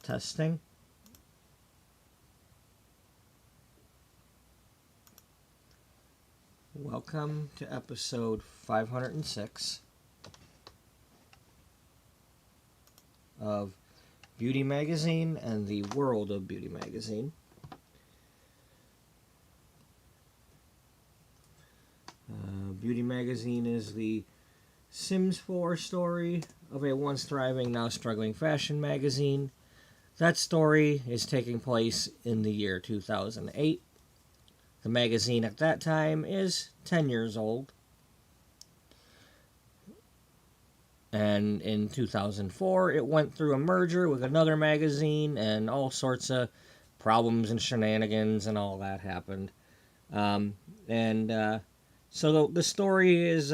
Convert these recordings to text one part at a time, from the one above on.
Testing. Welcome to episode 506 of Beauty Magazine and the World of Beauty Magazine. Beauty Magazine is the Sims 4 story of a once thriving, now struggling fashion magazine. That story is taking place in the year 2008. The magazine at that time is 10 years old. And in 2004, it went through a merger with another magazine, and all sorts of problems and shenanigans and all that happened. So the story is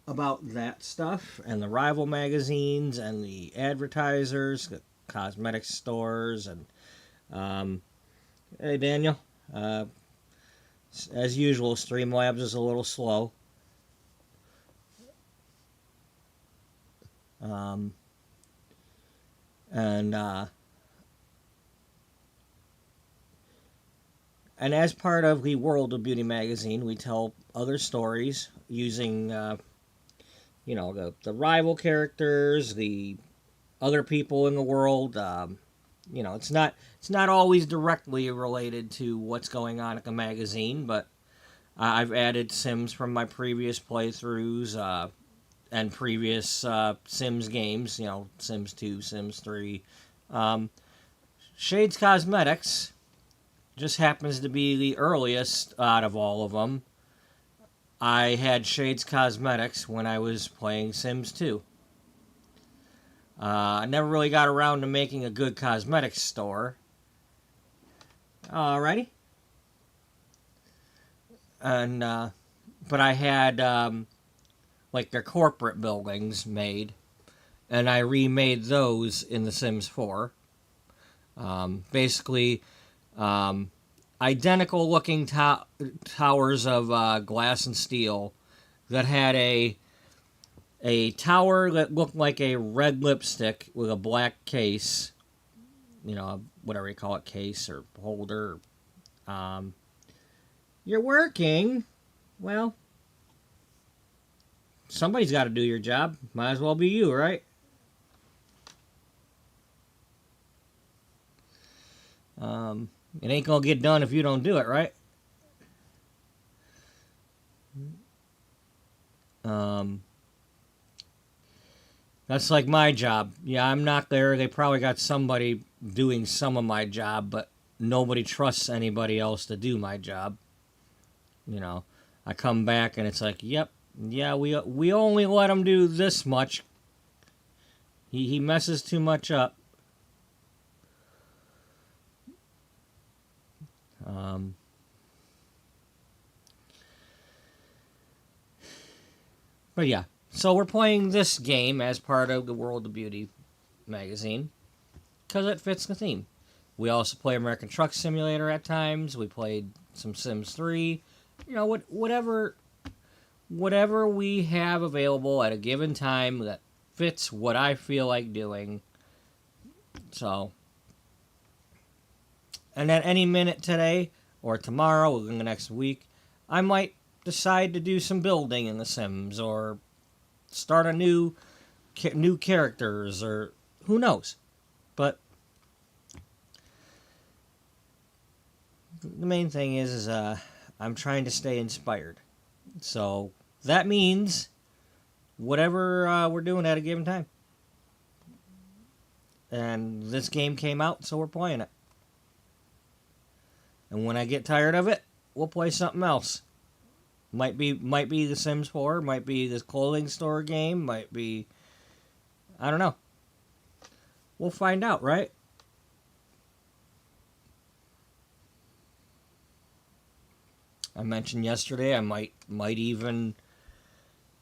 about that stuff, and the rival magazines, and the advertisers, the cosmetic stores, and hey Daniel, as usual, Streamlabs is a little slow. And as part of the World of Beauty Magazine, we tell other stories using, the rival characters, the other people in the world. It's not always directly related to what's going on at the magazine, but I've added Sims from my previous playthroughs and previous Sims games. Sims 2, Sims 3. Shades Cosmetics just happens to be the earliest out of all of them. I had Shades Cosmetics when I was playing Sims 2. I never really got around to making a good cosmetics store. Alrighty. And, but I had, their corporate buildings made, and I remade those in The Sims 4. Basically, identical looking towers of glass and steel that had a tower that looked like a red lipstick with a black case, whatever you call it, case or holder. You're working. Well, somebody's got to do your job. Might as well be you, right? It ain't gonna get done if you don't do it, right? That's like my job. Yeah, I'm not there. They probably got somebody doing some of my job, but nobody trusts anybody else to do my job. I come back and it's like, yep, yeah, we only let him do this much. He messes too much up. But yeah, so we're playing this game as part of the World of Beauty magazine because it fits the theme. We also play American Truck Simulator at times. We played some Sims 3. Whatever we have available at a given time that fits what I feel like doing. So, and at any minute today or tomorrow or in the next week, I might decide to do some building in The Sims or start a new characters, or who knows. But the main thing is I'm trying to stay inspired. So that means whatever we're doing at a given time. And this game came out, so we're playing it. And when I get tired of it, we'll play something else. Might be The Sims 4, might be this clothing store game, might be, I don't know. We'll find out, right? I mentioned yesterday I might even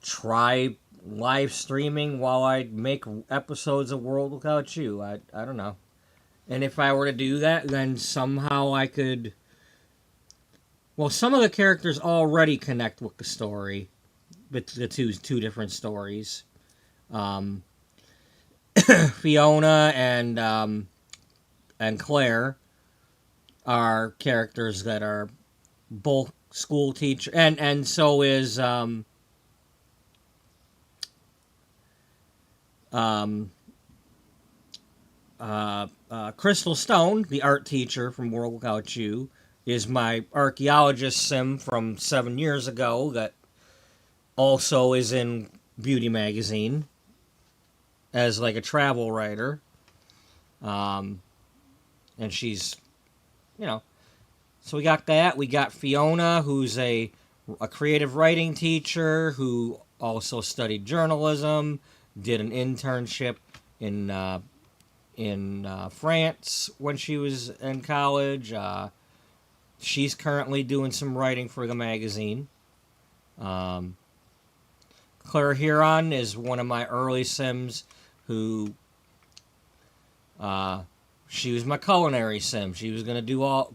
try live streaming while I make episodes of World Without You. I don't know. And if I were to do that, then somehow I could... Well, some of the characters already connect with the story, with the two different stories. Fiona and Claire are characters that are both school teacher, and so is um, Crystal Stone, the art teacher from World Without You, is my archaeologist sim from 7 years ago that also is in Beauty Magazine as like a travel writer. Um, and she's, you know, so we got that. We got Fiona, who's a creative writing teacher who also studied journalism, did an internship in France when she was in college. She's currently doing some writing for the magazine. Um, Claire Huron is one of my early Sims who she was my culinary sim. She was gonna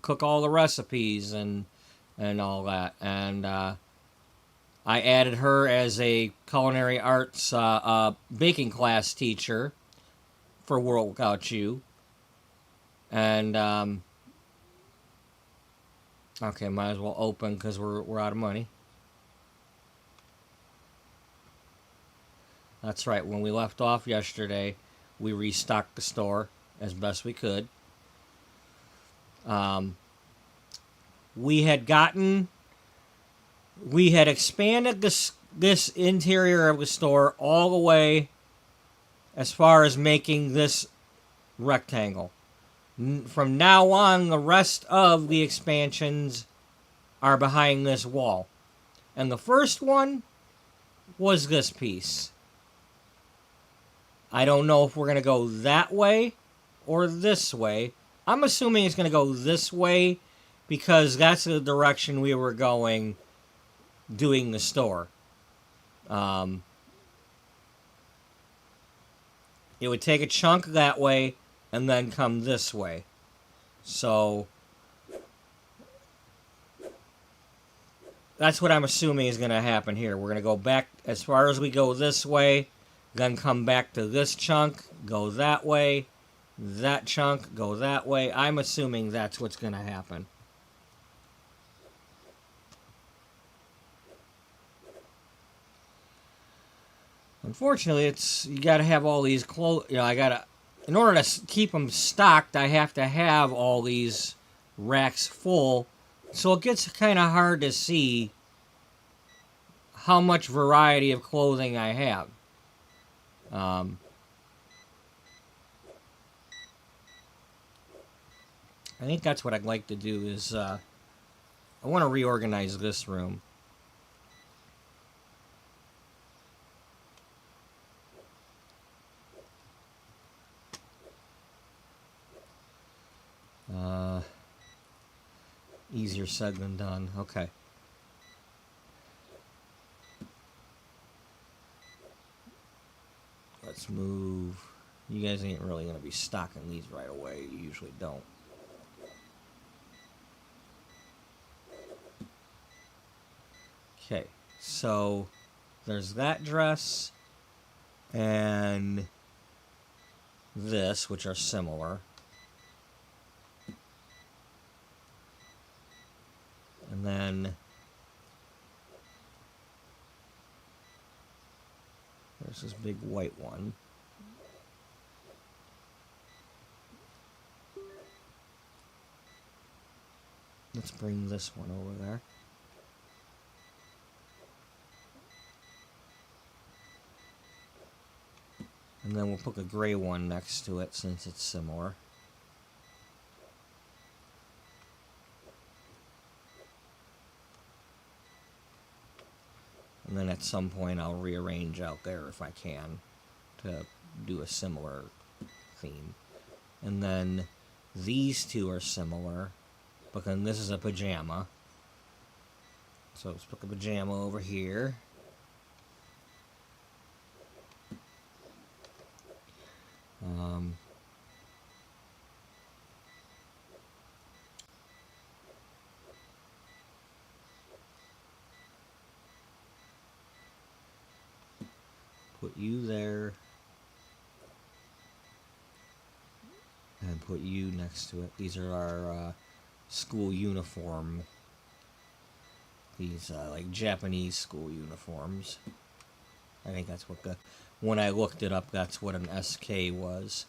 cook all the recipes and all that. And I added her as a culinary arts baking class teacher for World Without You. And okay, might as well open because we're out of money. That's right. When we left off yesterday, we restocked the store as best we could. We had expanded this interior of the store all the way as far as making this rectangle. From now on, the rest of the expansions are behind this wall. And the first one was this piece. I don't know if we're going to go that way or this way. I'm assuming it's going to go this way because that's the direction we were going doing the store. It would take a chunk that way and then come this way. So that's what I'm assuming is going to happen here. We're going to go back as far as we go this way, then come back to this chunk, go that way, that chunk, go that way. I'm assuming that's what's going to happen. Unfortunately, you got to have all these clothes. In order to keep them stocked, I have to have all these racks full. So it gets kind of hard to see how much variety of clothing I have. I think that's what I'd like to do is I want to reorganize this room. Easier said than done. Okay. Let's move. You guys ain't really going to be stocking these right away. You usually don't. Okay. So there's that dress and this, which are similar. And then there's this big white one. Let's bring this one over there. And then we'll put a gray one next to it since it's similar. And then at some point I'll rearrange out there if I can to do a similar theme. And then these two are similar, but then this is a pajama. So let's put the pajama over here. Put you there. and put U next to it. These are our school uniform. These like Japanese school uniforms. I think that's what when I looked it up, that's what an SK was.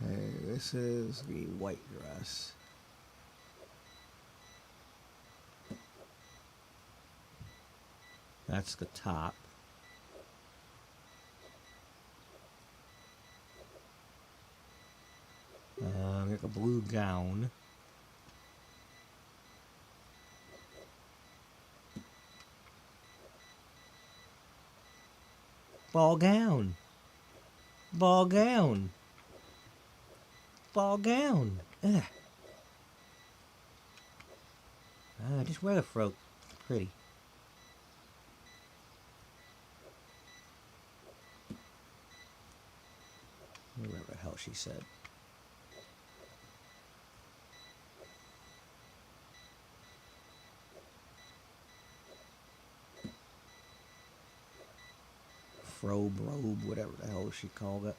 Okay, this is the white dress. That's the top. Like a blue gown. Ball gown. Ball gown. Ball gown. Ugh. Just wear the frock. Pretty. Whatever the hell she said. Robe, whatever the hell she called it.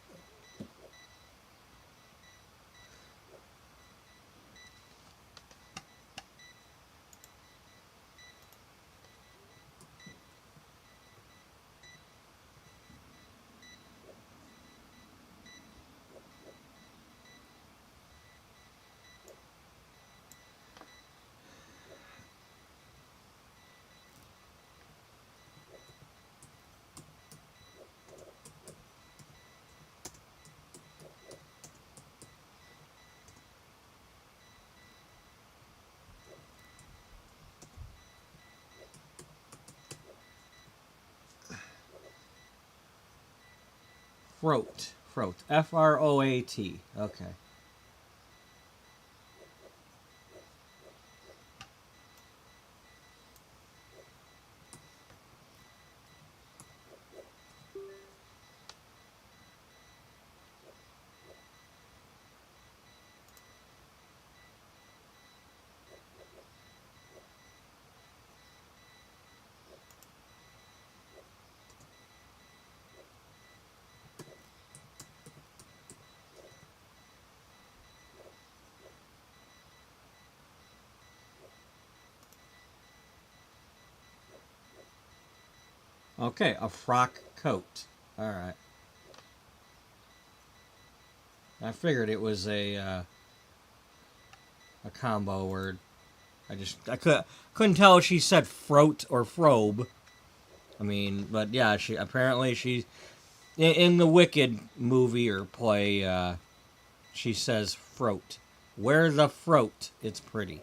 Froat. F-R-O-A-T. Okay. Okay, a frock coat. Alright. I figured it was a combo word. I couldn't tell if she said froat or frobe. I mean, but yeah, she in the Wicked movie or play, she says froat. Wear the froat. It's pretty.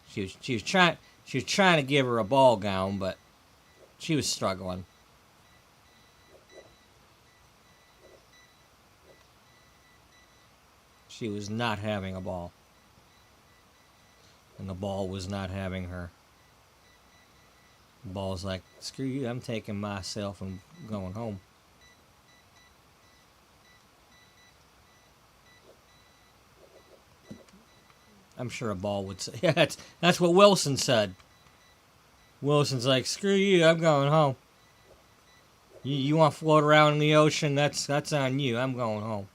She was trying to give her a ball gown, but she was struggling. She was not having a ball. And the ball was not having her. The ball's like, screw you, I'm taking myself and going home. I'm sure a ball would say, yeah, that's what Wilson said. Wilson's like, screw you, I'm going home. You want to float around in the ocean, that's on you, I'm going home.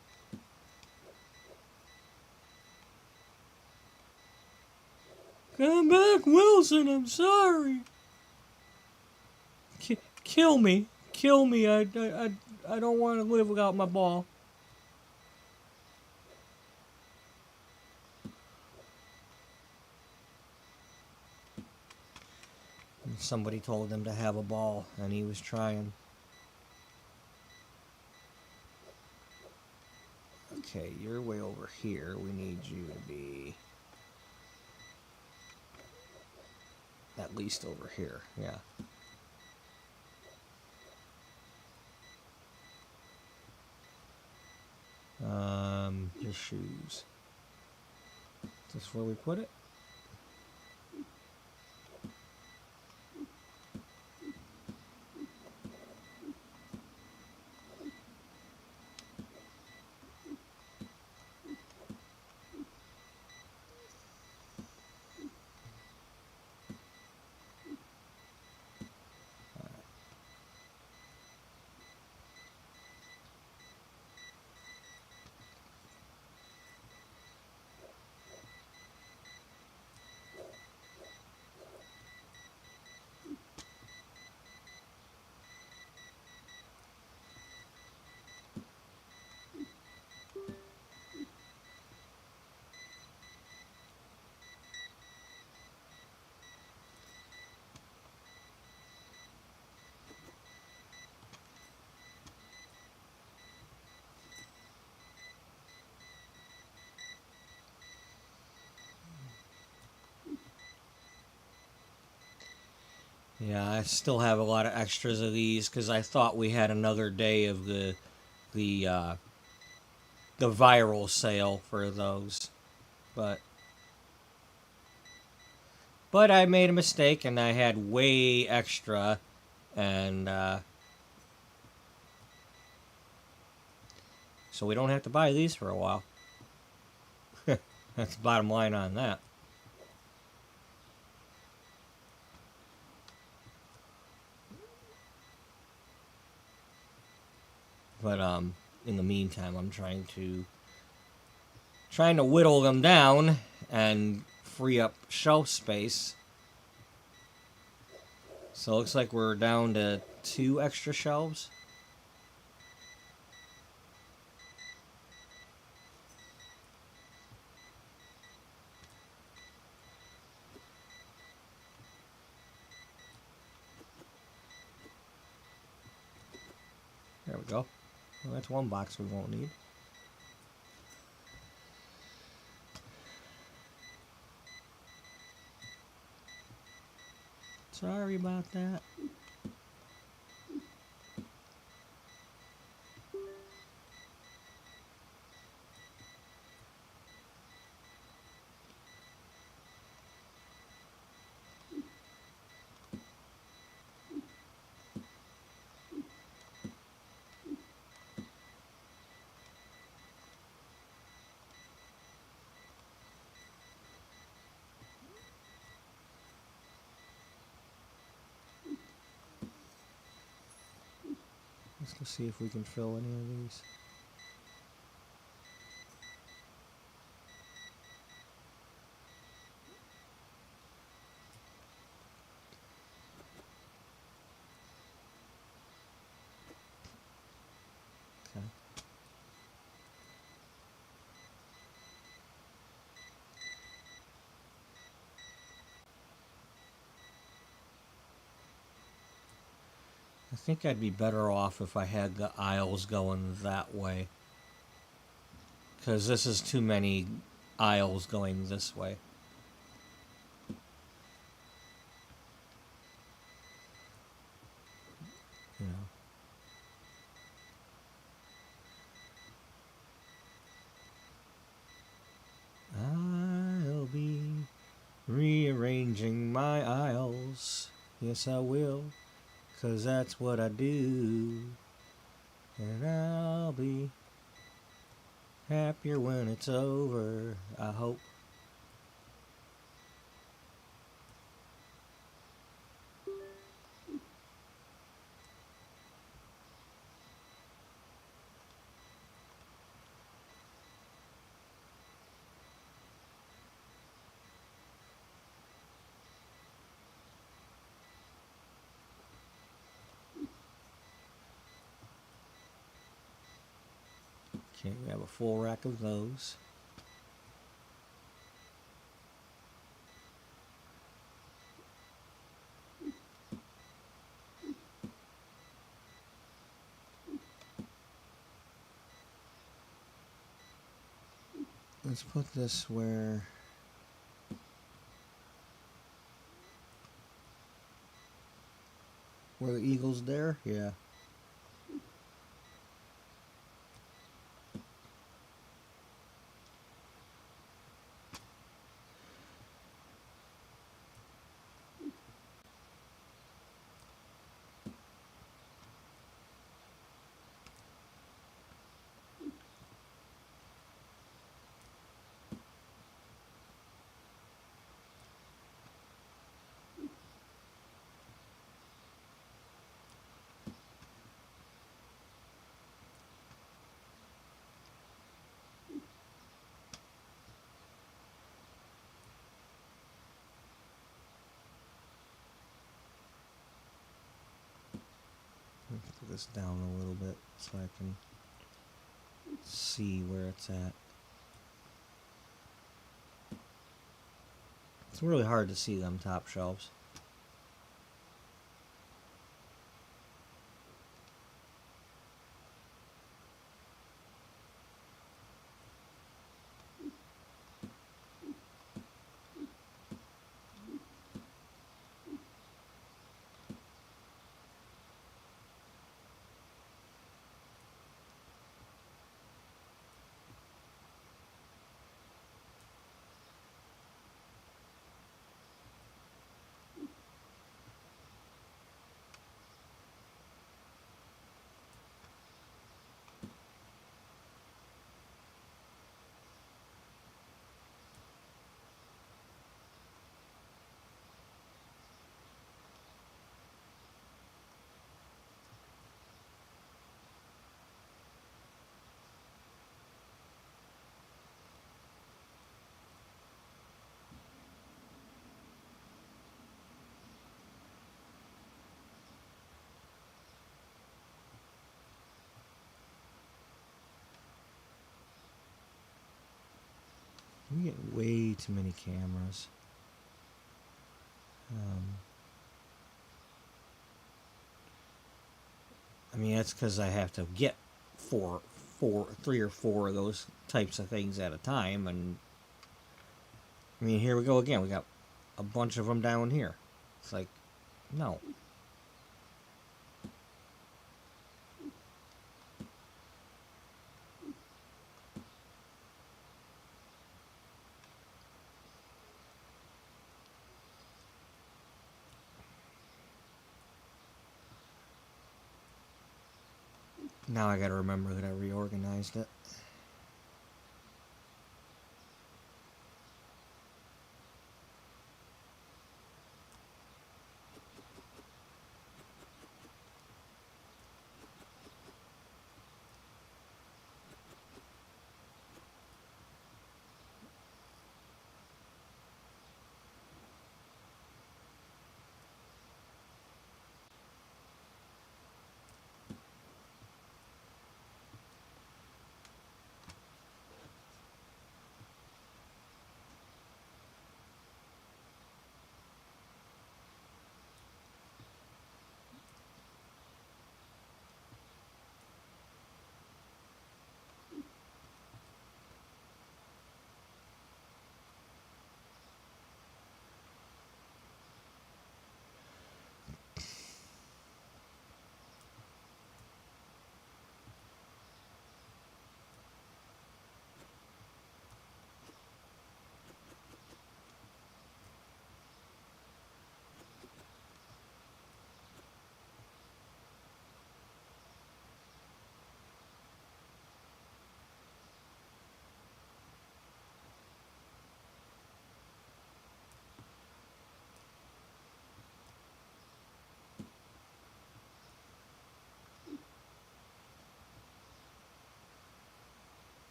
Come back, Wilson, I'm sorry. Kill me. I don't want to live without my ball. And somebody told him to have a ball, and he was trying. Okay, you're way over here. We need you to be at least over here. Yeah. Your shoes. Is this where we put it? Yeah, I still have a lot of extras of these because I thought we had another day of the uh, the viral sale for those, but I made a mistake and I had way extra, and so we don't have to buy these for a while. That's the bottom line on that. But in the meantime, I'm trying to whittle them down and free up shelf space. So it looks like we're down to 2 extra shelves. There we go. Well, that's one box we won't need. Sorry about that. Let's go see if we can fill any of these. Okay. I think I'd be better off if I had the aisles going that way. Because this is too many aisles going this way. You know. I'll be rearranging my aisles. Yes, I will. 'Cause that's what I do. And I'll be happier when it's over, I hope. Okay, we have a full rack of those. Let's put this where the eagle's there? Yeah. Let's put this down a little bit so I can see where it's at. It's really hard to see them top shelves. We get way too many cameras. I mean, that's because I have to get three or four of those types of things at a time. And I mean, here we go again. We got a bunch of them down here. It's like, no. Now I gotta remember that I reorganized it.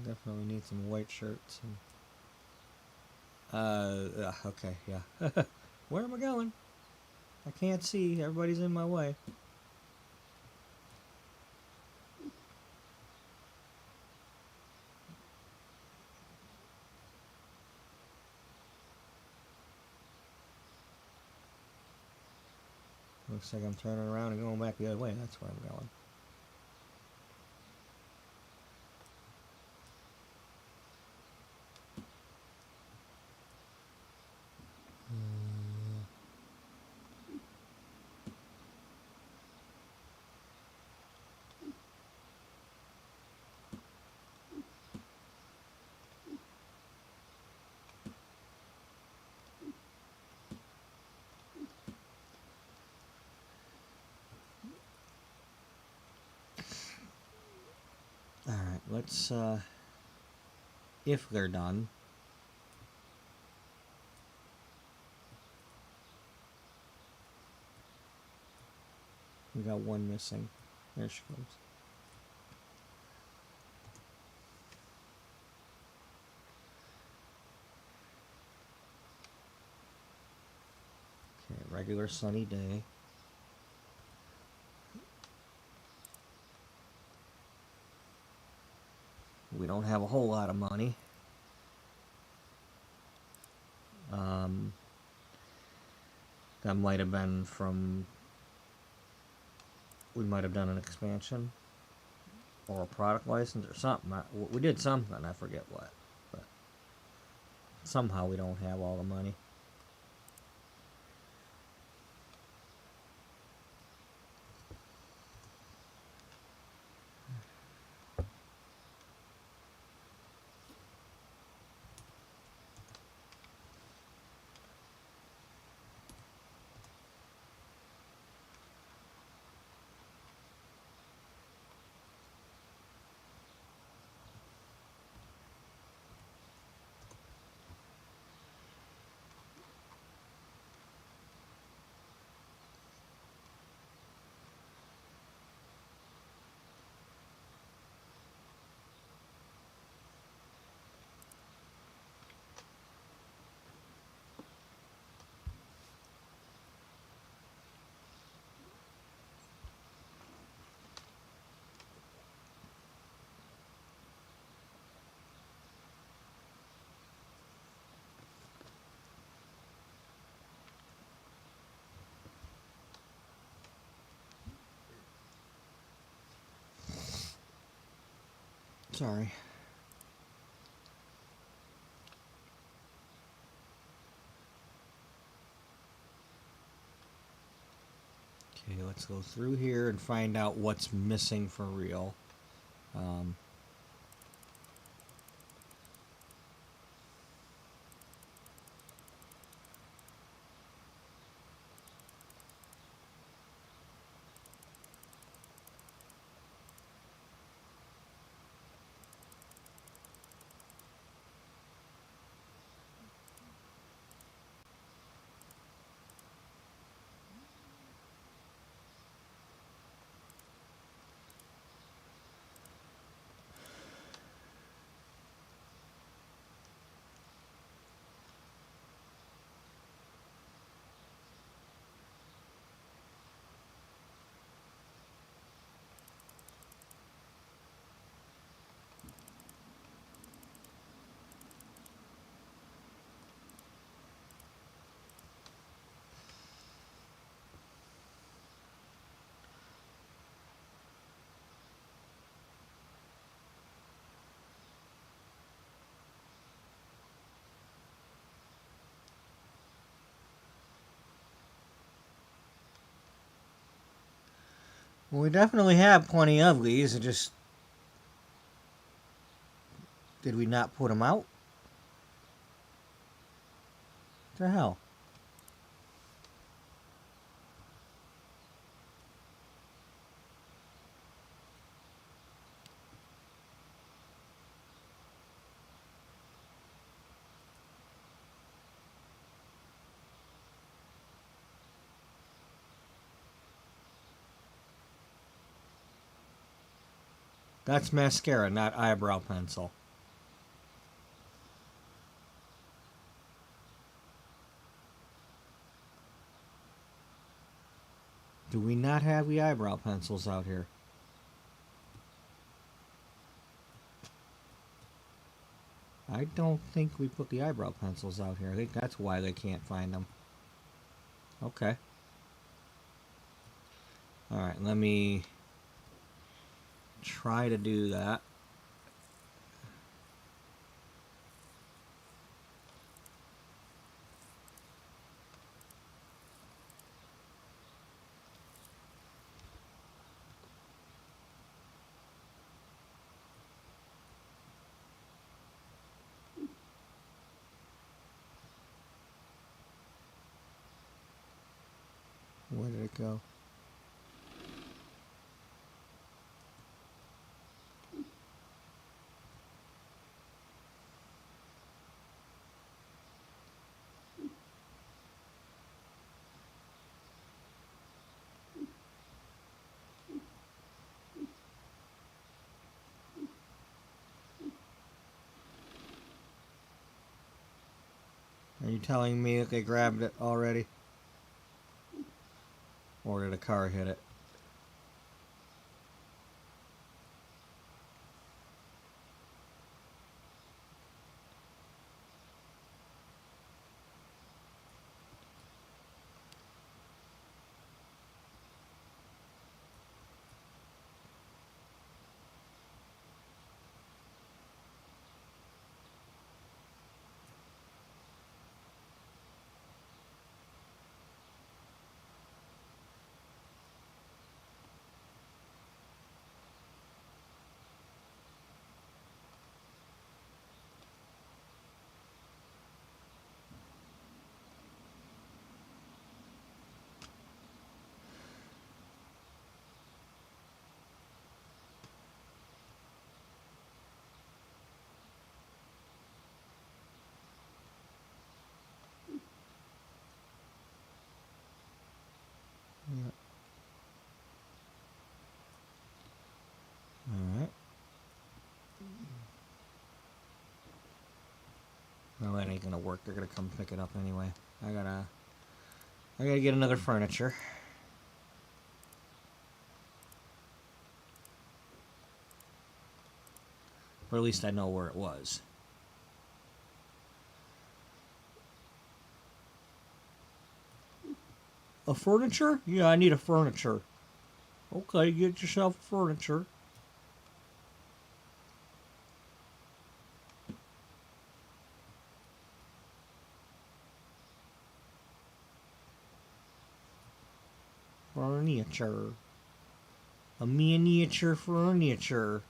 Definitely need some white shirts. Okay, yeah. Where am I going? I can't see. Everybody's in my way. Looks like I'm turning around and going back the other way. That's where I'm going. Alright, let's, if they're done. We got one missing. There she goes. Okay, regular sunny day. We don't have a whole lot of money. That might have been from... We might have done an expansion. Or a product license or something. We did something, I forget what. But somehow we don't have all the money. Sorry. Okay, let's go through here and find out what's missing for real. Well, we definitely have plenty of these. It just... Did we not put them out? What the hell? That's mascara, not eyebrow pencil. Do we not have the eyebrow pencils out here? I don't think we put the eyebrow pencils out here. I think that's why they can't find them. Okay. Alright, let me try to do that. Where did it go? Are you telling me that they grabbed it already? Or did a car hit it? Yeah. Alright. No, that ain't gonna work. They're gonna come pick it up anyway. I gotta get another furniture. Or at least I know where it was. A furniture? Yeah, I need a furniture. Okay, get yourself a furniture. Furniture. A miniature furniture.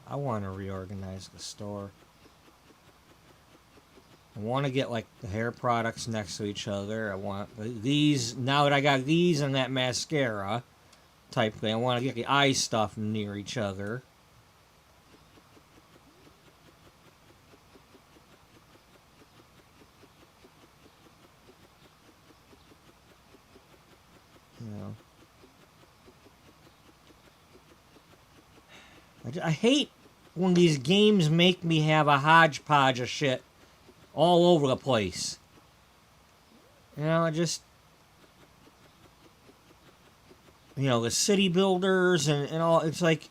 I want to reorganize the store. I want to get like the hair products next to each other. I want these, now that I got these and that mascara type thing, I want to get the eye stuff near each other. You know. I hate when these games make me have a hodgepodge of shit all over the place. You know, the city builders and all. It's like,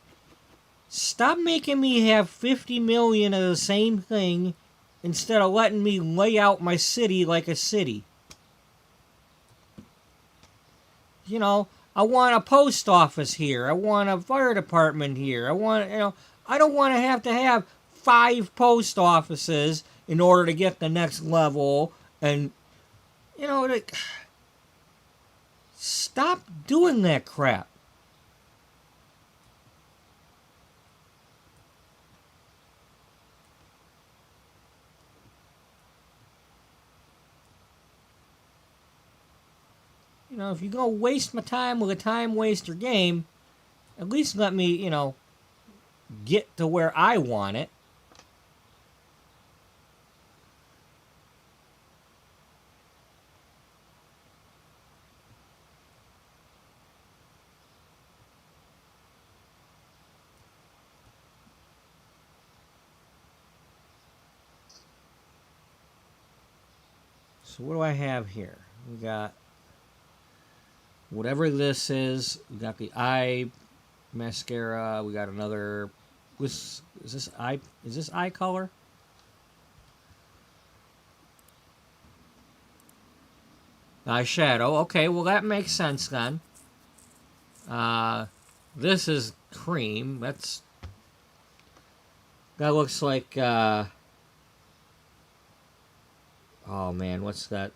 stop making me have 50 million of the same thing instead of letting me lay out my city like a city. You know, I want a post office here. I want a fire department here. I don't want to have 5 post offices in order to get the next level. And, like, stop doing that crap. If you're going to waste my time with a time waster game, at least let me, get to where I want it. So what do I have here? We got whatever this is. We got the eye mascara. We got another. Is this eye color? Eyeshadow. Okay, well that makes sense then. This is cream. That looks like. Oh man, what's that?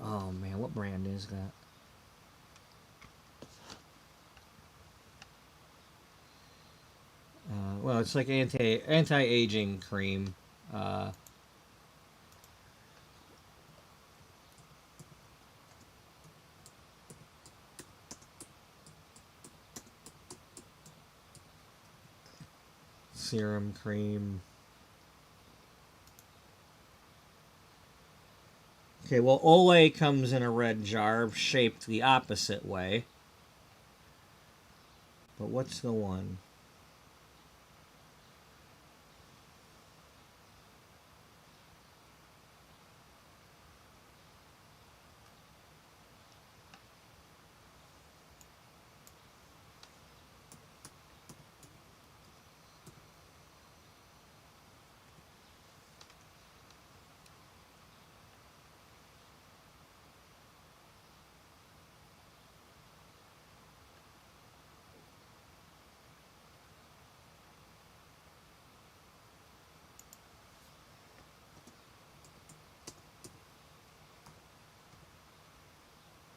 Oh man, what brand is that? Well, it's like anti-aging cream. Serum cream. Okay, well, Olay comes in a red jar shaped the opposite way. But what's the one?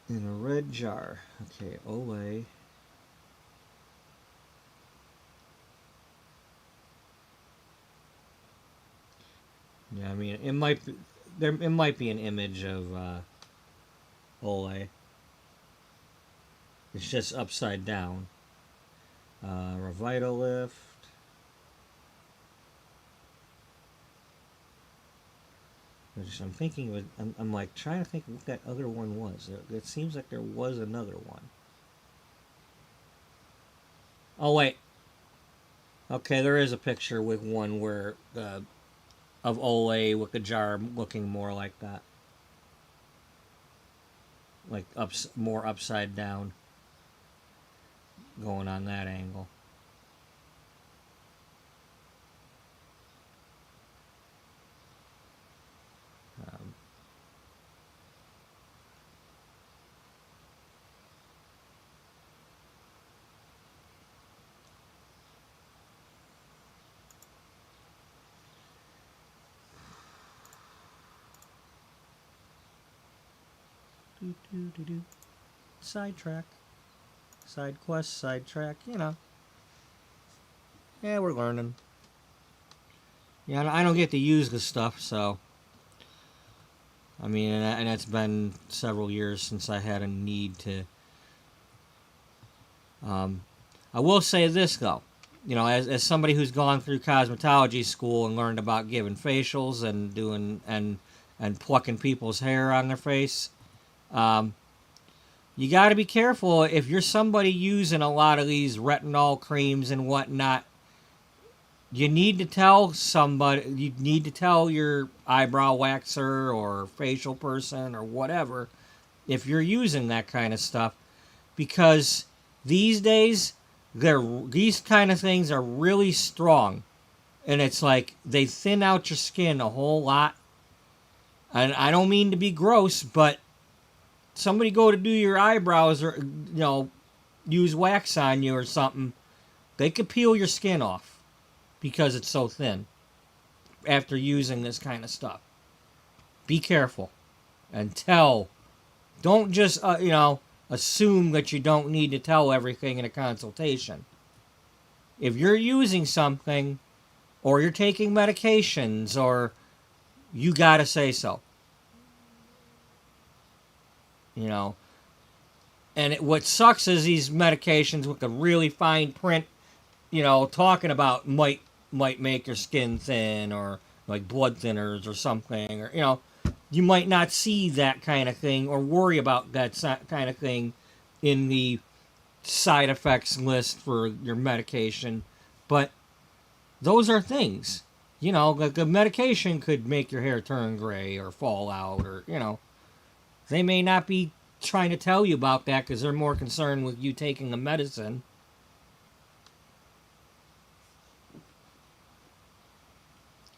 In a red jar. Okay, Olay. Yeah, I mean, it might be, it might be an image of Olay. It's just upside down. Revitalift. I'm thinking, I'm like trying to think of what that other one was. It seems like there was another one. Oh wait. Okay, there is a picture with one where of Olay with the jar looking more like that. like more upside down, going on that angle. Um, Sidetrack, side quest, sidetrack. Yeah, we're learning. Yeah, I don't get to use the stuff, so I mean, and it's been several years since I had a need to. I will say this though, as somebody who's gone through cosmetology school and learned about giving facials and doing and plucking people's hair on their face, um, you got to be careful if you're somebody using a lot of these retinol creams and whatnot. You need to tell somebody. You need to tell your eyebrow waxer or facial person or whatever if you're using that kind of stuff, because these days these kind of things are really strong, and it's like they thin out your skin a whole lot. And I don't mean to be gross, but somebody go to do your eyebrows or use wax on you or something, they could peel your skin off because it's so thin after using this kind of stuff. Be careful and tell. Don't just assume that you don't need to tell everything in a consultation. If you're using something or you're taking medications, or you got to say so. And what sucks is these medications with the really fine print, talking about might make your skin thin, or like blood thinners or something, or you might not see that kind of thing or worry about that kind of thing in the side effects list for your medication, but those are things. Like the medication could make your hair turn gray or fall out, or they may not be trying to tell you about that because they're more concerned with you taking the medicine.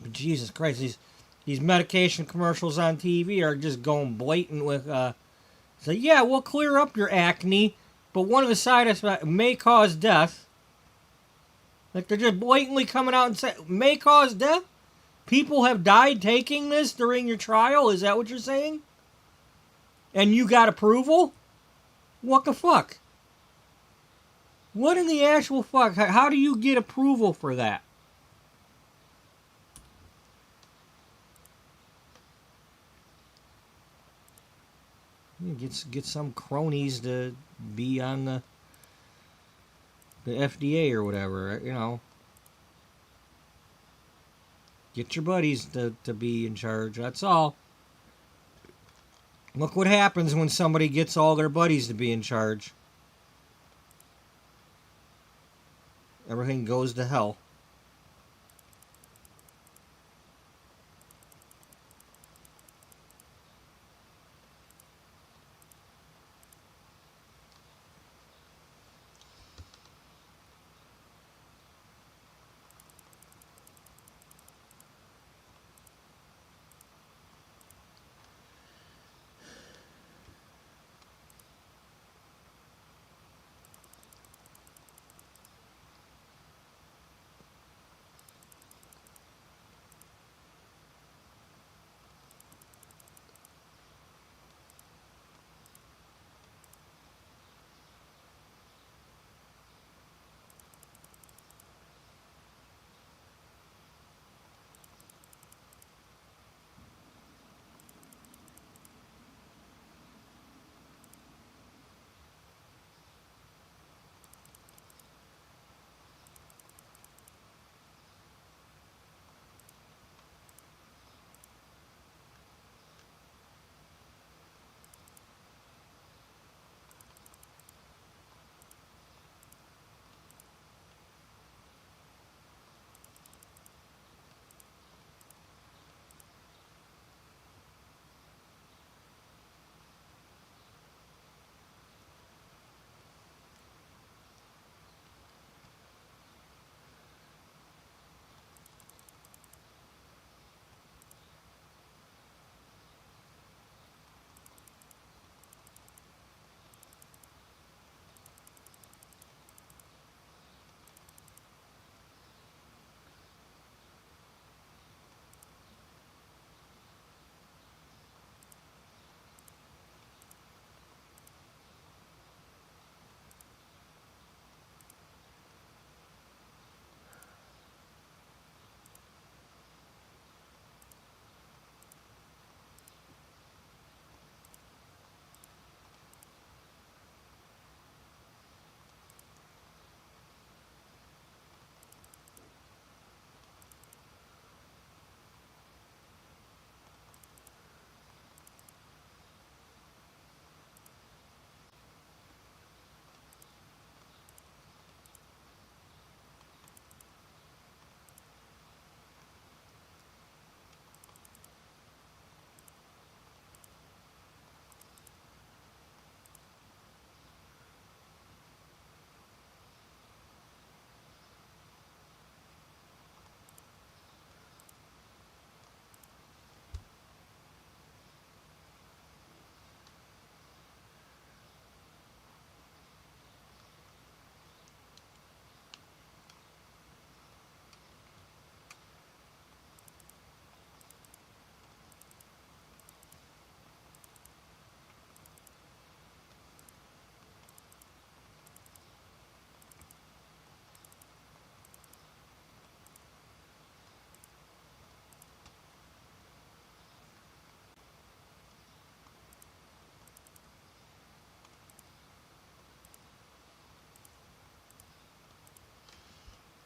But Jesus Christ, these medication commercials on TV are just going blatant with so yeah, we'll clear up your acne, but one of the side effects may cause death. Like, they're just blatantly coming out and saying may cause death. People have died taking this during your trial. Is that what you're saying? And you got approval? What the fuck? What in the actual fuck? How do you get approval for that? You get some cronies to be on the FDA or whatever, Get your buddies to be in charge, that's all. Look what happens when somebody gets all their buddies to be in charge. Everything goes to hell.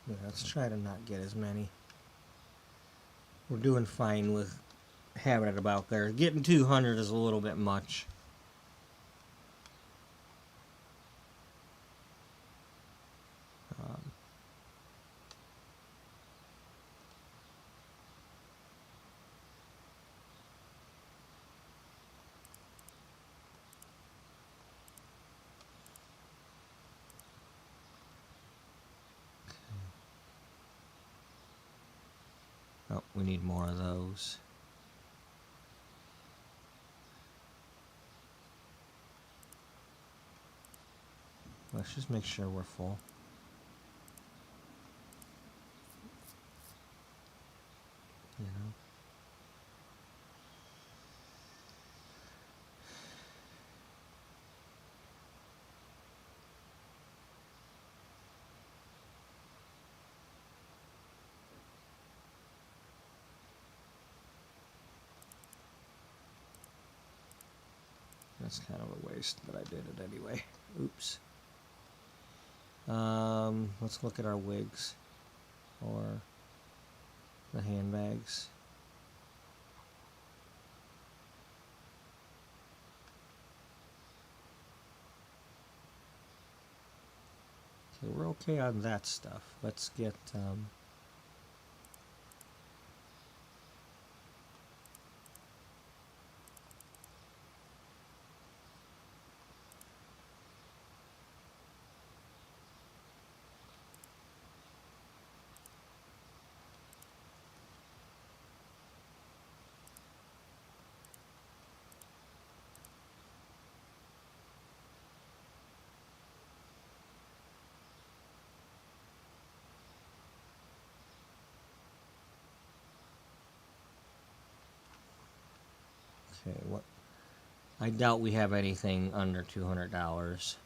Yeah, let's try to not get as many. We're doing fine with having it about there. Getting 200 is a little bit much. Um, oh, we need more of those. Let's just make sure we're full. You know. That's kind of a waste, but I did it anyway. Oops. Let's look at our wigs or the handbags. Okay, we're okay on that stuff. Let's get okay. What? I doubt we have anything under $200.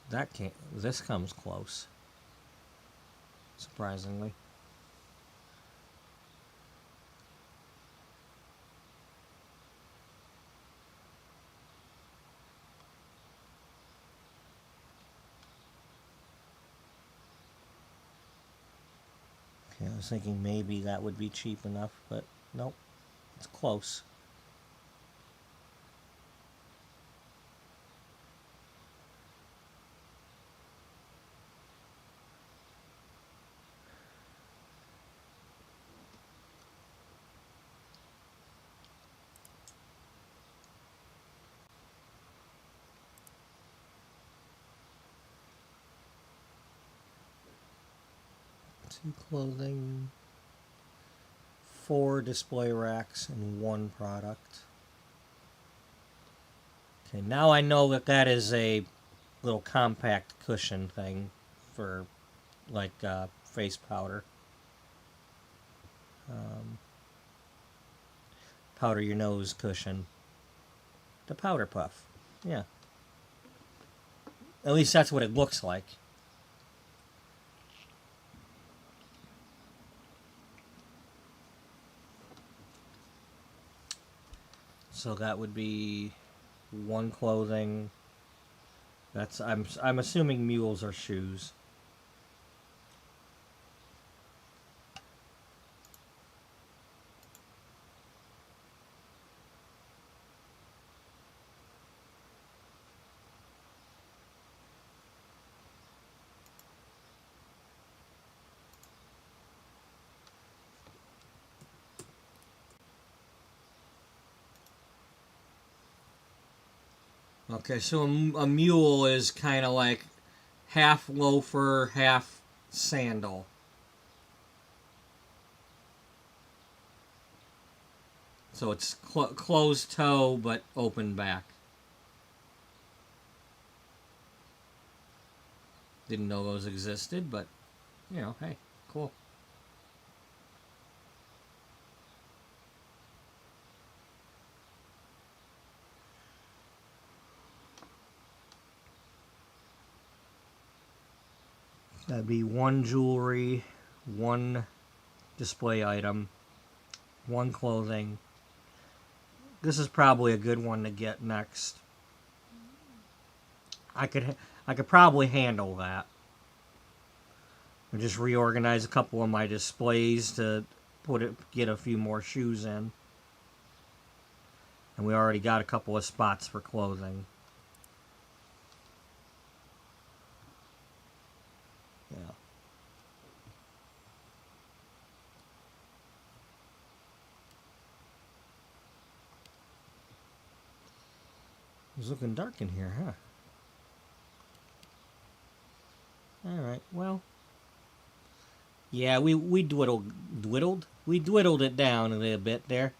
That can't. This comes close. Surprisingly. Okay, I was thinking maybe that would be cheap enough, but nope. It's close. Two clothing, 4 display racks, and 1 product. Okay, now I know that that is a little compact cushion thing for like face powder. Powder your nose cushion. The powder puff. Yeah. At least that's what it looks like. So that would be 1 clothing. That's I'm assuming mules are shoes. Okay, so a mule is kind of like half loafer, half sandal. So it's closed toe but open back. Didn't know those existed, but you know, hey, cool. That'd be 1 jewelry, 1 display item, 1 clothing. This is probably a good one to get next. I could probably handle that. And just reorganize a couple of my displays to get a few more shoes in. And we already got a couple of spots for clothing. Yeah. It's looking dark in here, huh? Alright, well. Yeah, we dwiddled it down a little bit there.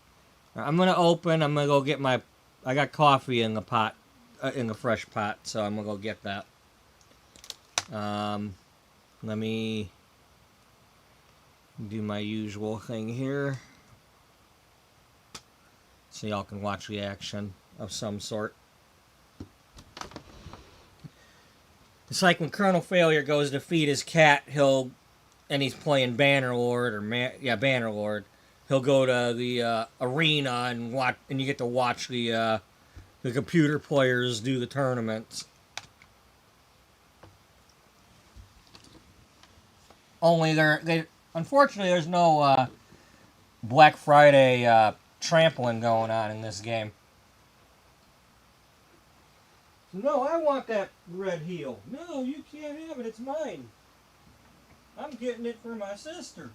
I'm gonna go get my. I got coffee in the pot, in the fresh pot, so I'm gonna go get that. Let me do my usual thing here, so y'all can watch the action of some sort. It's like when Colonel Failure goes to feed his cat, and he's playing Bannerlord Bannerlord. He'll go to the arena and watch, and you get to watch the computer players do the tournaments. Only unfortunately there's no Black Friday trampling going on in this game. No, I want that red heel. No, you can't have it. It's mine. I'm getting it for my sister.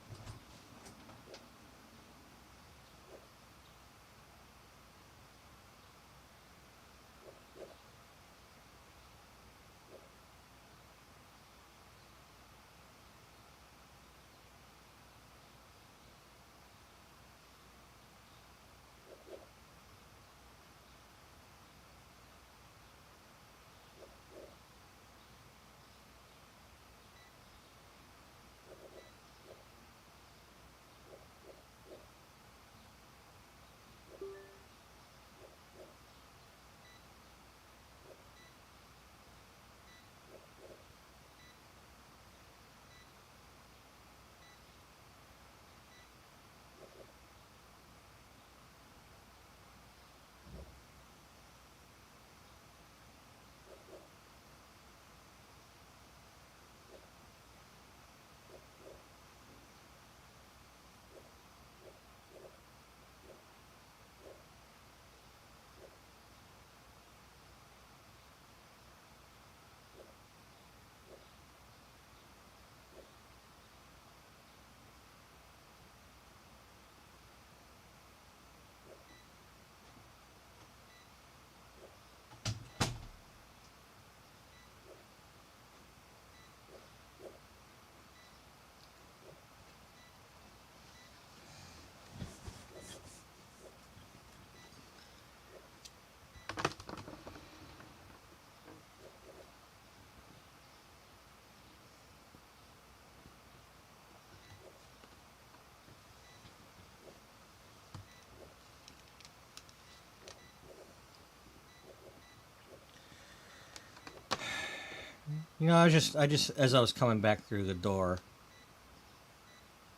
You know, I just as I was coming back through the door,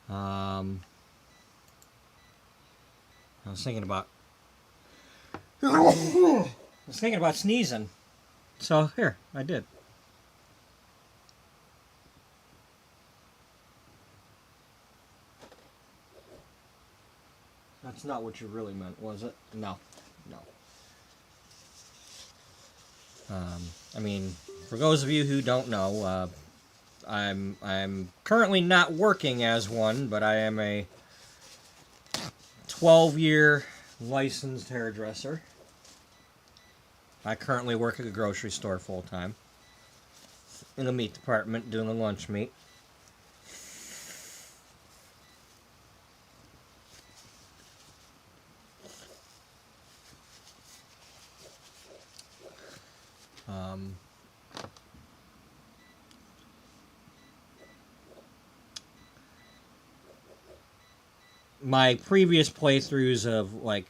I was thinking about sneezing. So here, I did. That's not what you really meant, was it? No. I mean, for those of you who don't know, I'm currently not working as one, but I am a 12-year licensed hairdresser. I currently work at a grocery store full-time in the meat department doing the lunch meat. My previous playthroughs of like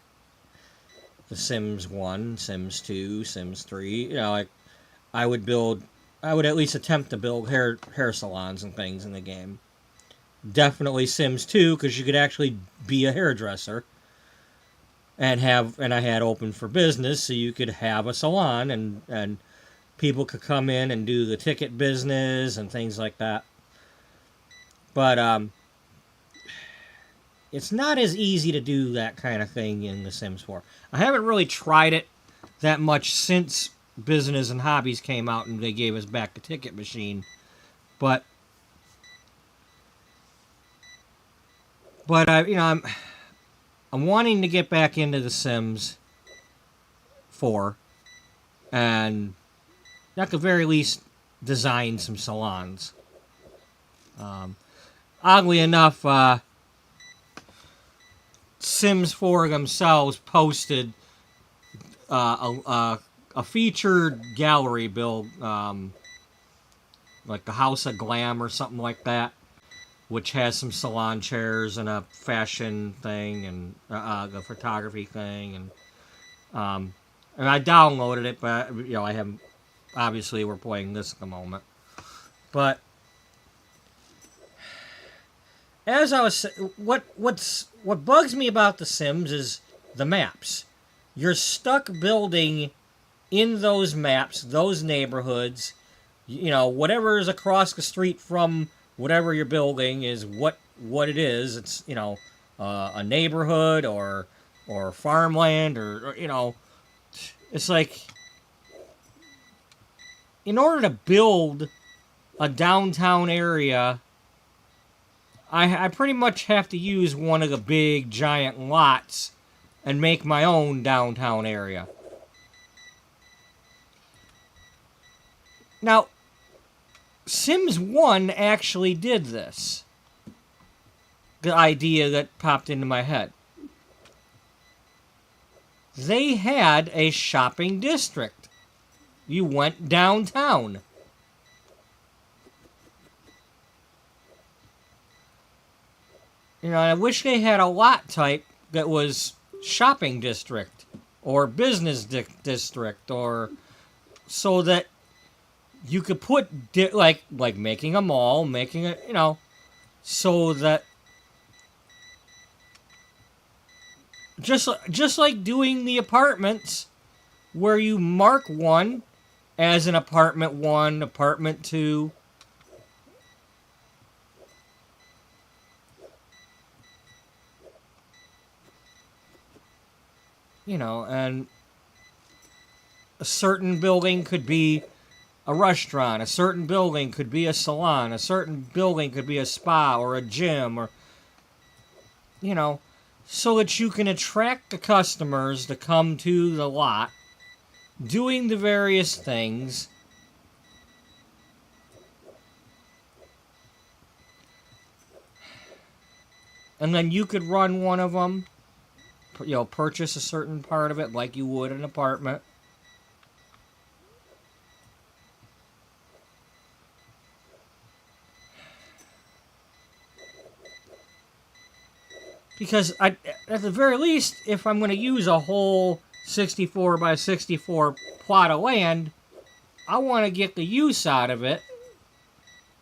The Sims 1, Sims 2, Sims 3, you know, like I would build I would at least attempt to build hair salons and things in the game. Definitely Sims 2, because you could actually be a hairdresser. And I had open for business, so you could have a salon, and people could come in and do the ticket business and things like that. But it's not as easy to do that kind of thing in The Sims 4. I haven't really tried it that much since Business and Hobbies came out and they gave us back the ticket machine. But I'm wanting to get back into The Sims 4 and at the very least design some salons. Oddly enough, Sims 4 themselves posted a featured gallery build, like the House of Glamour or something like that, which has some salon chairs and a fashion thing and the photography thing, and I downloaded it, but I haven't. Obviously, we're playing this at the moment, but as I was, what bugs me about The Sims is the maps. You're stuck building in those maps, those neighborhoods. Whatever is across the street from whatever you're building is what it is. It's a neighborhood or farmland or it's like in order to build a downtown area, I pretty much have to use one of the big giant lots and make my own downtown area. Now, Sims 1 actually did this. The idea that popped into my head. They had a shopping district. You went downtown. I wish they had a lot type that was shopping district or business district, or so that you could put like making a mall, making a so that just like doing the apartments where you mark one as an apartment 1, apartment 2. And a certain building could be a restaurant, a certain building could be a salon, a certain building could be a spa or a gym, or, so that you can attract the customers to come to the lot, doing the various things. And then you could run one of them, purchase a certain part of it like you would an apartment. Because at the very least, if I'm going to use a whole 64 by 64 plot of land, I want to get the use out of it.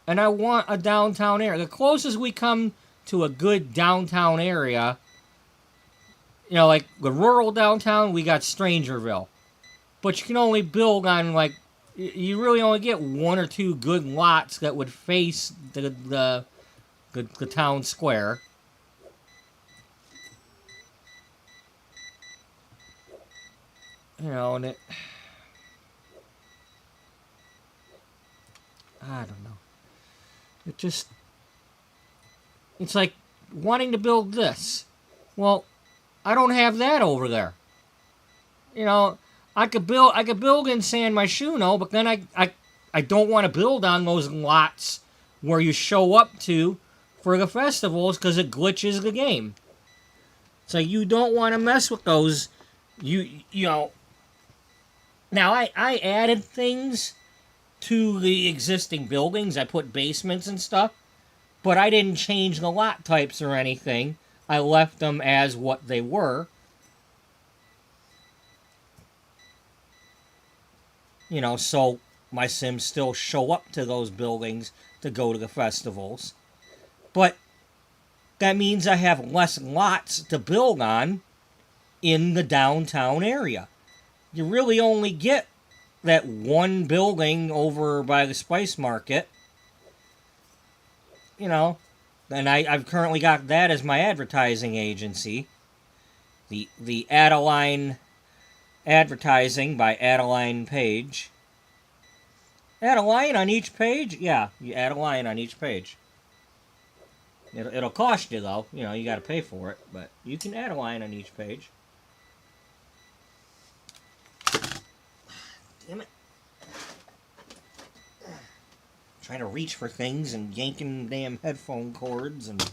And I want a downtown area. The closest we come to a good downtown area, like the rural downtown, we got Strangerville. But you can only build on, you really only get 1 or 2 good lots that would face the town square. And I don't know. It's like wanting to build this. Well, I don't have that over there. I could build in San Myshuno, but then I don't want to build on those lots where you show up to for the festivals because it glitches the game. So you don't want to mess with those. Now, I added things to the existing buildings. I put basements and stuff. But I didn't change the lot types or anything. I left them as what they were. So my Sims still show up to those buildings to go to the festivals. But that means I have less lots to build on in the downtown area. You really only get that one building over by the Spice Market. You know, and I've currently got that as my advertising agency. The Adeline Advertising by Adeline Page. Add a line on each page? Yeah, you add a line on each page. It'll cost you, though. You know, you got to pay for it. But you can add a line on each page. Damn it. Trying to reach for things and yanking damn headphone cords and...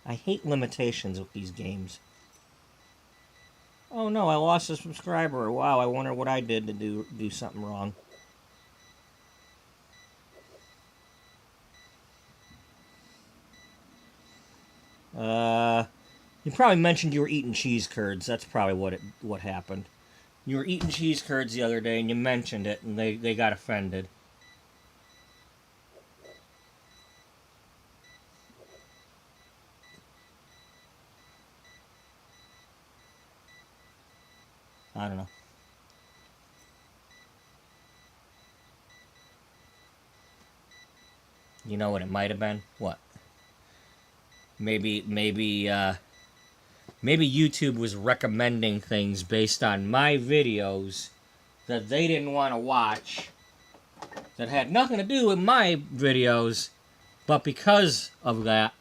I hate limitations with these games. Oh no, I lost a subscriber. Wow, I wonder what I did to do something wrong. You probably mentioned you were eating cheese curds. That's probably what happened. You were eating cheese curds the other day and you mentioned it and they got offended. I don't know. You know what it might have been? What? Maybe YouTube was recommending things based on my videos that they didn't want to watch, that had nothing to do with my videos, but because of that,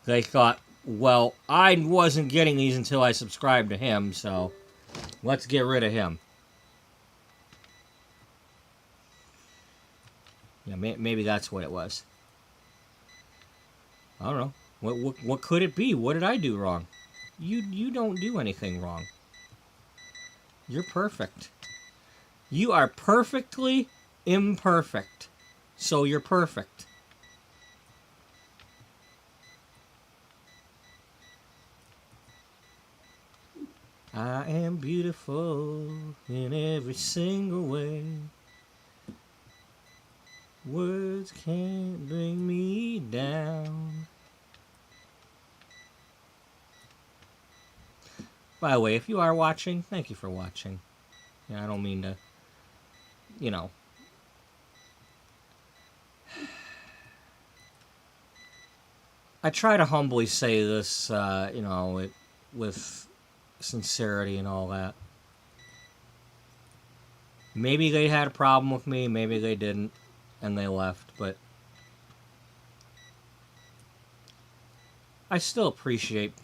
they thought, well, I wasn't getting these until I subscribed to him, so let's get rid of him. Yeah, maybe that's what it was. I don't know. What could it be? What did I do wrong? You don't do anything wrong. You're perfect. You are perfectly imperfect. So you're perfect. I am beautiful in every single way. Words can't bring me down. By the way, if you are watching, thank you for watching. Yeah, I don't mean to, you know. I try to humbly say this, you know, with sincerity and all that. Maybe they had a problem with me, maybe they didn't, and they left, but I still appreciate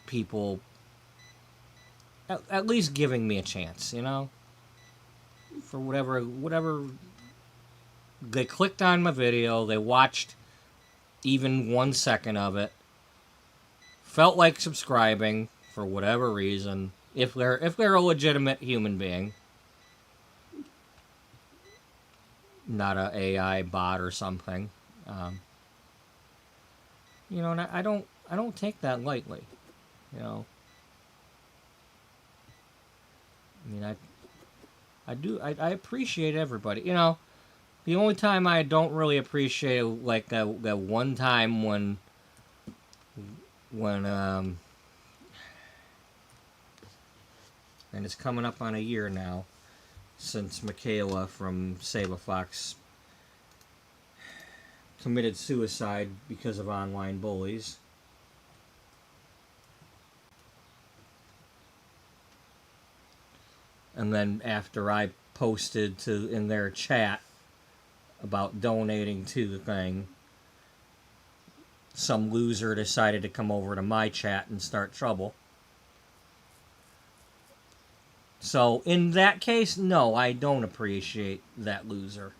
people at least giving me a chance, you know? For whatever they clicked on my video, they watched even 1 second of it, felt like subscribing for whatever reason, if they're a legitimate human being, not a AI bot or something. You know, and I don't take that lightly, you know. I mean, I appreciate everybody. You know, the only time I don't really appreciate, like that one time when and it's coming up on a year now since Michaela from Save a Fox committed suicide because of online bullies. And then after I posted in their chat about donating to the thing, some loser decided to come over to my chat and start trouble. So in that case, no, I don't appreciate that loser.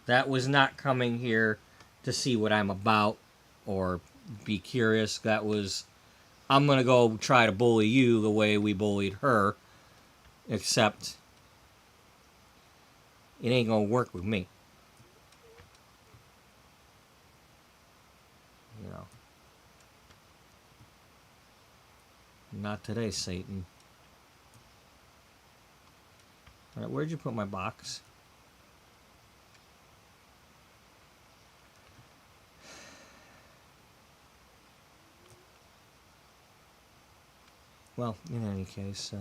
That was not coming here to see what I'm about or be curious. That was, I'm going to go try to bully you the way we bullied her. Except, it ain't gonna work with me. Not today, Satan. Alright, where'd you put my box? Well, in any case,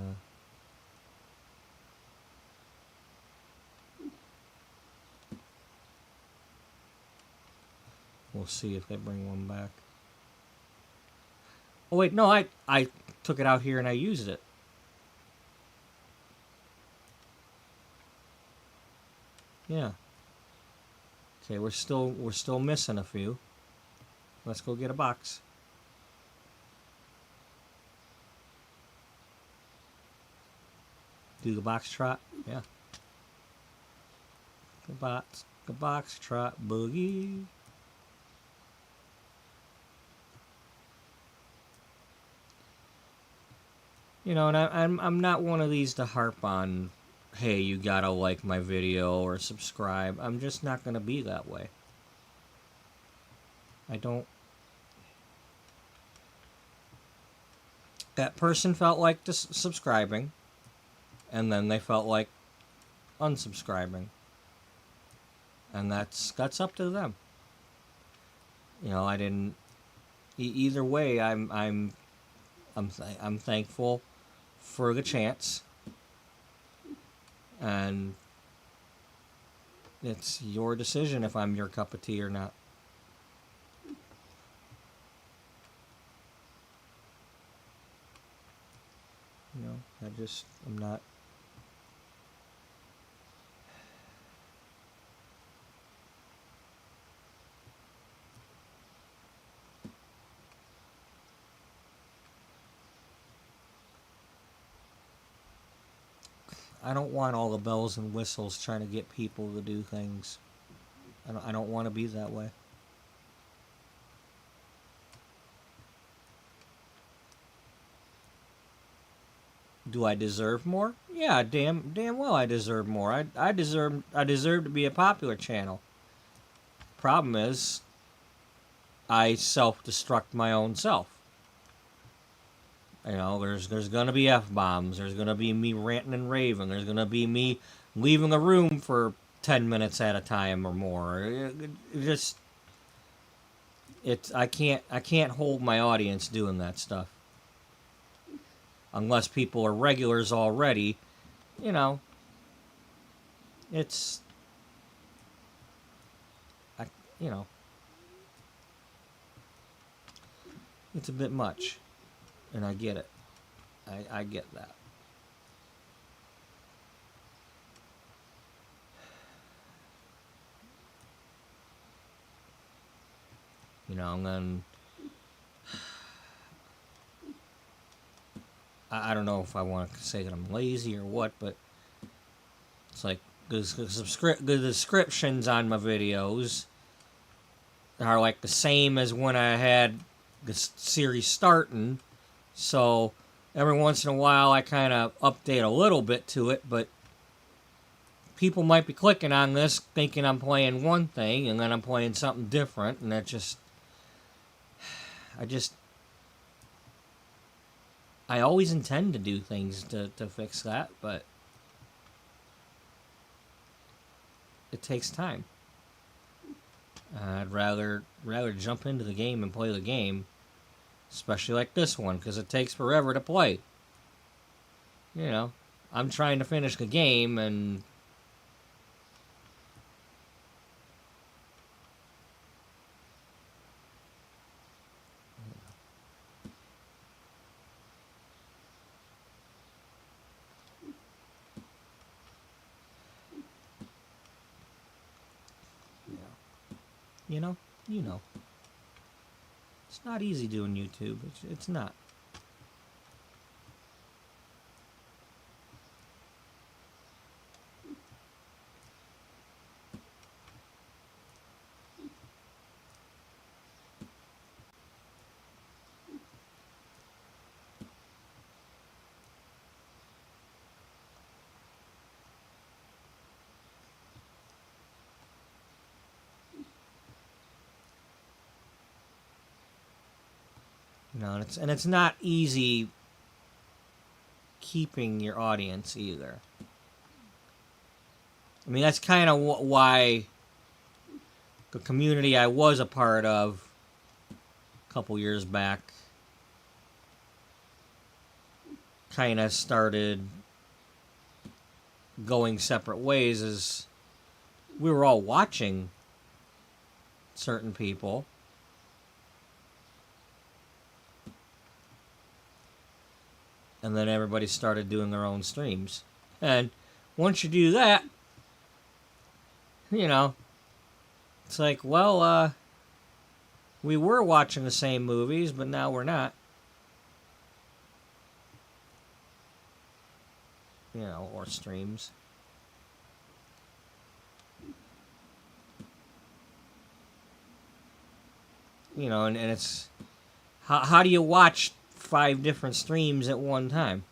we'll see if they bring one back. Oh wait, no, I took it out here and I used it. Yeah. Okay, we're still missing a few. Let's go get a box. Do the box trot? Yeah. The box trot boogie. You know, and I'm not one of these to harp on, hey, you gotta like my video or subscribe. I'm just not gonna be that way. I don't. That person felt like subscribing, and then they felt like unsubscribing, and that's up to them. You know, I didn't. Either way, I'm thankful for the chance, and it's your decision if I'm your cup of tea or not. You know, I'm not. I don't want all the bells and whistles trying to get people to do things. I don't want to be that way. Do I deserve more? Yeah, damn well I deserve more. I deserve to be a popular channel. Problem is, I self-destruct my own self. You know, there's gonna be F-bombs. There's gonna be me ranting and raving. There's gonna be me leaving the room for 10 minutes at a time or more. I can't hold my audience doing that stuff. Unless people are regulars already, you know, it's it's a bit much. And I get it. I get that. You know, and then I don't know if I want to say that I'm lazy or what, but it's like the descriptions on my videos are like the same as when I had the series starting. So every once in a while I kind of update a little bit to it, but people might be clicking on this thinking I'm playing one thing and then I'm playing something different, and that I always intend to do things to fix that, but it takes time. I'd rather jump into the game and play the game, especially like this one, because it takes forever to play. You know, I'm trying to finish the game, and you know. It's not easy doing YouTube. It's not. You know, and it's not easy keeping your audience either. I mean, that's kind of why the community I was a part of a couple years back kind of started going separate ways, is we were all watching certain people, and then everybody started doing their own streams. And once you do that, you know, it's like, well, we were watching the same movies, but now we're not. You know, or streams. You know, and it's... How do you watch 5 different streams at one time?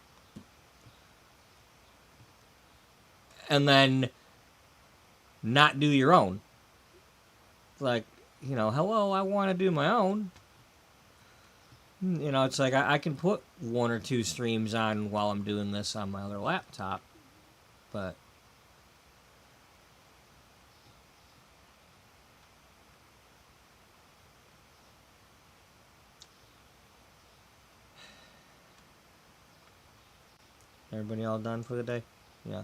And then not do your own. Like, you know, hello, I want to do my own. You know, it's like I can put 1 or 2 streams on while I'm doing this on my other laptop, but everybody all done for the day? Yeah.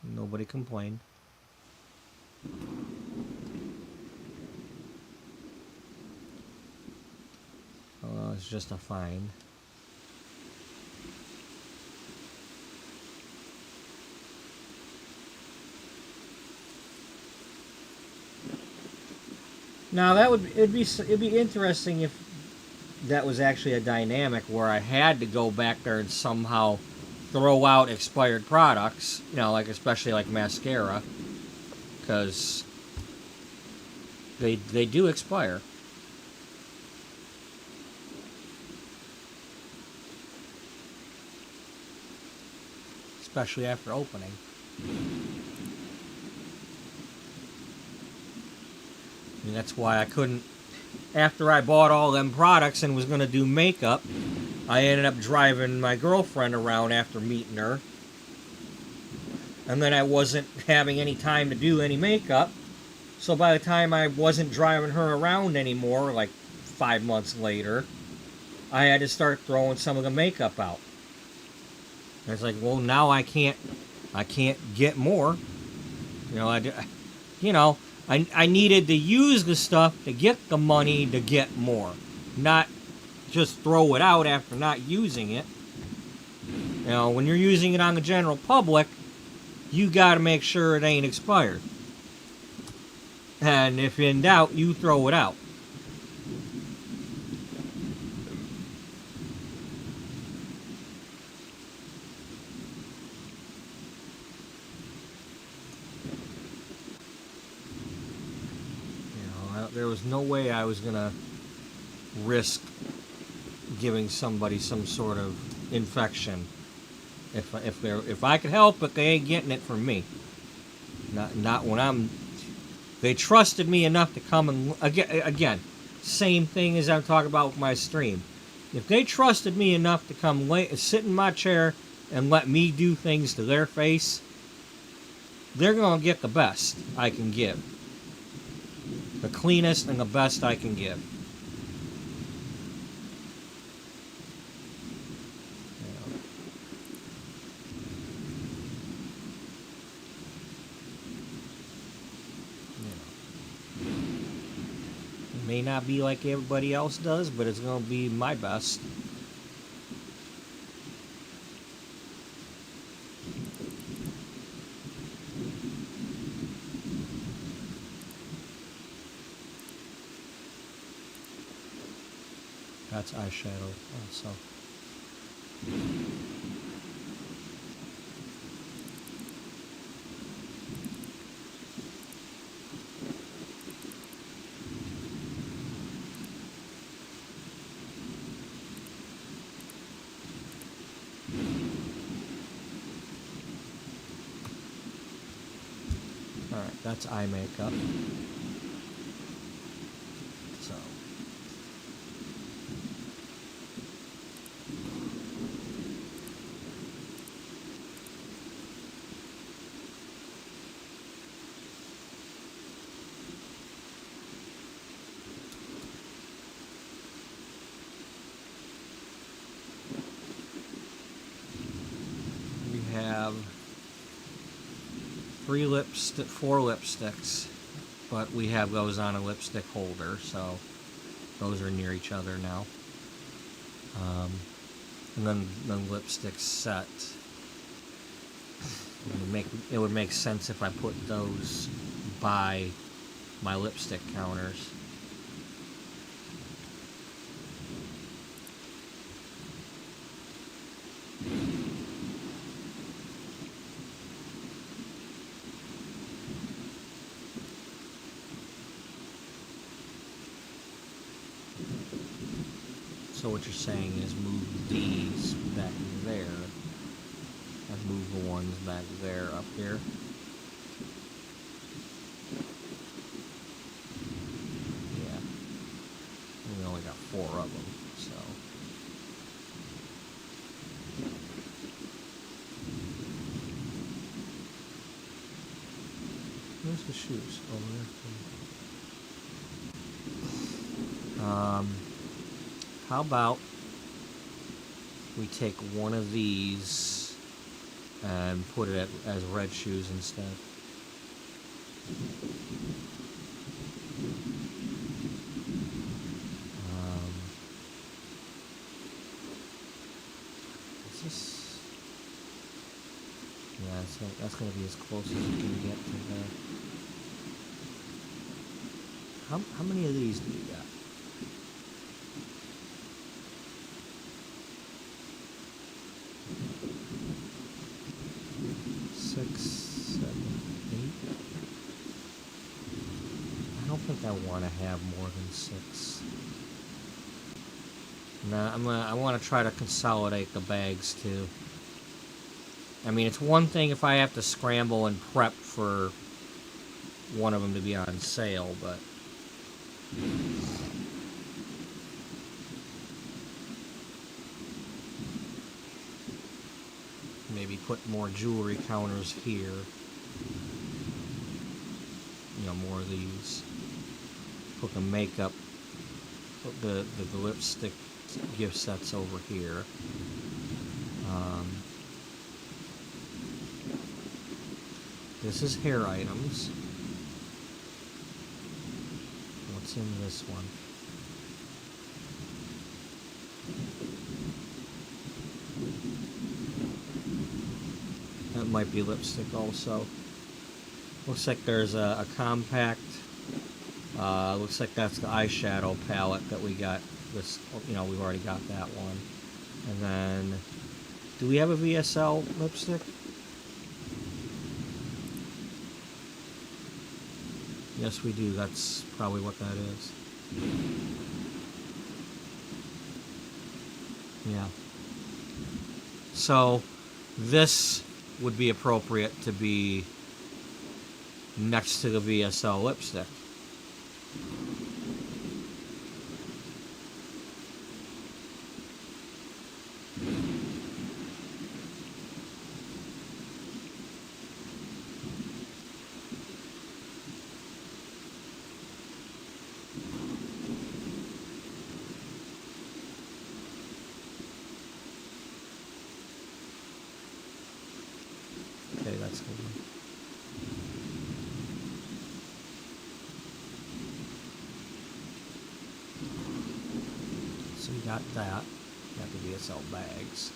Nobody complained. Oh, it's just a fine. Now it'd be interesting if that was actually a dynamic where I had to go back there and somehow throw out expired products, you know, like especially like mascara, because they do expire. Especially after opening. I mean, that's why I couldn't... After I bought all them products and was going to do makeup, I ended up driving my girlfriend around after meeting her. And then I wasn't having any time to do any makeup. So by the time I wasn't driving her around anymore, like 5 months later, I had to start throwing some of the makeup out. And it's like, well, now I can't get more. You know, I needed to use the stuff to get the money to get more, not just throw it out after not using it. You know, when you're using it on the general public, you got to make sure it ain't expired. And if in doubt, you throw it out. There was no way I was going to risk giving somebody some sort of infection. If I could help it, they ain't getting it from me. Not when I'm... They trusted me enough to come and... Again, same thing as I'm talking about with my stream. If they trusted me enough to come sit in my chair and let me do things to their face, they're going to get the best I can give. The cleanest and the best I can give. It may not be like everybody else does, but it's going to be my best. That's eyeshadow also. Alright, that's eye makeup. So 4 lipsticks, but we have those on a lipstick holder, so those are near each other now. And then the lipstick set. It would make sense if I put those by my lipstick counters. So what you're saying is move these back there and move the ones back there up here. Yeah. We only got 4 of them, so. Where's the shoes? Over there. How about we take one of these and put it as red shoes instead? Is this? Yeah, that's going to be as close as you can get to the. How many of these do you got? I want to have more than 6. Nah, I want to try to consolidate the bags too. I mean, it's one thing if I have to scramble and prep for one of them to be on sale, but maybe put more jewelry counters here. You know, more of these. Put the makeup, put the lipstick gift sets over here. This is hair items. What's in this one? That might be lipstick also. Looks like there's a compact. Looks like that's the eyeshadow palette that we got. This, you know, we've already got that one. And then, do we have a VSL lipstick? Yes, we do. That's probably what that is. Yeah. So, this would be appropriate to be next to the VSL lipstick. Okay, that's good. So we got that. Got the VSL bags.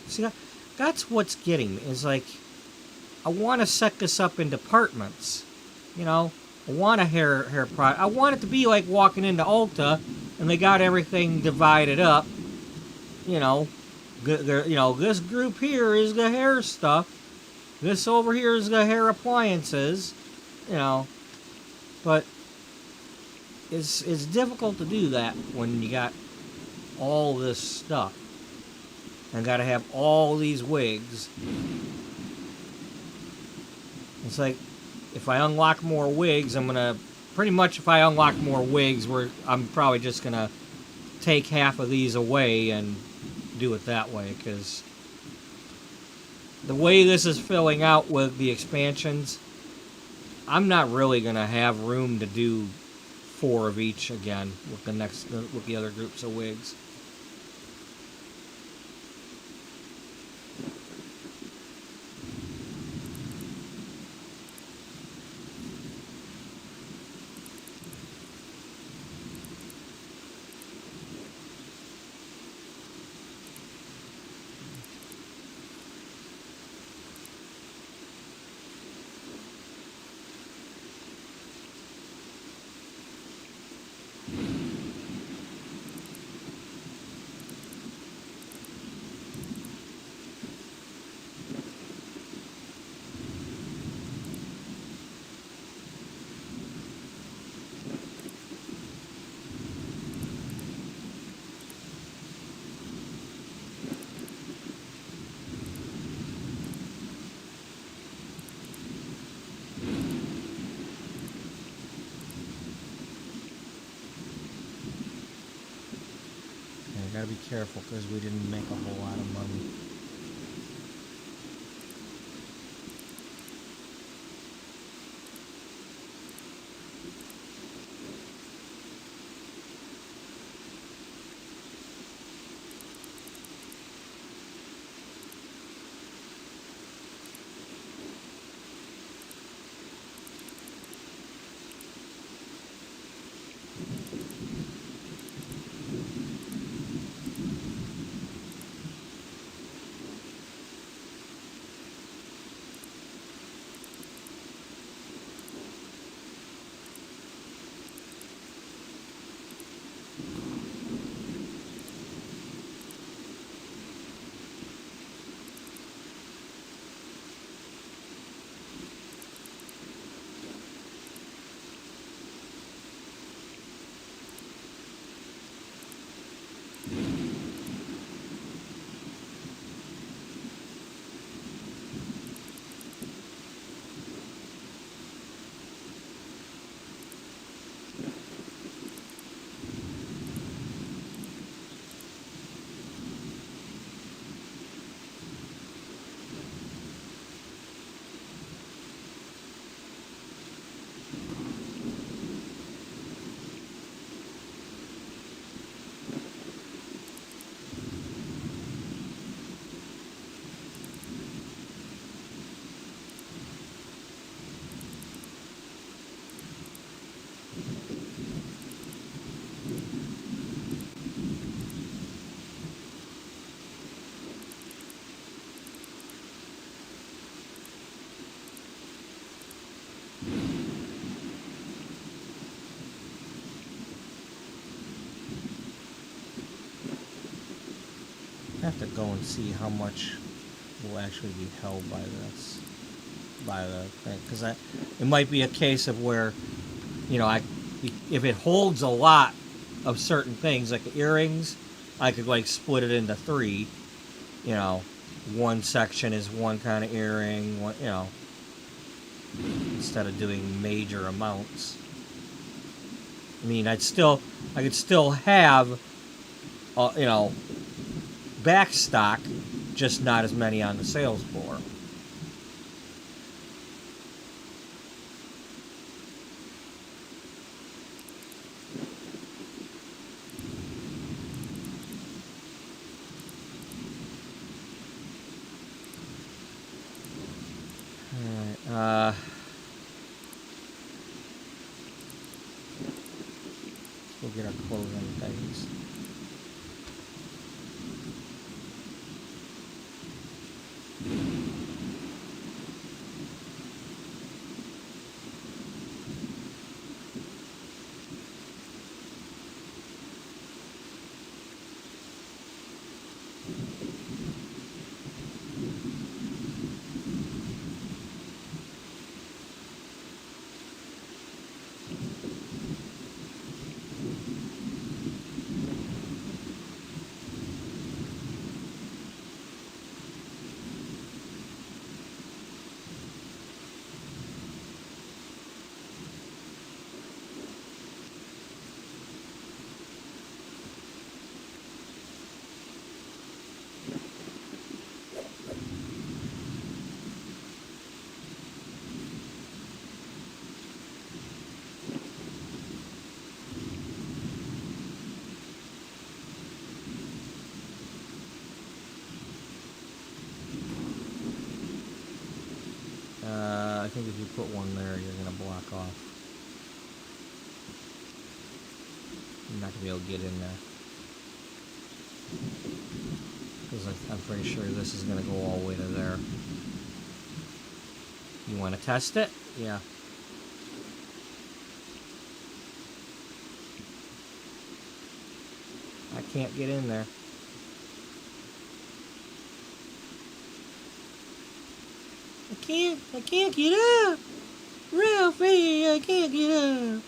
See, that's what's getting me. Is like, I want to set this up in departments. You know, I want a hair product. I want it to be like walking into Ulta, and they got everything divided up. You know, this group here is the hair stuff. This over here is the hair appliances. You know, but it's difficult to do that when you got all this stuff and got to have all these wigs. It's like, if I unlock more wigs, I'm gonna pretty much. If I unlock more wigs, I'm probably just gonna take half of these away and do it that way, because the way this is filling out with the expansions, I'm not really gonna have room to do 4 of each again with the other groups of wigs. Gotta be careful because we didn't make a whole lot of money. I have to go and see how much will actually be held by this, by the thing, because it might be a case of where, you know, if it holds a lot of certain things, like the earrings, I could like split it into 3. You know, one section is one kind of earring, one, you know, instead of doing major amounts. I mean, I could still have, you know, back stock, just not as many on the sales floor. Alright, we'll get our clothing things. you're going to block off. You're not going to be able to get in there. Because I'm pretty sure this is going to go all the way to there. You want to test it? Yeah. I can't get in there. I can't get up. Ralphie, I can't get up.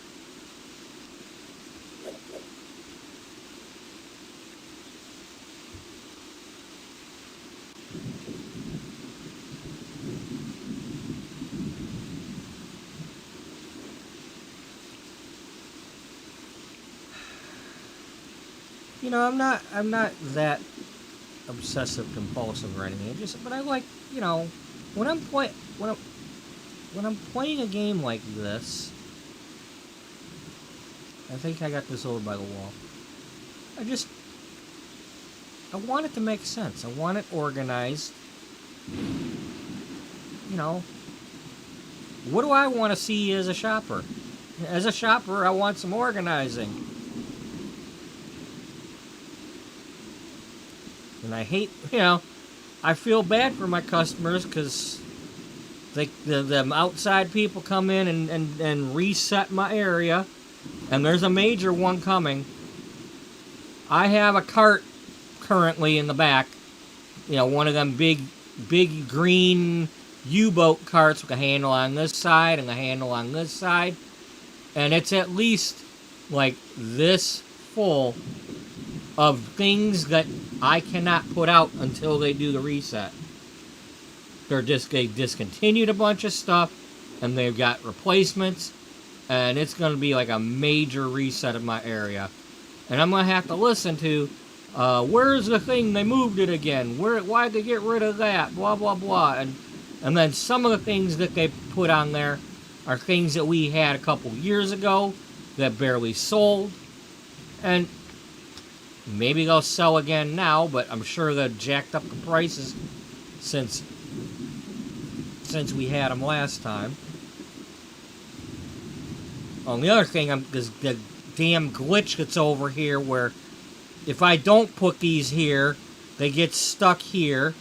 You know, I'm not that obsessive compulsive or anything. But I like, you know, when I'm playing a game like this, I think I got this over by the wall. I want it to make sense. I want it organized. You know, what do I want to see as a shopper? As a shopper, I want some organizing. And I hate, you know, I feel bad for my customers because the outside people come in and reset my area. And there's a major one coming. I have a cart currently in the back. You know, one of them big green U-boat carts with a handle on this side and a handle on this side. And it's at least like this full of things that I cannot put out until they do the reset. They discontinued a bunch of stuff, and they've got replacements, and it's going to be like a major reset of my area. And I'm going to have to listen to, where's the thing? They moved it again. Why'd they get rid of that? Blah, blah, blah. And then some of the things that they put on there are things that we had a couple years ago that barely sold. And maybe they'll sell again now, but I'm sure they've jacked up the prices since we had them last time. Oh, the other thing is the damn glitch that's over here where if I don't put these here, they get stuck here.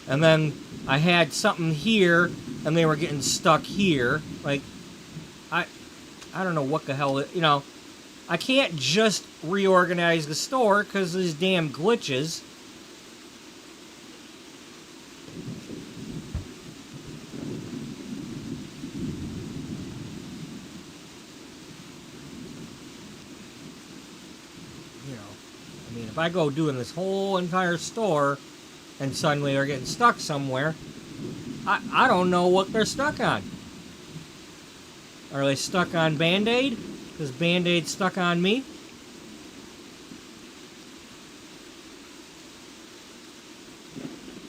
And then I had something here, and they were getting stuck here. Like, I don't know what the hell, you know. I can't just reorganize the store because of these damn glitches. You know, I mean, if I go doing this whole entire store and suddenly they're getting stuck somewhere, I don't know what they're stuck on. Are they stuck on Band-Aid? Because Band-Aid's stuck on me.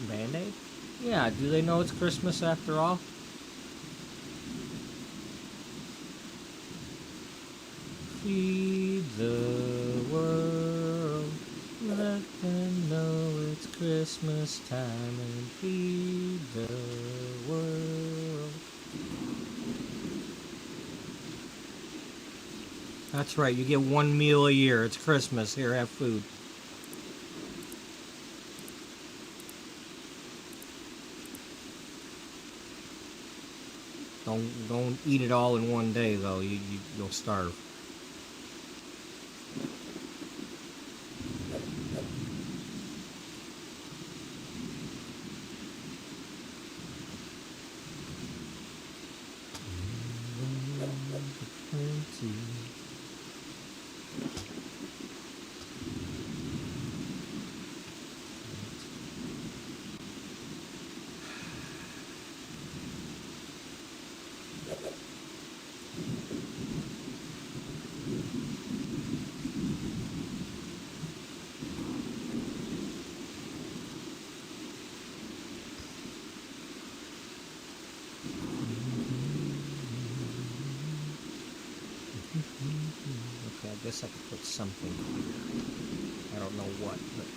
Band-Aid? Yeah, do they know it's Christmas after all? Feed the world, let them know it's Christmas time, and feed the world. That's right, you get one meal a year. It's Christmas. Here, have food. Don't eat it all in one day, though. You'll starve. Okay, I guess I could put something here. I don't know what, but...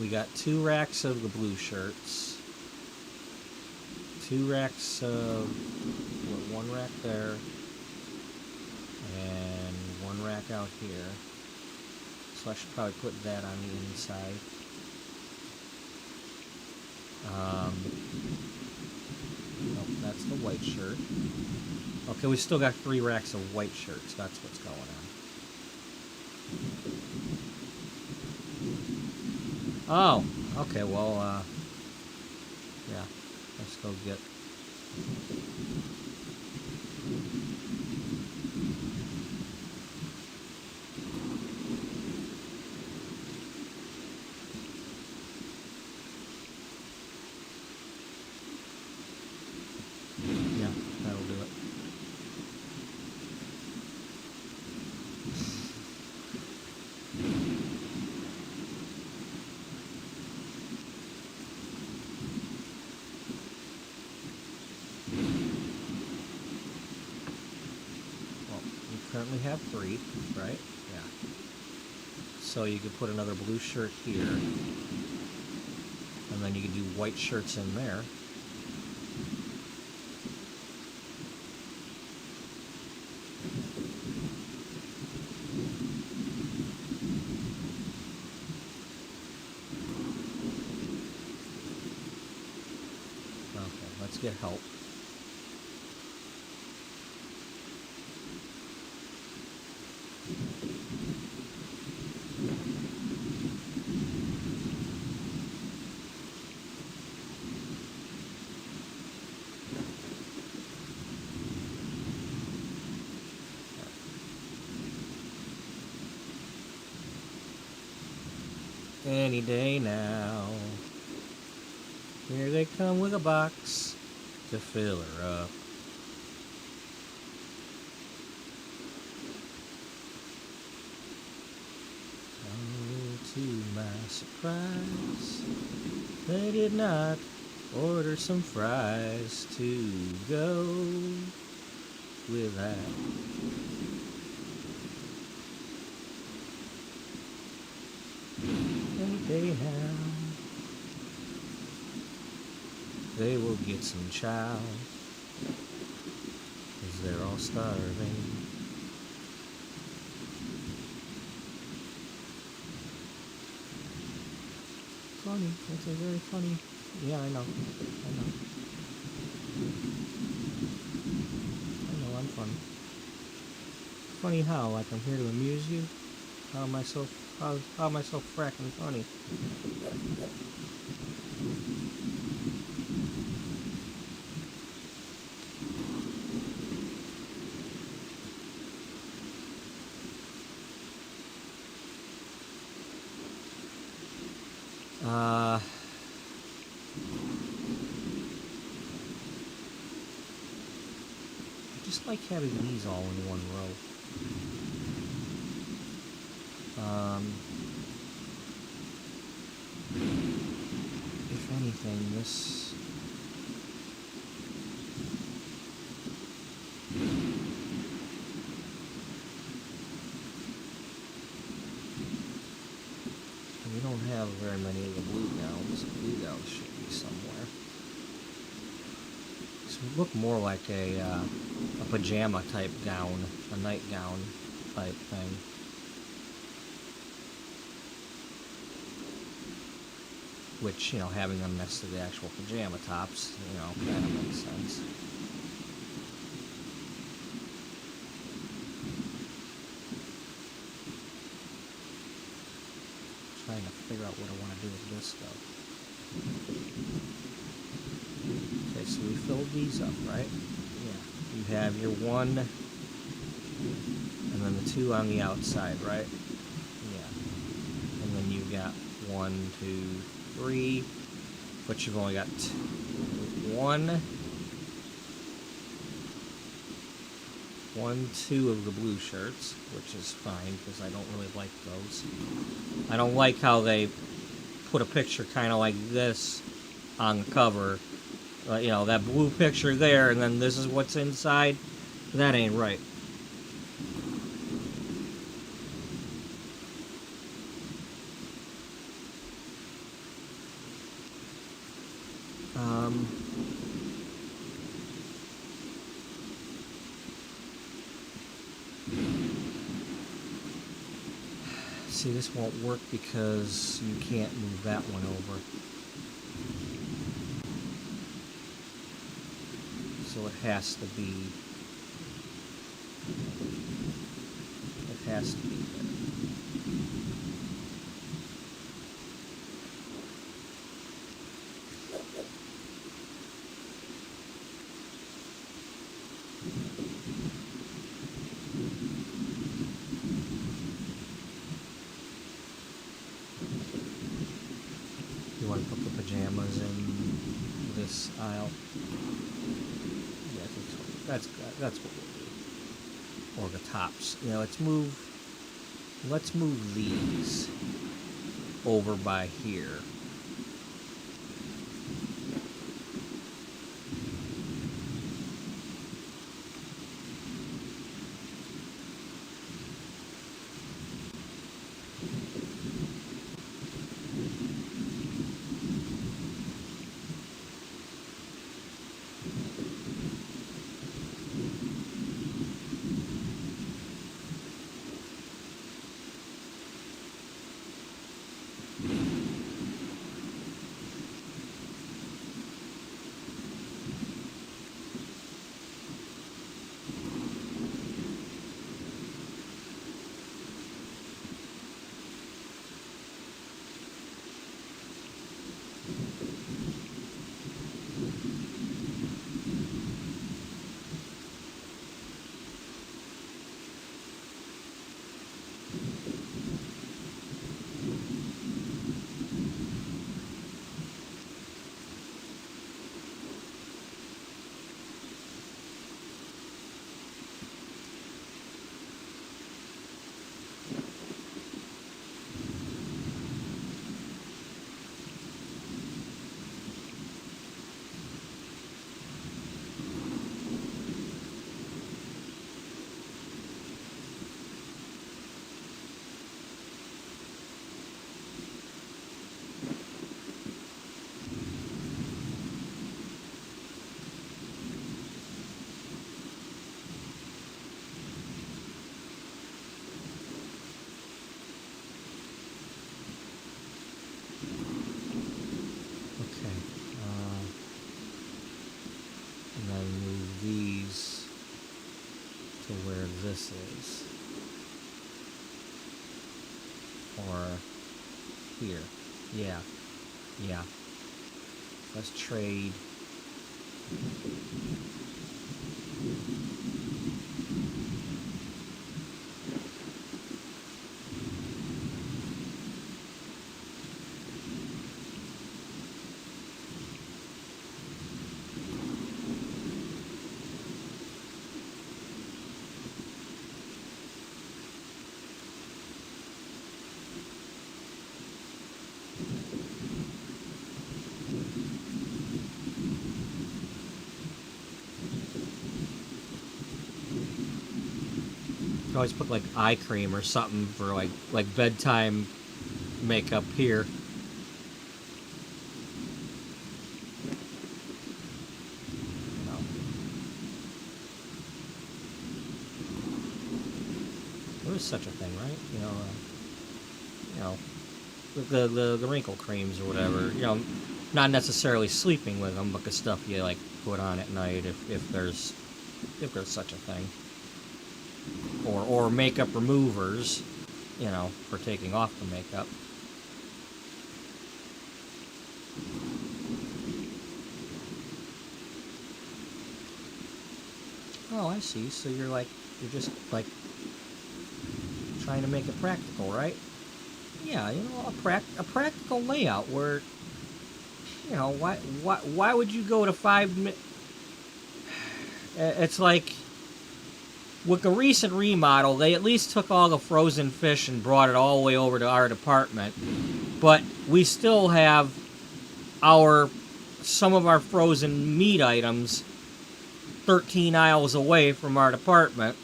We got 2 racks of the blue shirts. 2 racks of... 1 rack there. And 1 rack out here. So I should probably put that on the inside. Nope, that's the white shirt. Okay, we still got 3 racks of white shirts. That's what's going on. Oh, okay, well, yeah, let's go get... Yeah, that'll do it. Currently have 3, right? Yeah. So you could put another blue shirt here, and then you could do white shirts in there. Okay, let's get help. Any day now. Here they come with a box to fill her up. Oh, to my surprise, they did not order some fries to go with that. Day now, they will get some chow, 'cause they're all starving. Funny, that's a very funny, yeah, I know, I'm funny. Funny how? Like I'm here to amuse you? How am I so frackin' funny? I just like having these all in one row. If anything, this... We don't have very many of the blue gowns. Blue gowns should be somewhere. This would look more like a pajama type gown, a nightgown type thing. Which, you know, having them next to the actual pajama tops, you know, kind of makes sense. Trying to figure out what I want to do with this stuff. Okay, so we filled these up, right? Yeah. You have your 1, and then the 2 on the outside, right? Yeah. And then you got 1, 2, 3, but you've only got 1, 2 of the blue shirts, which is fine because I don't really like those. I don't like how they put a picture kind of like this on the cover. You know, that blue picture there, and then this is what's inside. That ain't right. See, this won't work because you can't move that one over. So it has to be there. You want to put the pajamas in this aisle? Yeah, I think so. That's what we'll do. Or the tops. Yeah, let's move these over by here. This is, or here, yeah, let's trade. Always put like eye cream or something for like bedtime makeup here. No. There is such a thing, right? The wrinkle creams or whatever. Not necessarily sleeping with them, but the stuff you like put on at night if there's such a thing. Or makeup removers, for taking off the makeup. Oh, I see. So you're just like trying to make it practical, right? Yeah, a practical layout where, why would you go to 5 minutes? It's like, with the recent remodel, they at least took all the frozen fish and brought it all the way over to our department. But we still have some of our frozen meat items 13 aisles away from our department.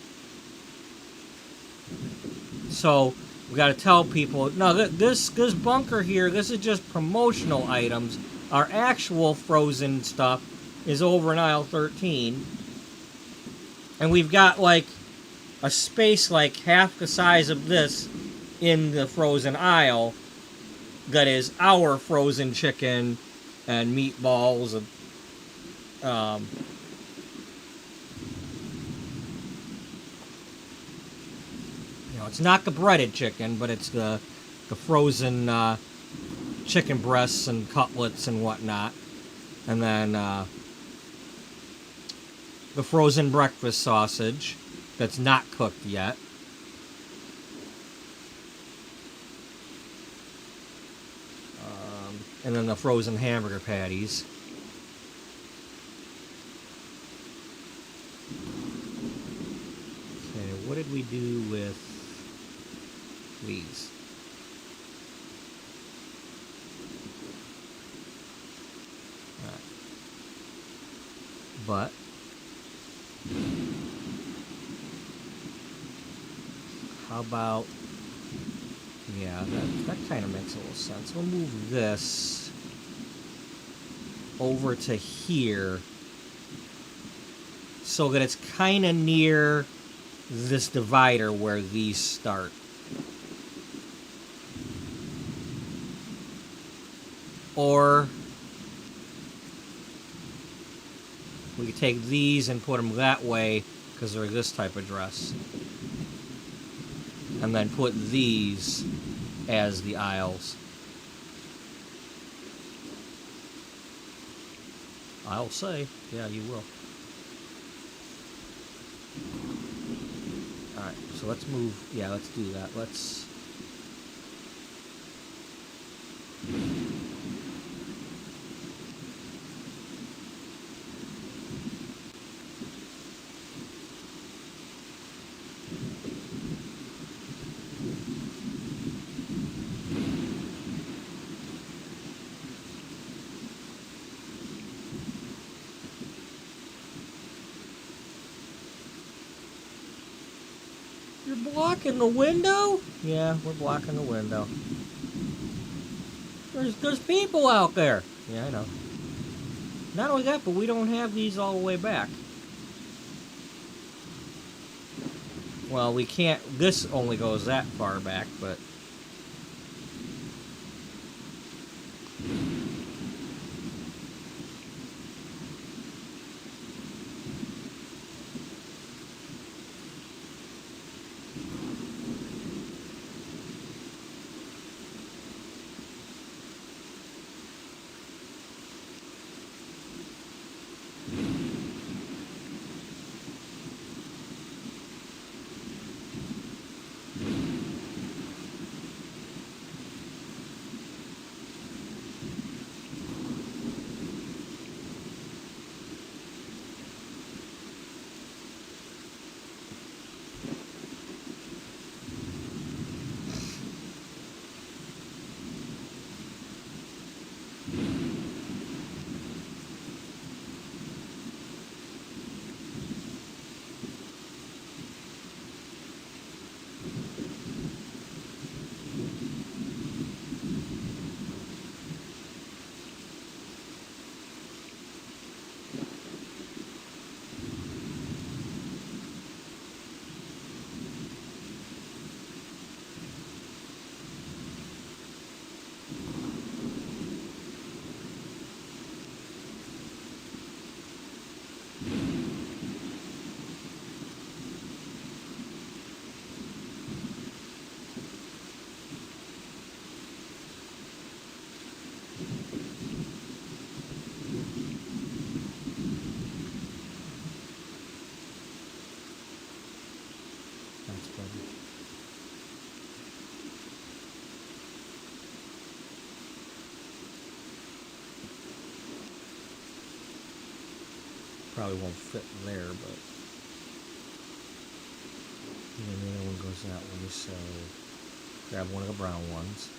So we got to tell people, no, this bunker here, this is just promotional items. Our actual frozen stuff is over in aisle 13. And we've got like a space like half the size of this in the frozen aisle that is our frozen chicken and meatballs and it's not the breaded chicken, but it's the frozen chicken breasts and cutlets and whatnot. And then the frozen breakfast sausage that's not cooked yet. And then the frozen hamburger patties. Okay, what did we do with these? But how about, yeah, that kind of makes a little sense. We'll move this over to here so that it's kind of near this divider where these start. Or we could take these and put them that way because they're this type of dress. And then put these as the aisles. I'll say, yeah, you will. Alright, so let's move, yeah, let's do that. Let's... You're blocking the window? Yeah, we're blocking the window. There's people out there. Yeah, I know. Not only that, but we don't have these all the way back. Well, we can't... This only goes that far back, but... Probably won't fit there, but... And then the other one goes that way, so... Grab one of the brown ones.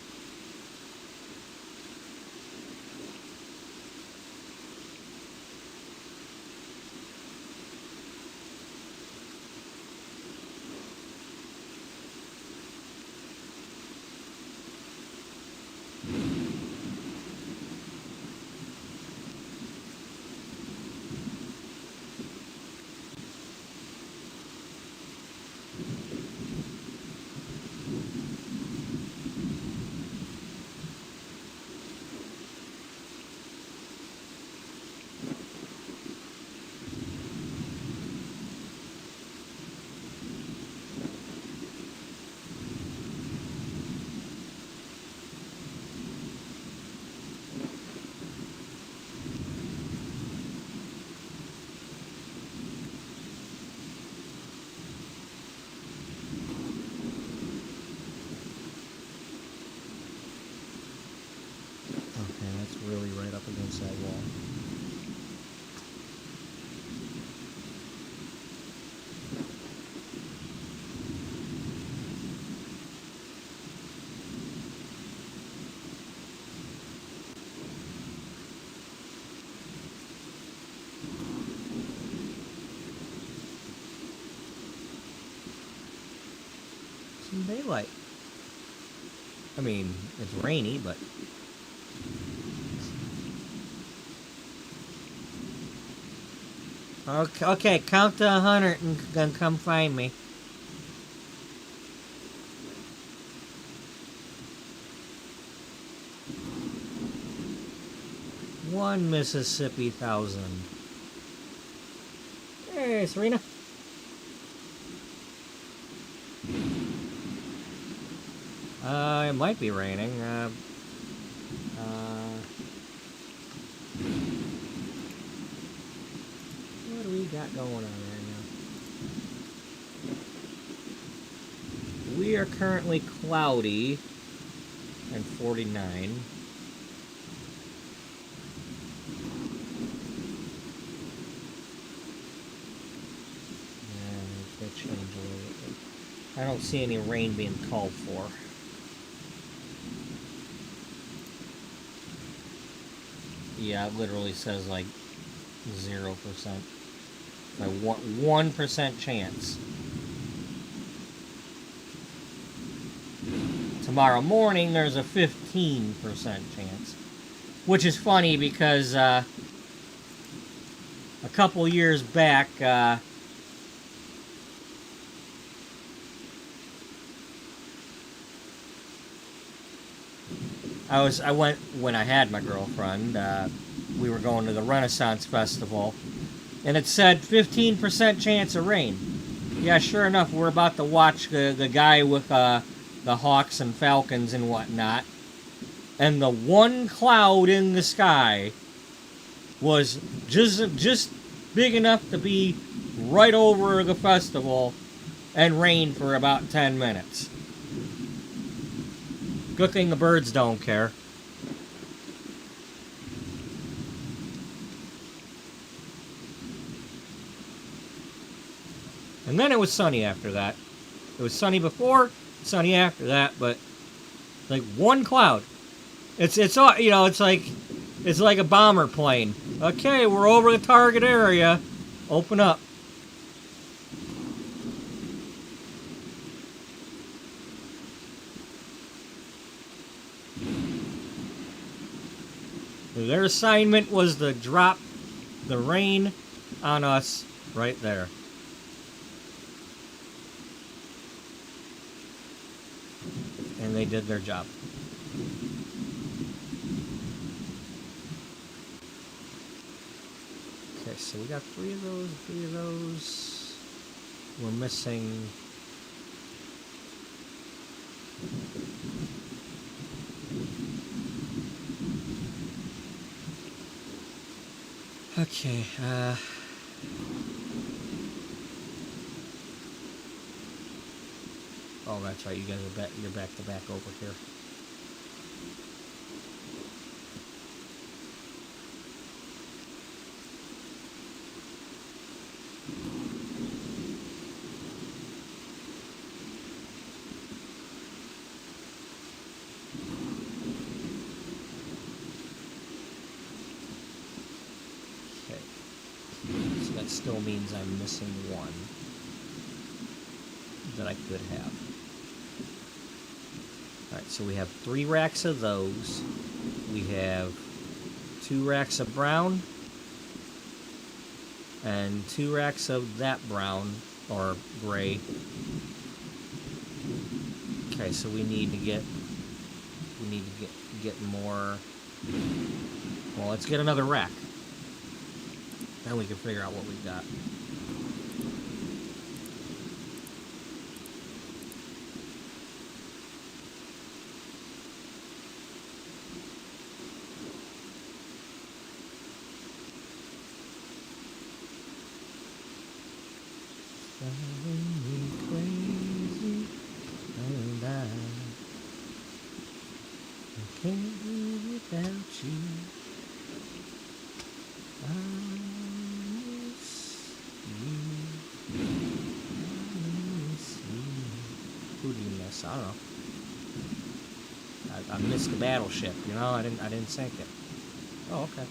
all. Some daylight. I mean, it's rainy, but... Okay, count to 100 and then come find me. One Mississippi thousand. Hey, Serena. It might be raining. What do we got going on right now? We are currently cloudy and 49. Change a little bit. I don't see any rain being called for. Yeah, it literally says like 0%. I want 1% chance. Tomorrow morning there's a 15% chance. Which is funny because a couple years back I went when I had my girlfriend. We were going to the Renaissance Festival, and it said 15% chance of rain. Yeah, sure enough, we're about to watch the guy with the hawks and falcons and whatnot, and the one cloud in the sky was just big enough to be right over the festival, and rain for about 10 minutes. Good thing the birds don't care. And then it was sunny after that. It was sunny before, sunny after that, but like one cloud. It's all, you know, it's like a bomber plane. Okay, we're over the target area. Open up. Their assignment was to drop the rain on us right there. And they did their job. Okay, so we got 3 of those. We're missing... Okay, oh, that's right, you guys are back, you're back to back over here. Still means I'm missing 1 that I could have. Alright, so we have 3 racks of those. We have 2 racks of brown and 2 racks of that brown or gray. Okay, so we need to get more. Well, let's get another rack. Then we can figure out what we've got. Driving me crazy, and I can't live without you. Who do you miss? I don't know. I missed the battleship. You know, I didn't sink it. Oh, okay.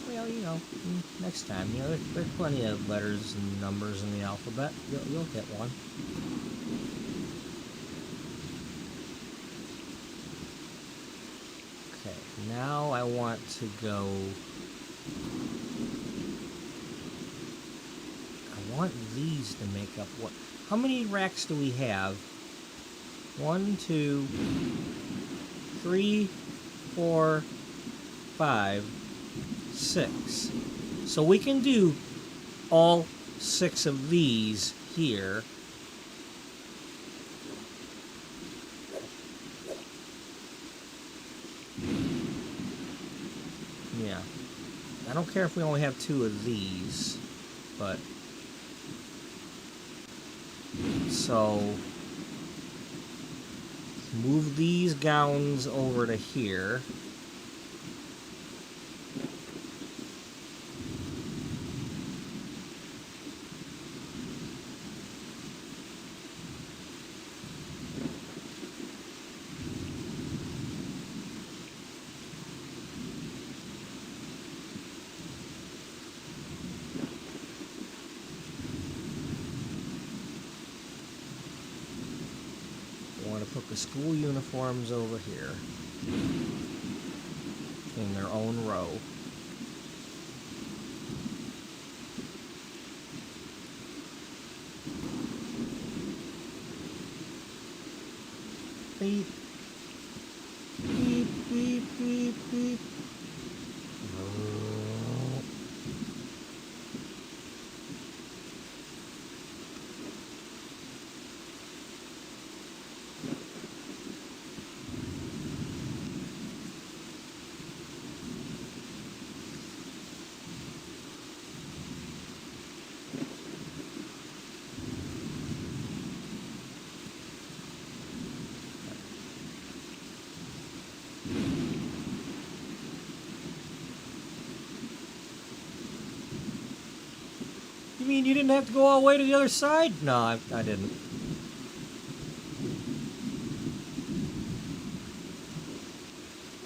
Well, you know, next time, you know, there's plenty of letters and numbers in the alphabet. You'll hit one. Okay, now I want to go. I want these to make up what? How many racks do we have? 1, 2, 3, 4, 5, 6. So we can do all 6 of these here. Yeah. I don't care if we only have 2 of these, but so move these gowns over to here. Put the school uniforms over here in their own row. Beep. Beep, beep, beep, beep. You mean you didn't have to go all the way to the other side? No, I didn't.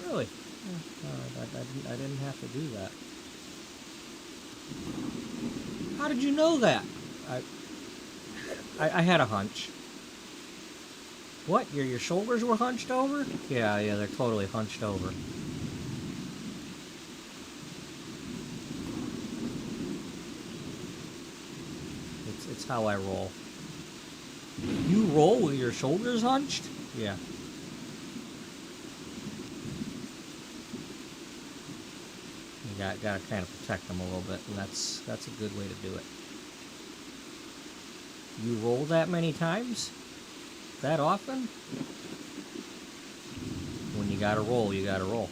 Really? I didn't have to do that. How did you know that? I had a hunch. What? Your shoulders were hunched over? Yeah, they're totally hunched over. It's how I roll. You roll with your shoulders hunched? Yeah. You gotta kind of protect them a little bit, and that's a good way to do it. You roll that many times? That often? When you gotta roll, you gotta roll.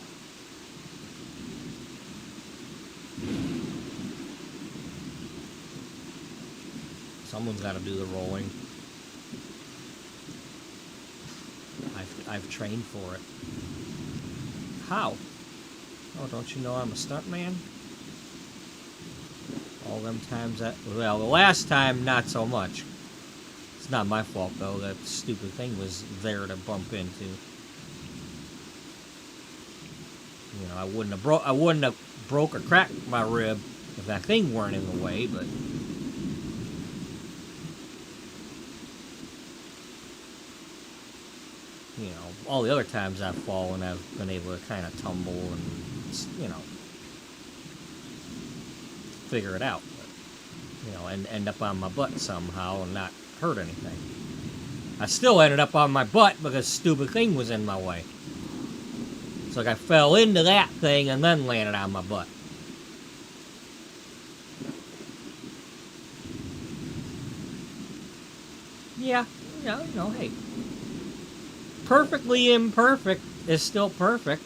Someone's got to do the rolling. I've trained for it. How? Oh, don't you know I'm a stuntman? All them times that... Well, the last time, not so much. It's not my fault, though. That stupid thing was there to bump into. You know, I wouldn't have broke or cracked my rib if that thing weren't in the way, but... You know, all the other times I've fallen, I've been able to kind of tumble and, you know, figure it out. But, you know, and end up on my butt somehow and not hurt anything. I still ended up on my butt because a stupid thing was in my way. It's like I fell into that thing and then landed on my butt. Yeah, you know, hey. Perfectly imperfect is still perfect.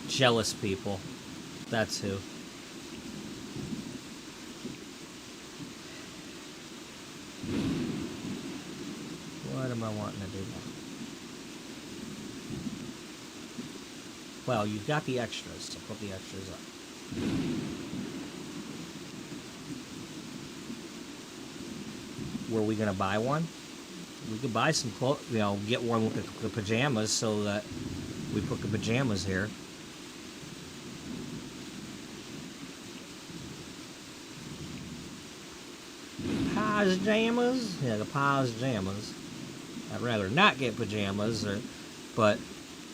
Jealous people. That's who. What am I wanting to do now? Well, you've got the extras, so put the extras up. Were we gonna buy one? We could buy some clothes, you know, get one with the pajamas so that we put the pajamas here. Pajamas? Yeah, the pajamas. I'd rather not get pajamas, but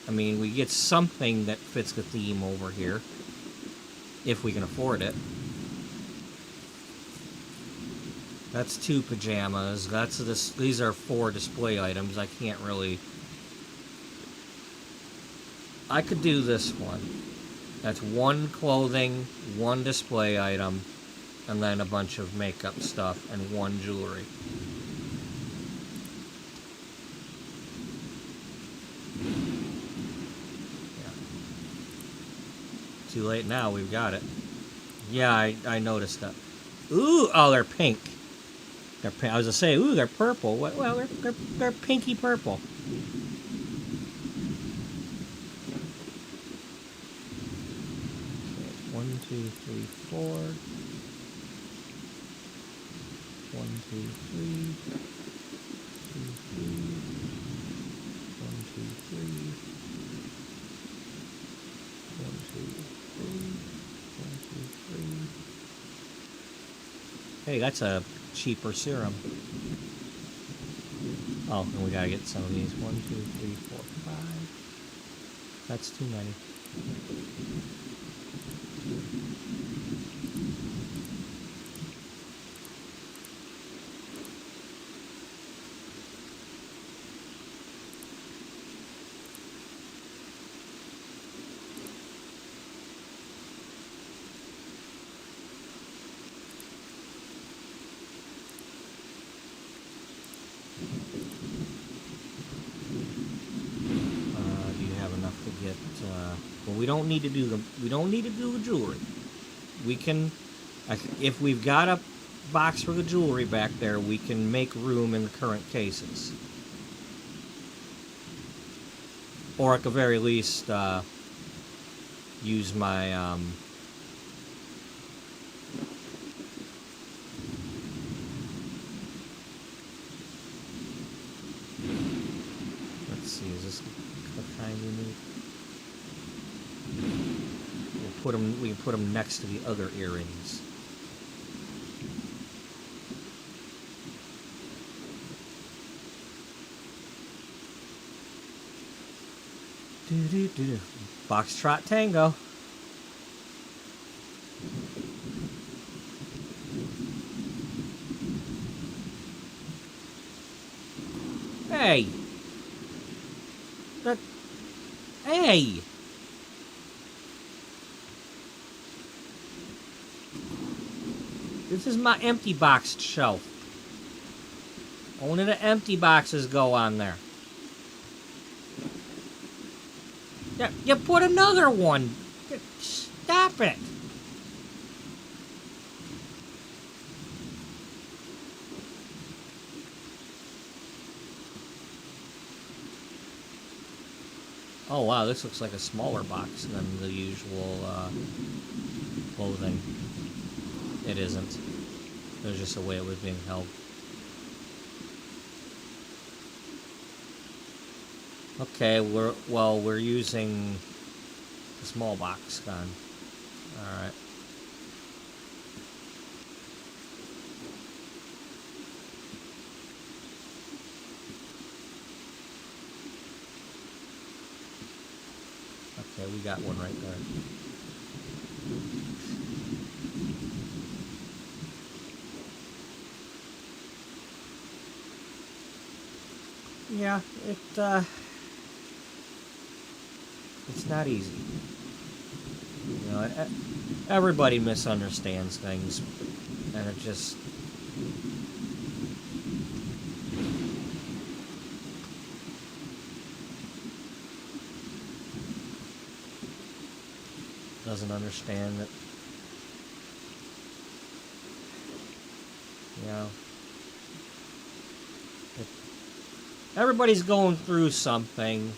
I mean, we get something that fits the theme over here, if we can afford it. That's 2 pajamas. These are 4 display items. I can't really. I could do this one. That's 1 clothing, 1 display item, and then a bunch of makeup stuff and 1 jewelry. Too late now, we've got it. Yeah, I noticed that. Ooh, oh, they're pink. They're pink. I was gonna say, ooh, they're purple. Well, they're pinky purple. Okay, 1, 2, 3, 4. 1, 2, 3. 2, 3. 1, 2, 3. 1, 2, 3. 1, 2, 3. Hey, that's a cheaper serum. Oh, and we gotta get some of these. 1, 2, 3, 4, 5. That's too many. Well, we don't need to do the jewelry. We can, if we've got a box for the jewelry back there, we can make room in the current cases. Or at the very least, use my let's see, is this the kind we need? We can put them next to the other earrings. Do-do-do-do. Foxtrot Tango. Hey! Hey! This is my empty box shelf. Only the empty boxes go on there. Yeah, you put another one. Stop it. Oh wow, this looks like a smaller box than the usual clothing. It isn't. It was just the way it was being held. Okay, we're using the small box gun. Alright. Okay, we got one right there. Yeah, it's not easy. You know, everybody misunderstands things, and it just doesn't understand that. You know. Everybody's going through something.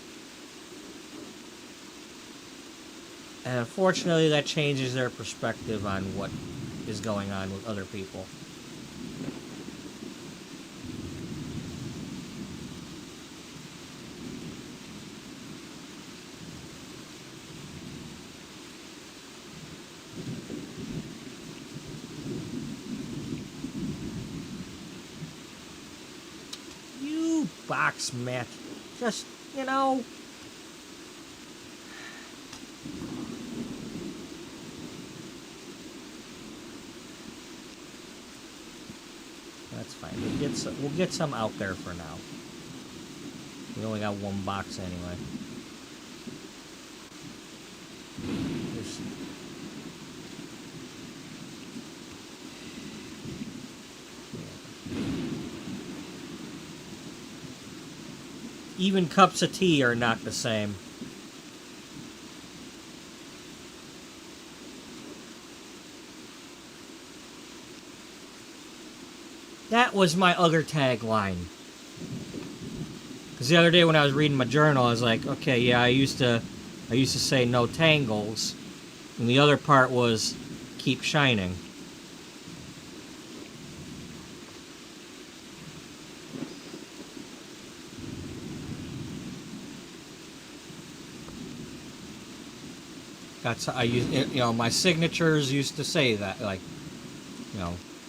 And unfortunately, that changes their perspective on what is going on with other people. You box match. Just, you know. That's fine. We'll get some out there for now. We only got one box anyway. There's... Even cups of tea are not the same. That was my other tagline. Because the other day when I was reading my journal, I was like, okay, yeah, I used to say no tangles, and the other part was keep shining. That's my signatures used to say that, like,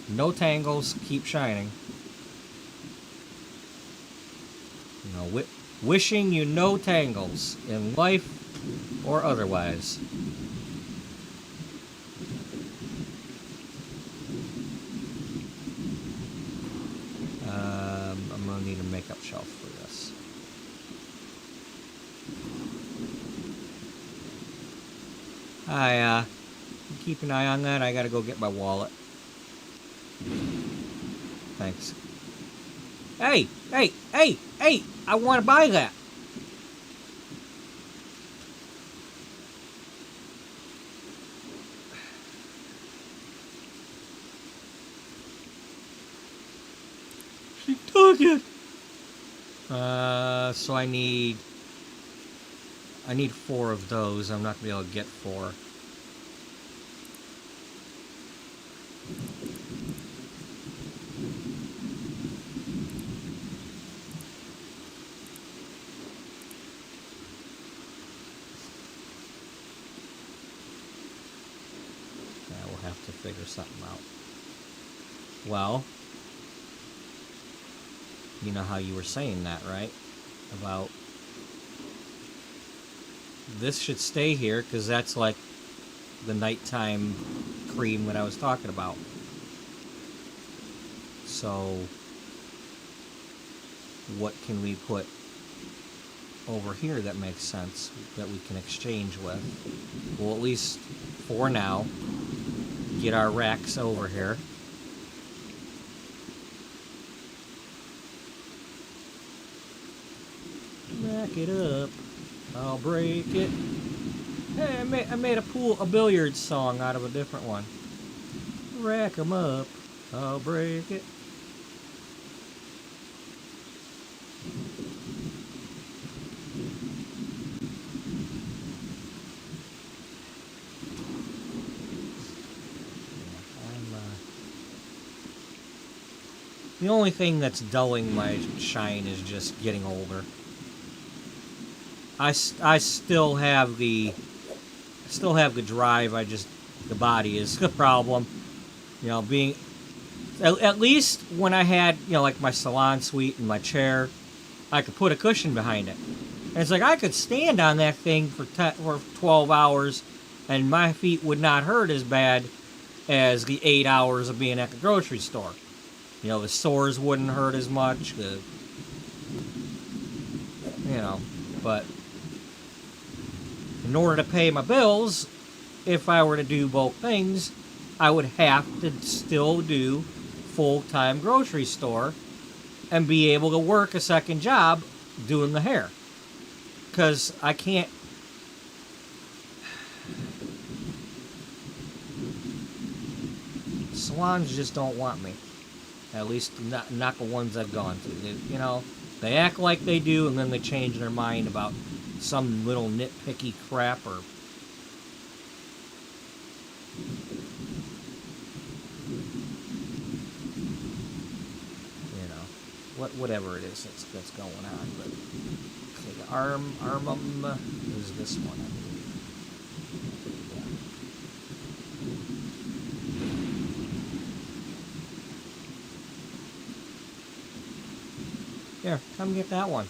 no tangles, keep shining. Wishing you no tangles in life or otherwise. I'm gonna need a makeup shelf for this. Keep an eye on that. I gotta go get my wallet. Thanks. Hey! I want to buy that. She took it. So I need 4 of those. I'm not gonna be able to get 4. Figure something out. Well, you know how you were saying that, right? About this should stay here because that's like the nighttime cream that I was talking about. So what can we put over here that makes sense that we can exchange with? Well, at least for now, get our racks over here. Back it up. I'll break it. Hey, I made a billiards song out of a different one. Rack 'em up. I'll break it. The only thing that's dulling my shine is just getting older. I still have the drive. The body is the problem. Being at least when I had like my salon suite and my chair, I could put a cushion behind it. And it's like I could stand on that thing for 12 hours, and my feet would not hurt as bad as the 8 hours of being at the grocery store. The sores wouldn't hurt as much. But in order to pay my bills, if I were to do both things, I would have to still do full-time grocery store and be able to work a second job doing the hair. Because I can't... Salons just don't want me. At least not the ones I've gone to. They act like they do, and then they change their mind about some little nitpicky crap or whatever it is that's going on. But okay, the armum is this one, I believe. Yeah. Here, come get that one.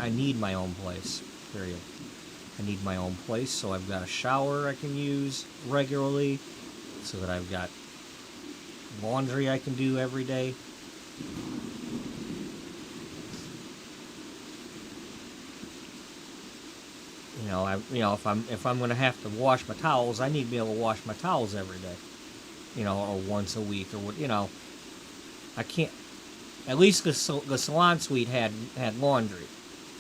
I need my own place, period. I need my own place, so I've got a shower I can use regularly, so that I've got laundry I can do every day. If I'm gonna have to wash my towels, I need to be able to wash my towels every day, or once a week, or what, I can't. At least the salon suite had laundry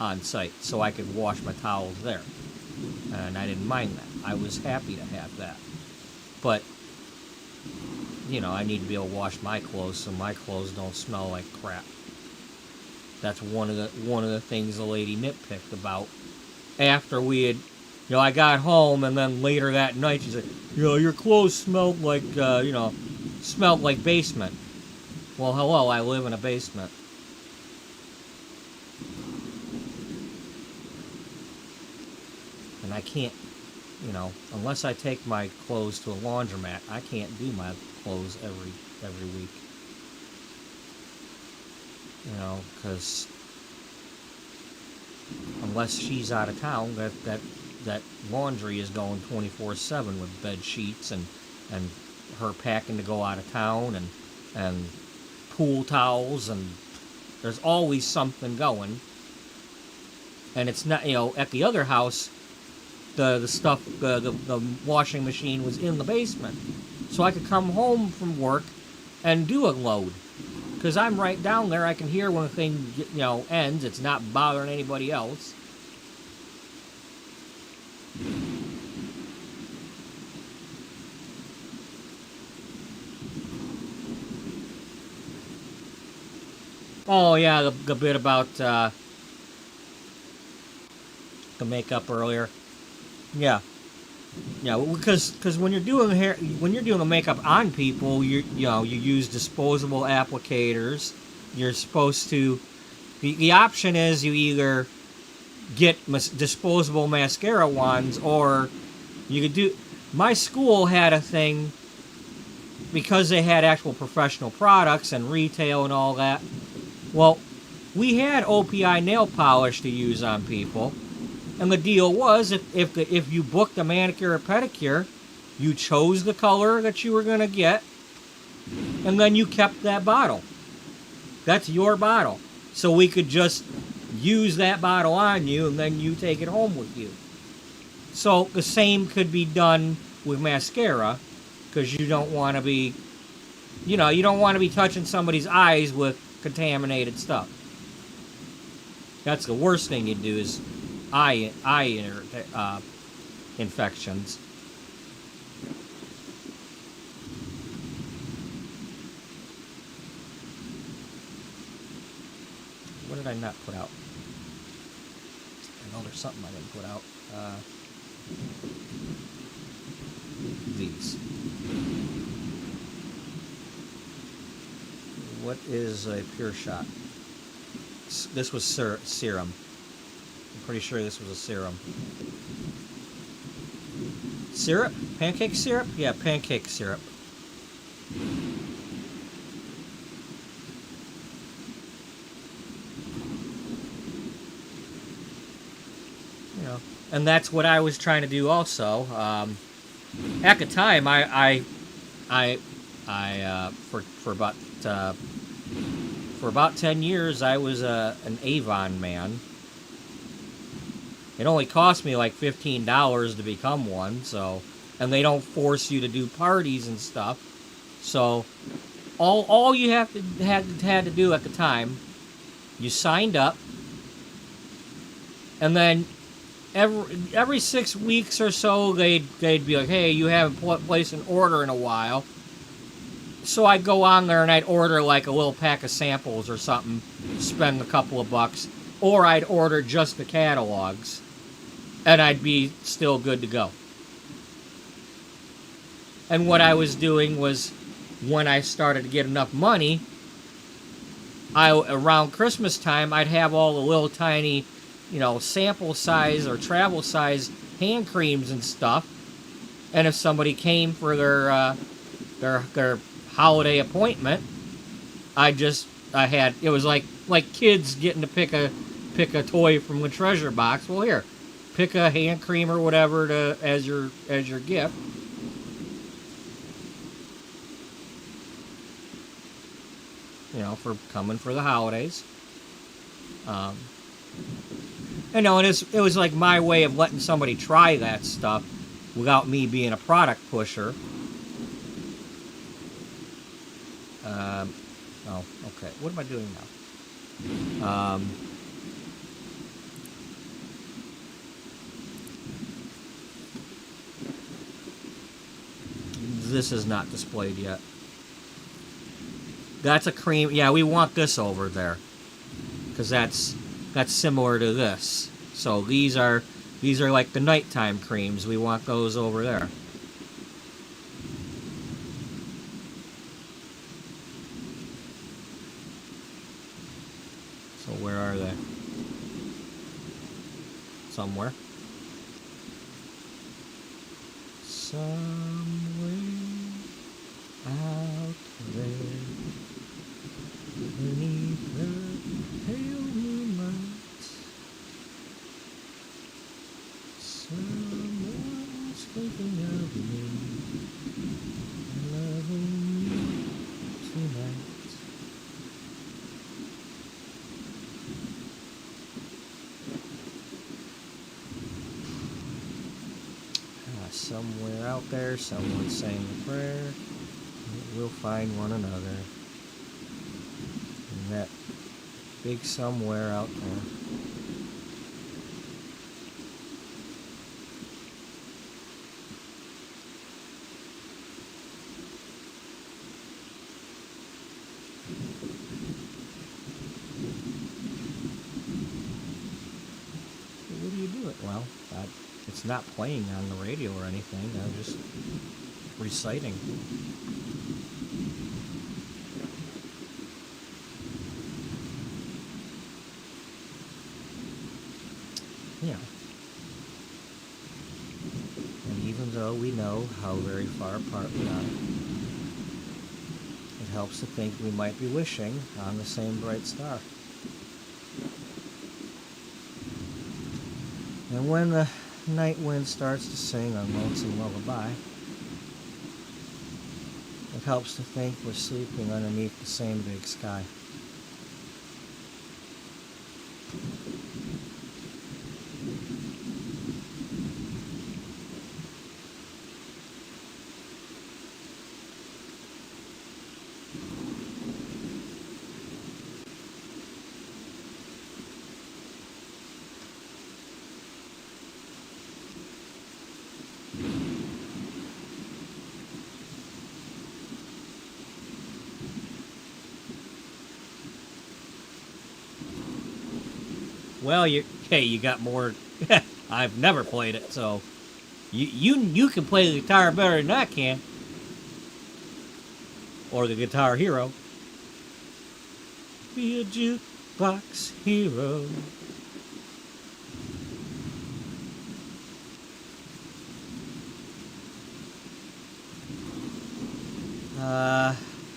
on site, so I could wash my towels there, and I didn't mind that. I was happy to have that, but I need to be able to wash my clothes so my clothes don't smell like crap. That's one of the things the lady nitpicked about after we had. I got home, and then later that night she said, your clothes smelled like basement. Well, hello, I live in a basement. And I can't, unless I take my clothes to a laundromat, I can't do my clothes every week. Because unless she's out of town, that laundry is going 24/7 with bed sheets and her packing to go out of town and pool towels, and there's always something going. And it's not, at the other house, the stuff, the washing machine was in the basement, so I could come home from work and do a load, because I'm right down there. I can hear when the thing ends. It's not bothering anybody else. Oh yeah, the bit about the makeup earlier. Yeah, because when you're doing the makeup on people, you use disposable applicators. You're supposed to. The option is you either get disposable mascara wands, or you could do. My school had a thing, because they had actual professional products and retail and all that. Well, we had OPI nail polish to use on people, and the deal was if you booked a manicure or pedicure, you chose the color that you were going to get, and then you kept that bottle. That's your bottle. So we could just use that bottle on you, and then you take it home with you. So the same could be done with mascara, because you don't want to be, you don't want to be touching somebody's eyes with contaminated stuff. That's the worst thing you do, is eye infections. What did I not put out? I know there's something I didn't put out. These. What is a Pure Shot? This was serum. I'm pretty sure this was a serum. Syrup? Pancake syrup? Yeah, pancake syrup. And that's what I was trying to do also. At the time, for about 10 years, I was an Avon man. It only cost me like $15 to become one, and they don't force you to do parties and stuff. So all you had to do at the time, you signed up, and then every 6 weeks or so, they'd be like, hey, you haven't placed an order in a while. So I'd go on there and I'd order like a little pack of samples or something, spend a couple of bucks, or I'd order just the catalogs, and I'd be still good to go. And what I was doing was, when I started to get enough money, around Christmas time, I'd have all the little tiny, sample size or travel size hand creams and stuff. And if somebody came for their holiday appointment, it was like kids getting to pick a toy from the treasure box. Well, here, pick a hand cream or whatever as your gift. For coming for the holidays. And it was like my way of letting somebody try that stuff without me being a product pusher. Okay. What am I doing now? This is not displayed yet. That's a cream. Yeah, we want this over there, because that's similar to this. So these are like the nighttime creams. We want those over there. So where are they? Somewhere. Somewhere out there. Beneath the pale moonlight, someone's thinking of me, loving me tonight. Somewhere out there, someone's saying a prayer. We'll find one another. That big somewhere out there. What do you do it? Well, it's not playing on the radio or anything. I'm just reciting. Yeah. And even though we know how very far apart we are, it helps to think we might be wishing on the same bright star. And when the night wind starts to sing a lonesome lullaby, it helps to think we're sleeping underneath the same big sky. Well, you got more. I've never played it, so you can play the guitar better than I can, or the Guitar Hero. Be a jukebox hero.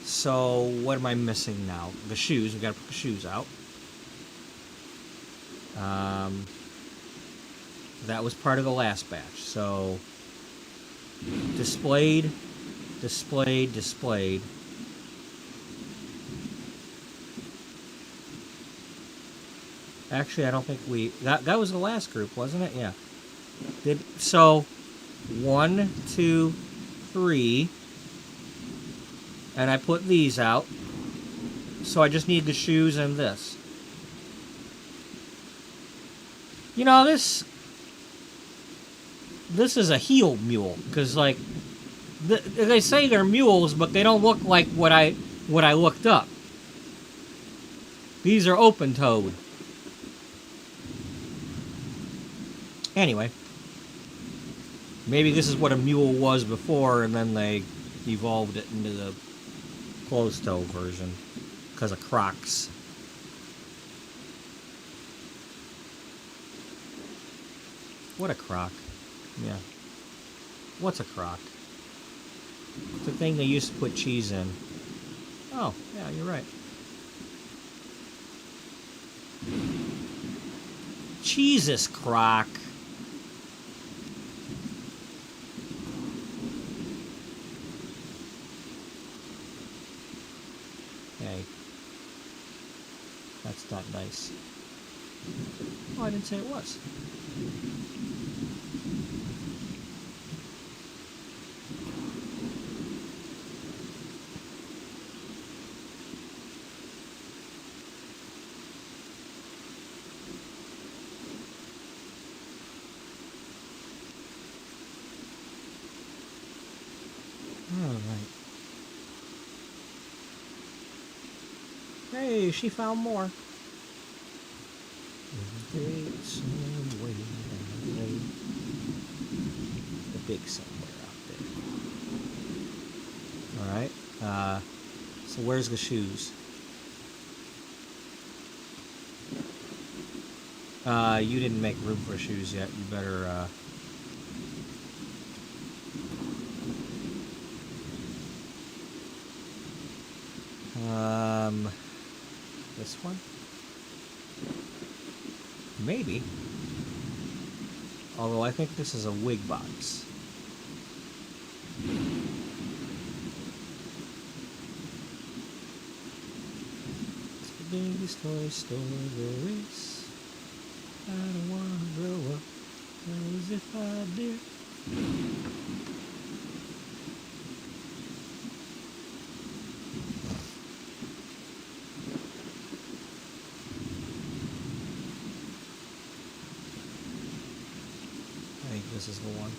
So what am I missing now? The shoes. We gotta put the shoes out. That was part of the last batch. So displayed. Actually, I don't think that was the last group, wasn't it? Yeah. So 1, 2, 3, and I put these out. So I just need the shoes and this. This is a heel mule, because they say they're mules, but they don't look like what I looked up. These are open-toed. Anyway, Maybe this is what a mule was before, and then they evolved it into the closed-toe version because of Crocs. What a crock. Yeah. What's a crock? It's the thing they used to put cheese in. Oh, yeah, you're right. Jesus, crock. Hey. That's not nice. Oh, I didn't say it was. Alright. Hey, she found more. The big somewhere out there. Alright. So where's the shoes? You didn't make room for shoes yet. You better, this one? Maybe. Although I think this is a wig box. It's the biggest toy store there is. I don't want to grow up as if I did. This is the one.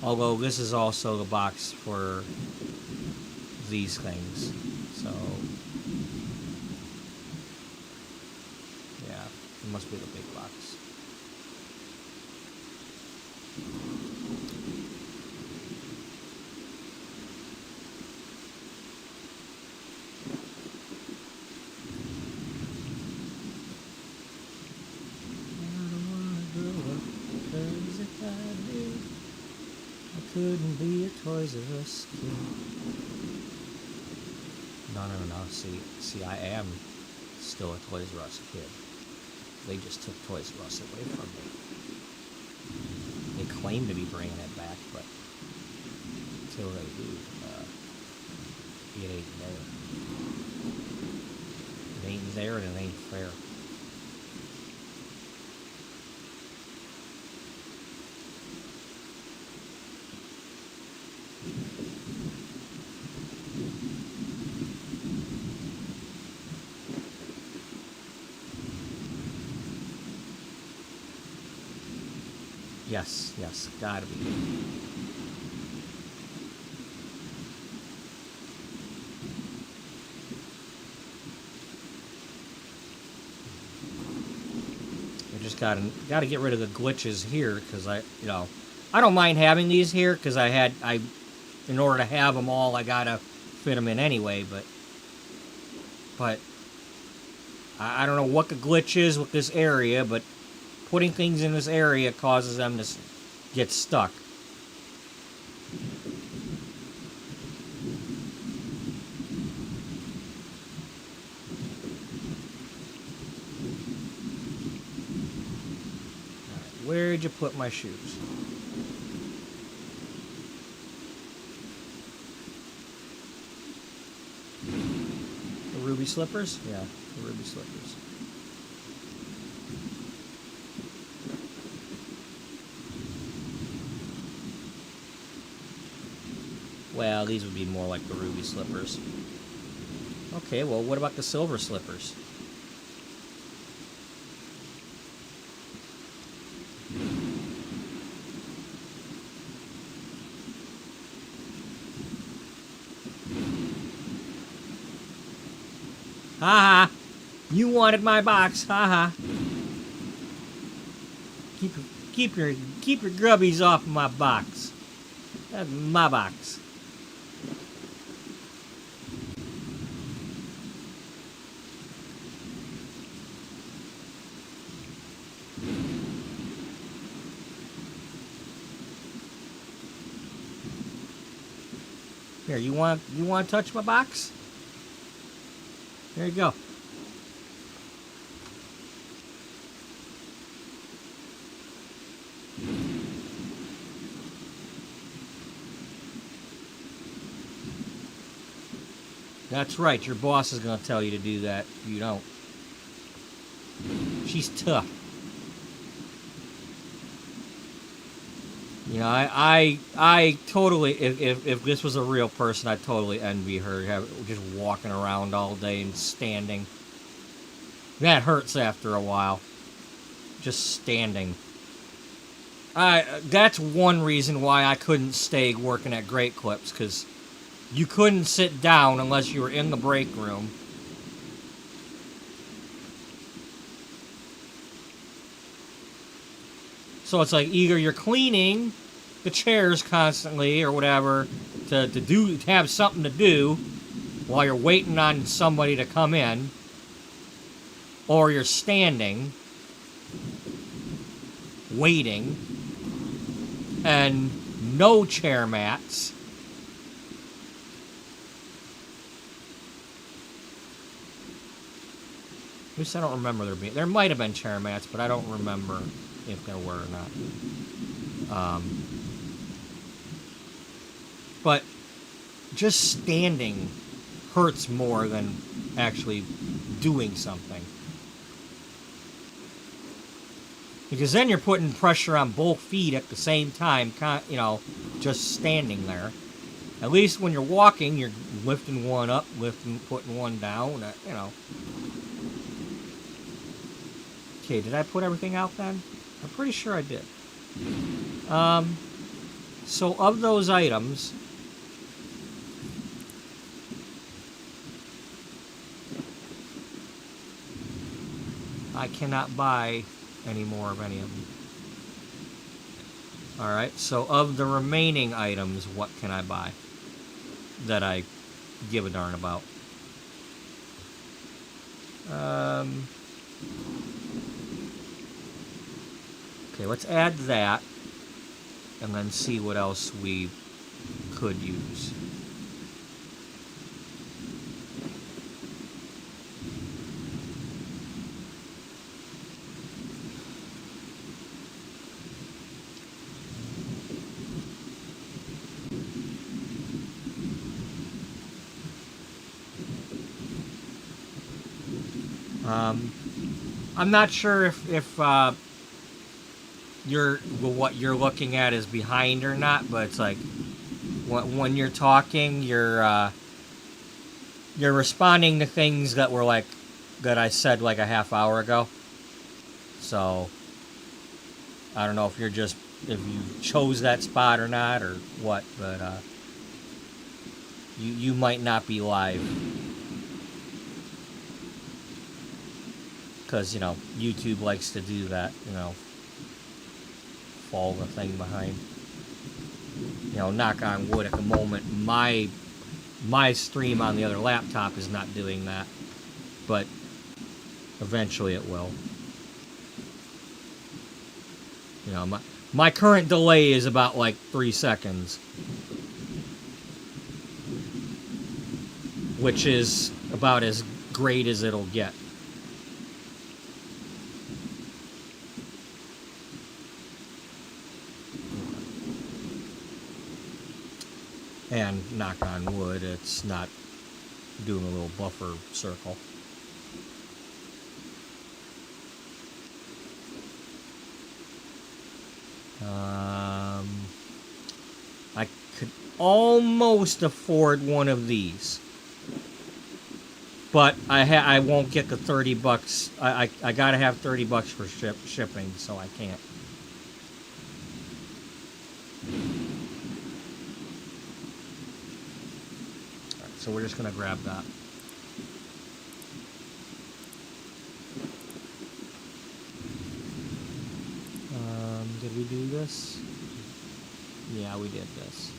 Although this is also the box for these things. So, yeah, it must be the big box. Couldn't be a Toys R Us kid. No. See, I am still a Toys R Us kid. They just took Toys R Us away from me. They claim to be bringing it back, but until they do, it ain't there. It ain't there and it ain't fair. Yes, gotta be. I just gotta get rid of the glitches here because I don't mind having these here because in order to have them all, I gotta fit them in anyway. But I don't know what the glitch is with this area, but putting things in this area causes them to get stuck. Alright, where'd you put my shoes? The ruby slippers? Yeah, the ruby slippers. Well, these would be more like the ruby slippers. Okay, well, what about the silver slippers? Ha ha! You wanted my box, ha ha! Keep your grubbies off my box. That's my box. Here, you want to touch my box? There you go. That's right, your boss is going to tell you to do that if you don't. She's tough. You know, I totally, if this was a real person, I'd totally envy her, just walking around all day and standing. That hurts after a while. Just standing. That's one reason why I couldn't stay working at Great Clips, because you couldn't sit down unless you were in the break room. So it's like either you're cleaning the chairs constantly or whatever to have something to do while you're waiting on somebody to come in, or you're standing waiting and no chair mats. At least I don't remember there might have been chair mats, but I don't remember if there were or not. But just standing hurts more than actually doing something. Because then you're putting pressure on both feet at the same time, you know, just standing there. At least when you're walking, you're lifting one up, putting one down, you know. Okay, did I put everything out then? I'm pretty sure I did. So of those items, I cannot buy any more of any of them. Alright, so of the remaining items, what can I buy that I give a darn about? Okay, let's add that and then see what else we could use. I'm not sure if what you're looking at is behind or not, but it's like when you're talking, you're responding to things that were like that I said like a half hour ago. So I don't know if if you chose that spot or not or what, but you might not be live. Because, you know, YouTube likes to do that, you know, fall the thing behind. You know, knock on wood, at the moment, my stream on the other laptop is not doing that. But eventually it will. You know, my current delay is about like 3 seconds. Which is about as great as it'll get. And knock on wood, it's not doing a little buffer circle. I could almost afford one of these, but I won't get the $30. I gotta have $30 for shipping, so I can't. So we're just going to grab that. we do this? Yeah, we did this.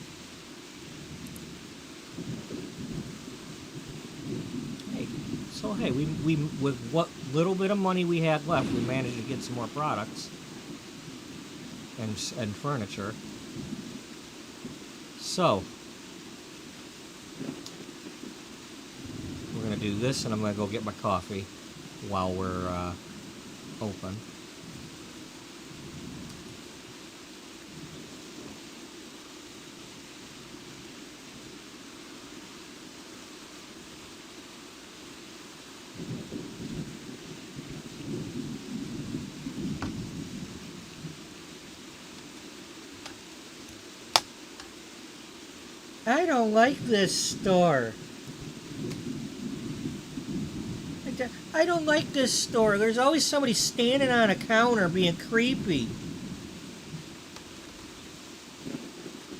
Hey, so hey, we with what little bit of money we had left, we managed to get some more products and furniture. So we're gonna do this, and I'm gonna go get my coffee while we're open. I don't like this store. I don't like this store. There's always somebody standing on a counter being creepy.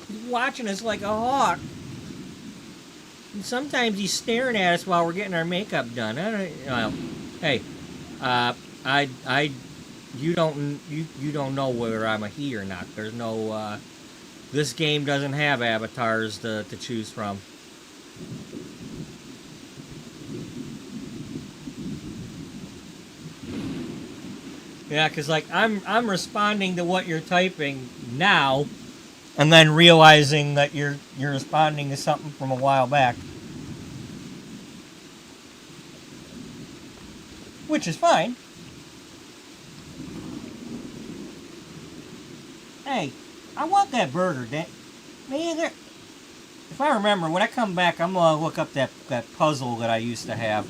He's watching us like a hawk. And sometimes he's staring at us while we're getting our makeup done. Well, hey, you don't know whether I'm a he or not. There's no, this game doesn't have avatars to choose from. Yeah, because like I'm responding to what you're typing now, and then realizing that you're responding to something from a while back, which is fine. Hey, I want that burger, man. If I remember, when I come back, I'm gonna look up that puzzle that I used to have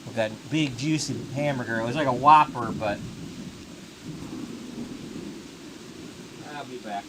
with that big juicy hamburger. It was like a Whopper, but I'll be back.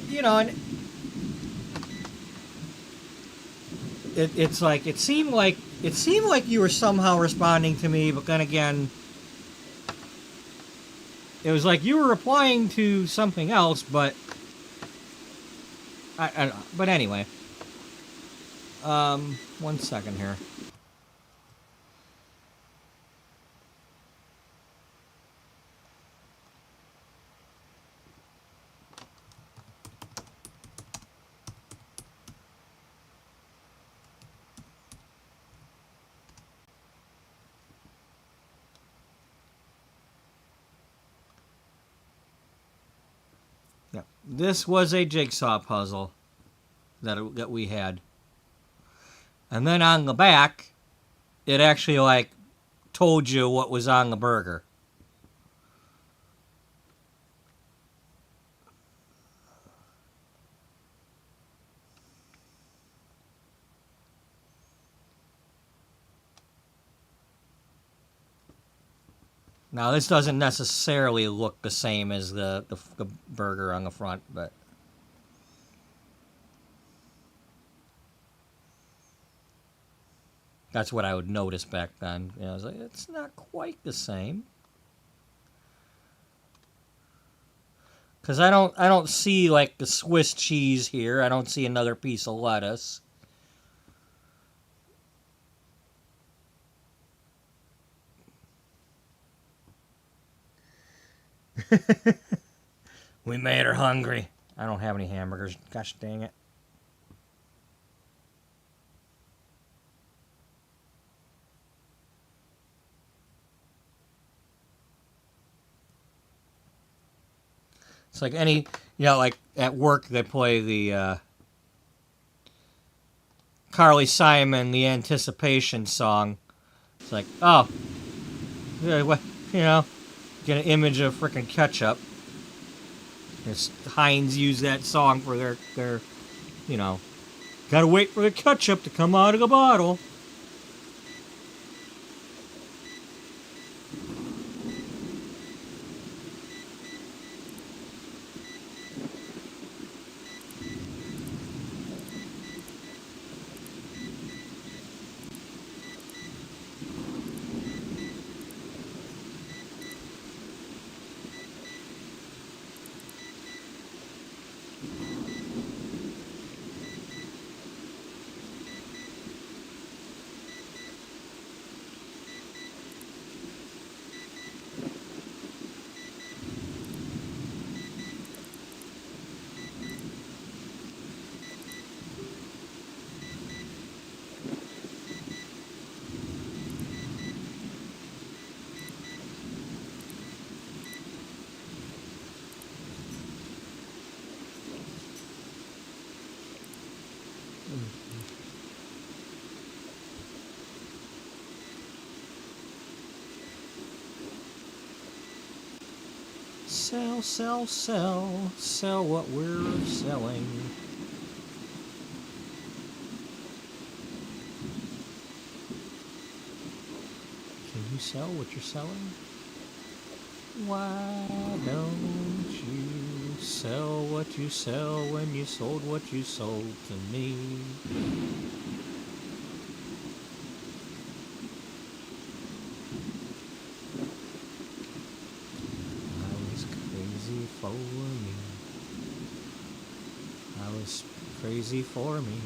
You know, and it's like it seemed like you were somehow responding to me, but then again, it was like you were replying to something else. But I don't know. But anyway, 1 second here. Yeah, this was a jigsaw puzzle that we had, and then on the back, it actually like told you what was on the burger. Now, this doesn't necessarily look the same as the burger on the front, but that's what I would notice back then. You know, I was like, it's not quite the same. Because I don't see like the Swiss cheese here. I don't see another piece of lettuce. We made her hungry. I don't have any hamburgers. Gosh dang it. It's like any, you know, like at work they play the Carly Simon, the Anticipation song. It's like, oh, you know, get an image of frickin' ketchup. Heinz used that song for their, you know, gotta wait for the ketchup to come out of the bottle. Sell, sell, sell, sell what we're selling. Can you sell what you're selling? Why don't you sell what you sell when you sold what you sold to me? Crazy for me.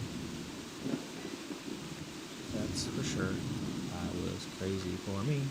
That's for sure. I was crazy for me.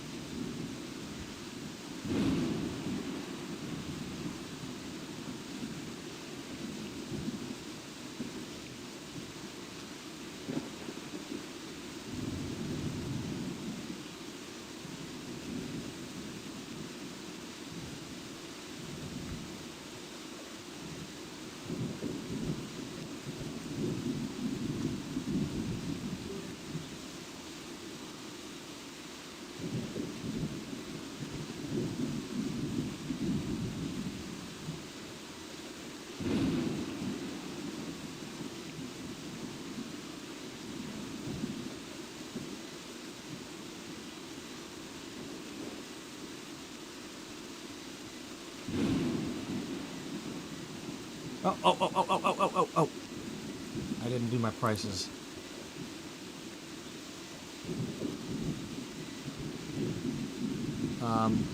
Oh, oh, oh, oh, oh, oh, oh, oh, oh. I didn't do my prices. Um...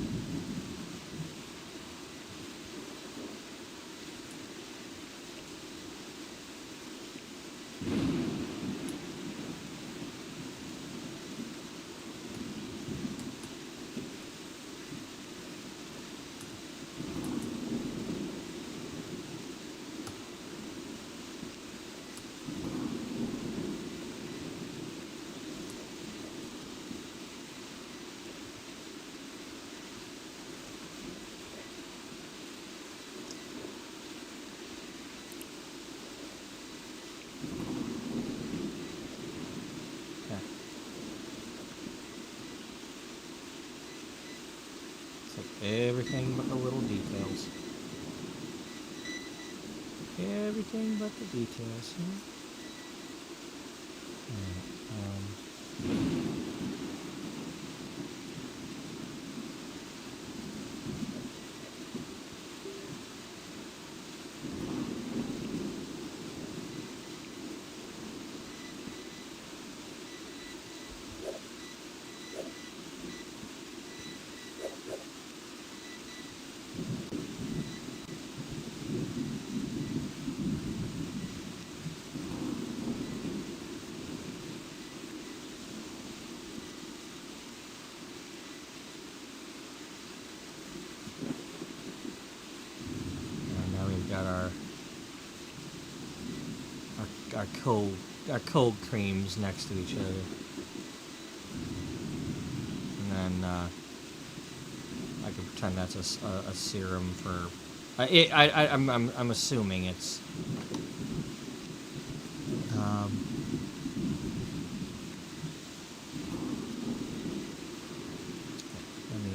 Everything but the little details. Everything but the details. And now we've got our cold creams next to each other. And then I can pretend that's a serum for. I'm assuming it's. Let me.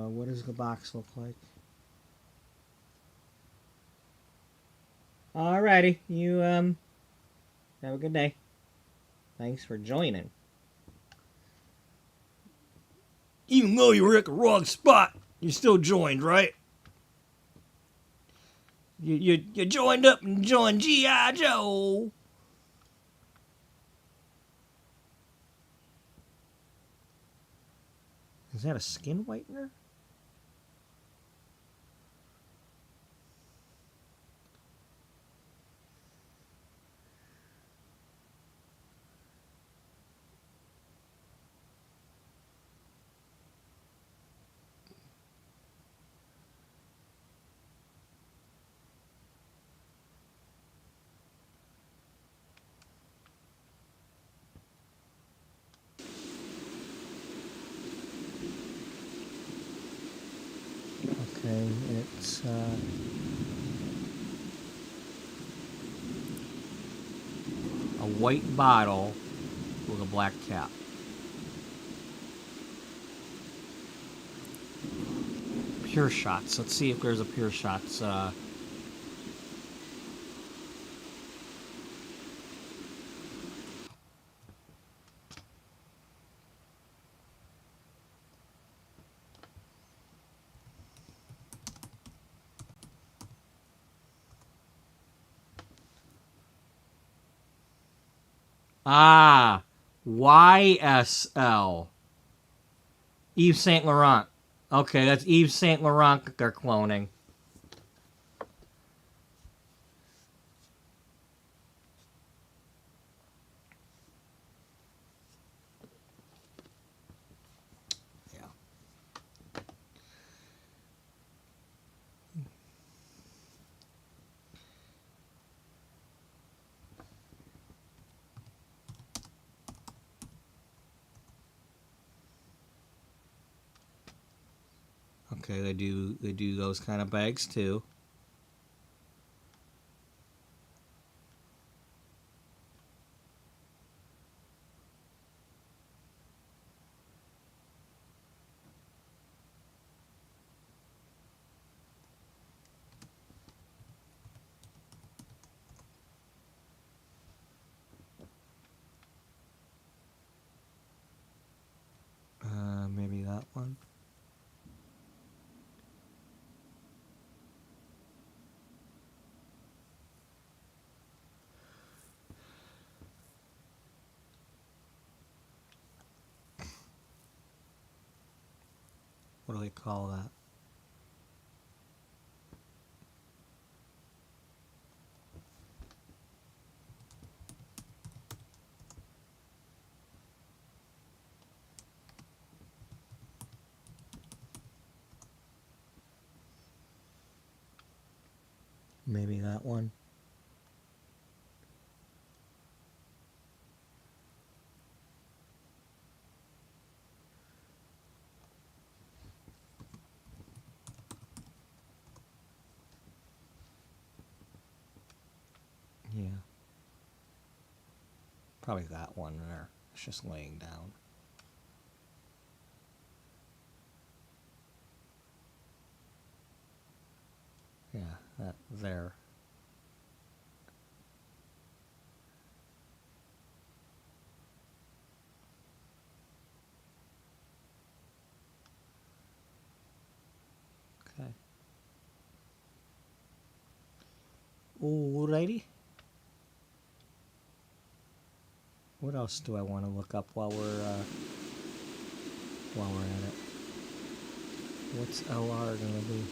What does the box look like? Alrighty, you have a good day. Thanks for joining. Even though you were at the wrong spot, you still joined, right? You joined up and joined G.I. Joe. Is that a skin whitener? Okay, it's a white bottle with a black cap. Pure Shots. Let's see if there's a Pure Shots. YSL. Yves Saint Laurent. Okay, that's Yves Saint Laurent that they're cloning. Yeah. Okay, they do those kind of bags too. Maybe that one. What do they call that? Maybe that one. Yeah. Probably that one there. It's just laying down. Yeah, that there. Okay. Alrighty. What else do I want to look up while we're at it? What's LR gonna be?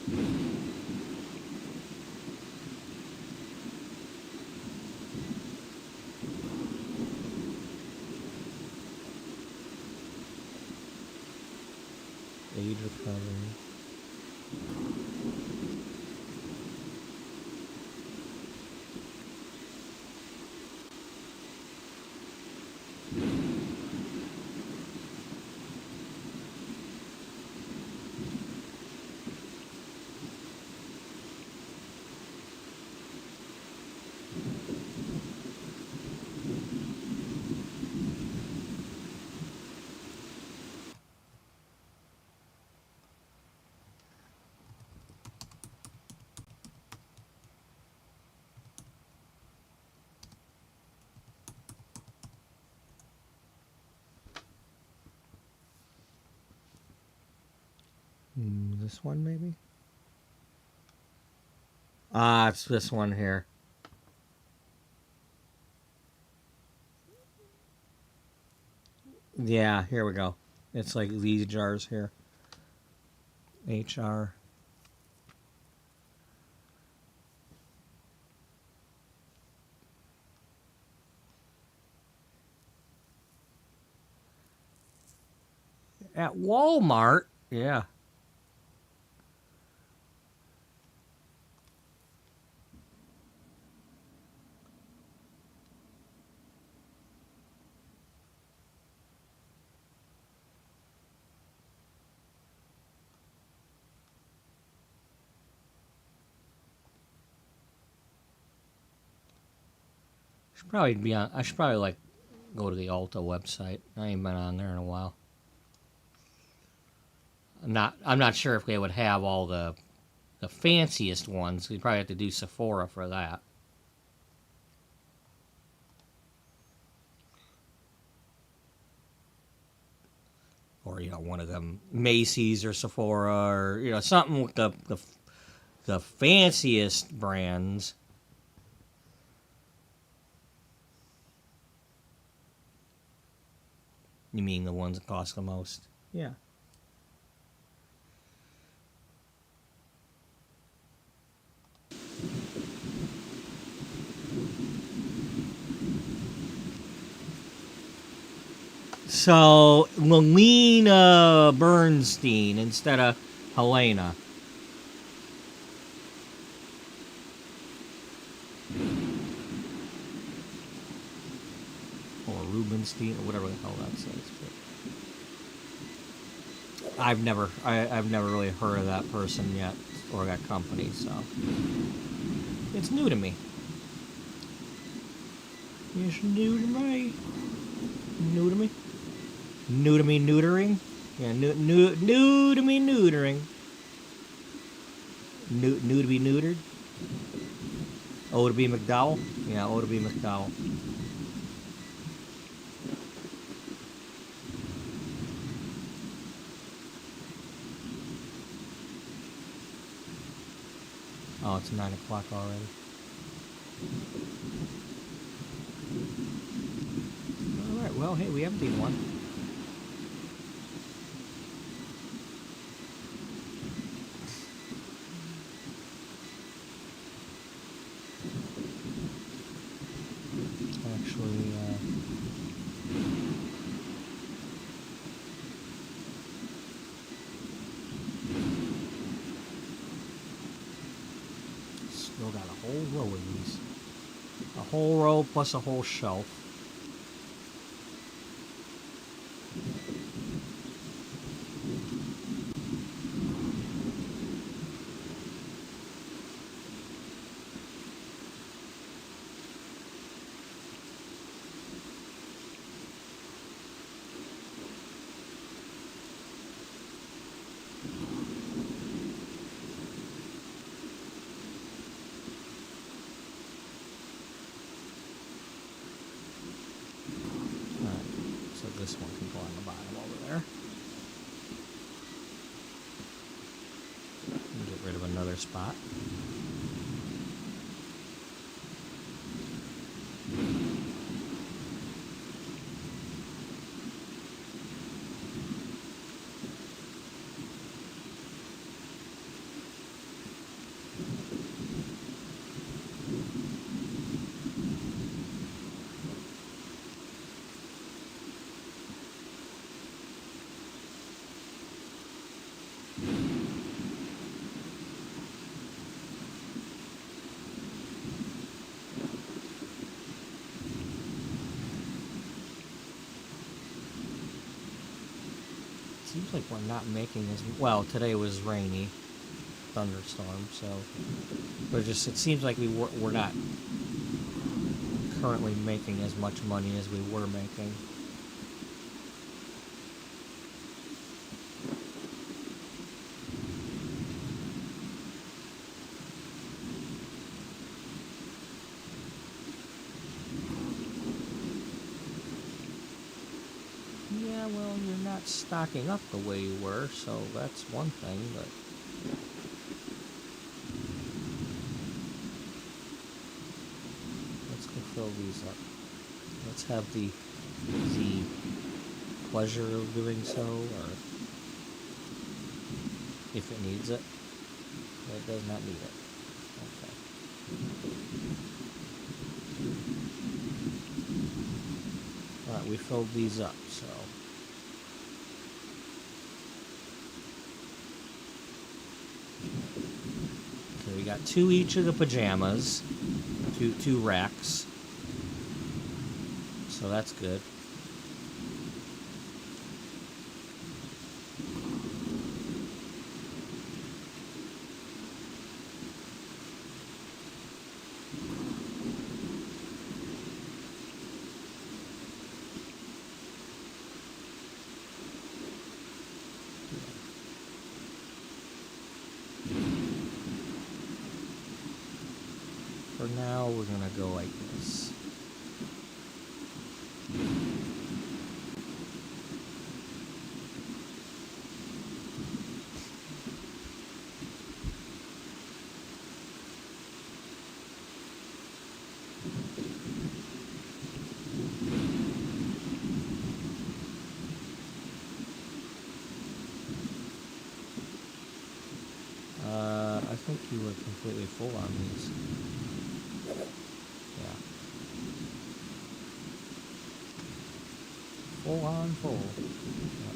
Aid recovery. This one maybe? Ah, it's this one here. Yeah, here we go. It's like these jars here. HR. At Walmart? Yeah. Should probably be on. I should probably like go to the Ulta website. I ain't been on there in a while. I'm not sure if they would have all the fanciest ones. We probably have to do Sephora for that. Or one of them Macy's or Sephora or something with the fanciest brands. You mean the ones that cost the most? Yeah. So, Melina Bernstein instead of Helena. Or Rubenstein, or whatever the hell that says. I've never really heard of that person yet, or that company, so it's new to me. It's new to me. New to me. New to me neutering. Yeah, new to me neutering. New to be neutered. O to be McDowell. Yeah, O to be McDowell. Oh, it's 9 o'clock already. Alright, well, hey, we emptied one. Actually, still got a whole row of these. A whole row plus a whole shelf. This one can go on the bottom over there. And get rid of another spot. Seems like we're not making as well. Today was rainy, thunderstorm. So, but it seems like we're not currently making as much money as we were making. Yeah, well, you're not stocking up the way you were, so that's one thing, but let's go fill these up. Let's have the pleasure of doing so, or if it needs it. It does not need it. Okay. Alright, we filled these up, so. Okay, we got 2 each of the pajamas. Two racks. So that's good. For now, we're gonna go like this. I think you were completely full on these. Yeah. Full on full. Yeah.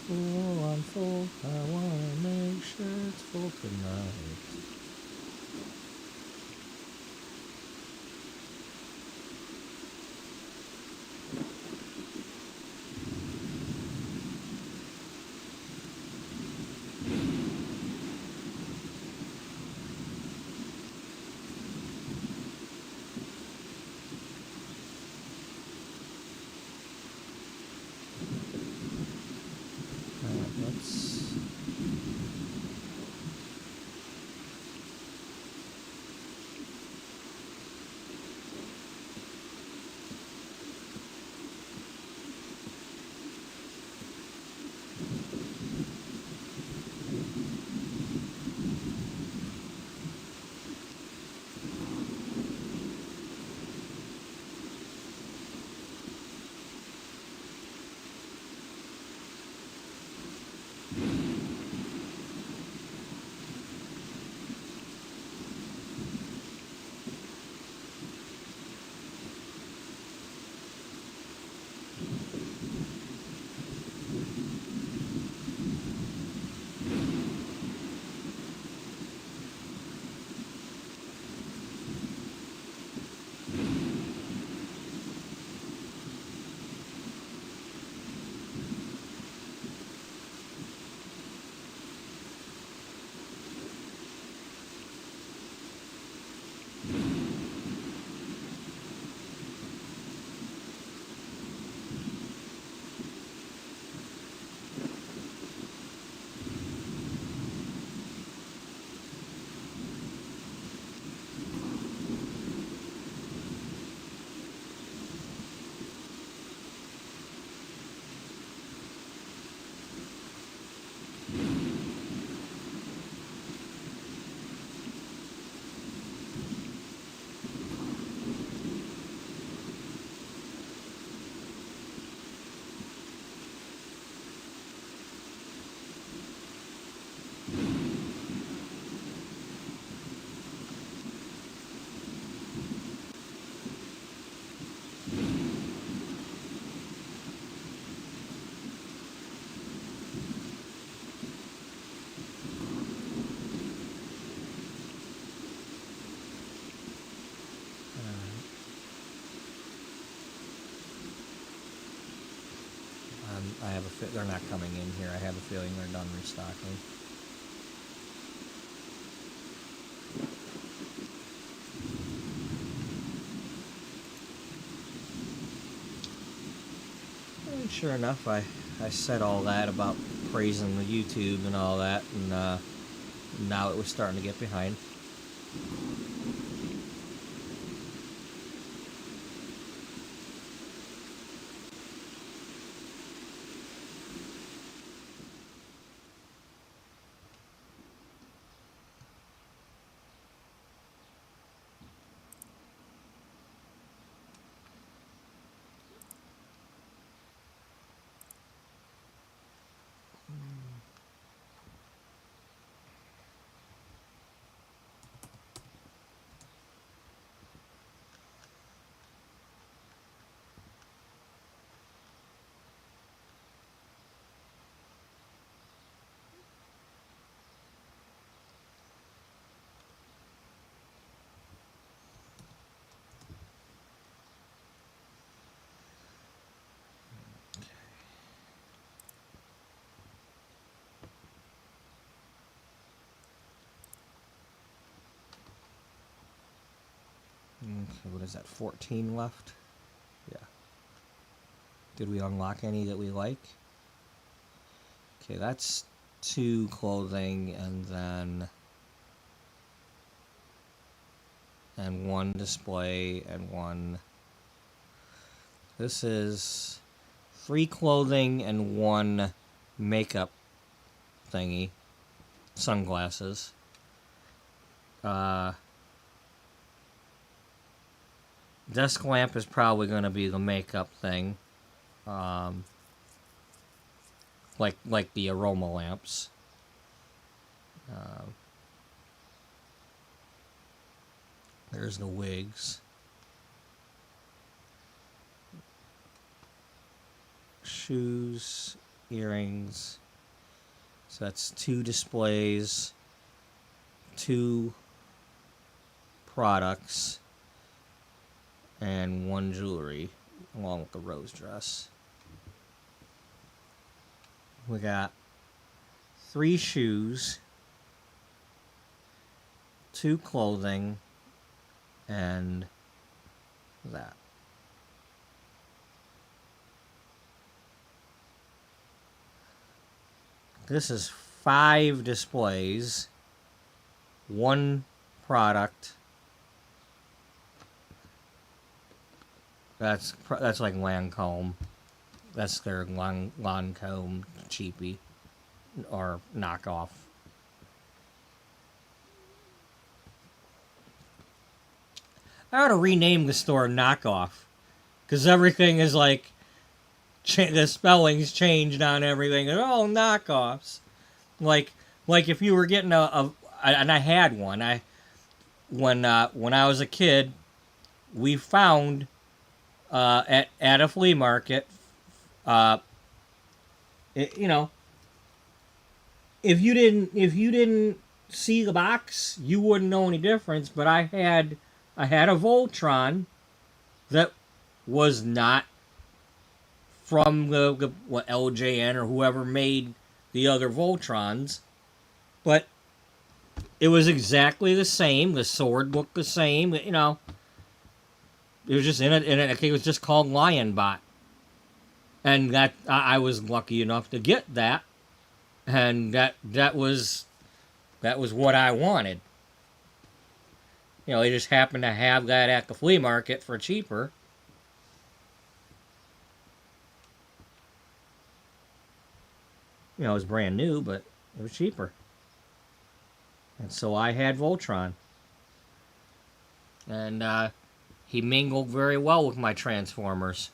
Full on full. I wanna make sure it's full tonight. I have they're not coming in here. I have a feeling they're done restocking. And sure enough, I said all that about praising the YouTube and all that, and now it was starting to get behind. Okay, what is that, 14 left? Yeah. Did we unlock any that we like? Okay, that's 2 clothing and 1 display and 1. This is 3 clothing and 1 makeup thingy. Sunglasses. Desk lamp is probably going to be the makeup thing. Like the aroma lamps. There's the wigs. Shoes, earrings. So that's 2 displays, 2 products, and 1 jewelry, along with the rose dress. We got 3 shoes, 2 clothing, and that. This is 5 displays, 1 product. That's like Lancome. That's their Lancome cheapie or knockoff. I ought to rename the store Knockoff, because everything is like the spelling's changed on everything. They're all knockoffs. Like if you were getting and I had one. When I was a kid, we found at a flea market. If you didn't see the box, you wouldn't know any difference. But I had a Voltron that was not from the LJN or whoever made the other Voltrons, but it was exactly the same. The sword looked the same. It was just in it. And I think it was just called Lionbot, and that I was lucky enough to get that, and that was what I wanted. They just happened to have that at the flea market for cheaper. It was brand new, but it was cheaper. And so I had Voltron. And he mingled very well with my Transformers.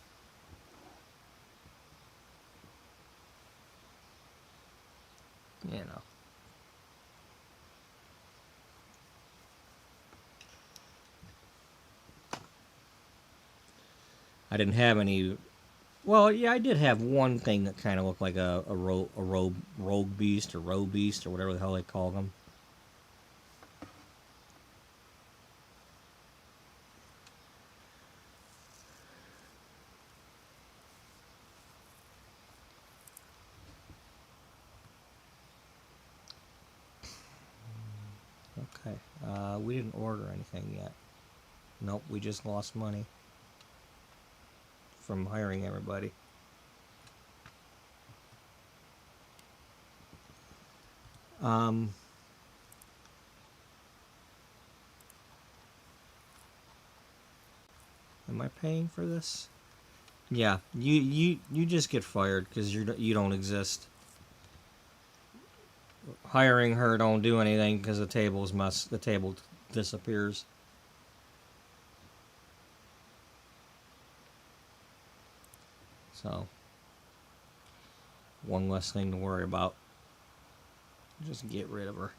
I didn't have any. Well, yeah, I did have one thing that kind of looked like a rogue beast or roe beast or whatever the hell they call them. Okay. We didn't order anything yet. Nope, we just lost money from hiring everybody. Am I paying for this? Yeah, you just get fired because you don't exist. Hiring her don't do anything because the table disappears. So, one less thing to worry about. Just get rid of her.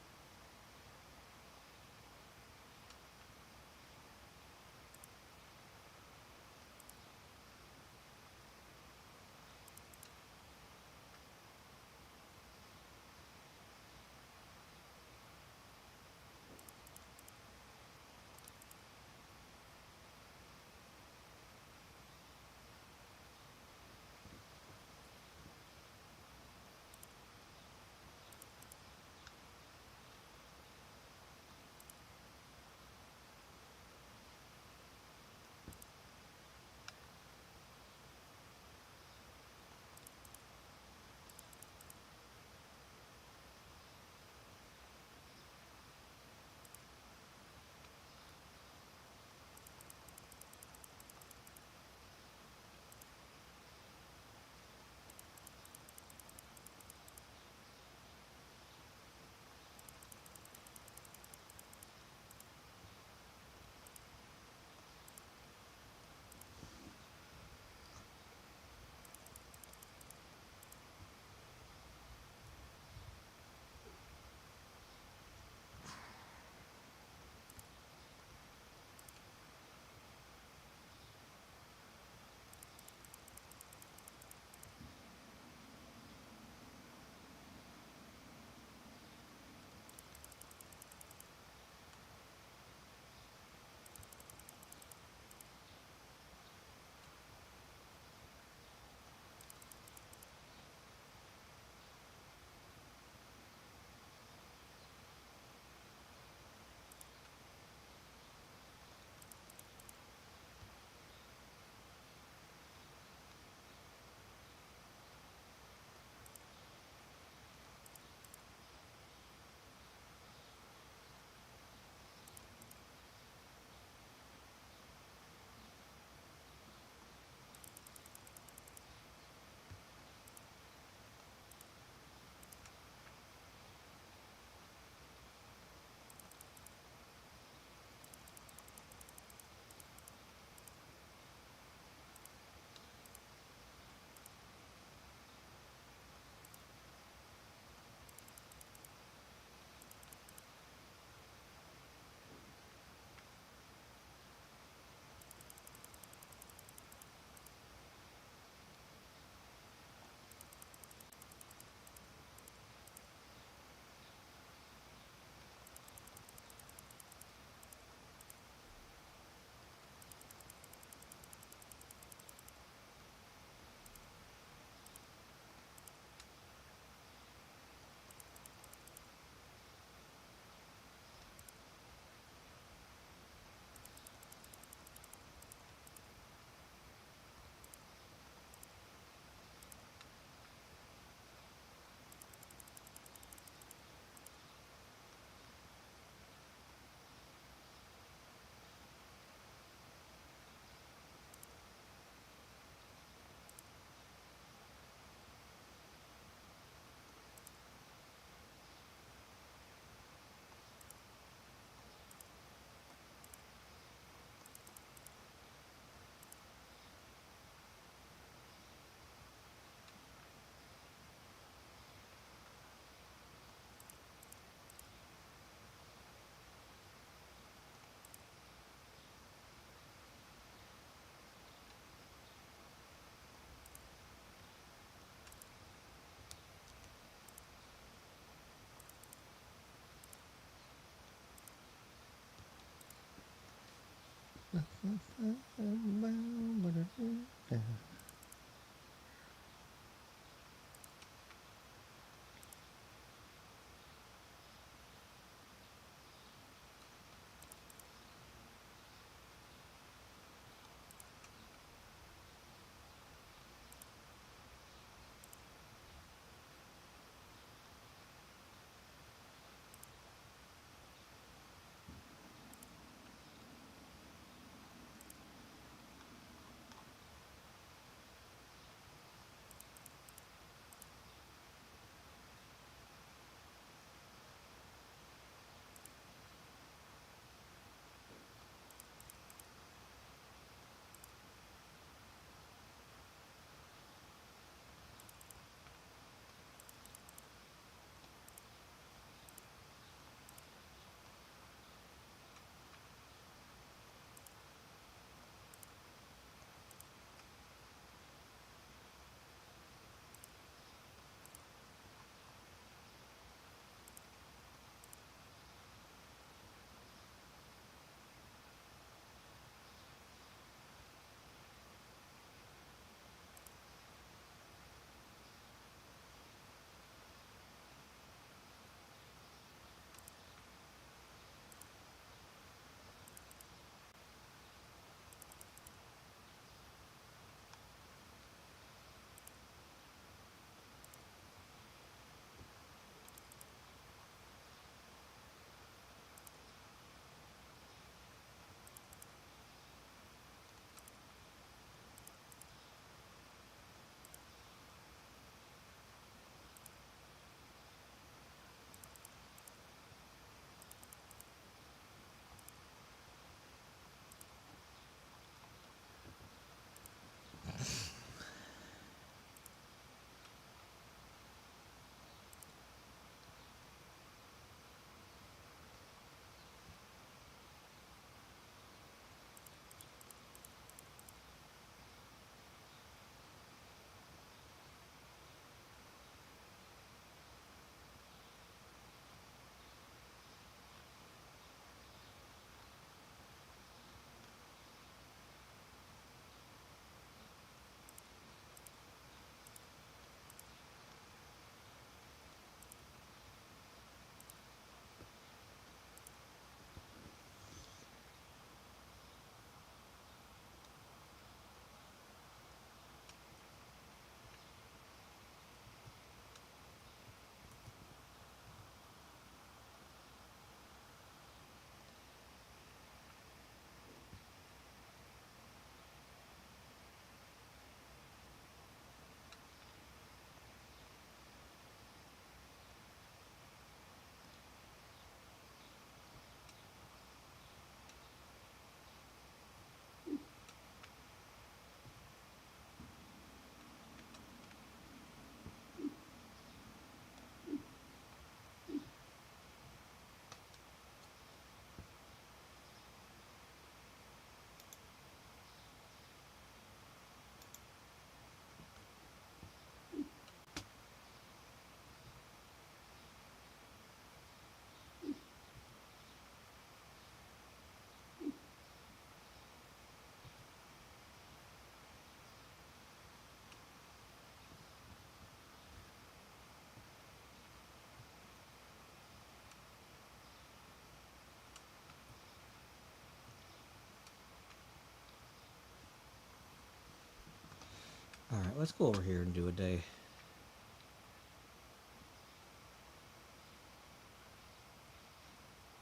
Alright, let's go over here and do a day.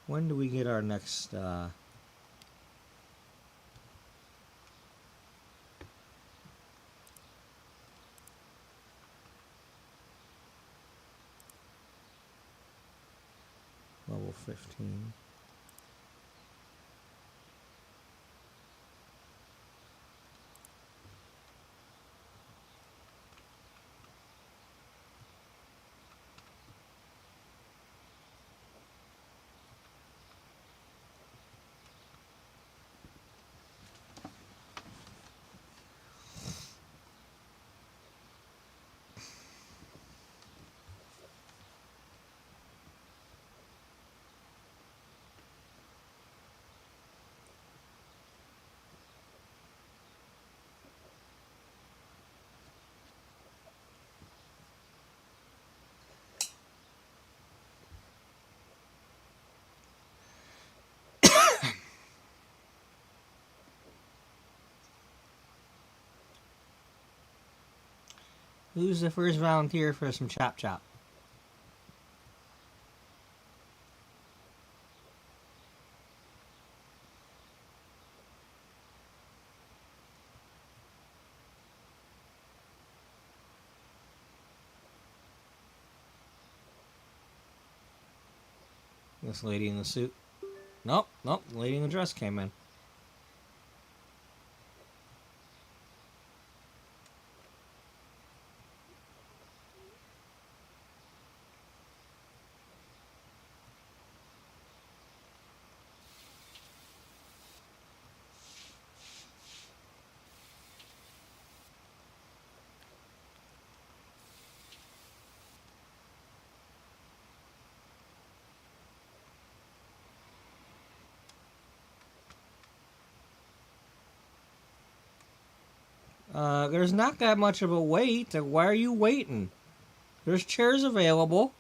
When do we get our next, level 15? Who's the first volunteer for some chop chop? This lady in the suit. Nope, nope, the lady in the dress came in. There's not that much of a wait. Why are you waiting? There's chairs available.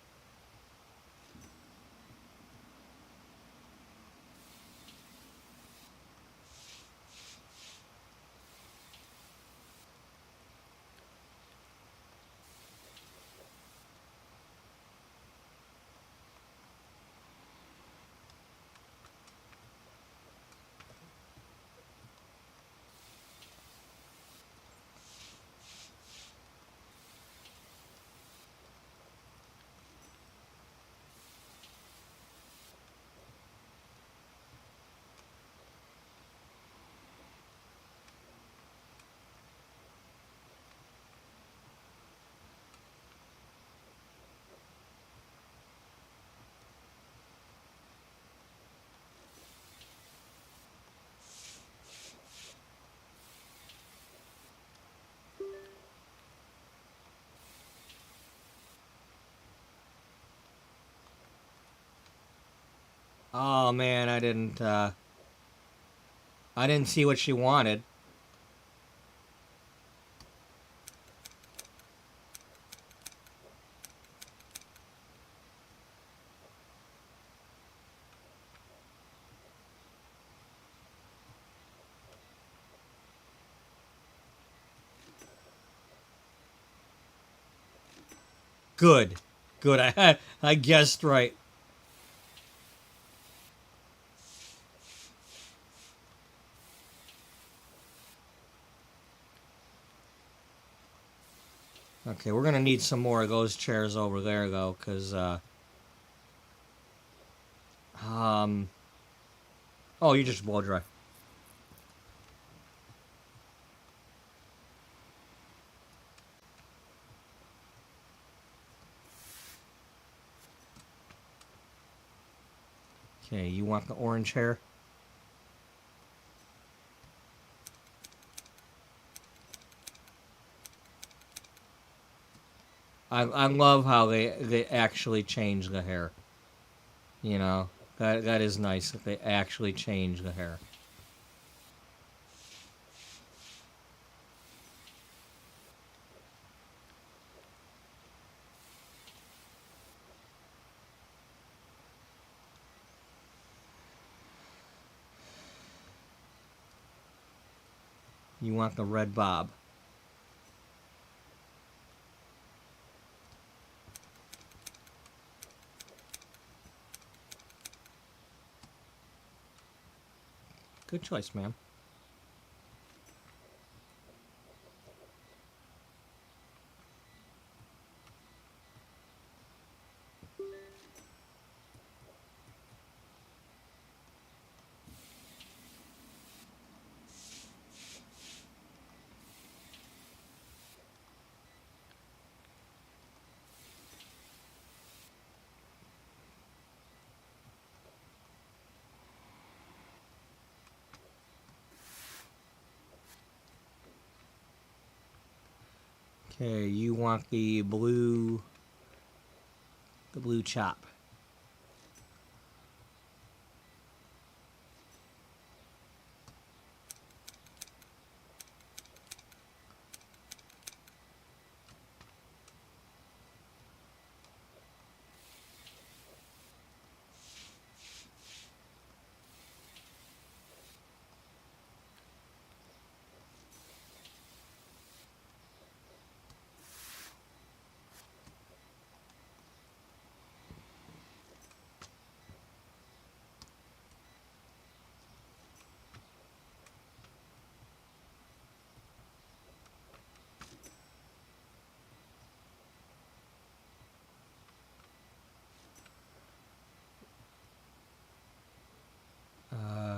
Oh man, I didn't see what she wanted. Good. Good. I guessed right. Okay, we're gonna need some more of those chairs over there though, cause oh, you just blow dry. Okay, you want the orange hair? I love how they actually change the hair. You know, that is nice that they actually change the hair. You want the red bob. Good choice, ma'am. Okay, you want the blue chop.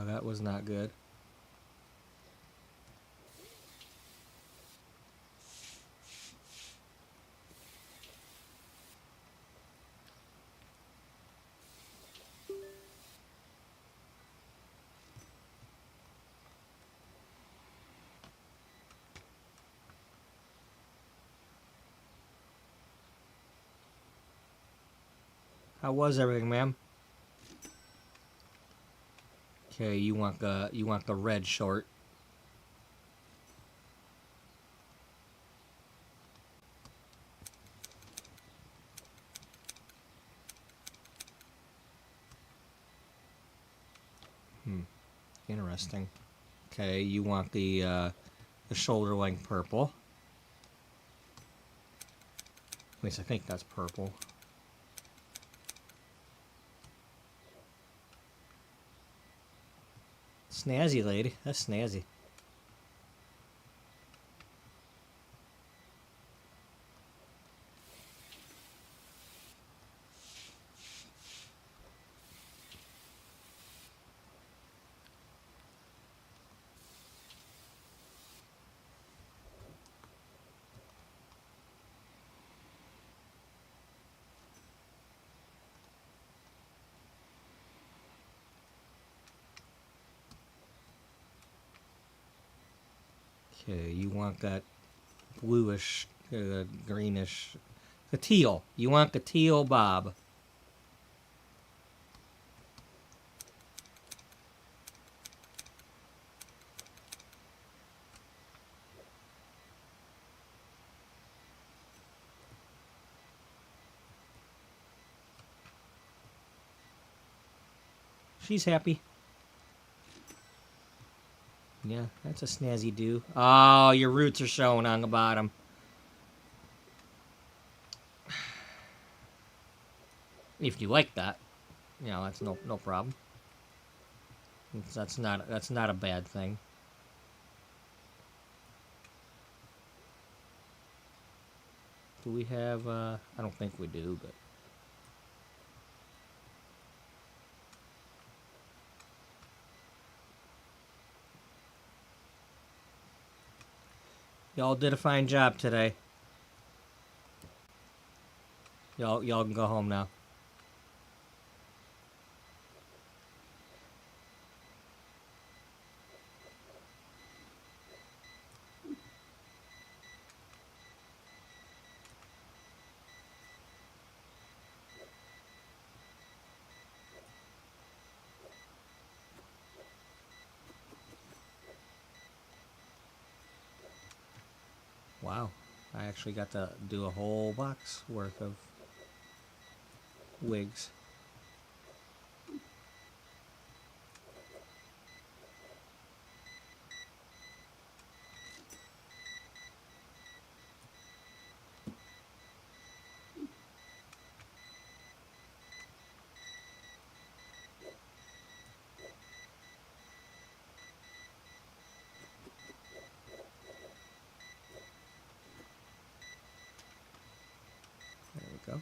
That was not good. How was everything, ma'am? Okay, you want the red short. Interesting. Okay, you want the shoulder length purple. At least I think that's purple. Snazzy lady, that's snazzy. Okay, you want that bluish, greenish, the teal. You want the teal bob. She's happy. Yeah, that's a snazzy do. Oh, your roots are showing on the bottom. If you like that, you know, that's no problem. That's not a bad thing. Do we have? I don't think we do, but y'all did a fine job today. Y'all can go home now. Wow, I actually got to do a whole box worth of wigs. go.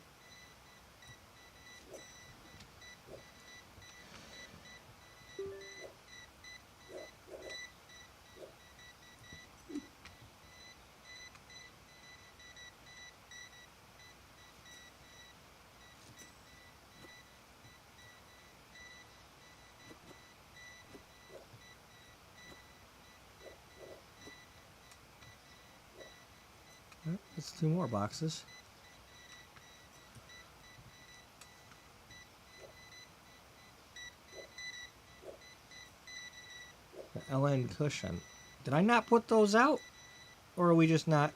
That's 2 more boxes. The LN cushion. Did I not put those out? Or are we just not?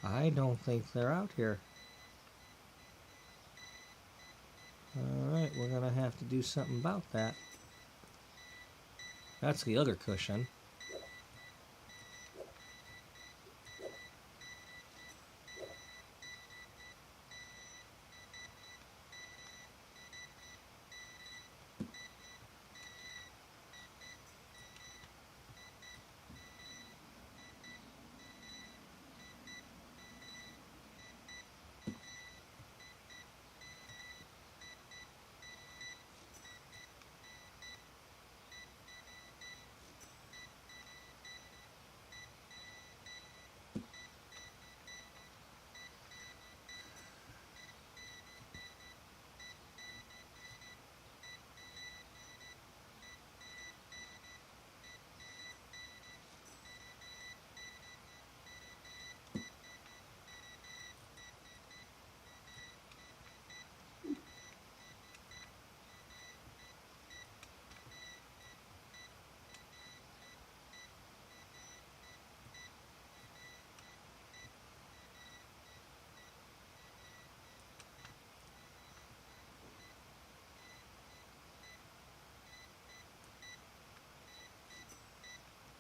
I don't think they're out here. Alright, we're gonna have to do something about that. That's the other cushion.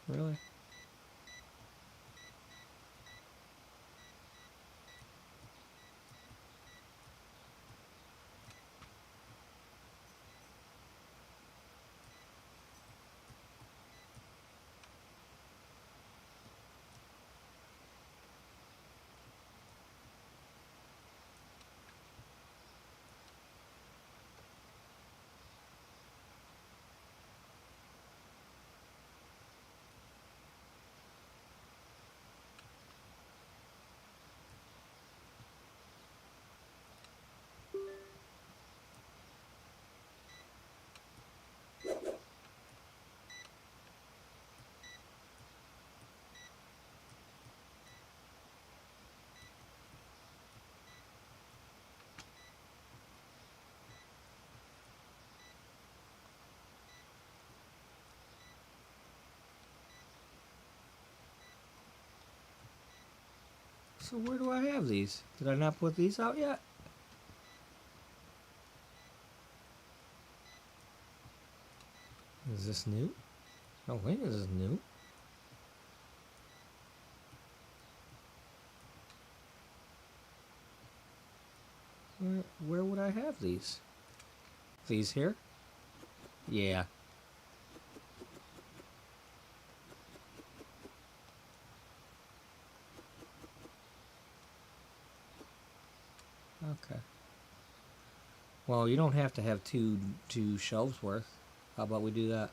Really? So where do I have these? Did I not put these out yet? Is this new? Oh wait, this is new. Where would I have these? These here? Yeah. Okay. Well, you don't have to have two shelves worth. How about we do that?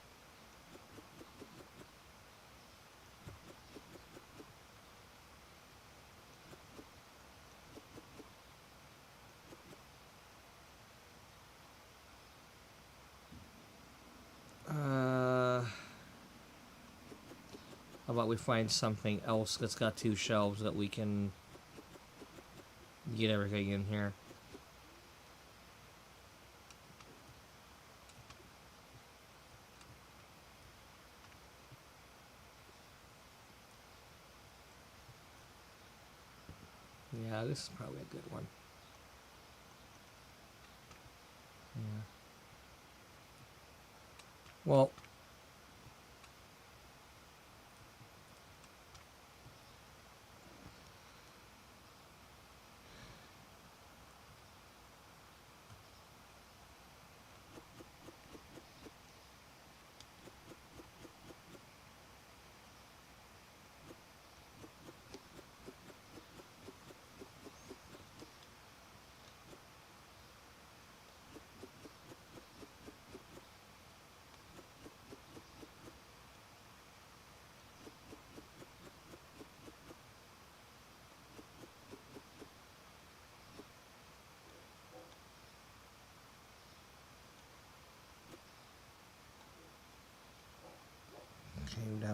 How about we find something else that's got 2 shelves that we can get everything in here? Yeah, this is probably a good one. Yeah. Well,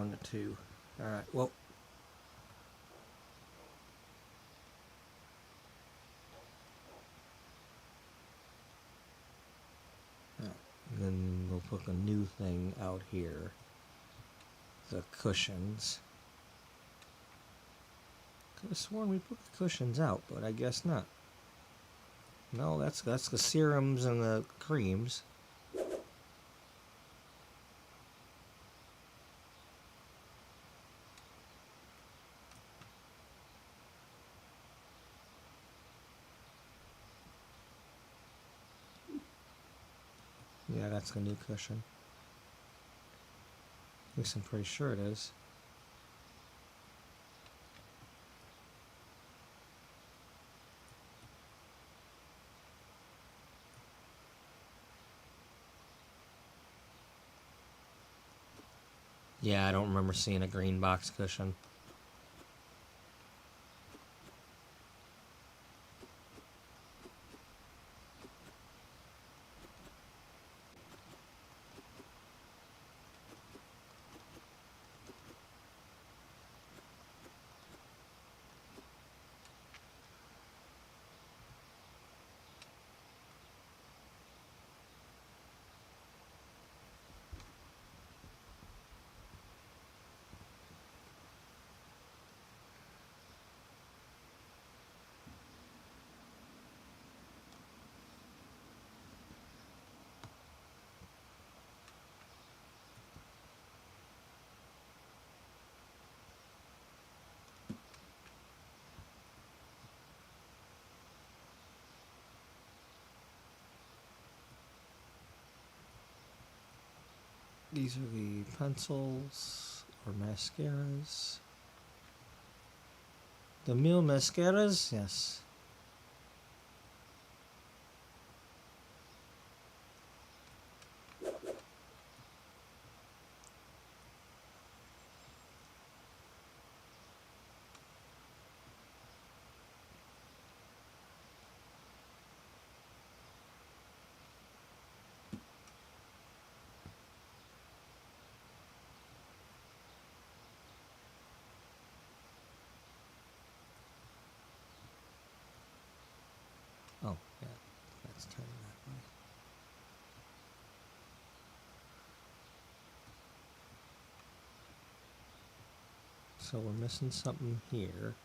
down to 2. Alright, well. Then we'll put a new thing out here. The cushions. Could have sworn we put the cushions out, but I guess not. No, that's the serums and the creams. Yeah, that's the new cushion. At least I'm pretty sure it is. Yeah, I don't remember seeing a green box cushion. These are the pencils or mascaras. The Mille mascaras, yes. Oh, yeah, that's turning that way. So we're missing something here.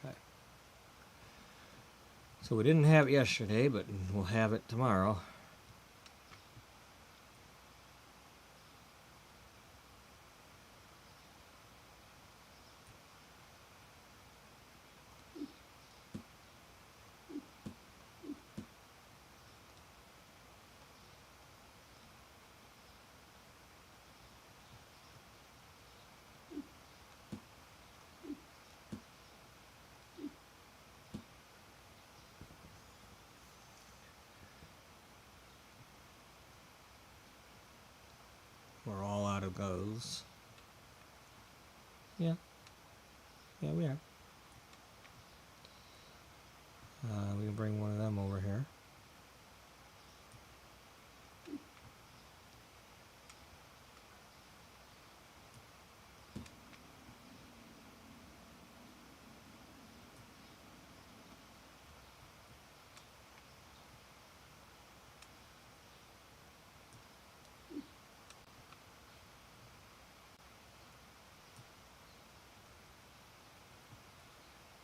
Okay. So we didn't have it yesterday, but we'll have it tomorrow. We're all out of those. Yeah. Yeah, we are. We can bring one of them over here.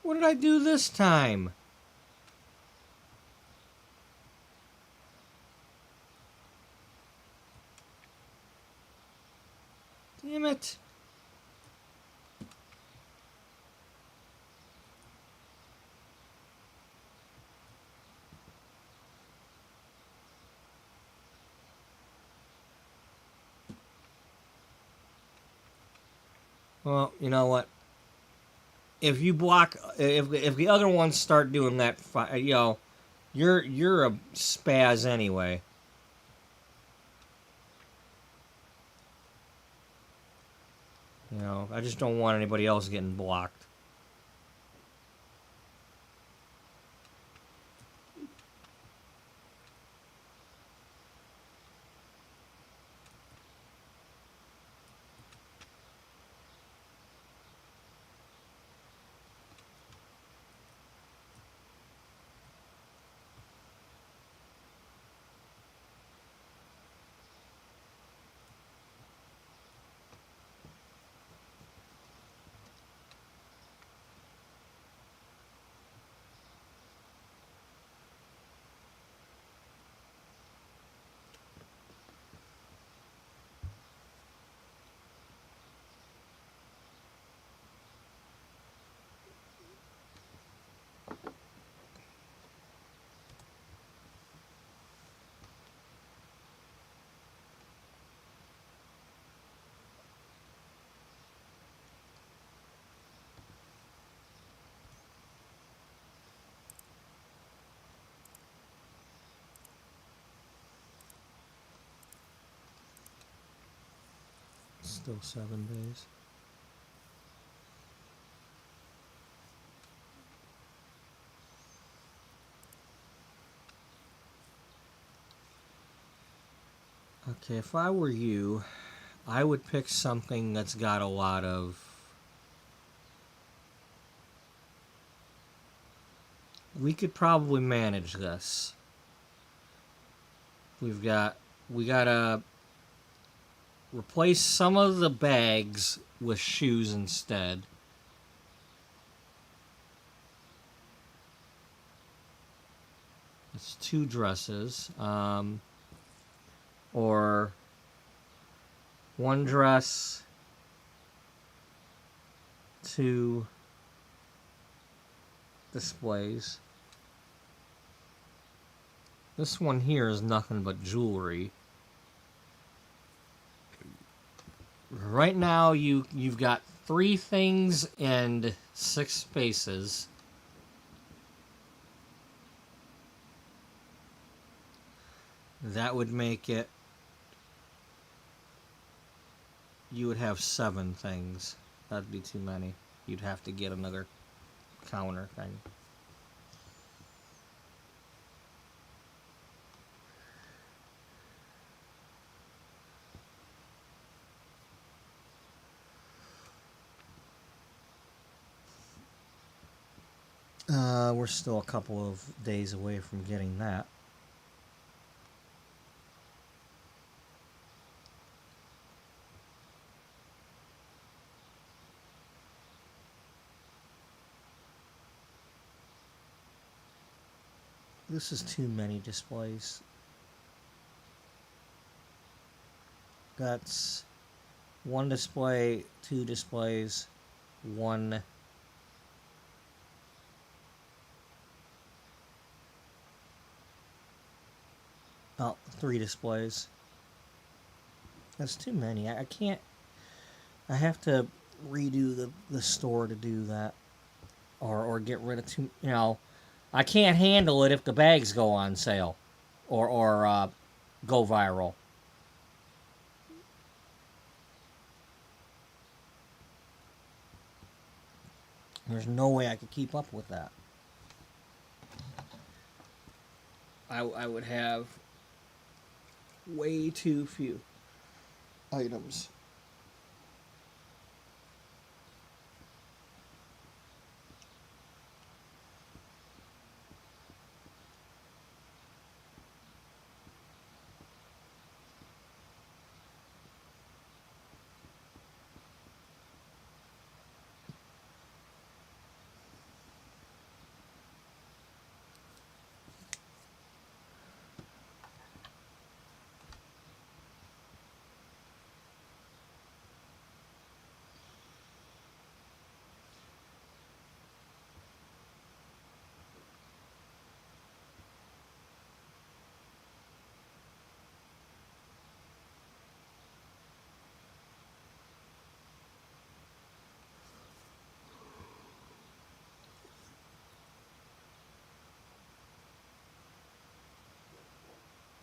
What did I do this time? Damn it. Well, you know what? If you block, if the other ones start doing that, you know, you're a spaz anyway. You know, I just don't want anybody else getting blocked. Still 7 days. Okay, if I were you, I would pick something that's got a lot of... We could probably manage this. We gotta replace some of the bags with shoes instead. It's 2 dresses. Or 1 dress, 2 displays. This one here is nothing but jewelry. Right now you've got 3 things and 6 spaces. That would make it... You would have 7 things. That'd be too many. You'd have to get another counter thing. We're still a couple of days away from getting that. This is too many displays. That's 1 display, 2 displays, 1... Oh, 3 displays. That's too many. I can't... I have to redo the store to do that. Or get rid of too... You know, I can't handle it if the bags go on sale. Or go viral. There's no way I could keep up with that. I would have way too few items.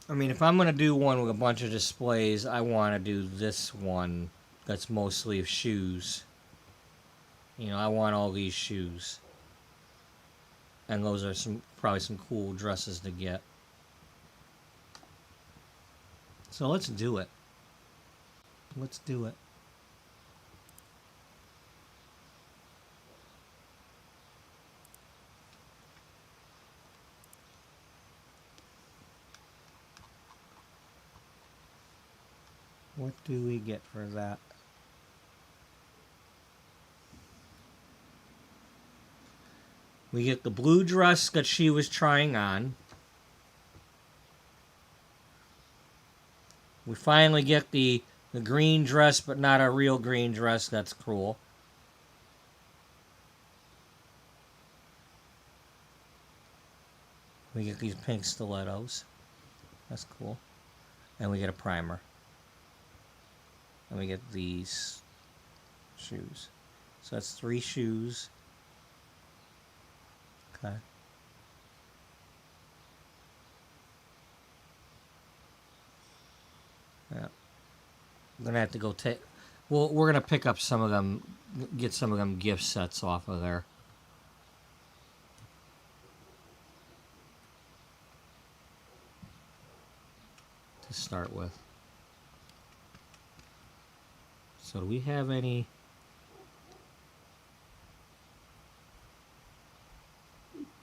I mean, if I'm going to do one with a bunch of displays, I want to do this one that's mostly of shoes. You know, I want all these shoes. And those are probably some cool dresses to get. So let's do it. Let's do it. What do we get for that? We get the blue dress that she was trying on. We finally get the green dress, but not a real green dress. That's cool. We get these pink stilettos. That's cool. And we get a primer. And we get these shoes. So that's 3 shoes. Okay. Yeah. I'm gonna have to go take. Well, we're gonna pick up some of them, get some of them gift sets off of there. To start with. So do we have any?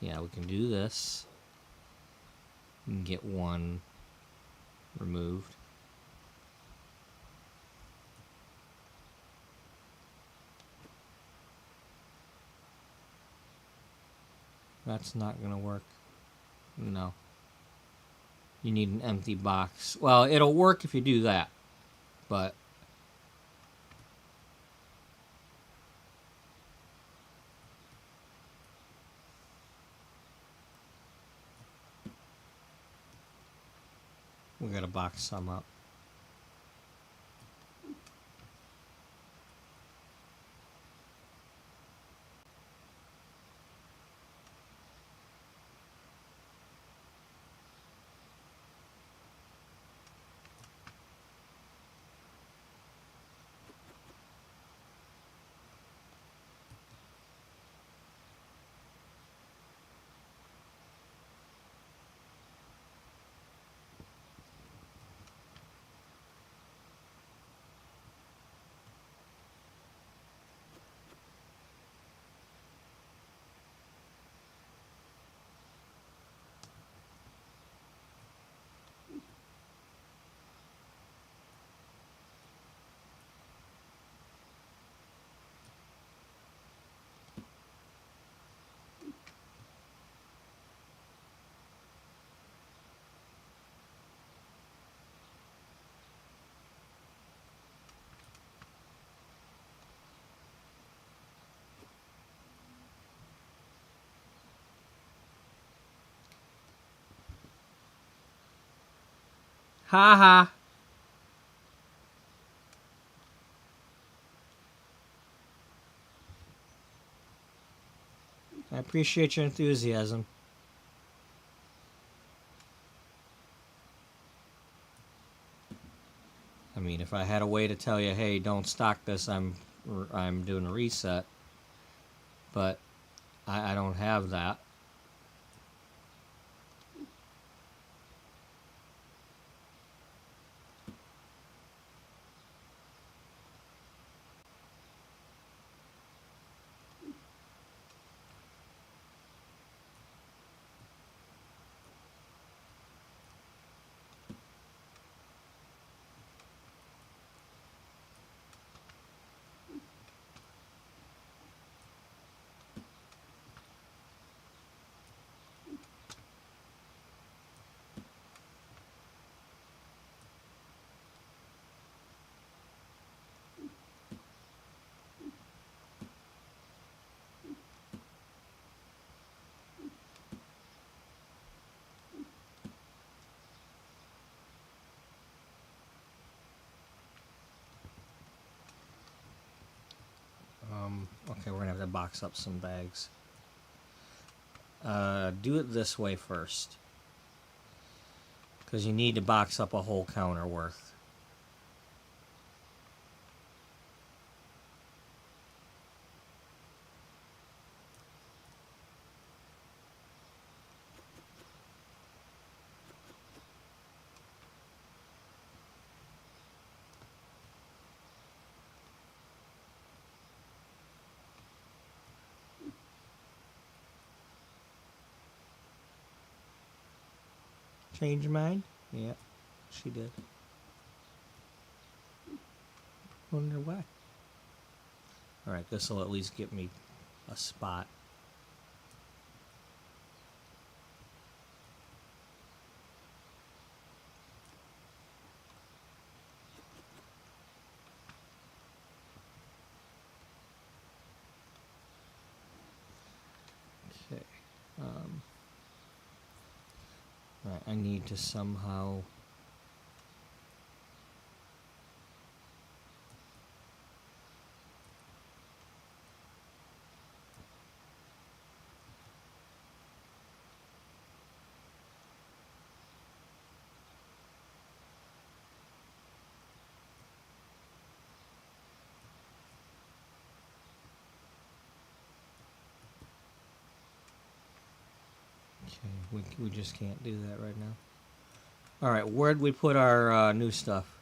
Yeah, we can do this. We can get one removed. That's not gonna work. No. You need an empty box. Well, it'll work if you do that, but we gotta box some up. Ha ha. I appreciate your enthusiasm. I mean, if I had a way to tell you, hey, don't stock this, I'm doing a reset. But I don't have that. Okay, we're gonna have to box up some bags. Do it this way first. Because you need to box up a whole counter worth. Change your mind? Yeah, she did. Wonder why. Alright, this will at least get me a spot. Okay. Right, I need to somehow... Okay, we just can't do that right now. Alright, where'd we put our new stuff?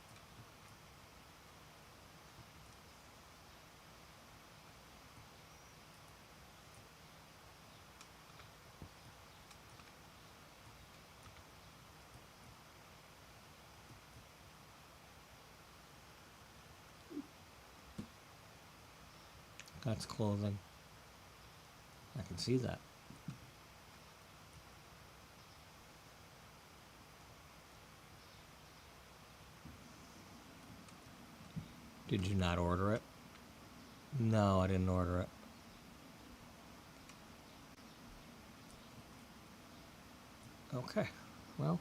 That's clothing. I can see that. Did you not order it? No, I didn't order it. Okay, well.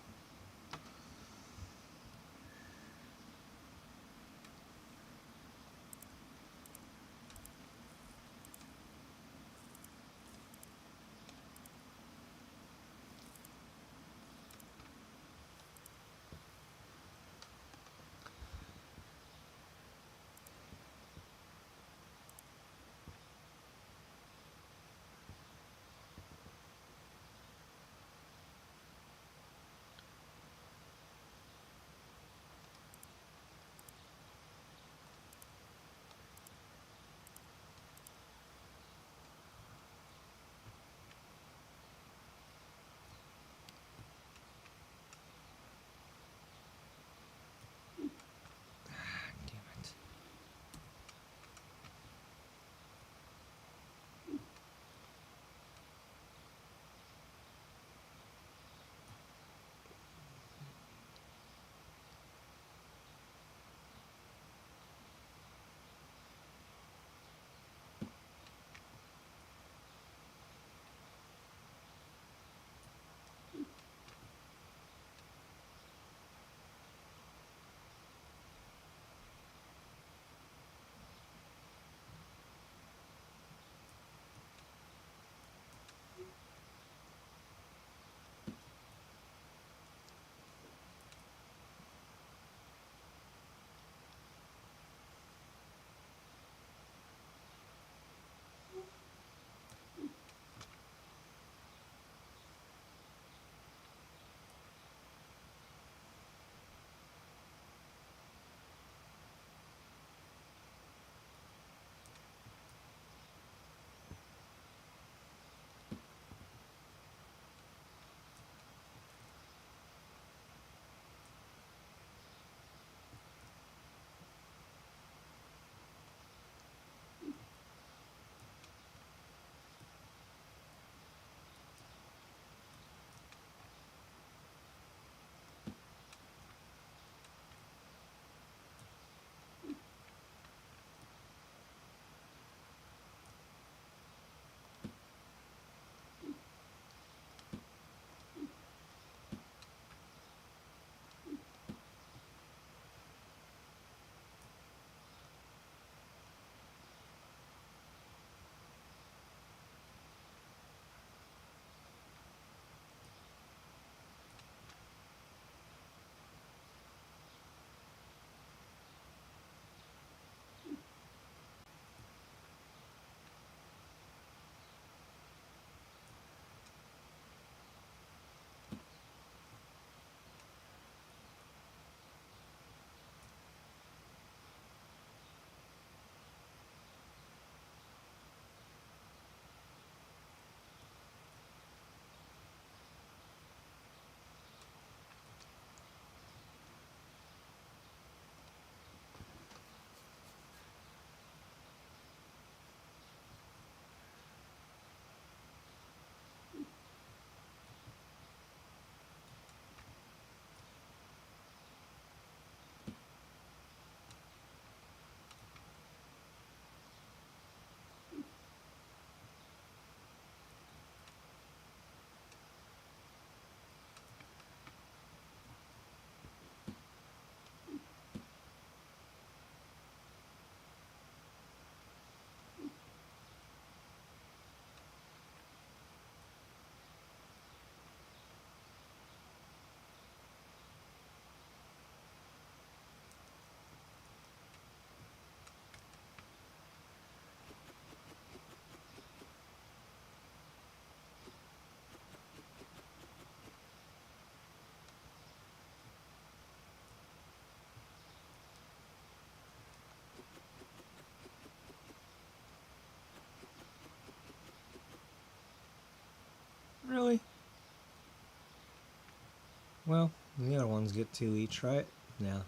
Well, the other ones get 2 each, right? Yeah.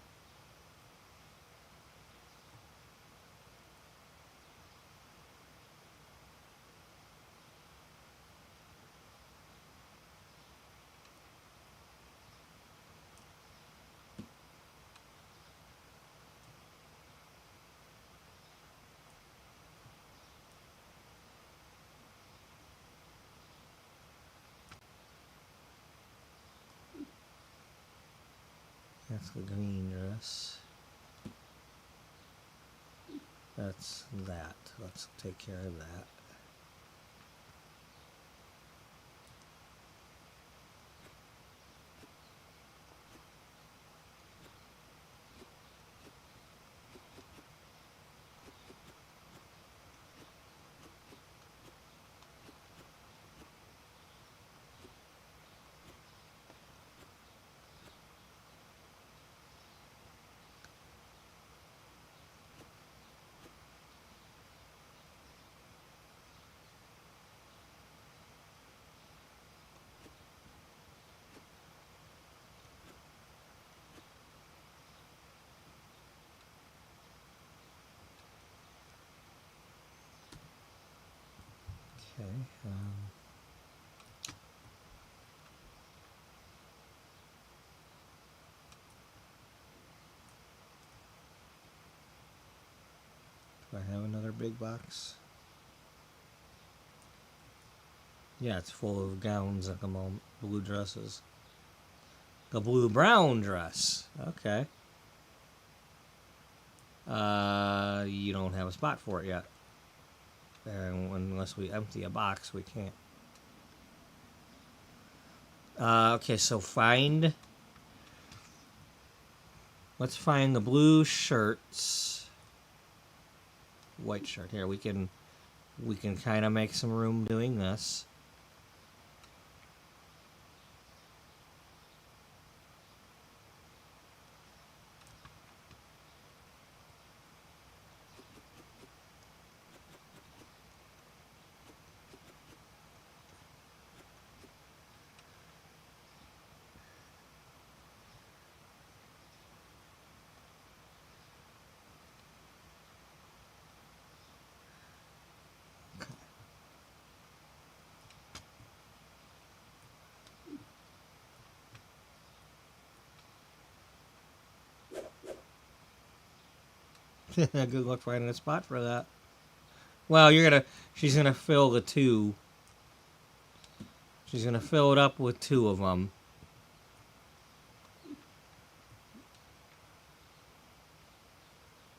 That's the green dress. That's that. Let's take care of that. Okay. Do I have another big box? Yeah, it's full of gowns at the moment. Blue dresses. The blue-brown dress. Okay. You don't have a spot for it yet. And unless we empty a box, we can't. Okay, so find... Let's find the blue shirts. White shirt. Here, we can kind of make some room doing this. Good luck finding a spot for that. Well, she's gonna fill the 2. She's gonna fill it up with 2 of them.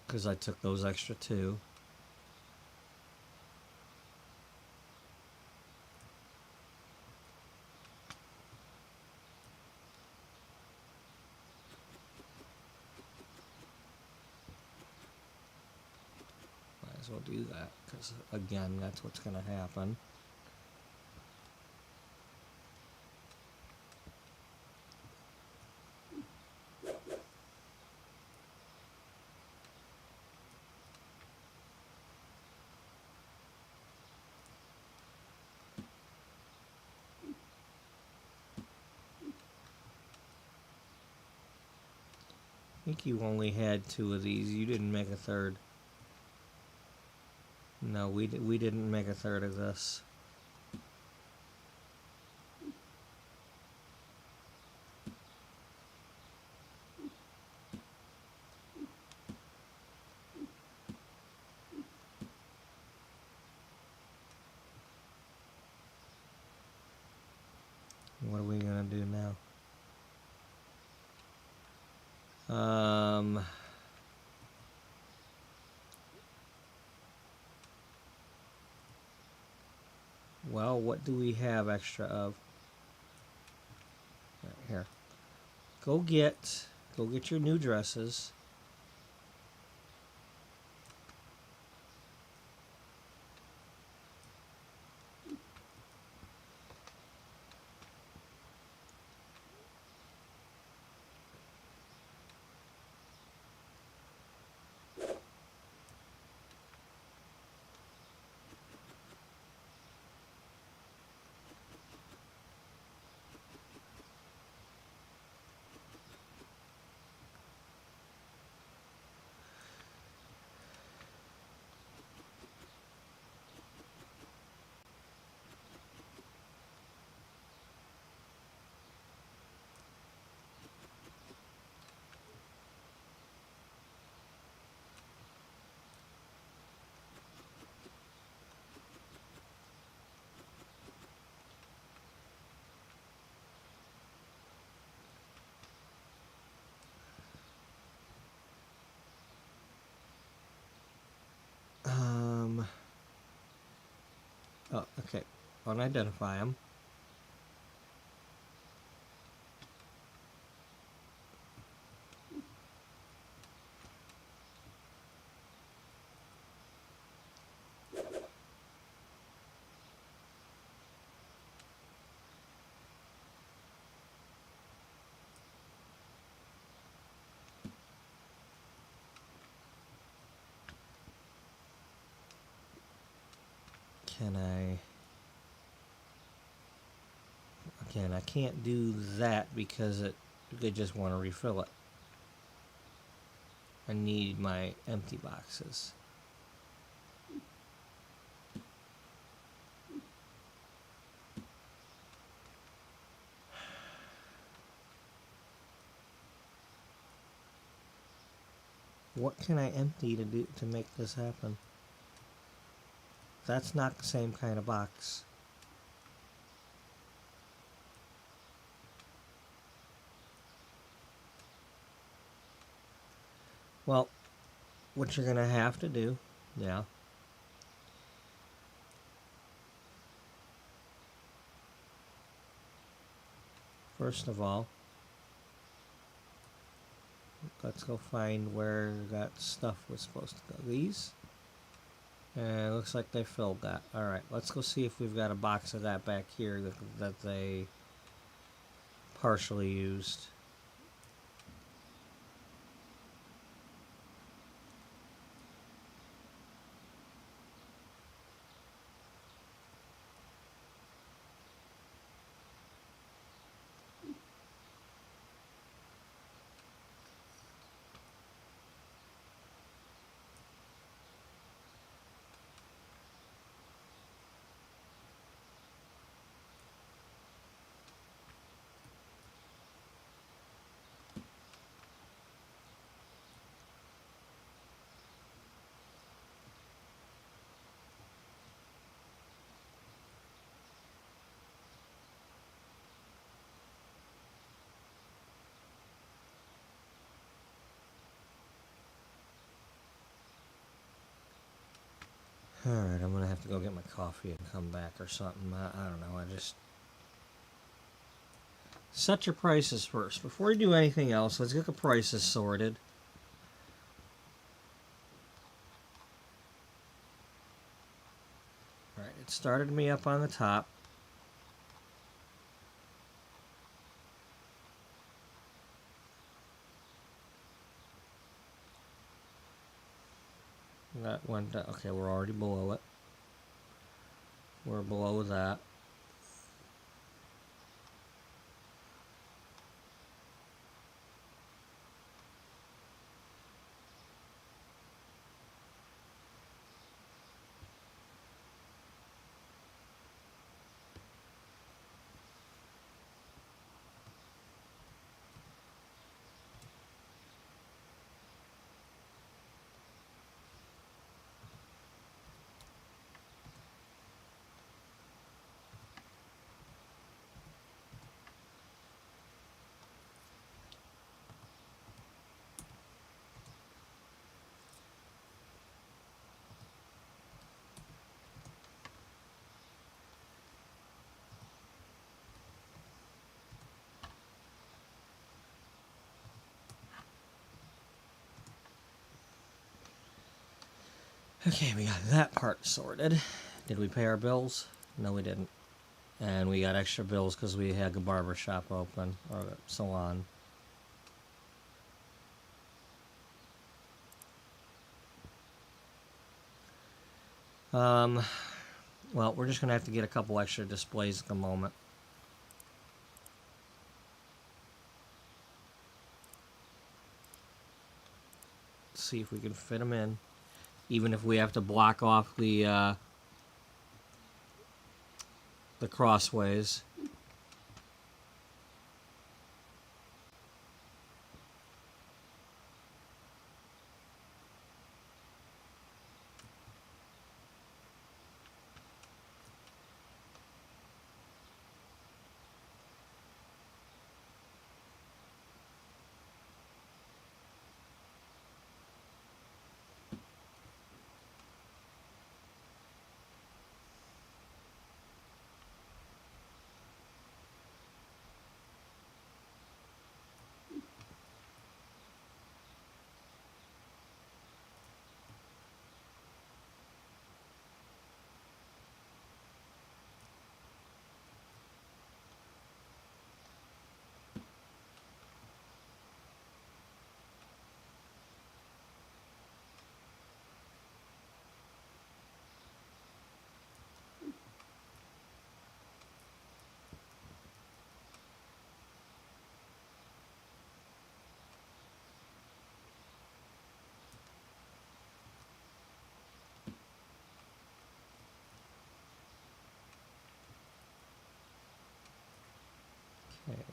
Because I took those extra 2. Might as well do that, because again, that's what's gonna happen. I think you only had 2 of these. You didn't make a third. No, we didn't make a third of this. What are we gonna do now? Well, what do we have extra of? Right, here. Go get your new dresses. unidentify them. Can I... Again, I can't do that because they just want to refill it. I need my empty boxes. What can I empty to make this happen? That's not the same kind of box. Well, what you're gonna have to do, yeah. First of all, let's go find where that stuff was supposed to go. These? And it looks like they filled that. Alright, let's go see if we've got a box of that back here that they partially used. Alright, I'm gonna have to go get my coffee and come back or something. I don't know, I just... Set your prices first. Before you do anything else, let's get the prices sorted. Alright, it started me up on the top. That went down. Okay, we're already below it. We're below that. Okay, we got that part sorted. Did we pay our bills? No, we didn't. And we got extra bills because we had the barber shop open, or the salon. Well, we're just going to have to get a couple extra displays at the moment. See if we can fit them in. Even if we have to block off the crossways.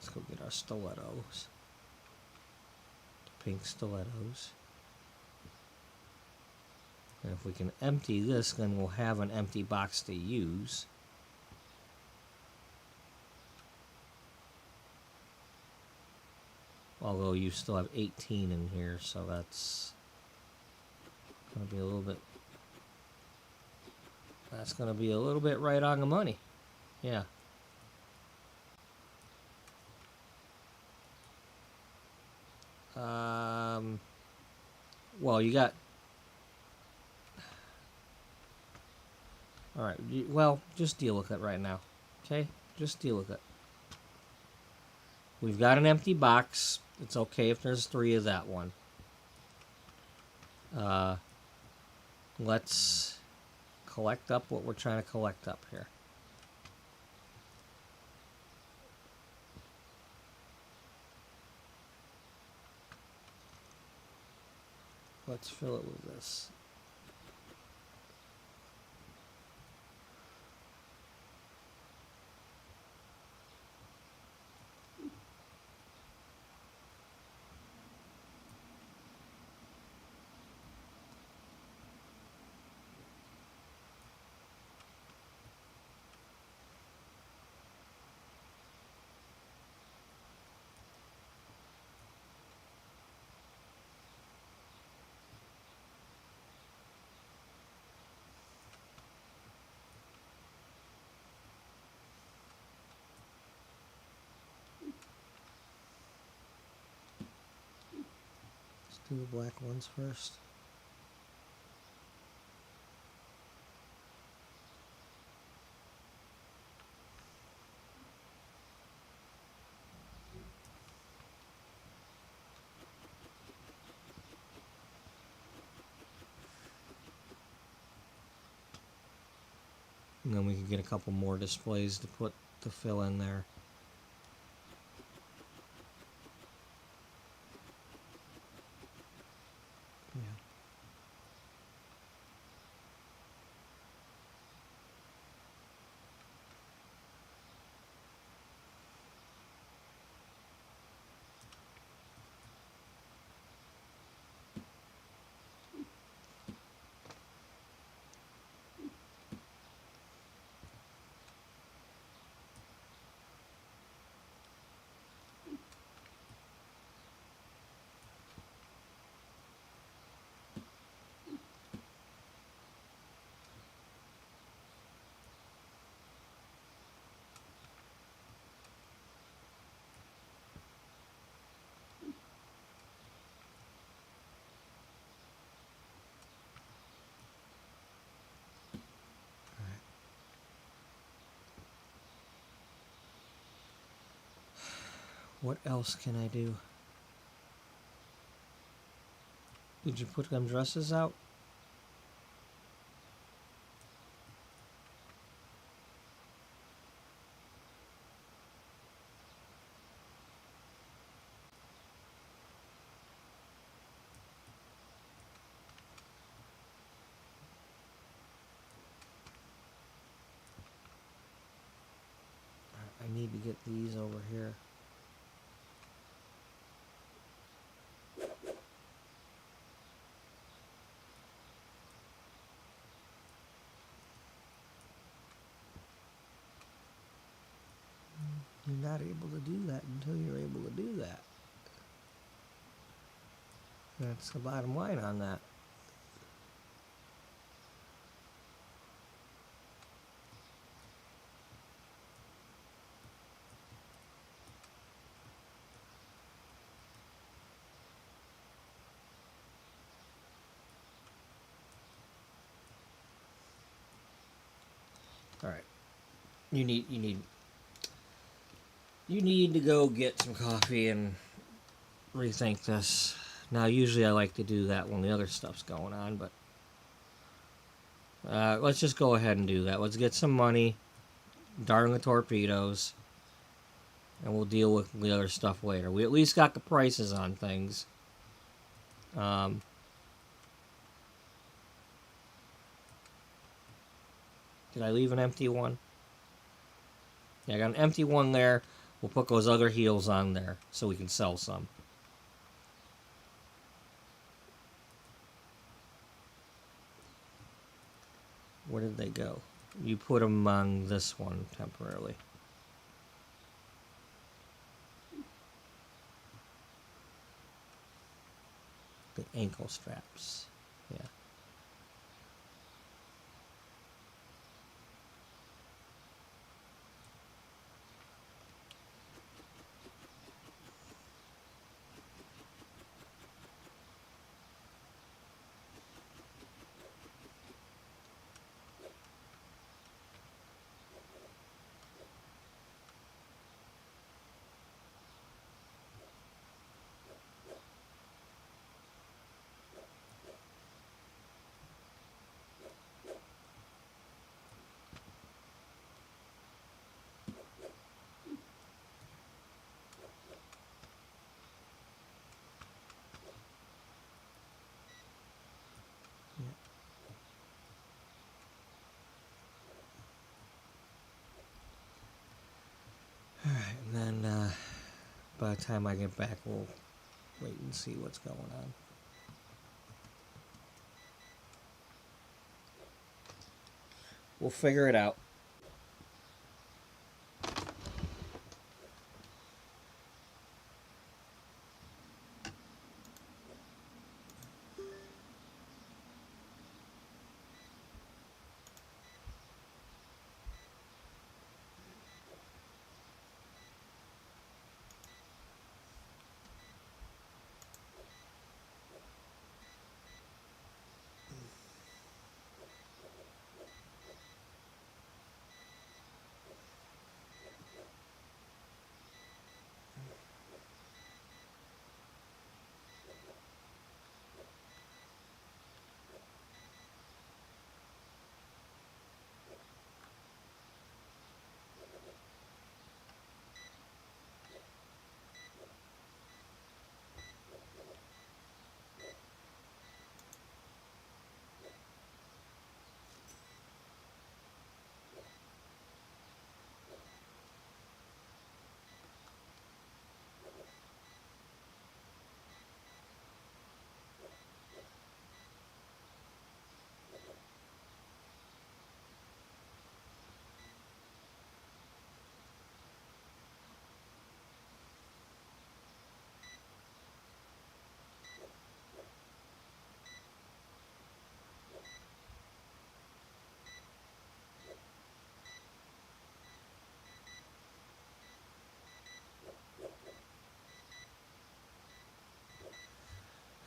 Let's go get our stilettos. Pink stilettos. And if we can empty this, then we'll have an empty box to use. Although you still have 18 in here, so that's going to be a little bit... That's going to be a little bit right on the money. Yeah. Well, you got... Alright, well, just deal with it right now. Okay? Just deal with it. We've got an empty box. It's okay if there's 3 of that one. Let's collect up what we're trying to collect up here. Let's fill it with this. Do the black ones first. And then we can get a couple more displays to fill in there. What else can I do? Did you put them dresses out? I need to get these over here. You're not able to do that until you're able to do that. That's the bottom line on that. All right. You need to go get some coffee and rethink this. Now, usually I like to do that when the other stuff's going on, but let's just go ahead and do that. Let's get some money, darn the torpedoes, and we'll deal with the other stuff later. We at least got the prices on things. Did I leave an empty one? Yeah, I got an empty one there. We'll put those other heels on there so we can sell some. Where did they go? You put them on this one temporarily. The ankle straps. Yeah. Alright, and then by the time I get back, we'll wait and see what's going on. We'll figure it out.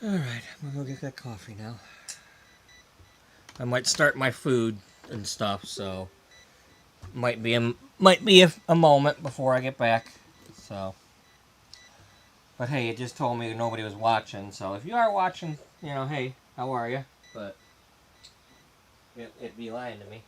Alright, I'm gonna go get that coffee now. I might start my food and stuff, so might be a moment before I get back. So, but hey, it just told me nobody was watching. So if you are watching, you know, hey, how are you? But it'd be lying to me.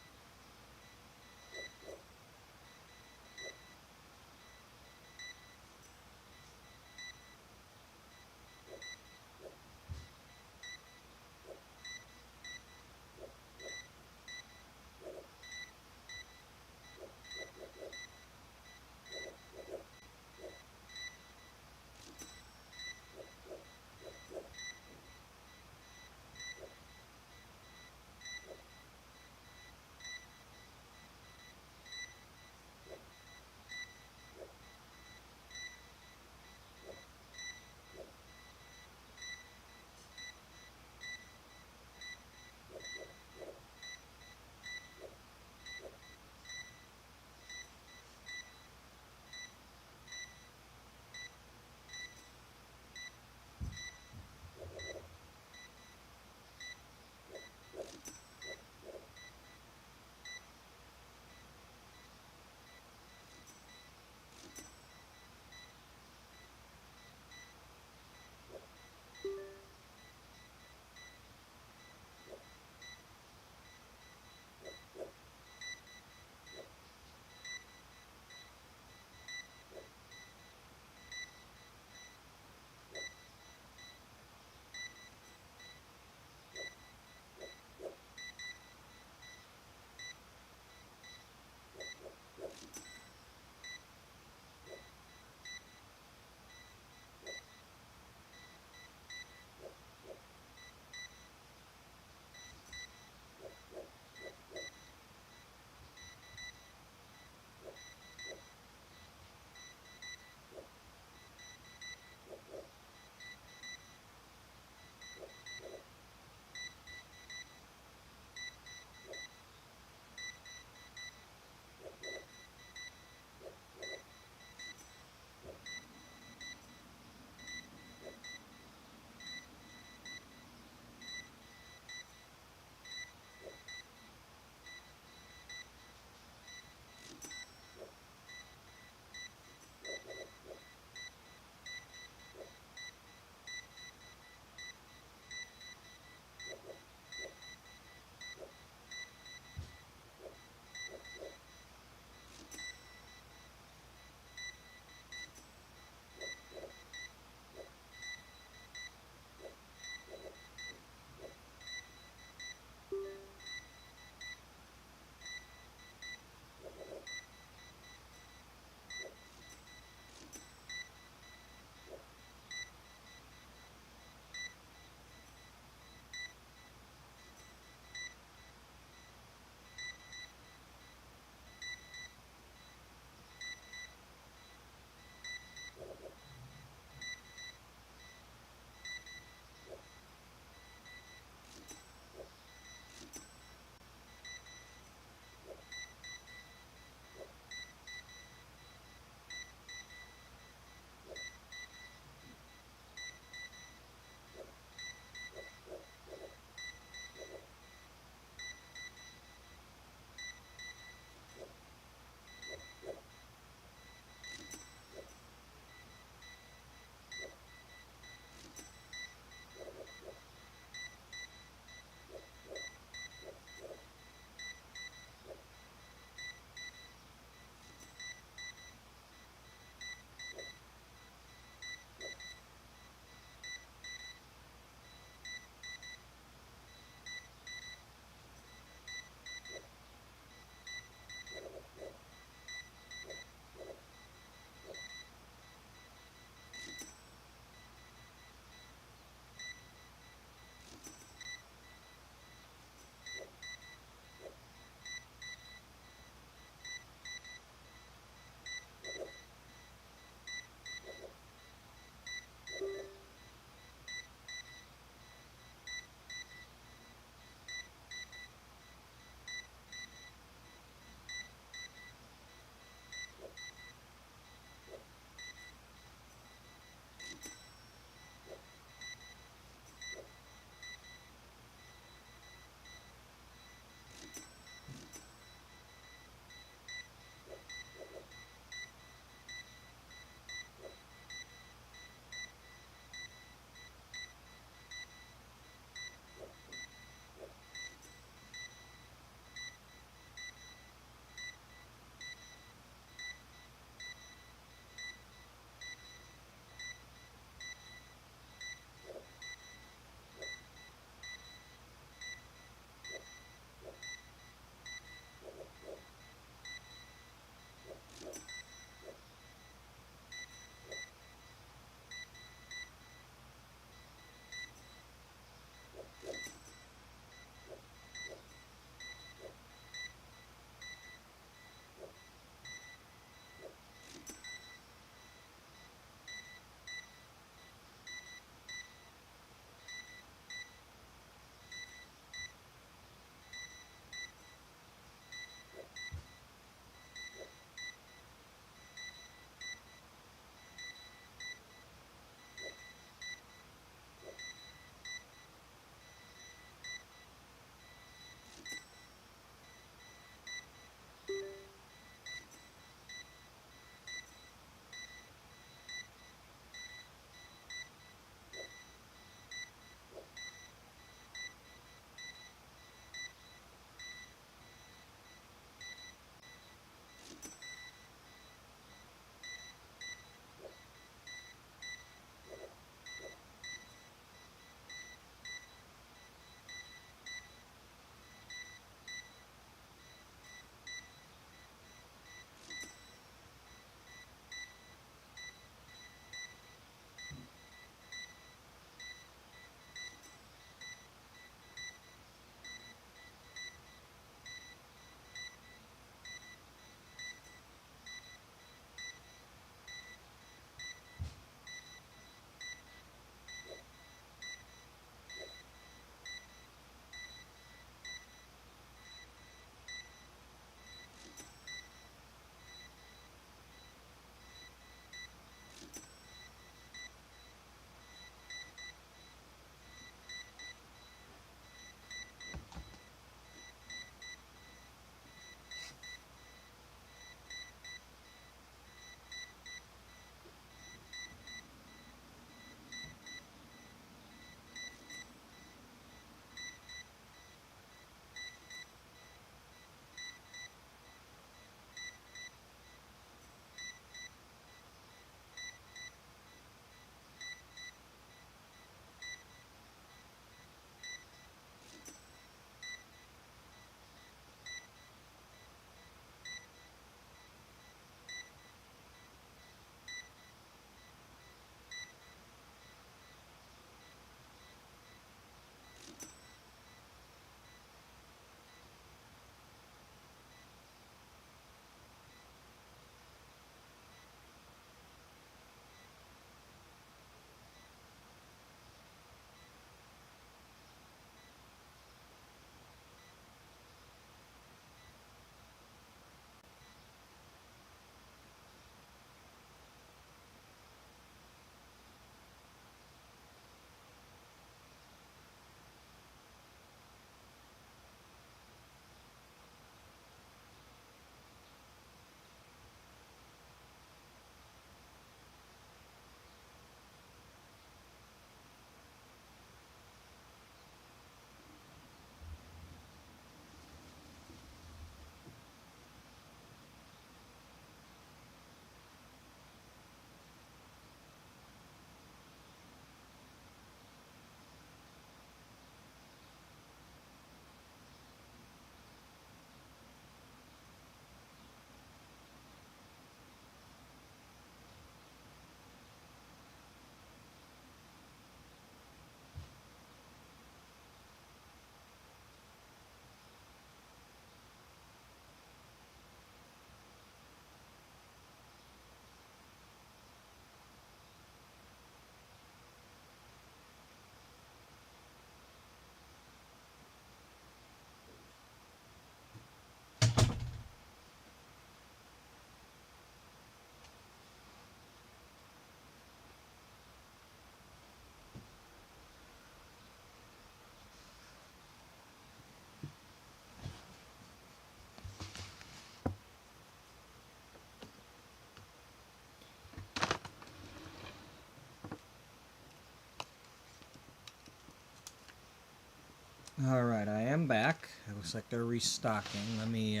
Alright, I am back. It looks like they're restocking. Let me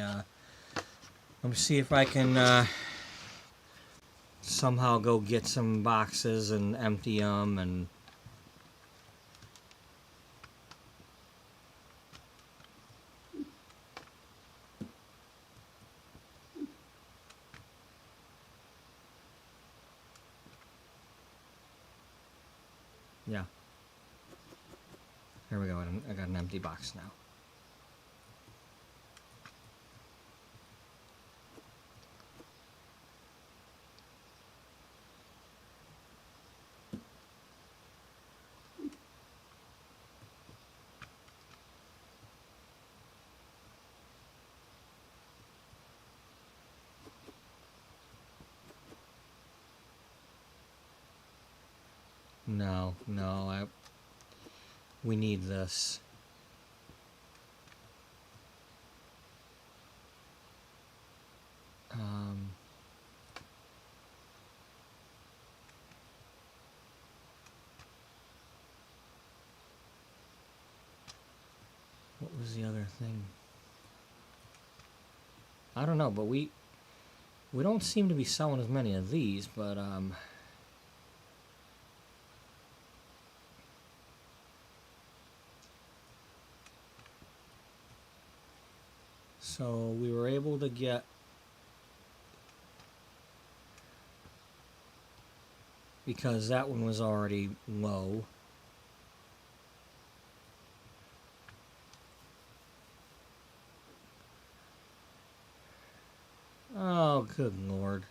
see if I can somehow go get some boxes and empty them and... Yeah. Here we go. I got an empty box now. No, we need this. What was the other thing? I don't know, but we don't seem to be selling as many of these, but so we were able to get, because that one was already low. Oh, good Lord.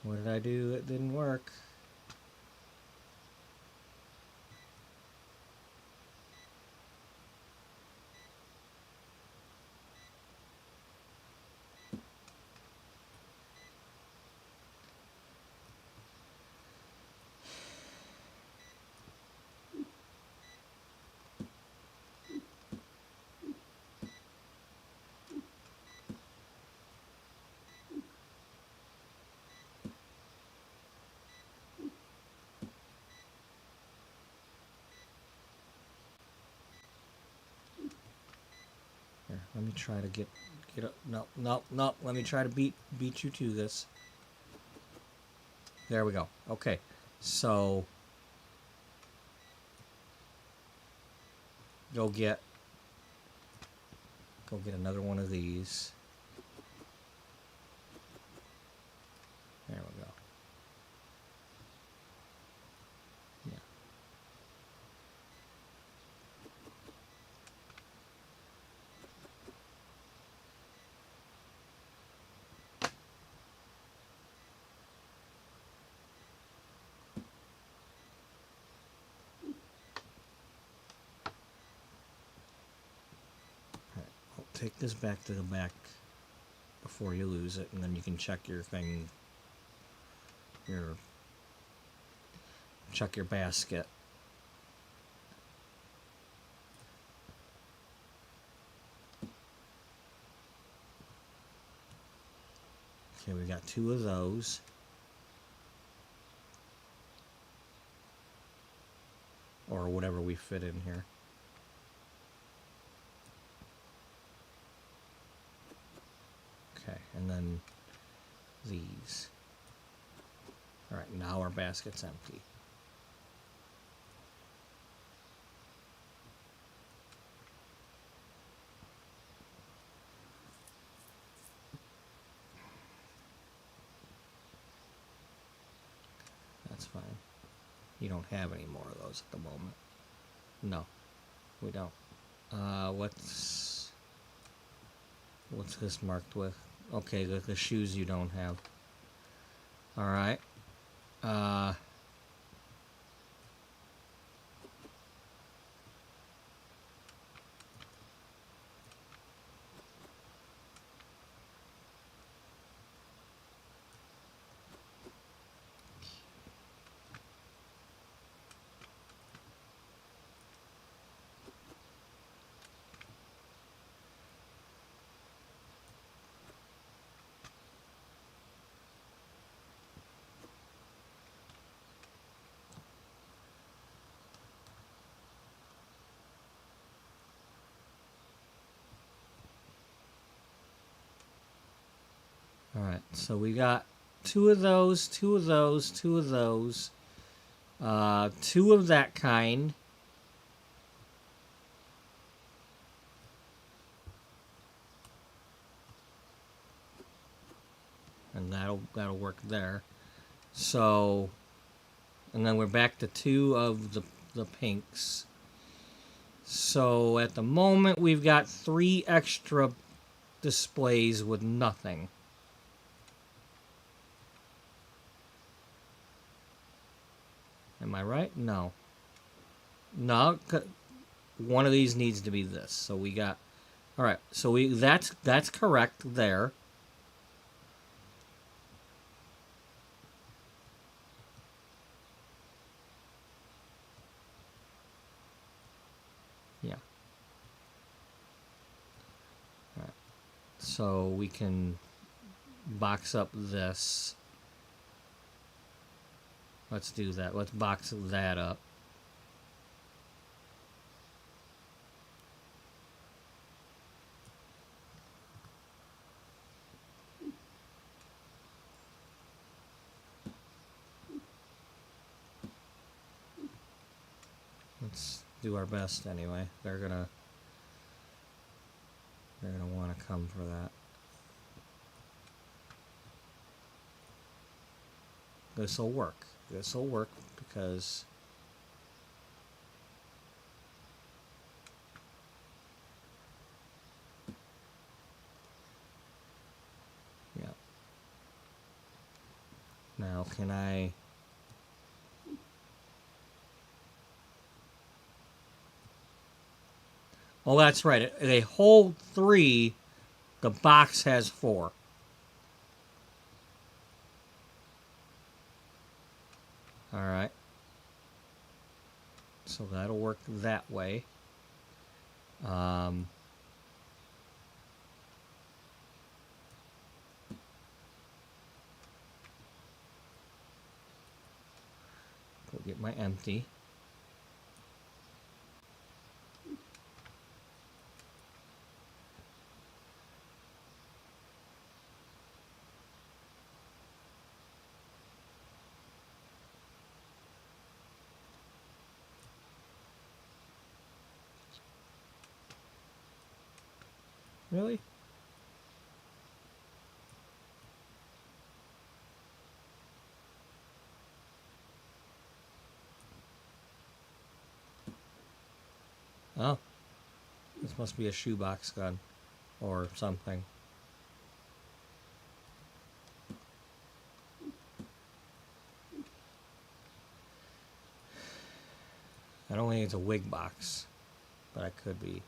What did I do? It didn't work. Here, let me try to get up. No. Let me try to beat you to this. There we go. Okay, so go get another one of these. There we go. Yeah. Take this back to the back before you lose it, and then you can check your thing, check your basket. Okay, we got 2 of those. Or whatever we fit in here. Okay, and then these. Alright, now our basket's empty. That's fine. You don't have any more of those at the moment. No, we don't. What's this marked with? Okay, the shoes you don't have. All right. Uh, all right. So we got two of those, two of those, two of those, two of that kind. And that'll work there. So, and then we're back to two of the pinks. So at the moment we've got 3 extra displays with nothing. Am I right? No. No, one of these needs to be this. So we got, all right. So that's correct there. Yeah. All right. So we can box up this. Let's do that. Let's box that up. Let's do our best anyway. They're gonna want to come for that. This will work. This will work because yeah. Now can I? Oh, that's right. They hold 3. The box has 4. All right. So that'll work that way. Go get my empty. Really? Oh, this must be a shoebox gun or something. I don't think it's a wig box, but I could be.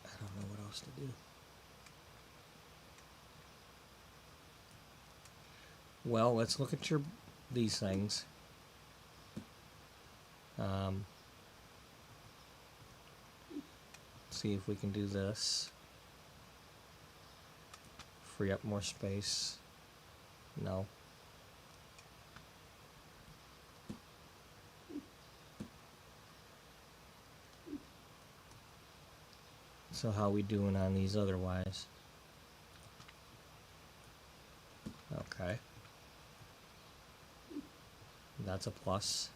I don't know what else to do. Well, let's look at these things. See if we can do this. Free up more space. No. So how we doing on these otherwise? Okay. That's a plus.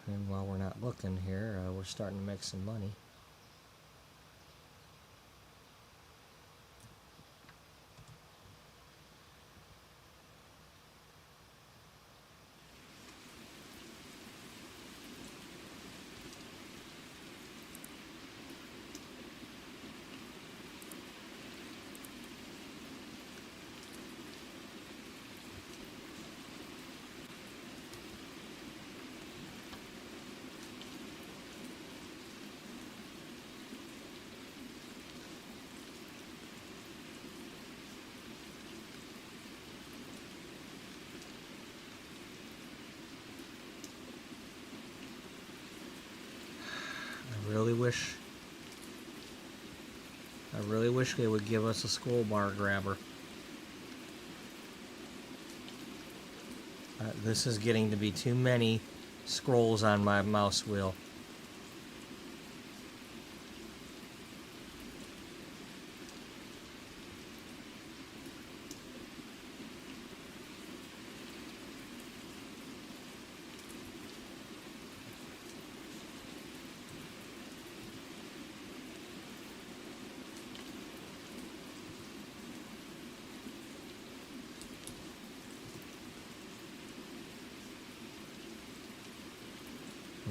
And while we're not looking here, we're starting to make some money. I really wish they would give us a scroll bar grabber. This is getting to be too many scrolls on my mouse wheel.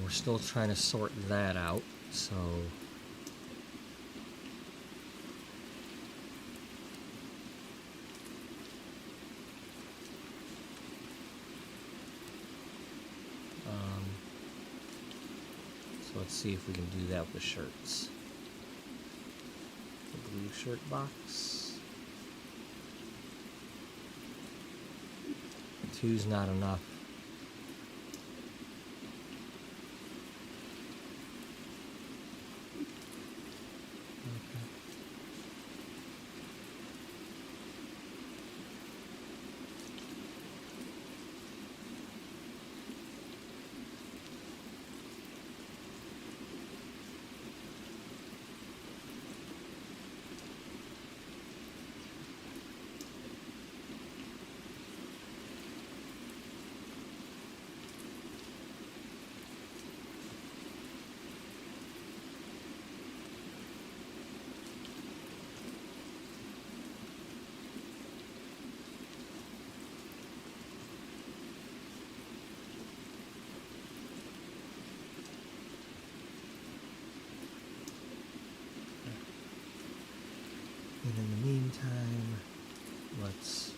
We're still trying to sort that out, so let's see if we can do that with the shirts. The blue shirt box. 2's not enough. And in the meantime, let's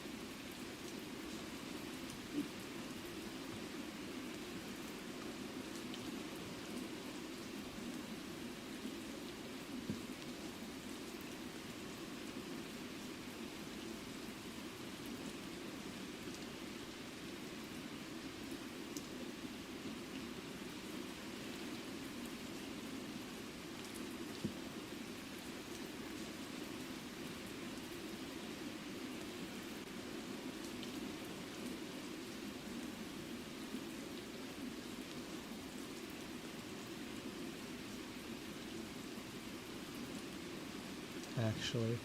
actually,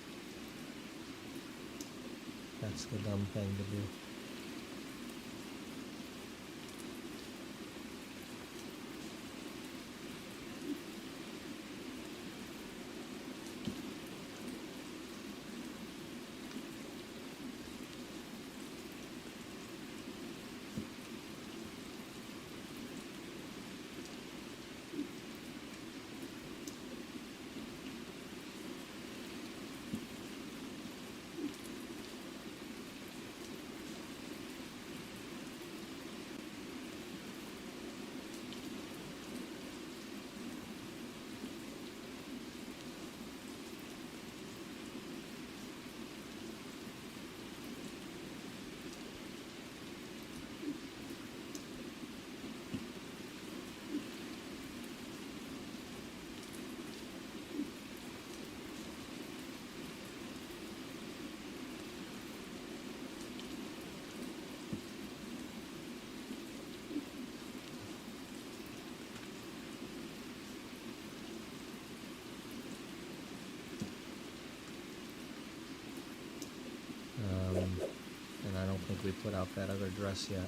that's the dumb thing to do. we put out that other dress yet.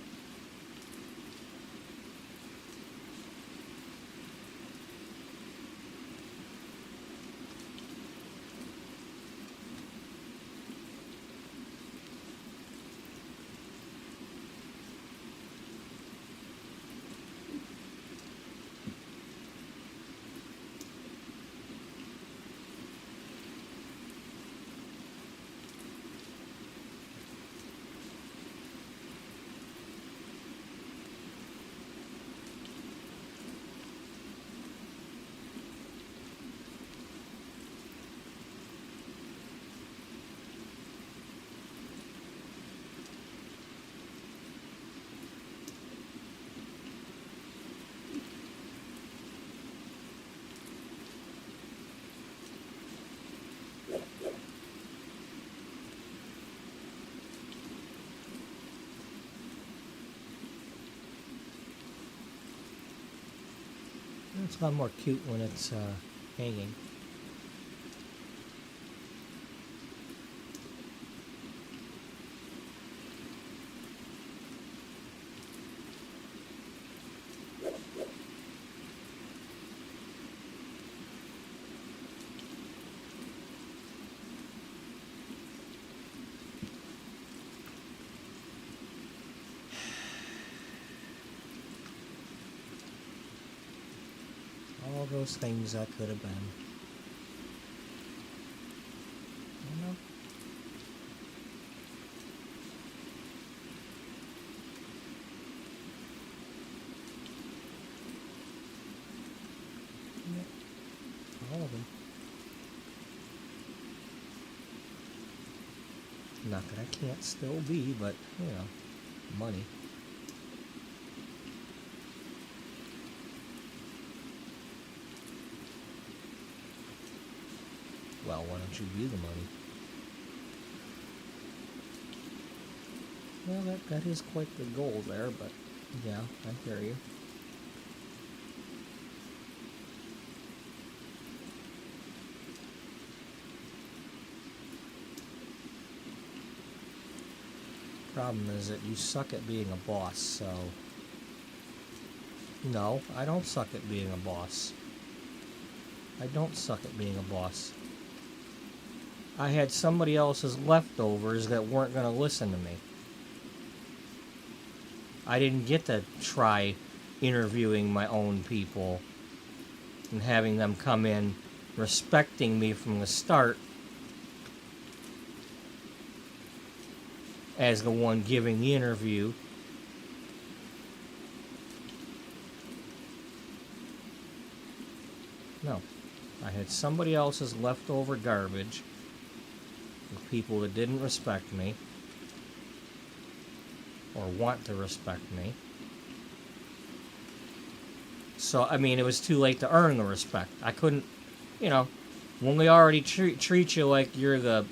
It's a lot more cute when it's hanging. All those things that could have been. You know? Yeah. All of them. Not that I can't still be, but, you know, money. Well, why don't you be the money? Well, that is quite the goal there, but yeah, I hear you. Problem is that you suck at being a boss, so... No, I don't suck at being a boss. I don't suck at being a boss. I had somebody else's leftovers that weren't going to listen to me. I didn't get to try interviewing my own people and having them come in respecting me from the start as the one giving the interview. No. I had somebody else's leftover garbage with people that didn't respect me or want to respect me. So, I mean, it was too late to earn the respect. I couldn't, you know, when they already treat you like you're the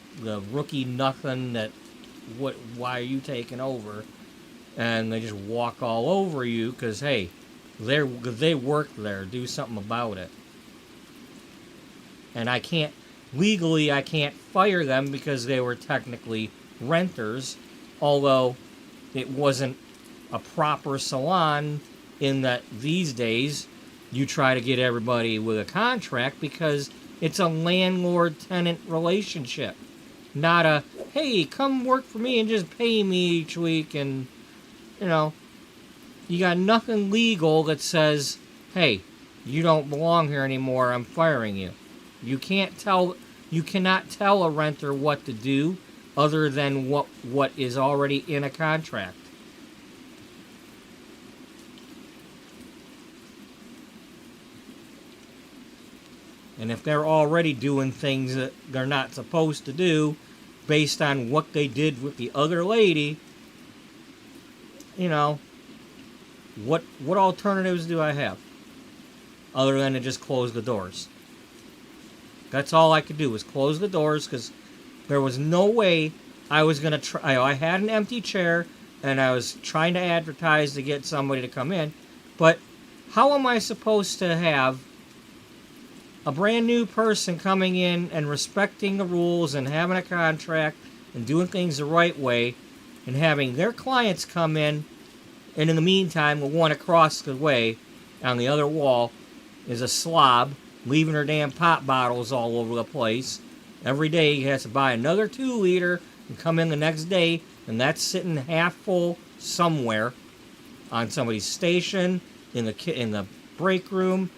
rookie nothing that, why are you taking over? And they just walk all over you because, hey, they work there. Do something about it. And I can't fire them because they were technically renters, although it wasn't a proper salon in that these days you try to get everybody with a contract because it's a landlord-tenant relationship. Not a, hey, come work for me and just pay me each week and, you know, you got nothing legal that says, hey, you don't belong here anymore, I'm firing you. You cannot tell a renter what to do other than what is already in a contract. And if they're already doing things that they're not supposed to do based on what they did with the other lady, you know, what alternatives do I have other than to just close the doors? That's all I could do was close the doors because there was no way I was going to try. I had an empty chair and I was trying to advertise to get somebody to come in. But how am I supposed to have a brand new person coming in and respecting the rules and having a contract and doing things the right way and having their clients come in, and in the meantime, the one across the way on the other wall is a slob, leaving her damn pop bottles all over the place. Every day he has to buy another 2-liter and come in the next day, and that's sitting half full somewhere on somebody's station, in the break room,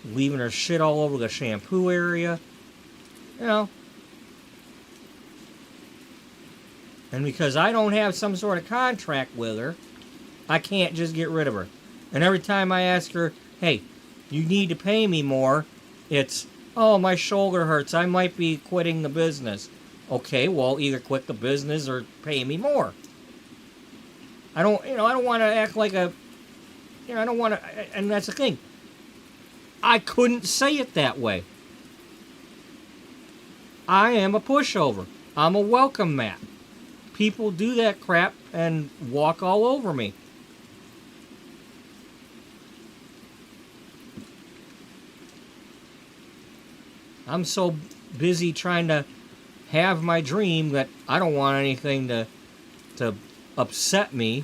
leaving her shit all over the shampoo area, And because I don't have some sort of contract with her, I can't just get rid of her. And every time I ask her, hey, you need to pay me more, it's, oh, my shoulder hurts, I might be quitting the business. Okay, well, either quit the business or pay me more. I don't want to act like I don't want to, and that's the thing. I couldn't say it that way. I am a pushover. I'm a welcome mat. People do that crap and walk all over me. I'm so busy trying to have my dream that I don't want anything to upset me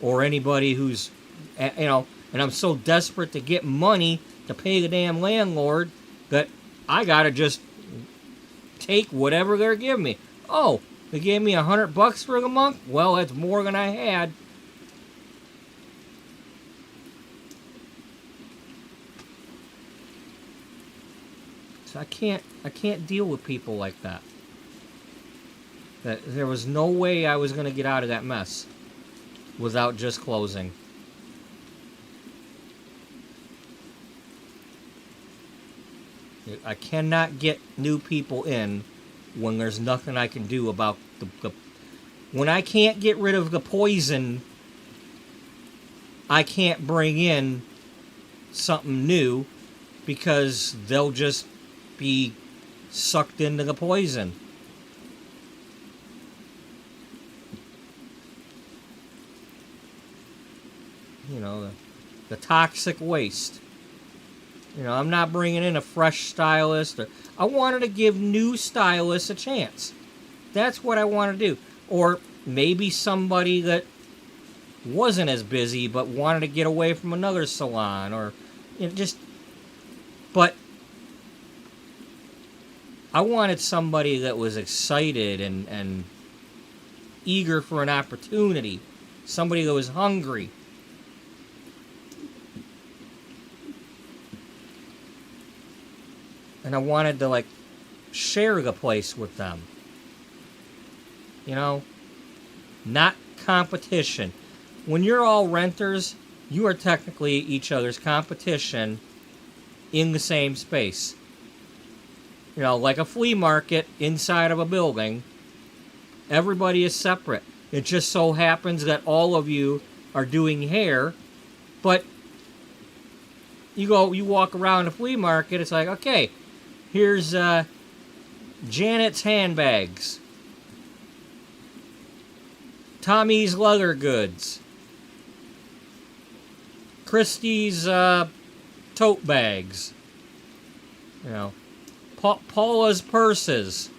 or anybody who's, and I'm so desperate to get money to pay the damn landlord that I gotta just take whatever they're giving me. Oh, they gave me $100 for the month? Well, that's more than I had. So I can't deal with people like that. That there was no way I was going to get out of that mess without just closing. I cannot get new people in when there's nothing I can do about the when I can't get rid of the poison, I can't bring in something new because they'll just be sucked into the poison. The toxic waste. I'm not bringing in a fresh stylist. I wanted to give new stylists a chance. That's what I want to do. Or maybe somebody that wasn't as busy but wanted to get away from another salon. Or But I wanted somebody that was excited and eager for an opportunity. Somebody that was hungry. And I wanted to, share the place with them. Not competition. When you're all renters, you are technically each other's competition in the same space. Like a flea market inside of a building, everybody is separate. It just so happens that all of you are doing hair, but you walk around a flea market, it's like, okay, here's Janet's handbags, Tommy's leather goods, Christie's tote bags, Paula's purses.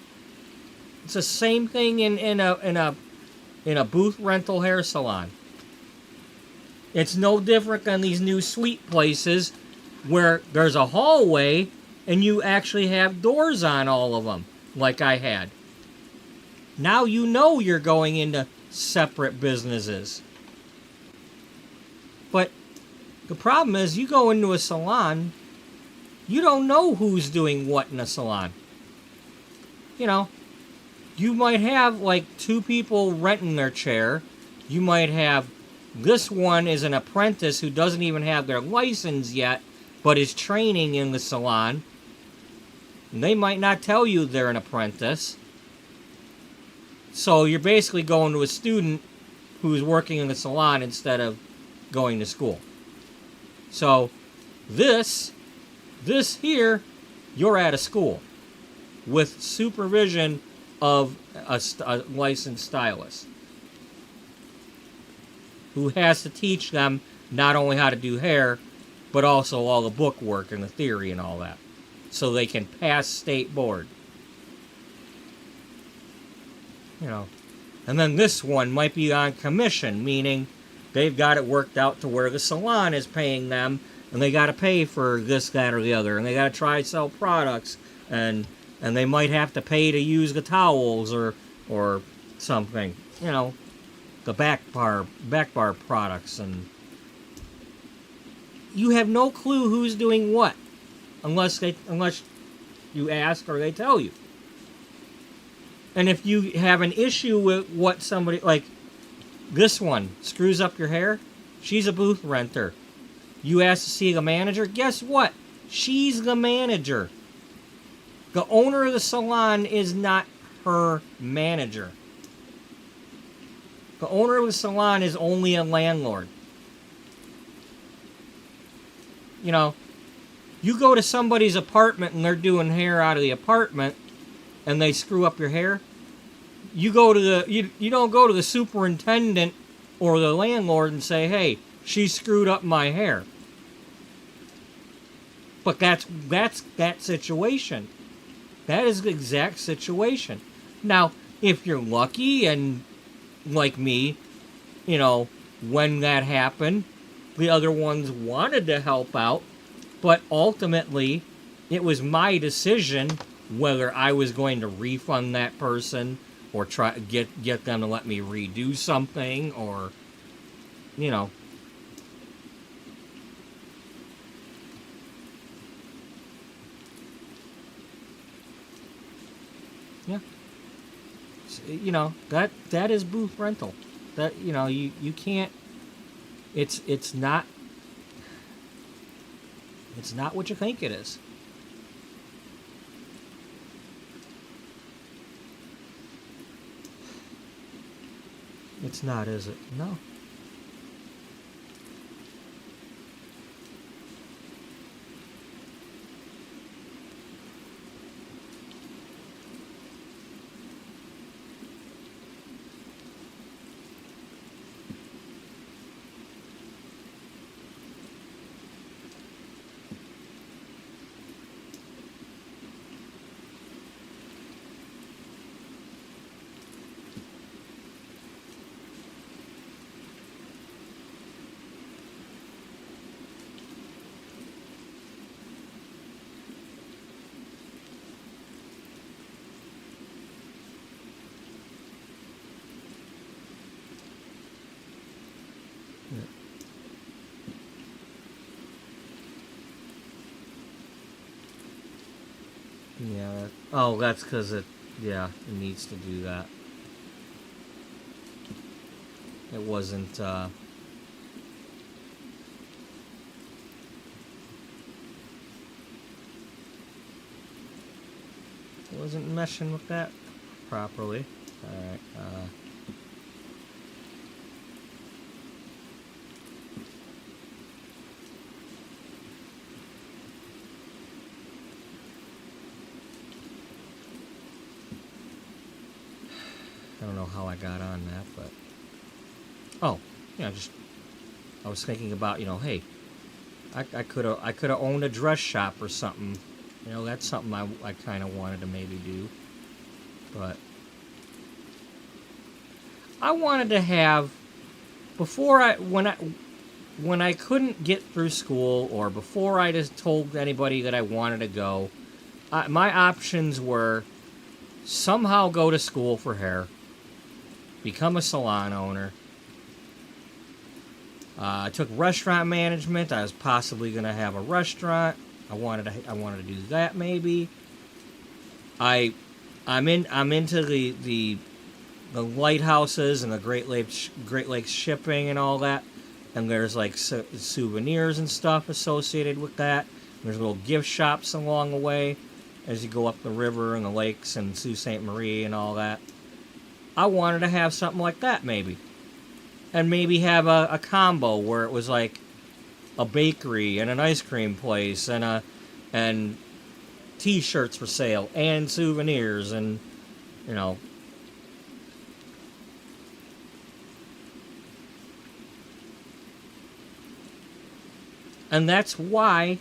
It's the same thing in a booth rental hair salon. It's no different than these new suite places where there's a hallway and you actually have doors on all of them, like I had. Now you're going into separate businesses. But the problem is, you go into a salon, you don't know who's doing what in a salon. You might have 2 people renting their chair. You might have, this one is an apprentice who doesn't even have their license yet, but is training in the salon. And they might not tell you they're an apprentice. So you're basically going to a student who's working in the salon instead of going to school. So this here, you're at a school with supervision of a licensed stylist who has to teach them not only how to do hair, but also all the book work and the theory and all that, so they can pass state board. you know. And then this one might be on commission, meaning they've got it worked out to where the salon is paying them, and they got to pay for this, that, or the other, and they got to try to sell products, and they might have to pay to use the towels or something, you know, the back bar products, and you have no clue who's doing what unless you ask or they tell you. And if you have an issue with what somebody, like this one, screws up your hair, she's a booth renter. You ask to see the manager, guess what? She's the manager. The owner of the salon is not her manager. The owner of the salon is only a landlord. You know, you go to somebody's apartment and they're doing hair out of the apartment and they screw up your hair. You go to you don't go to the superintendent or the landlord and say, "Hey, she screwed up my hair." But that's that situation. That is the exact situation. Now, if you're lucky and like me, you know, when that happened, the other ones wanted to help out, but ultimately it was my decision whether I was going to refund that person or try to get them to let me redo something, or, you know. Yeah. You know, that is booth rental. That, you know, you can't, it's not what you think it is. It's not, is it? No. Yeah. Oh, that's because it needs to do that. It wasn't, it wasn't meshing with that properly. Alright, I don't know how I got on that, but... Oh, yeah, I was thinking about, you know, hey, I could have owned a dress shop or something. You know, that's something I kind of wanted to maybe do. But I wanted to have, when I couldn't get through school, or before I just told anybody that I wanted to go, my options were somehow go to school for hair, become a salon owner. I took restaurant management. I was possibly going to have a restaurant. I wanted to do that maybe. I'm into the lighthouses and the Great Lakes shipping and all that. And there's like souvenirs and stuff associated with that. There's little gift shops along the way as you go up the river and the lakes and Sault Ste. Marie and all that. I wanted to have something like that maybe. And maybe have a combo where it was like a bakery and an ice cream place and t-shirts for sale and souvenirs and, you know. And that's why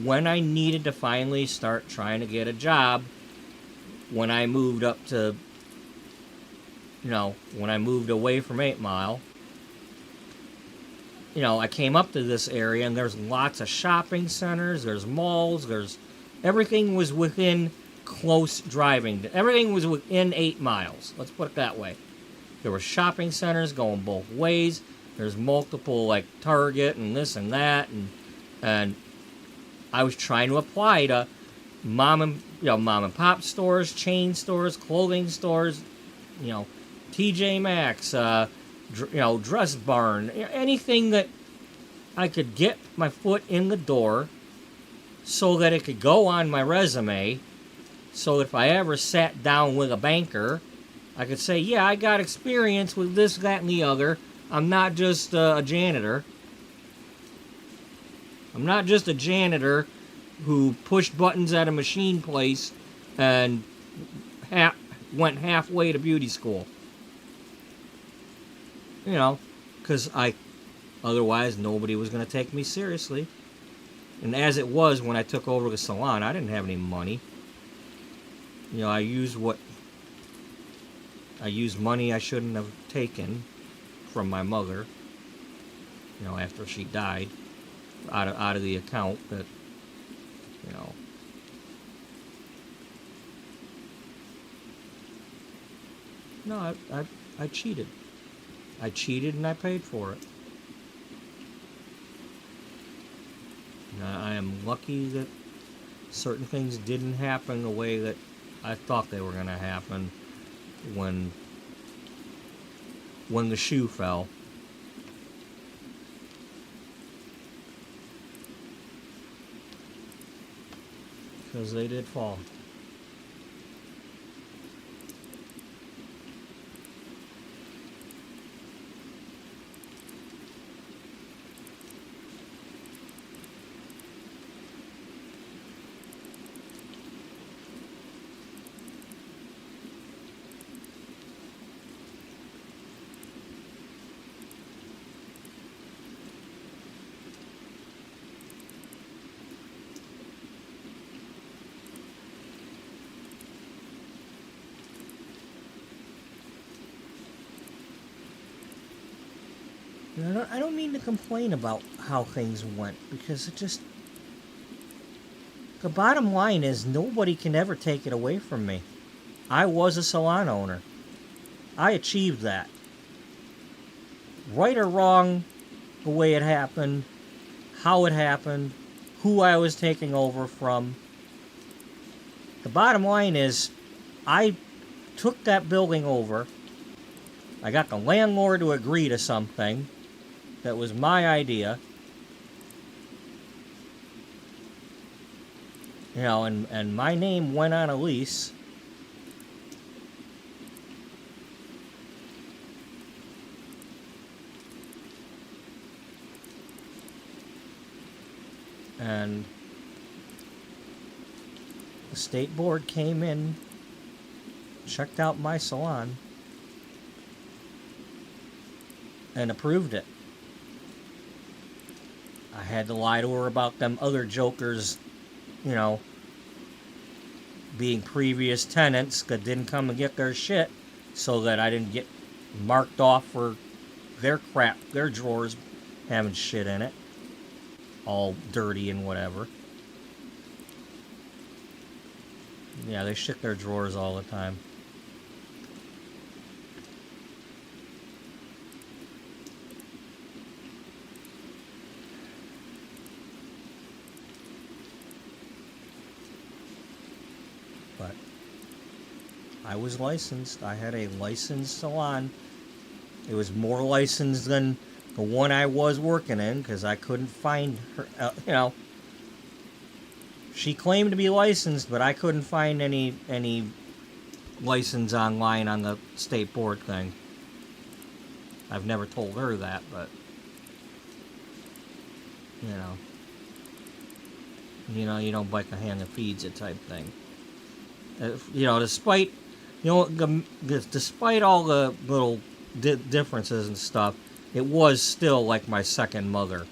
when I needed to finally start trying to get a job, when I moved up to when I moved away from 8 Mile, I came up to this area and there's lots of shopping centers, there's malls, everything was within close driving. Everything was within 8 miles. Let's put it that way. There were shopping centers going both ways. There's multiple like Target and this and that, and I was trying to apply to mom and pop stores, chain stores, clothing stores, TJ Maxx, Dress Barn, anything that I could get my foot in the door so that it could go on my resume, so if I ever sat down with a banker, I could say, yeah, I got experience with this, that, and the other. I'm not just a janitor. I'm not just a janitor who pushed buttons at a machine place and went halfway to beauty school. Because otherwise nobody was going to take me seriously. And as it was, when I took over the salon, I didn't have any money. I used money I shouldn't have taken from my mother, after she died, out of the account that, No, I cheated. I cheated and I paid for it. I am lucky that certain things didn't happen the way that I thought they were going to happen when the shoe fell. Because they did fall. I don't mean to complain about how things went, because the bottom line is nobody can ever take it away from me. I was a salon owner. I achieved that. Right or wrong, the way it happened, how it happened, who I was taking over from. The bottom line is I took that building over. I got the landlord to agree to something that was my idea. And my name went on a lease. And the state board came in, checked out my salon, and approved it. I had to lie to her about them other jokers, being previous tenants that didn't come and get their shit, so that I didn't get marked off for their crap, their drawers having shit in it, all dirty and whatever. Yeah, they shit their drawers all the time. But I was licensed. I had a licensed salon. It was more licensed than the one I was working in, because I couldn't find her. She claimed to be licensed, but I couldn't find any license online on the state board thing. I've never told her that, but you don't bite the hand that feeds it type thing. Despite despite all the little differences and stuff, it was still like my second mother.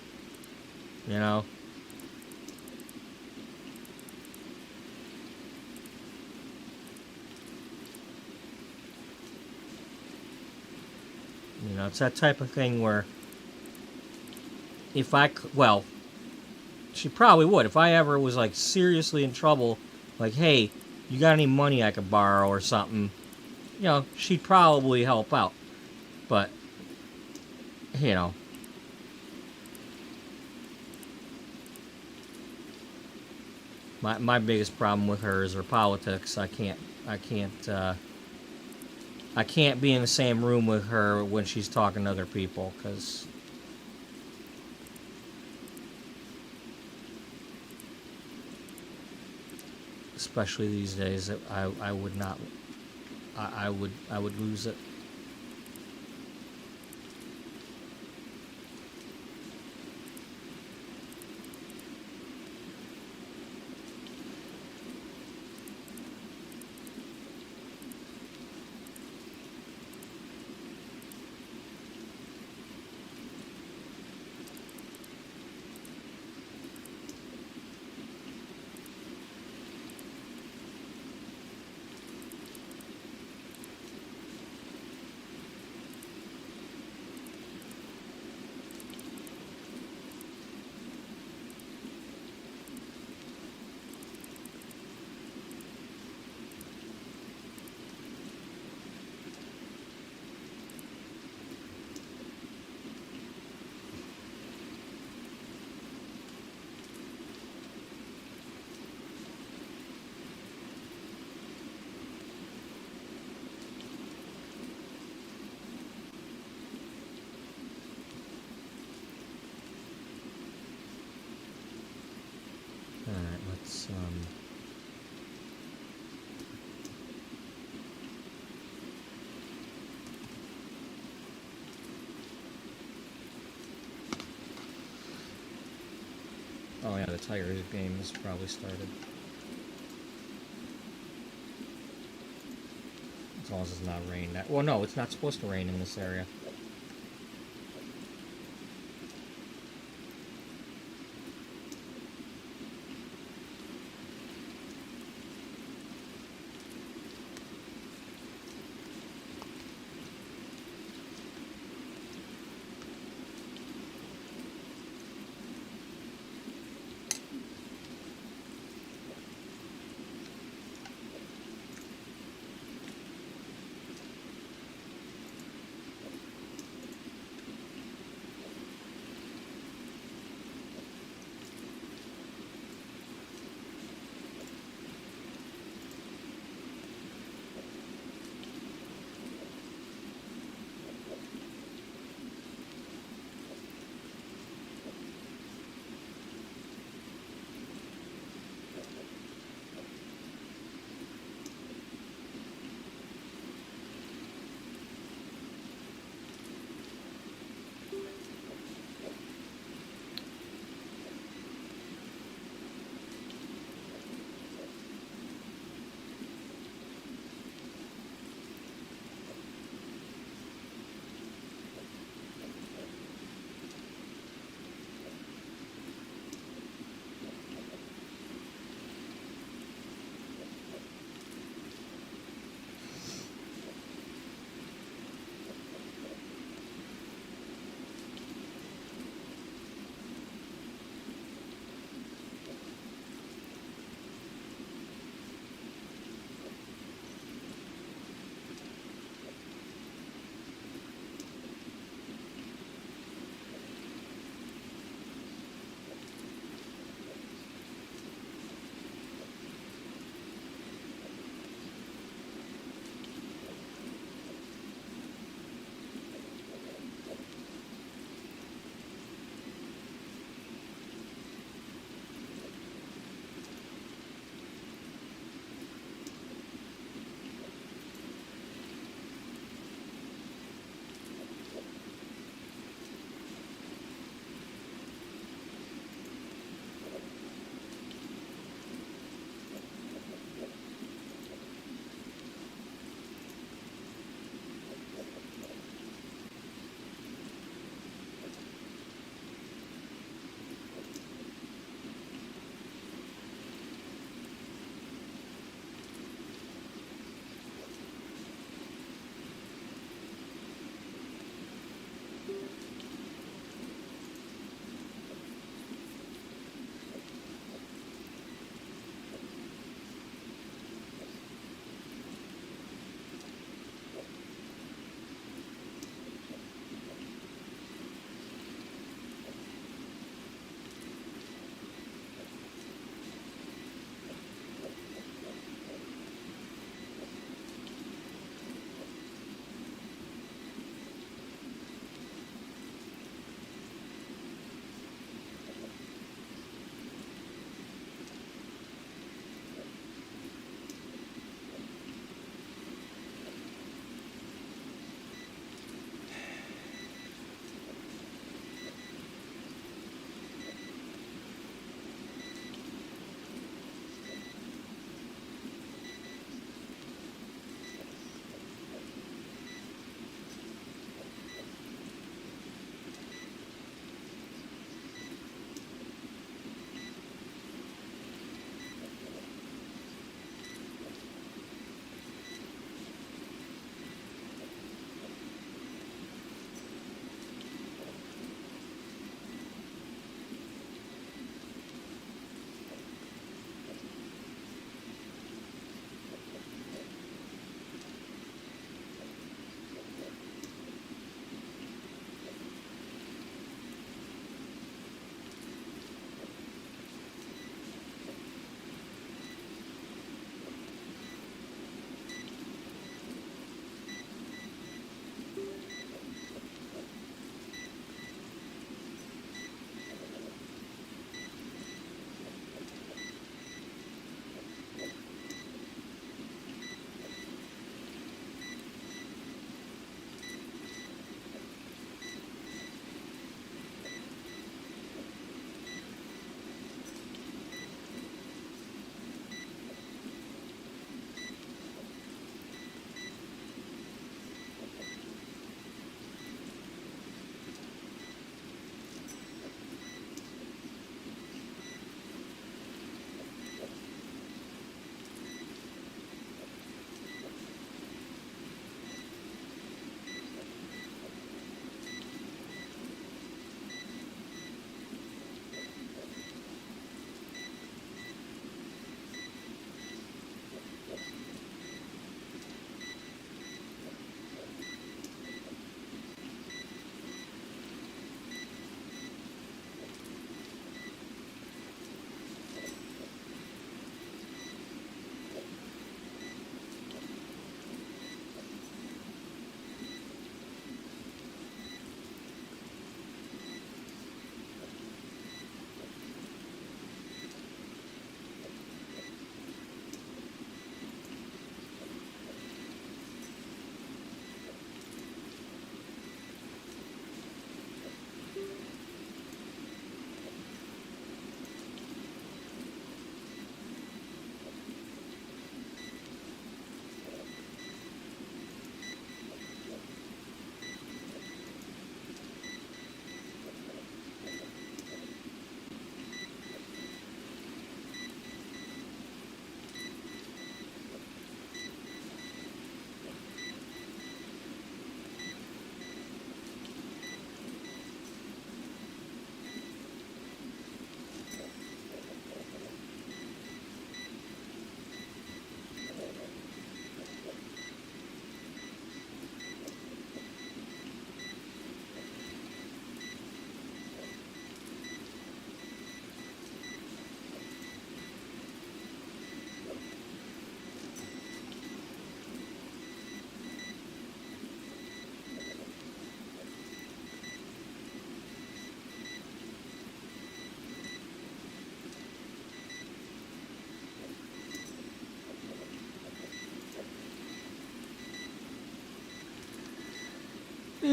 it's that type of thing where if I, well, she probably would. If I ever was, like, seriously in trouble, like, hey, you got any money I could borrow or something, she'd probably help out. But, my biggest problem with her is her politics. I can't be in the same room with her when she's talking to other people, because especially these days, I would not. I would lose it. Alright, let's, oh yeah, the Tigers game has probably started. As long as it's not raining. Well, no, it's not supposed to rain in this area.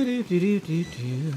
Do-do-do-do-do-do.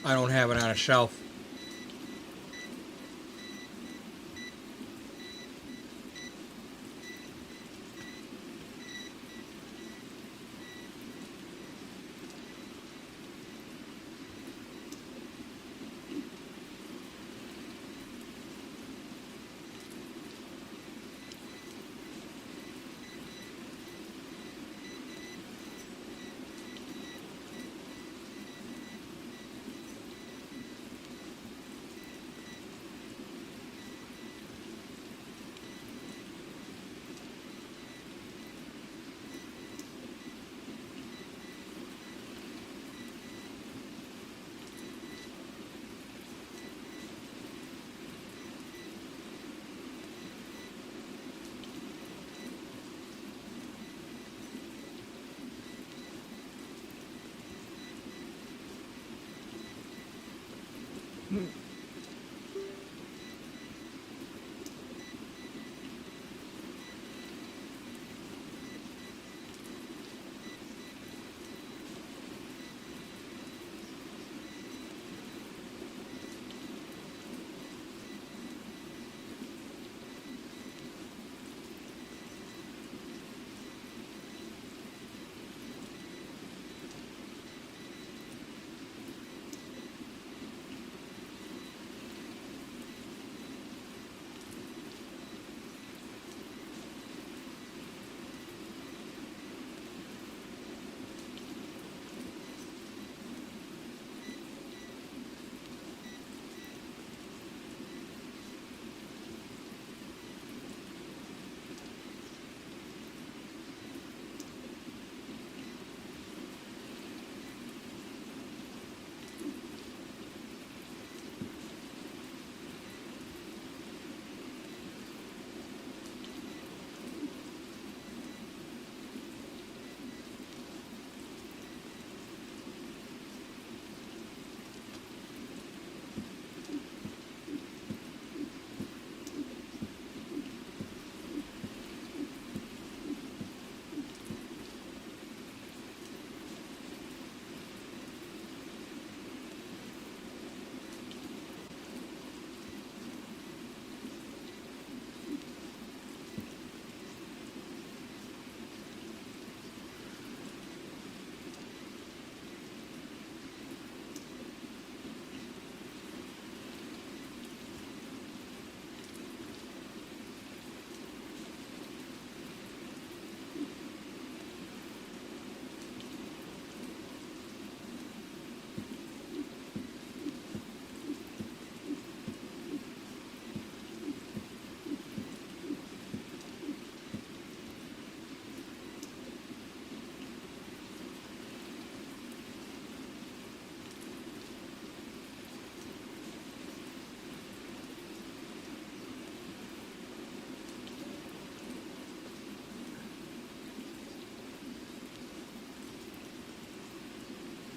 I don't have it on a shelf.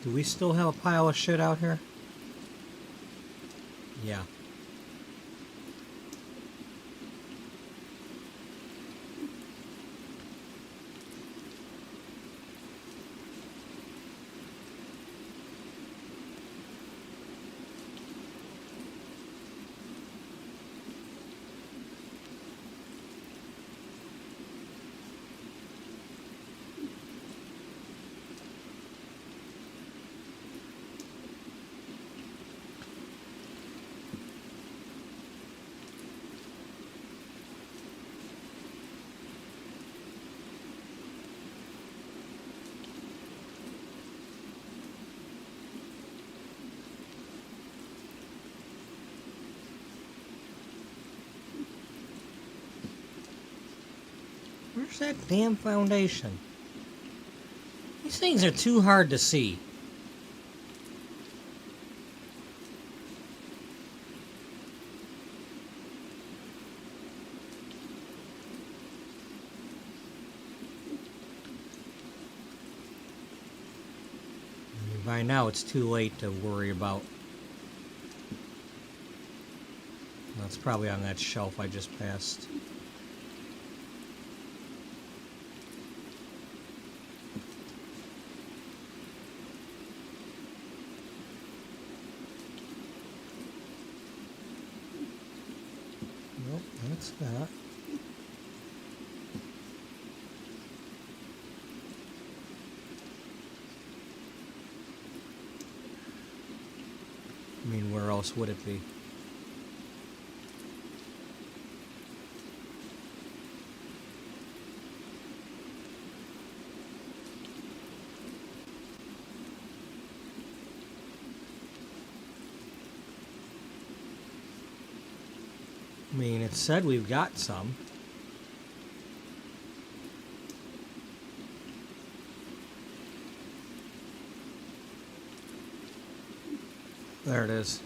Do we still have a pile of shit out here? Yeah. Where's that damn foundation? These things are too hard to see. By now it's too late to worry about. That's probably on that shelf I just passed. Nope, that's that. I mean, where else would it be? I mean, it said we've got some. There it is.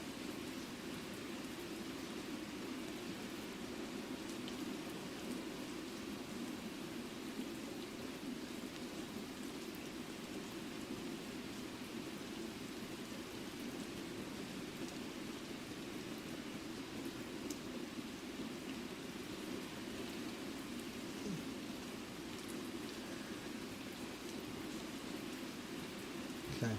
Okay.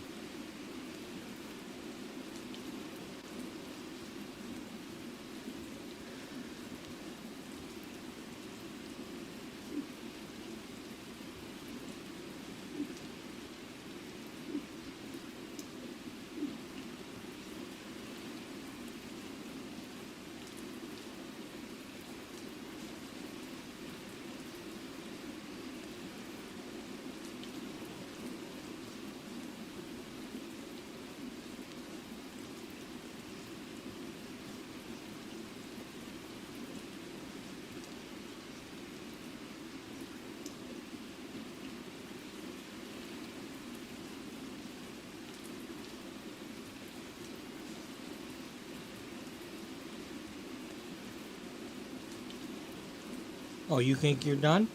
Oh, you think you're done?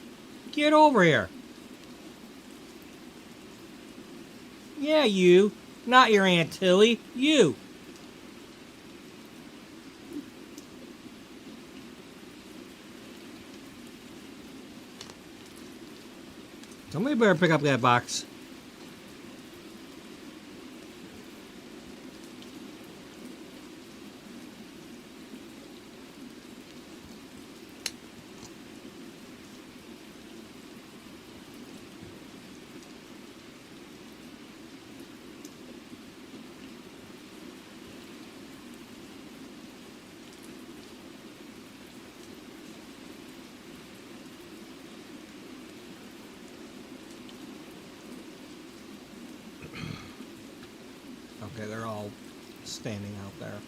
Get over here. Yeah, you. Not your Aunt Tilly. You. Somebody better pick up that box. Okay, they're all standing out there.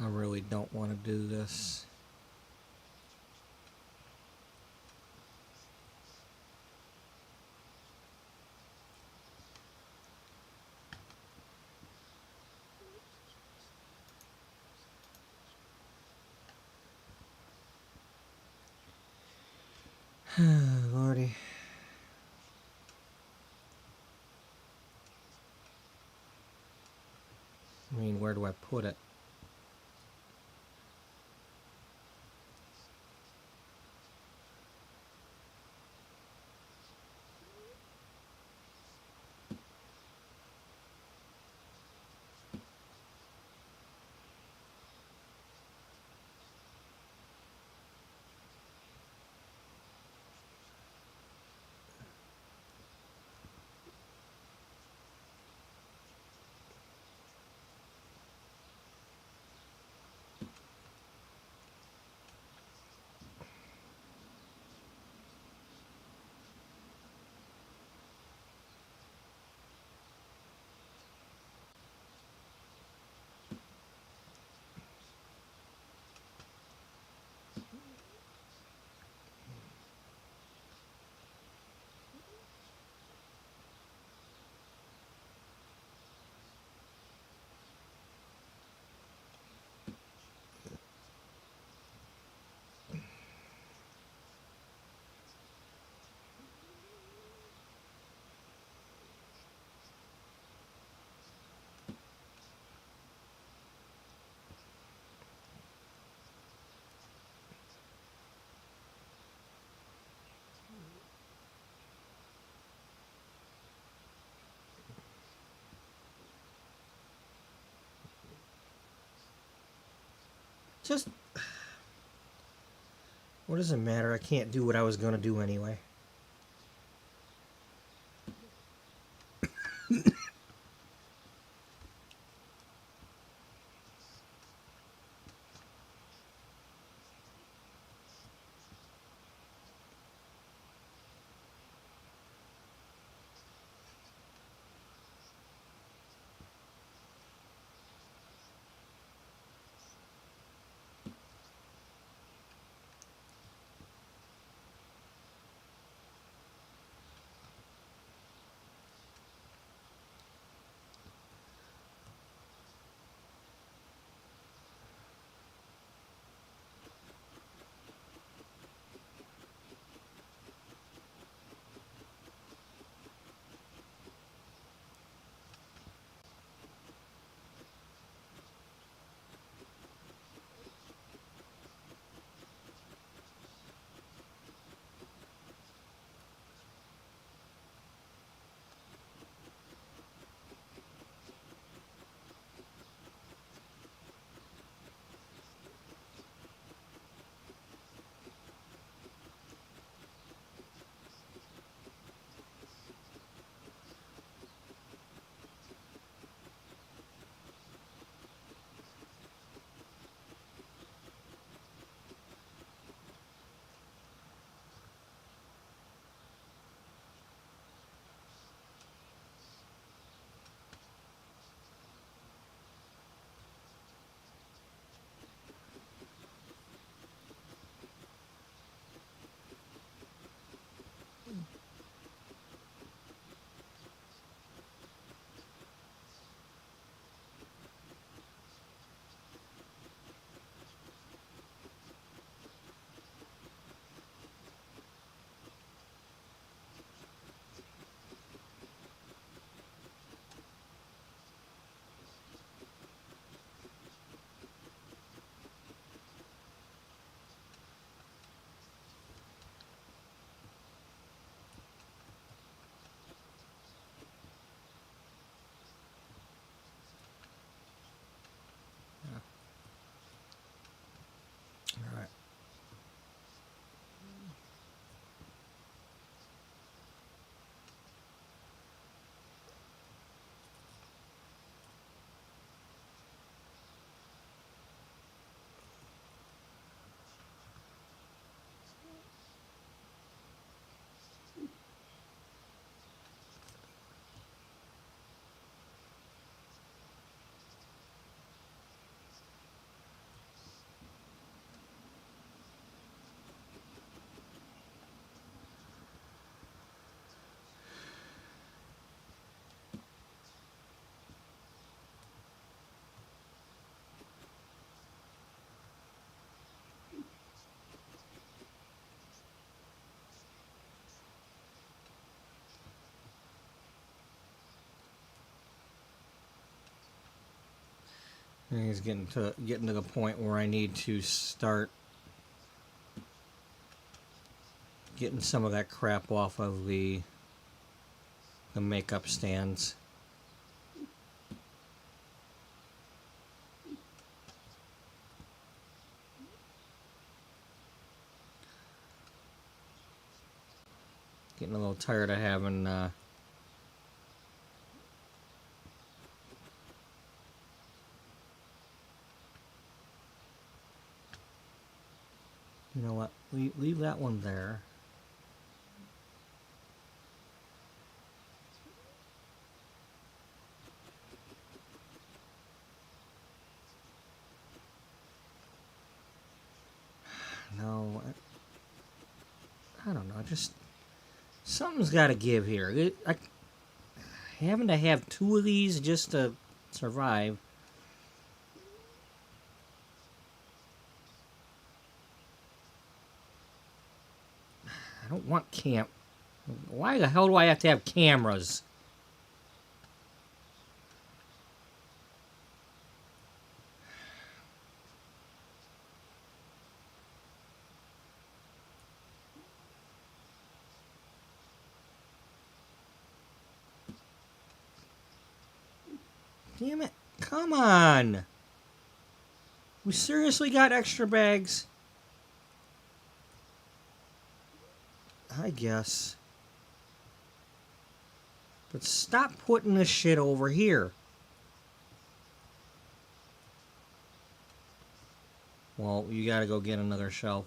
I really don't want to do this. Lordy. I mean, where do I put it? Just, what does it matter? I can't do what I was going to do anyway. And he's getting to the point where I need to start getting some of that crap off of the makeup stands. Getting a little tired of having you know what? Leave that one there. No, I don't know. Just something's got to give here. Having to have two of these just to survive. I don't want Why the hell do I have to have cameras? Damn it. Come on. We seriously got extra bags? I guess. But stop putting this shit over here. Well, you gotta go get another shelf.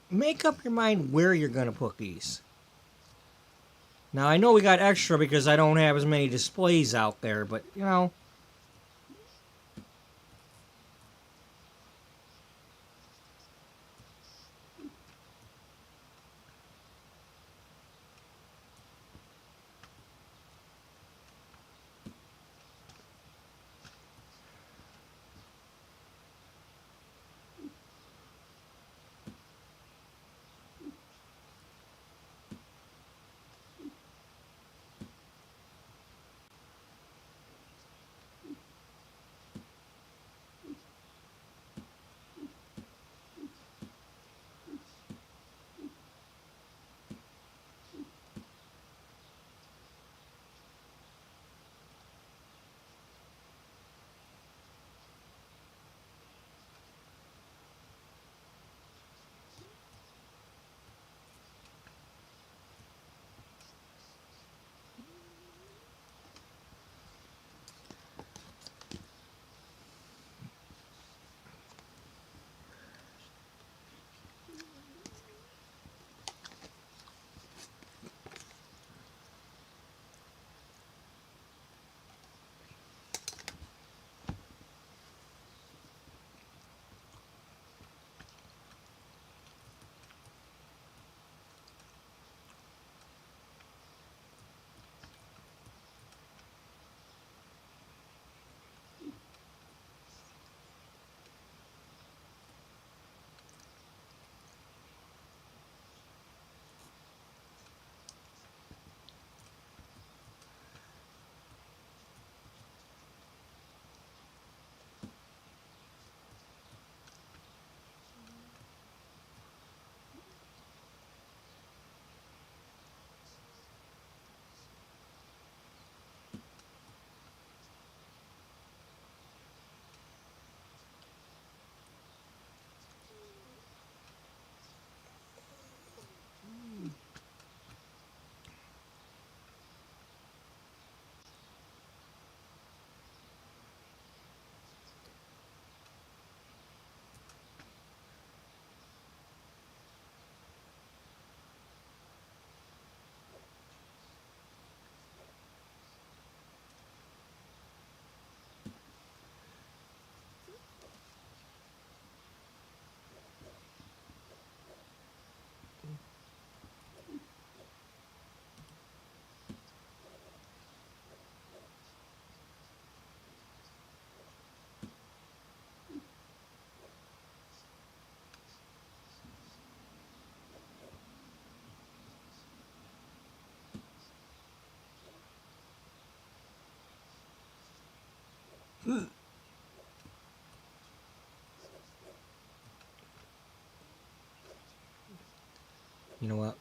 Make up your mind where you're going to put these. Now I know we got extra because I don't have as many displays out there, but you know. You know what?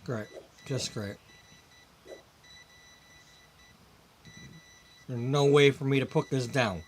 Great. Just great. There's no way for me to put this down.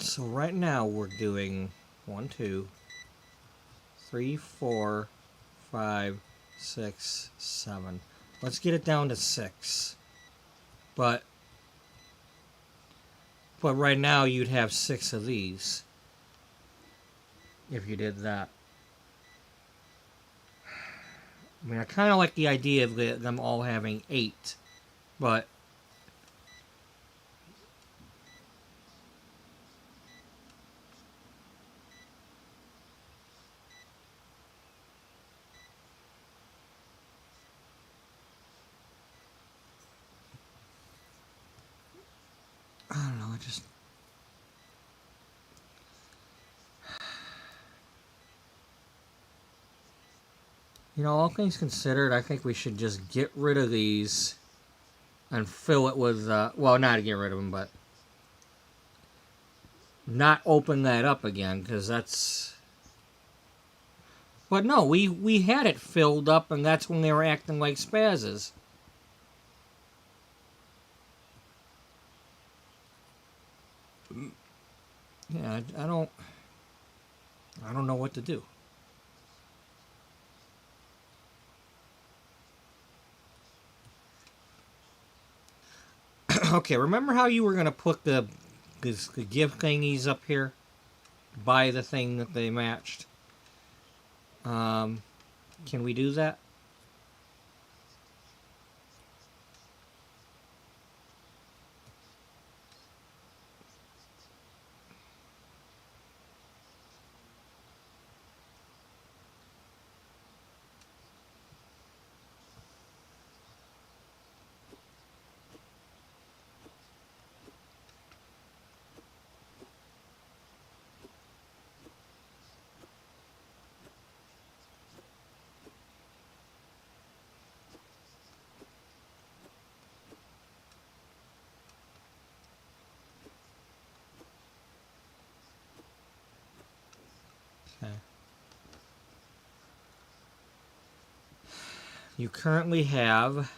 So right now we're doing 1, 2, 3, 4, 5, 6, 7. Let's get it down to 6. But right now you'd have 6 of these if you did that. I mean, I kind of like the idea of them all having 8, but I don't know. All things considered, I think we should just get rid of these and fill it with, well, not get rid of them, but not open that up again, because that's... But no, we had it filled up, and that's when they were acting like spazzes. Yeah, I don't know what to do. Okay, remember how you were going to put the gift thingies up here? Buy the thing that they matched. Can we do that? Okay. You currently have...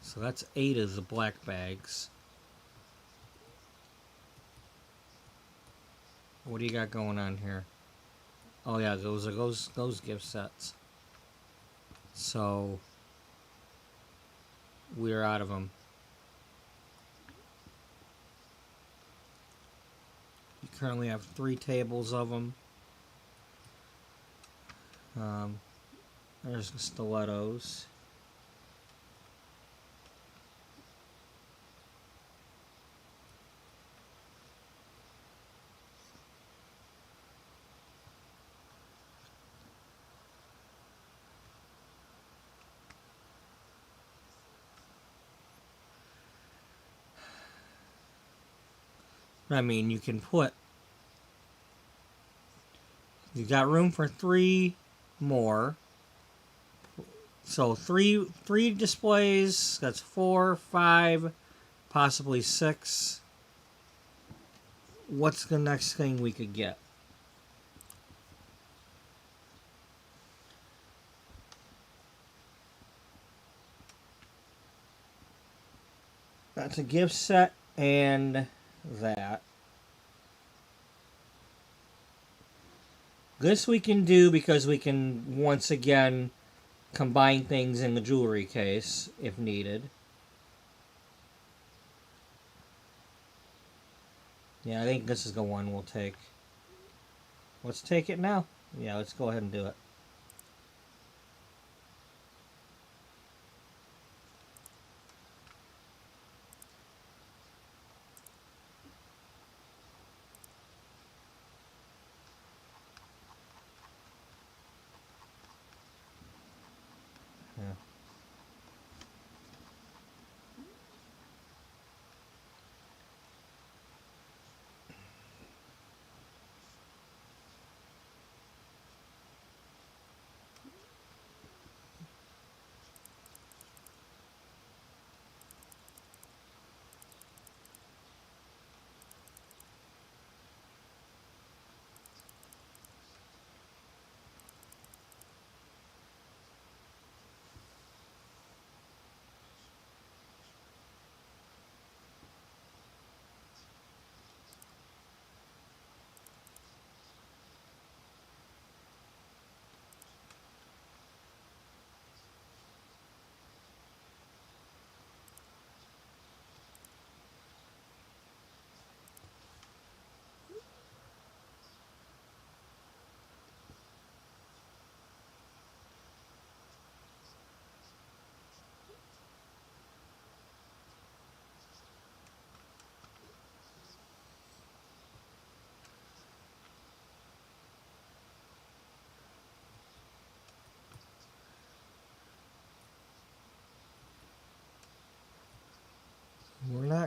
So that's 8 of the black bags. What do you got going on here? Oh yeah, those are those gift sets. So we're out of them. You currently have 3 tables of them. There's the stilettos. I mean, you can put... You got room for 3 more. So three displays. That's 4, 5, possibly 6. What's the next thing we could get? That's a gift set and that. This we can do because we can once again combine things in the jewelry case if needed. Yeah, I think this is the one we'll take. Let's take it now. Yeah, let's go ahead and do it. Yeah.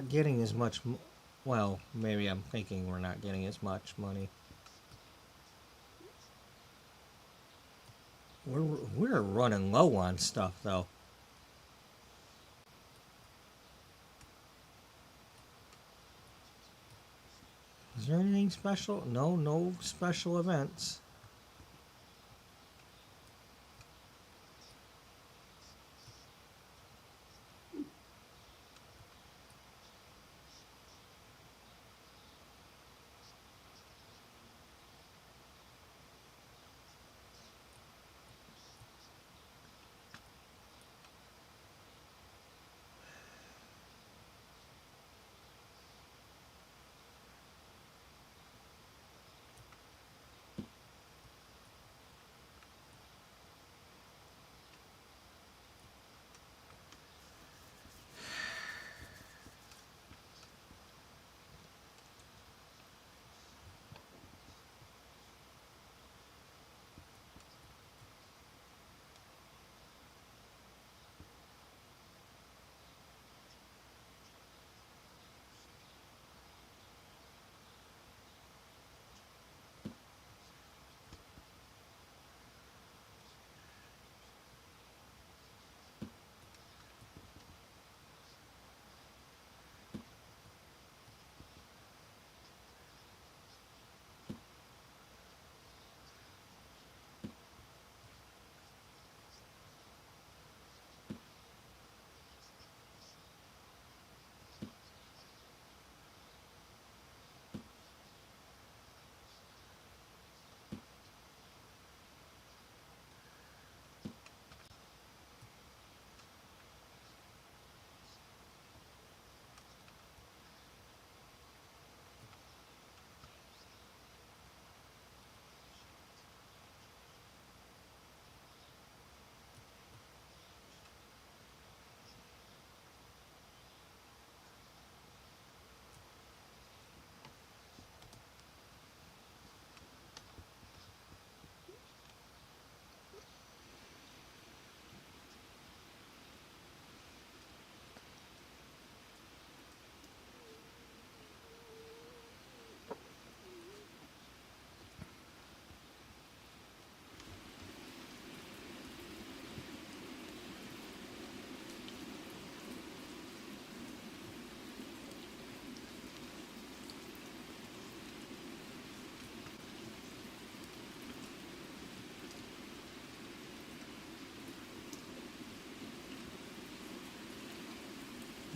not getting as much. Well, maybe I'm thinking we're not getting as much money. We're running low on stuff though. Is there anything special? No, no special events.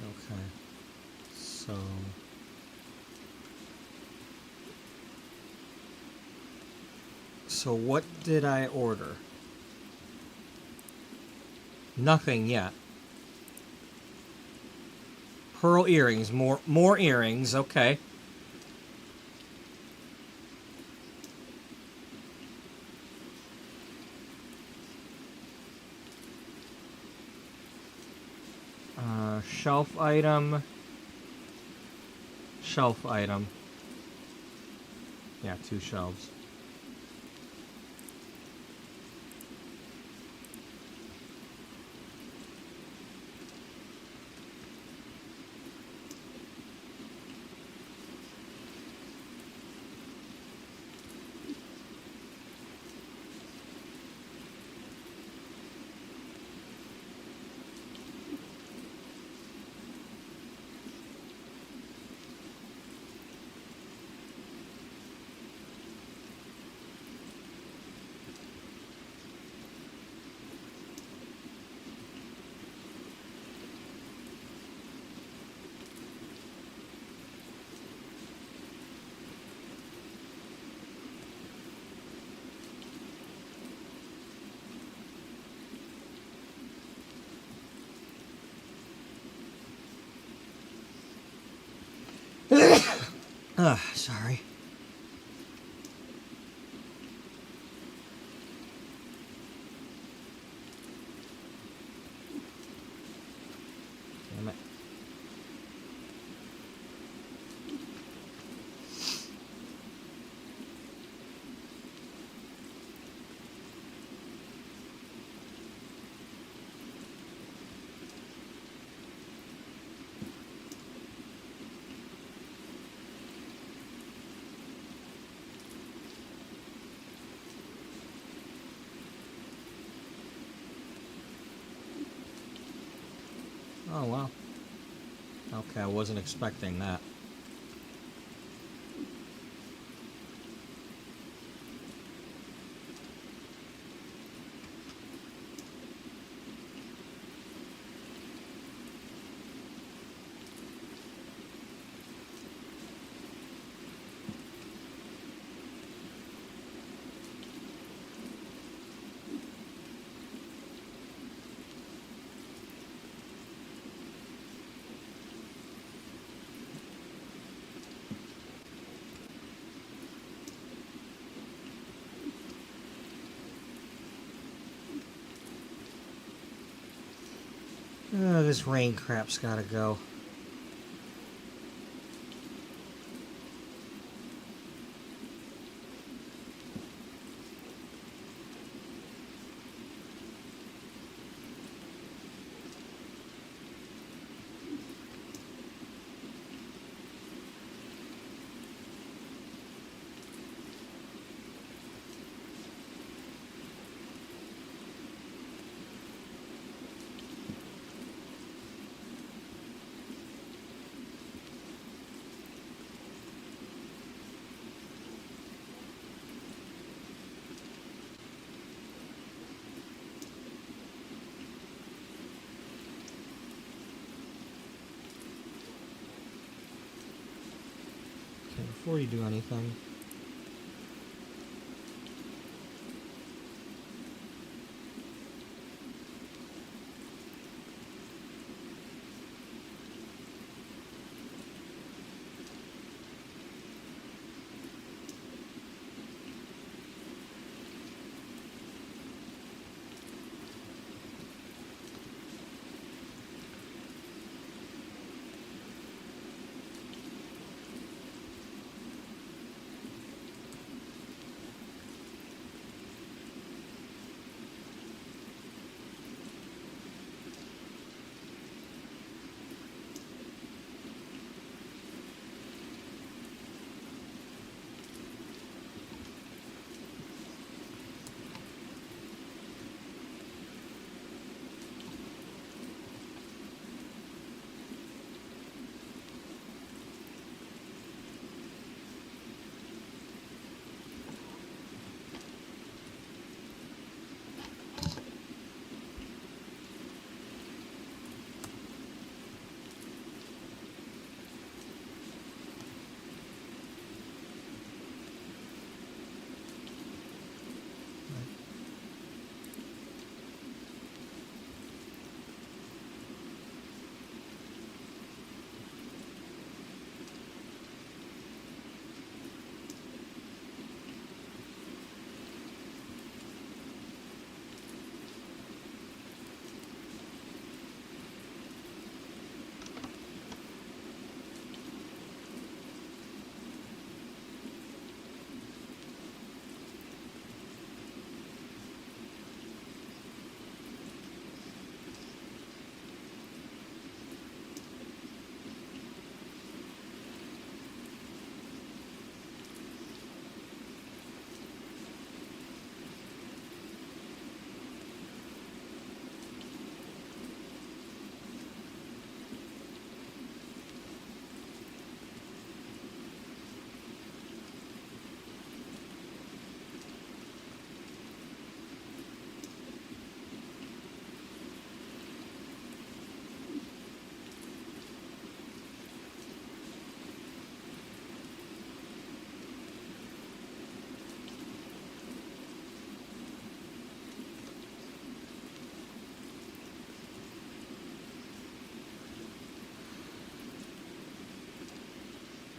Okay. So what did I order? Nothing yet. Pearl earrings, more earrings, okay. Shelf item. Shelf item. Yeah, 2 shelves. Sorry. Damn it. Oh, wow. Okay, I wasn't expecting that. This rain crap's gotta go. Okay, before you do anything,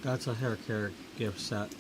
that's a hair care gift set.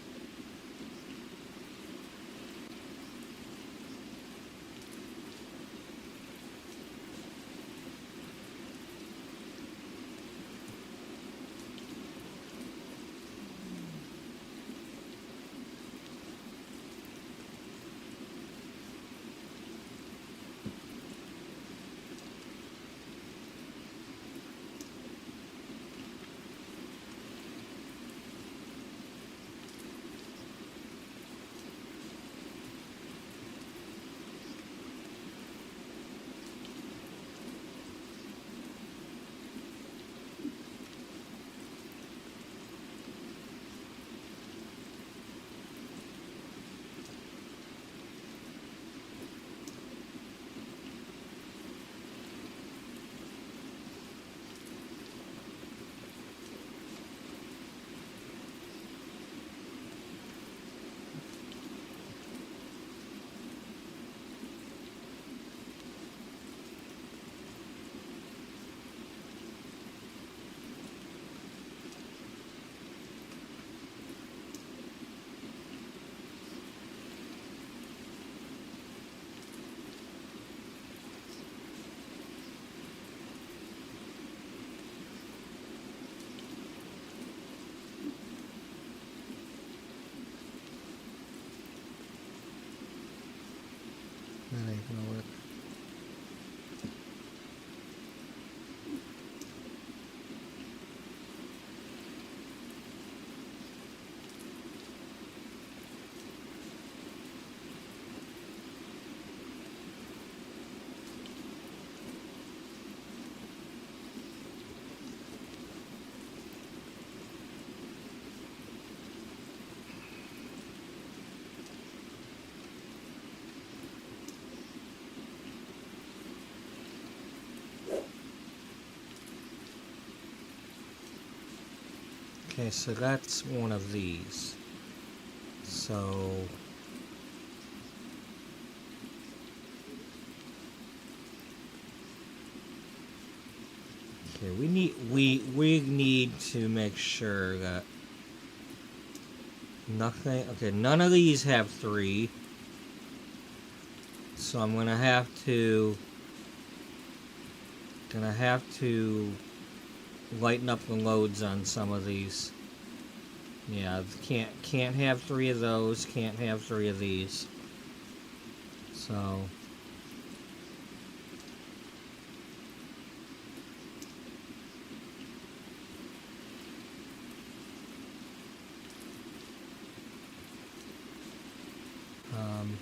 Okay, so that's one of these. So okay, we need to make sure that nothing. Okay, none of these have 3. So I'm gonna have to lighten up the loads on some of these. Yeah, can't have 3 of those. Can't have 3 of these. So. Um,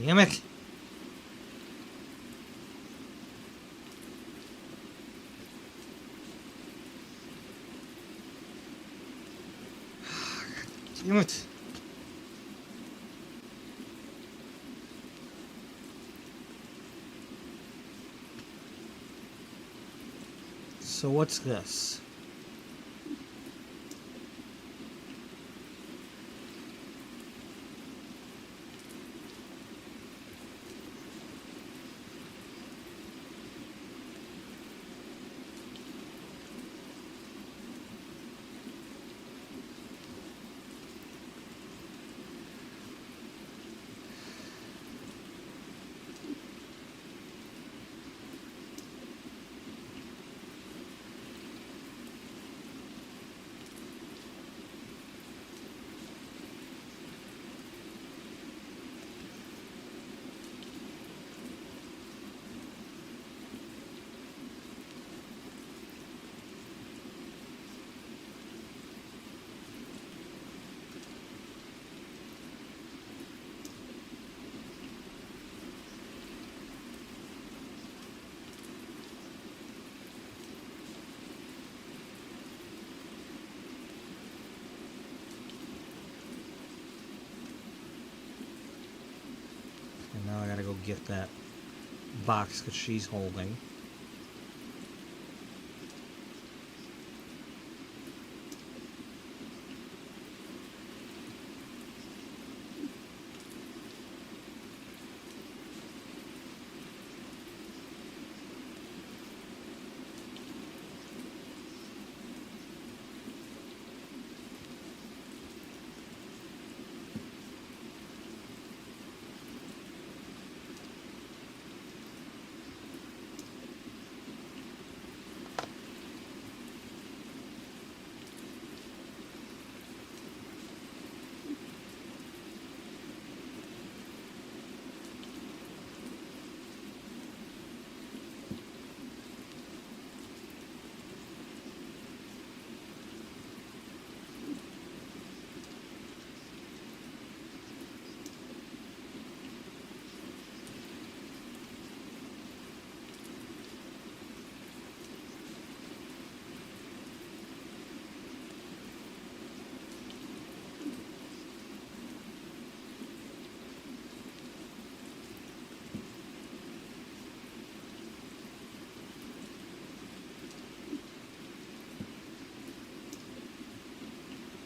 Damn it! Damn it! So what's this? And now I gotta go get that box that she's holding.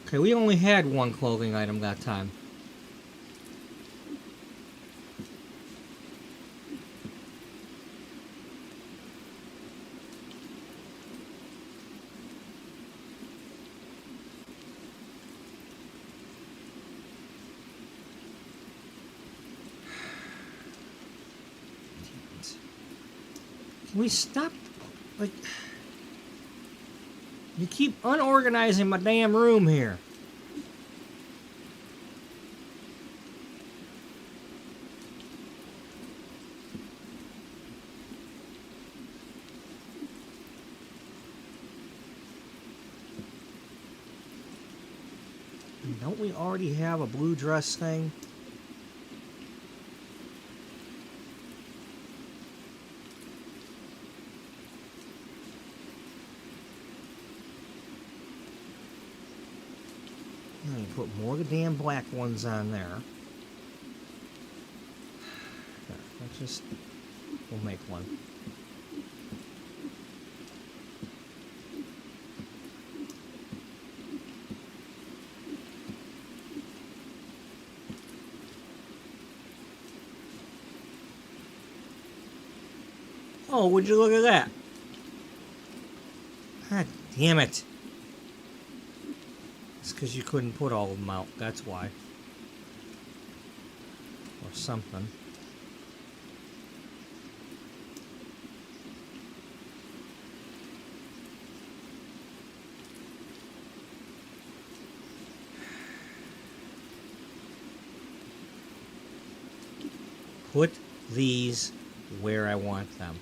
Okay, we only had one clothing item that time. Can we stop? Like, you keep unorganizing my damn room here. Don't we already have a blue dress thing? Let me put more of the damn black ones on there. Let's just, we'll make one. Oh, would you look at that? God damn it. It's because you couldn't put all of them out, that's why. Or something. Put these where I want them.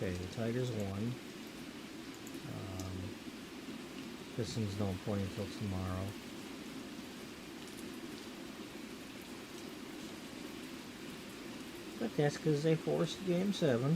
Okay, the Tiger's won. Pistons don't play until tomorrow. But that's because they forced Game 7.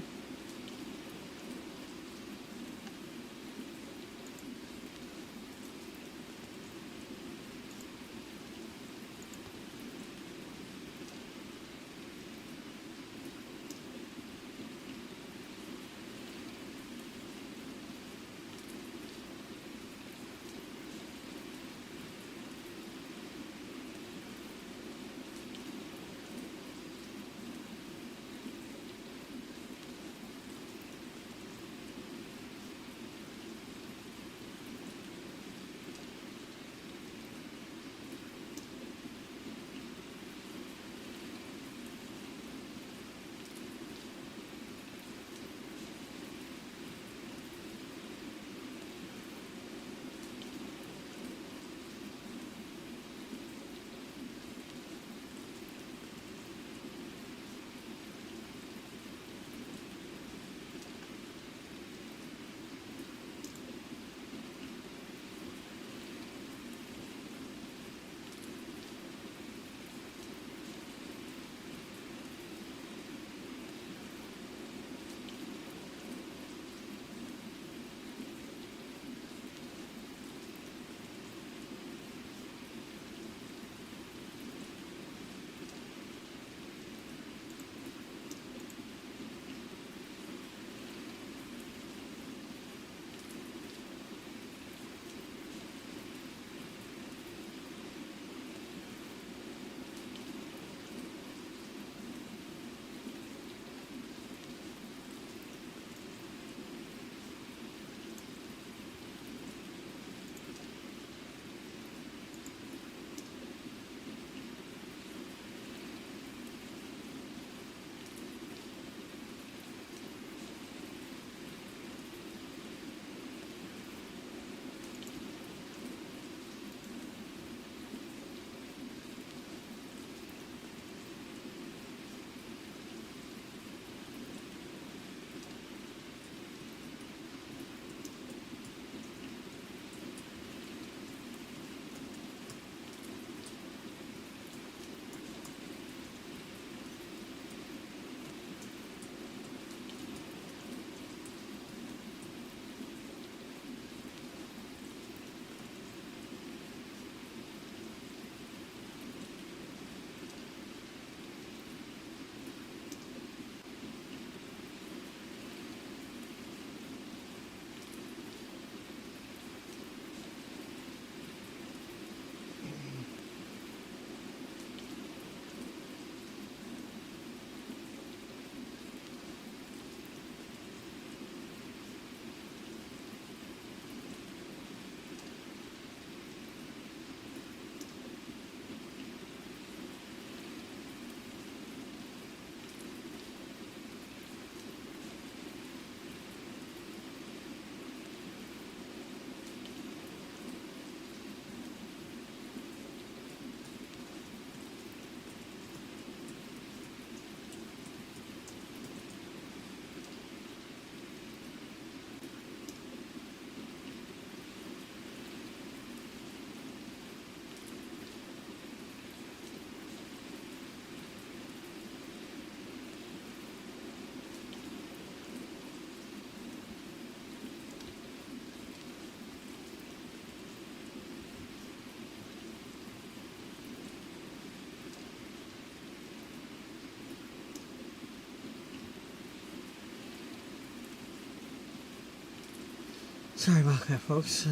Sorry about that, folks.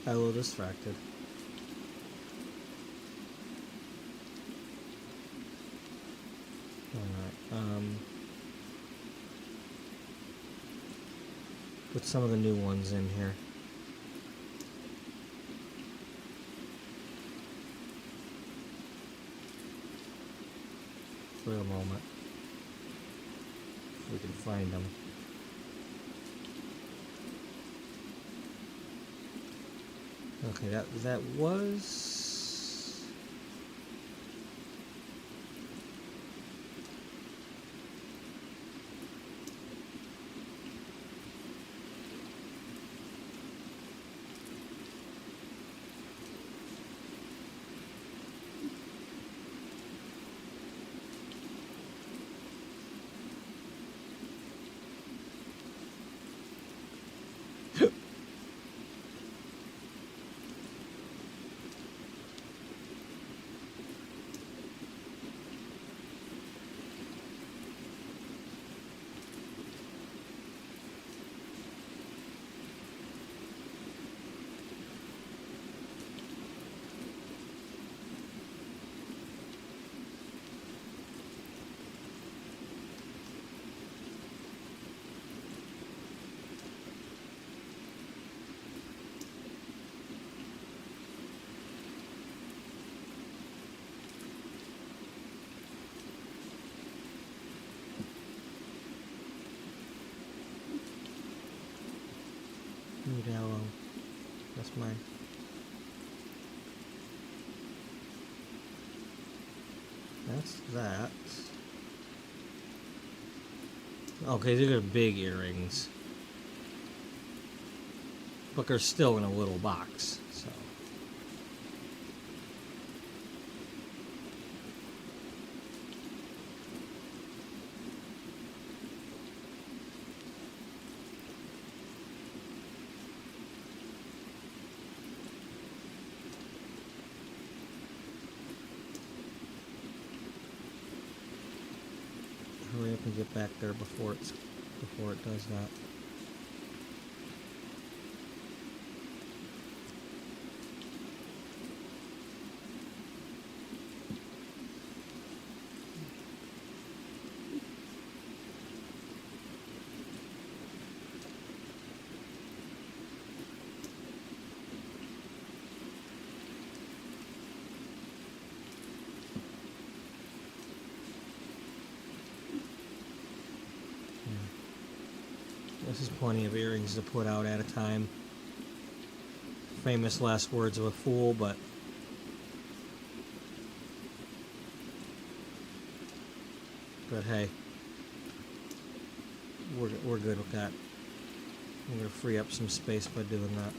Got a little distracted. Alright, put some of the new ones in here. For a moment. If we can find them. Okay, that was... Yellow. That's mine. That's that. Okay, these are big earrings. But they're still in a little box, so. Hurry up and get back there before it does that. This is plenty of earrings to put out at a time. Famous last words of a fool, but hey, we're good with that. We're gonna free up some space by doing that.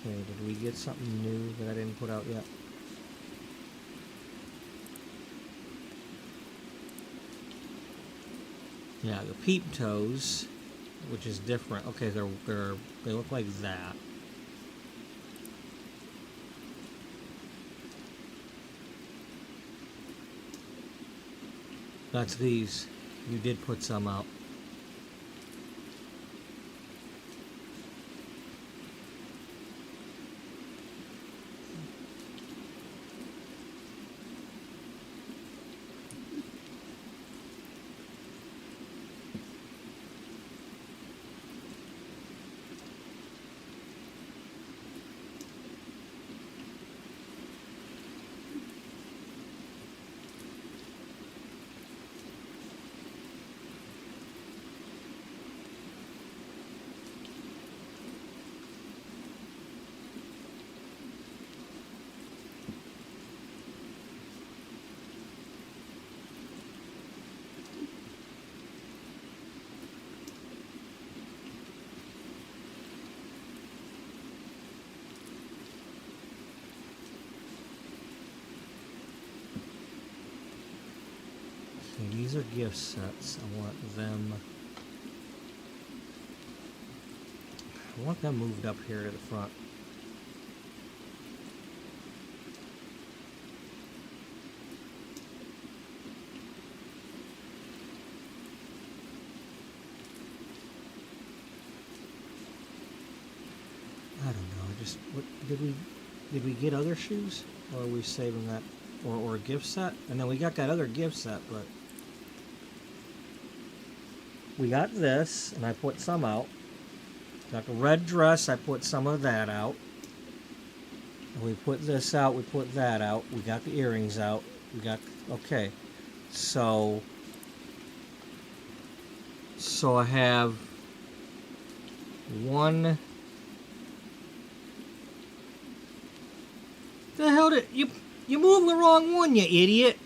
Okay, did we get something new that I didn't put out yet? Yeah, the peep toes, which is different. Okay, they look like that. That's these. You did put some out. gift sets. I want them moved up here to the front. I don't know. What did we get other shoes, or are we saving that, or a gift set? And then we got that other gift set, but we got this, and I put some out. Got the red dress. I put some of that out. And we put this out. We put that out. We got the earrings out. We got okay. So I have one. The hell did you moved the wrong one, you idiot?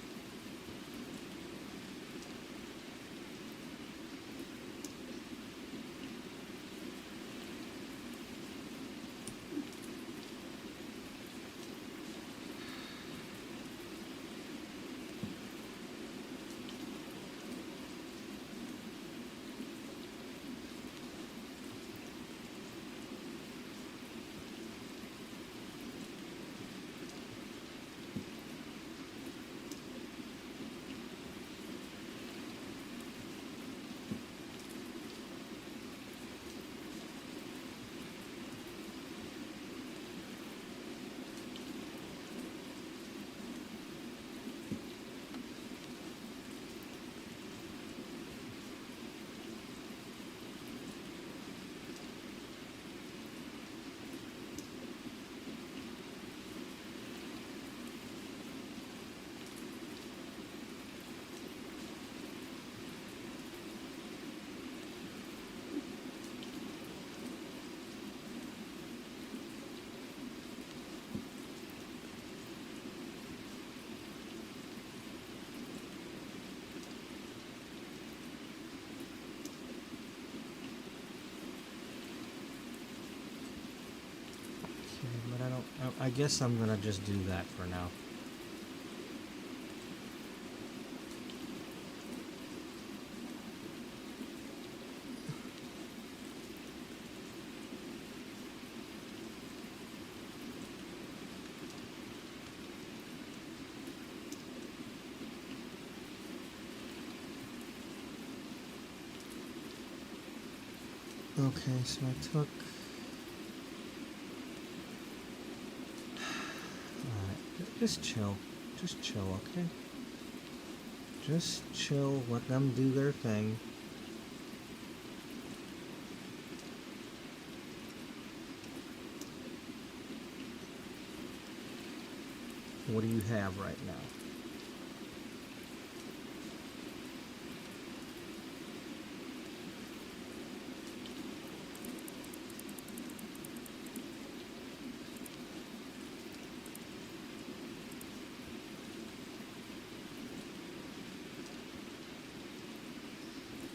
I guess I'm gonna just do that for now. Okay, so I took... Alright, just chill. Just chill, okay? Just chill, let them do their thing. What do you have right now?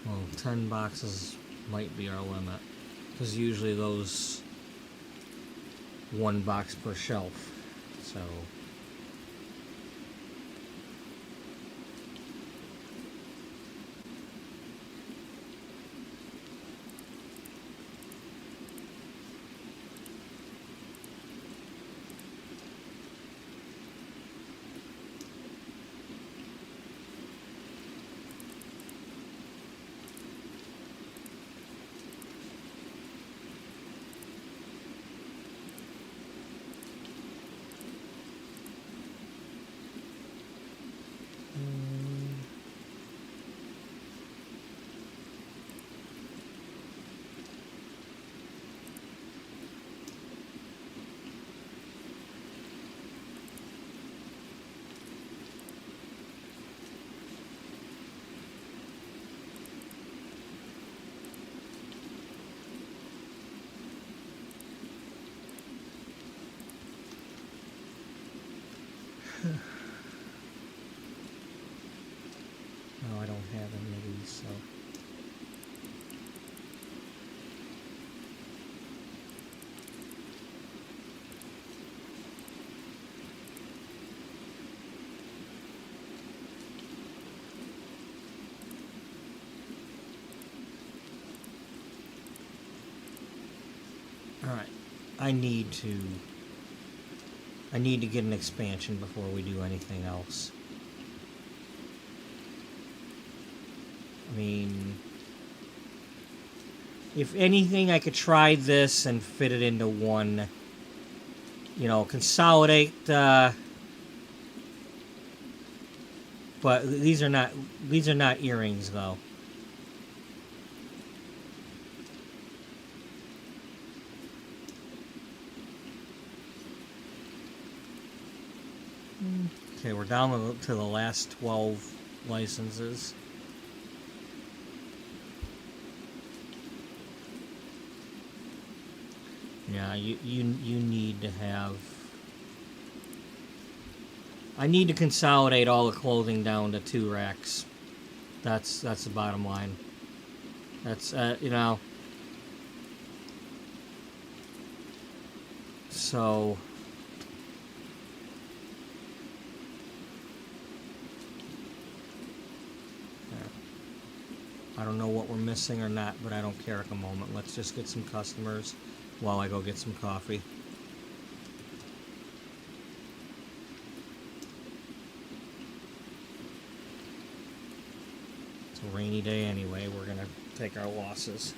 Well, 10 boxes might be our limit, because usually those 1 box per shelf, so... Alright. I need to get an expansion before we do anything else. I mean, if anything, I could try this and fit it into one. You know, consolidate. But these are not earrings, though. Okay, we're down to the last 12 licenses. Yeah, you need to have... I need to consolidate all the clothing down to 2 racks. That's the bottom line. That's, you know... So... I don't know what we're missing or not, but I don't care at the moment. Let's just get some customers while I go get some coffee. It's a rainy day anyway. We're going to take our losses.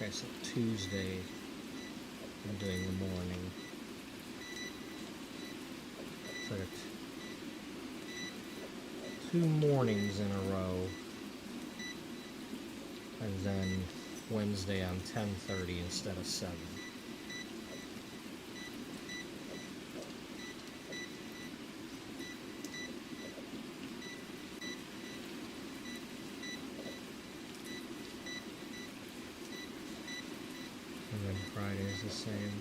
Okay, so Tuesday I'm doing the morning. So I got 2 mornings in a row. And then Wednesday on 10:30 instead of 7. And then Friday is the same.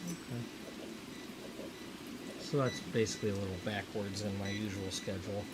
Okay. So that's basically a little backwards in my usual schedule.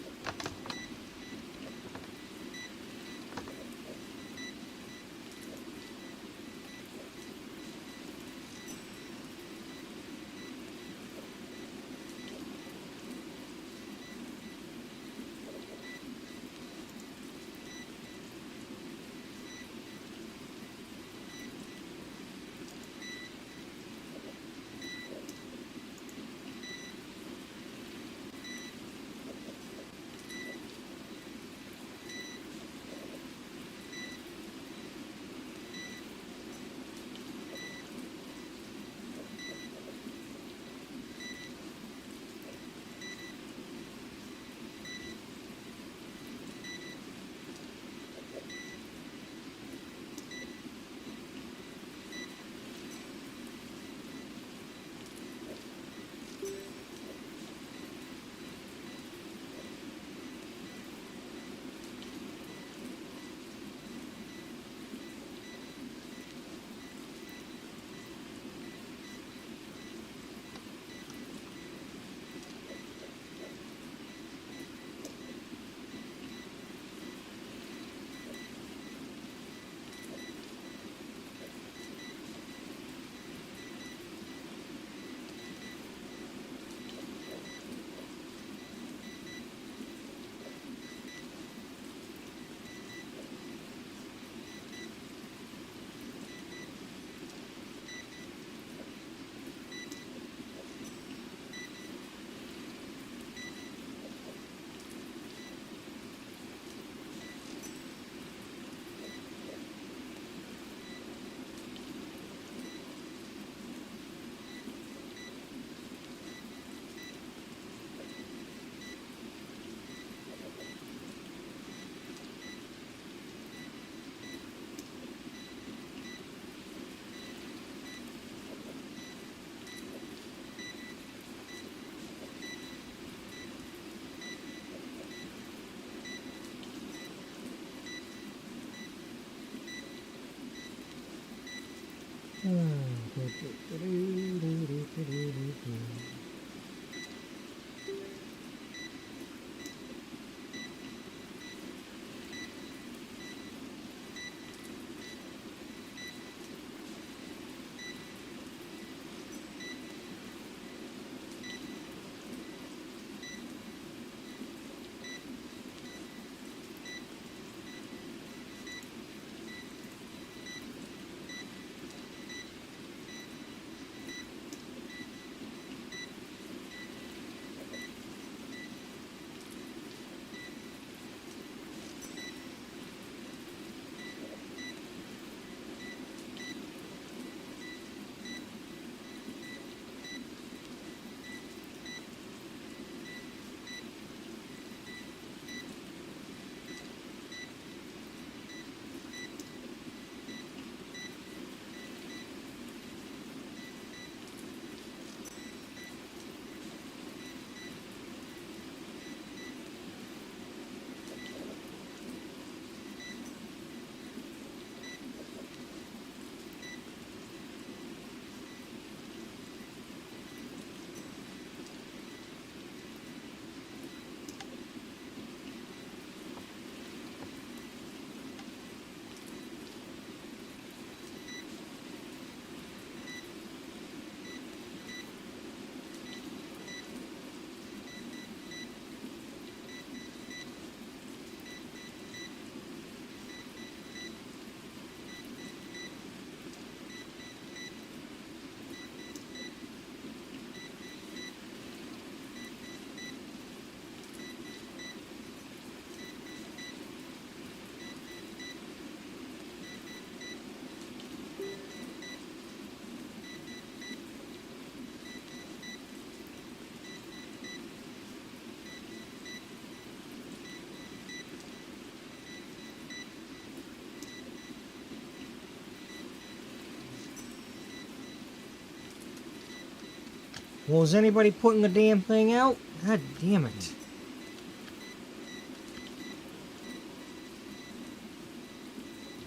Well, is anybody putting the damn thing out? God damn it.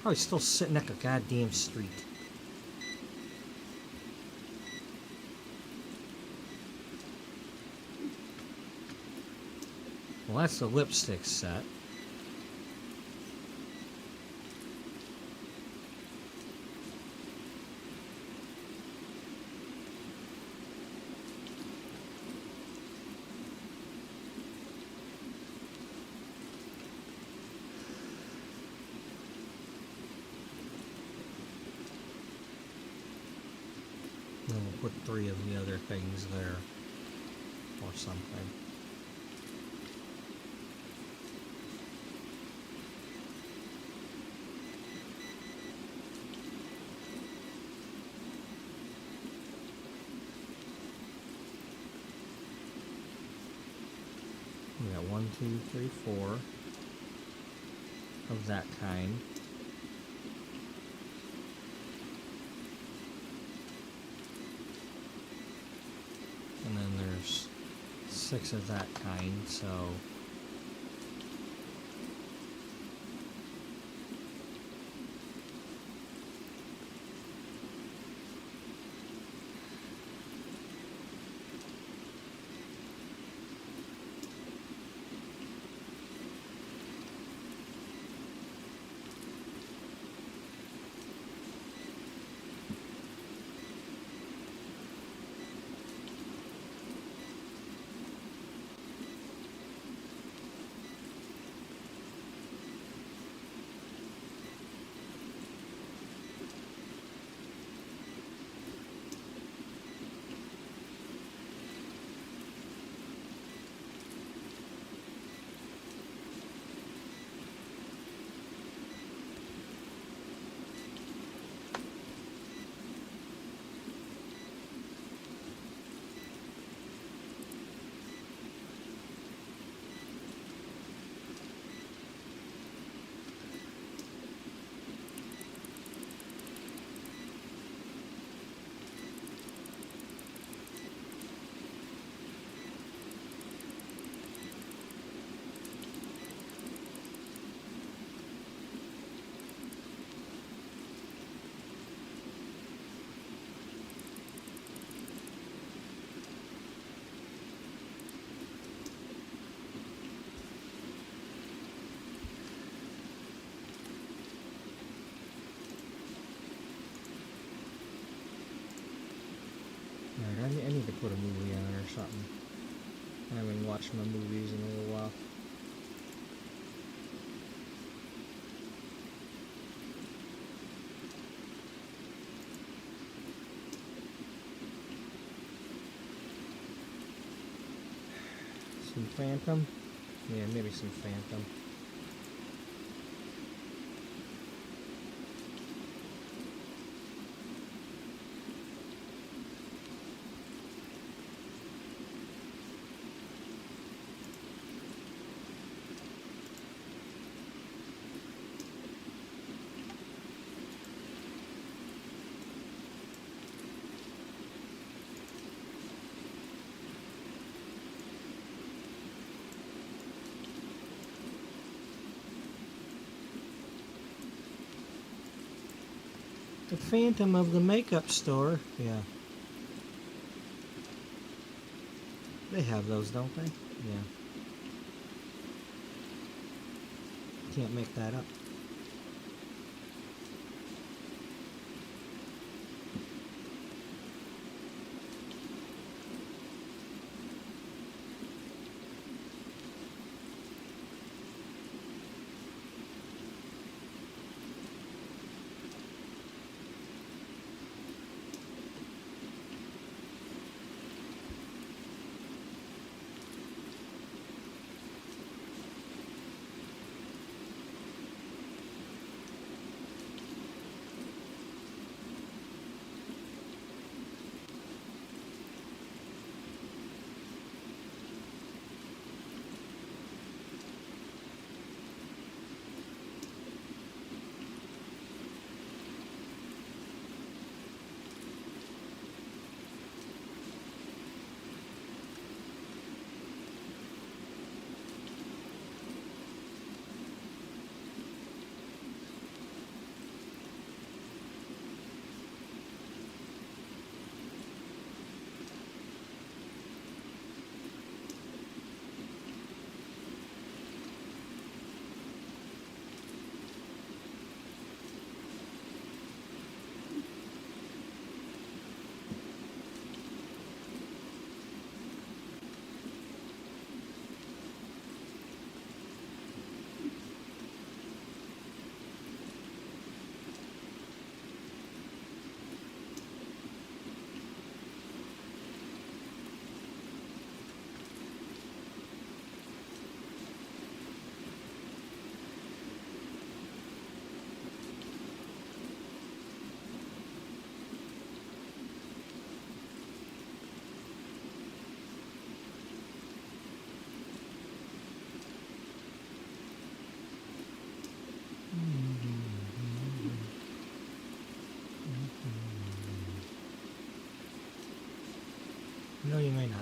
Probably still sitting at the goddamn street. Well, that's the lipstick set. And we'll put 3 of the other things there. Or something. We got 1, 2, 3, 4 of that kind. And then there's 6 of that kind, so I need to put a movie on or something. I haven't watched my movies in a little while. Some Phantom? Yeah, maybe some Phantom. The Phantom of the makeup store. Yeah. They have those, don't they? Yeah. Can't make that up. No, you may not.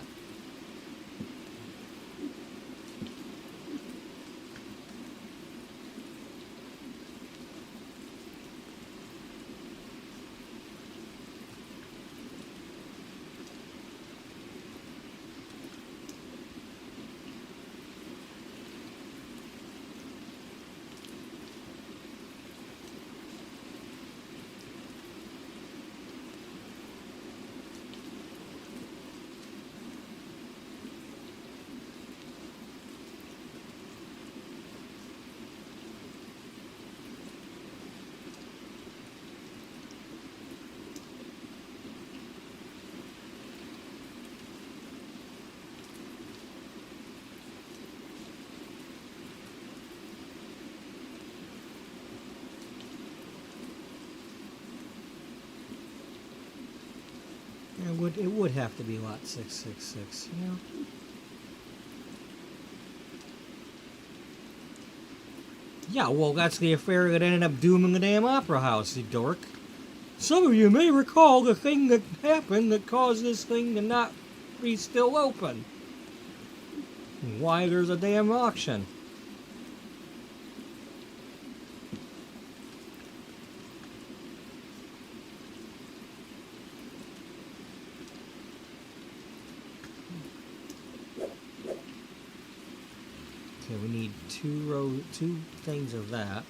It would have to be lot 666, you know? Yeah, well, that's the affair that ended up dooming the damn opera house, you dork. Some of you may recall the thing that happened that caused this thing to not be still open. Why there's a damn auction. Okay, we need two things of that.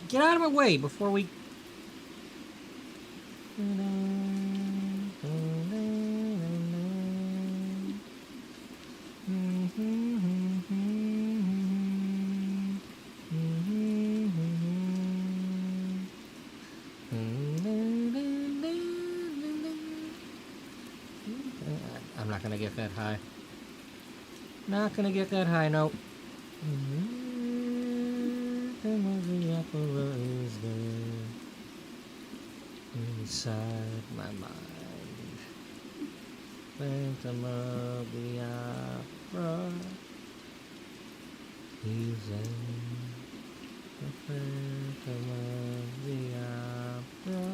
Get out of my way before we... I'm not gonna get that high. Not gonna get that high, nope. The opera is there inside my mind. Phantom of the opera is there. The phantom of the opera.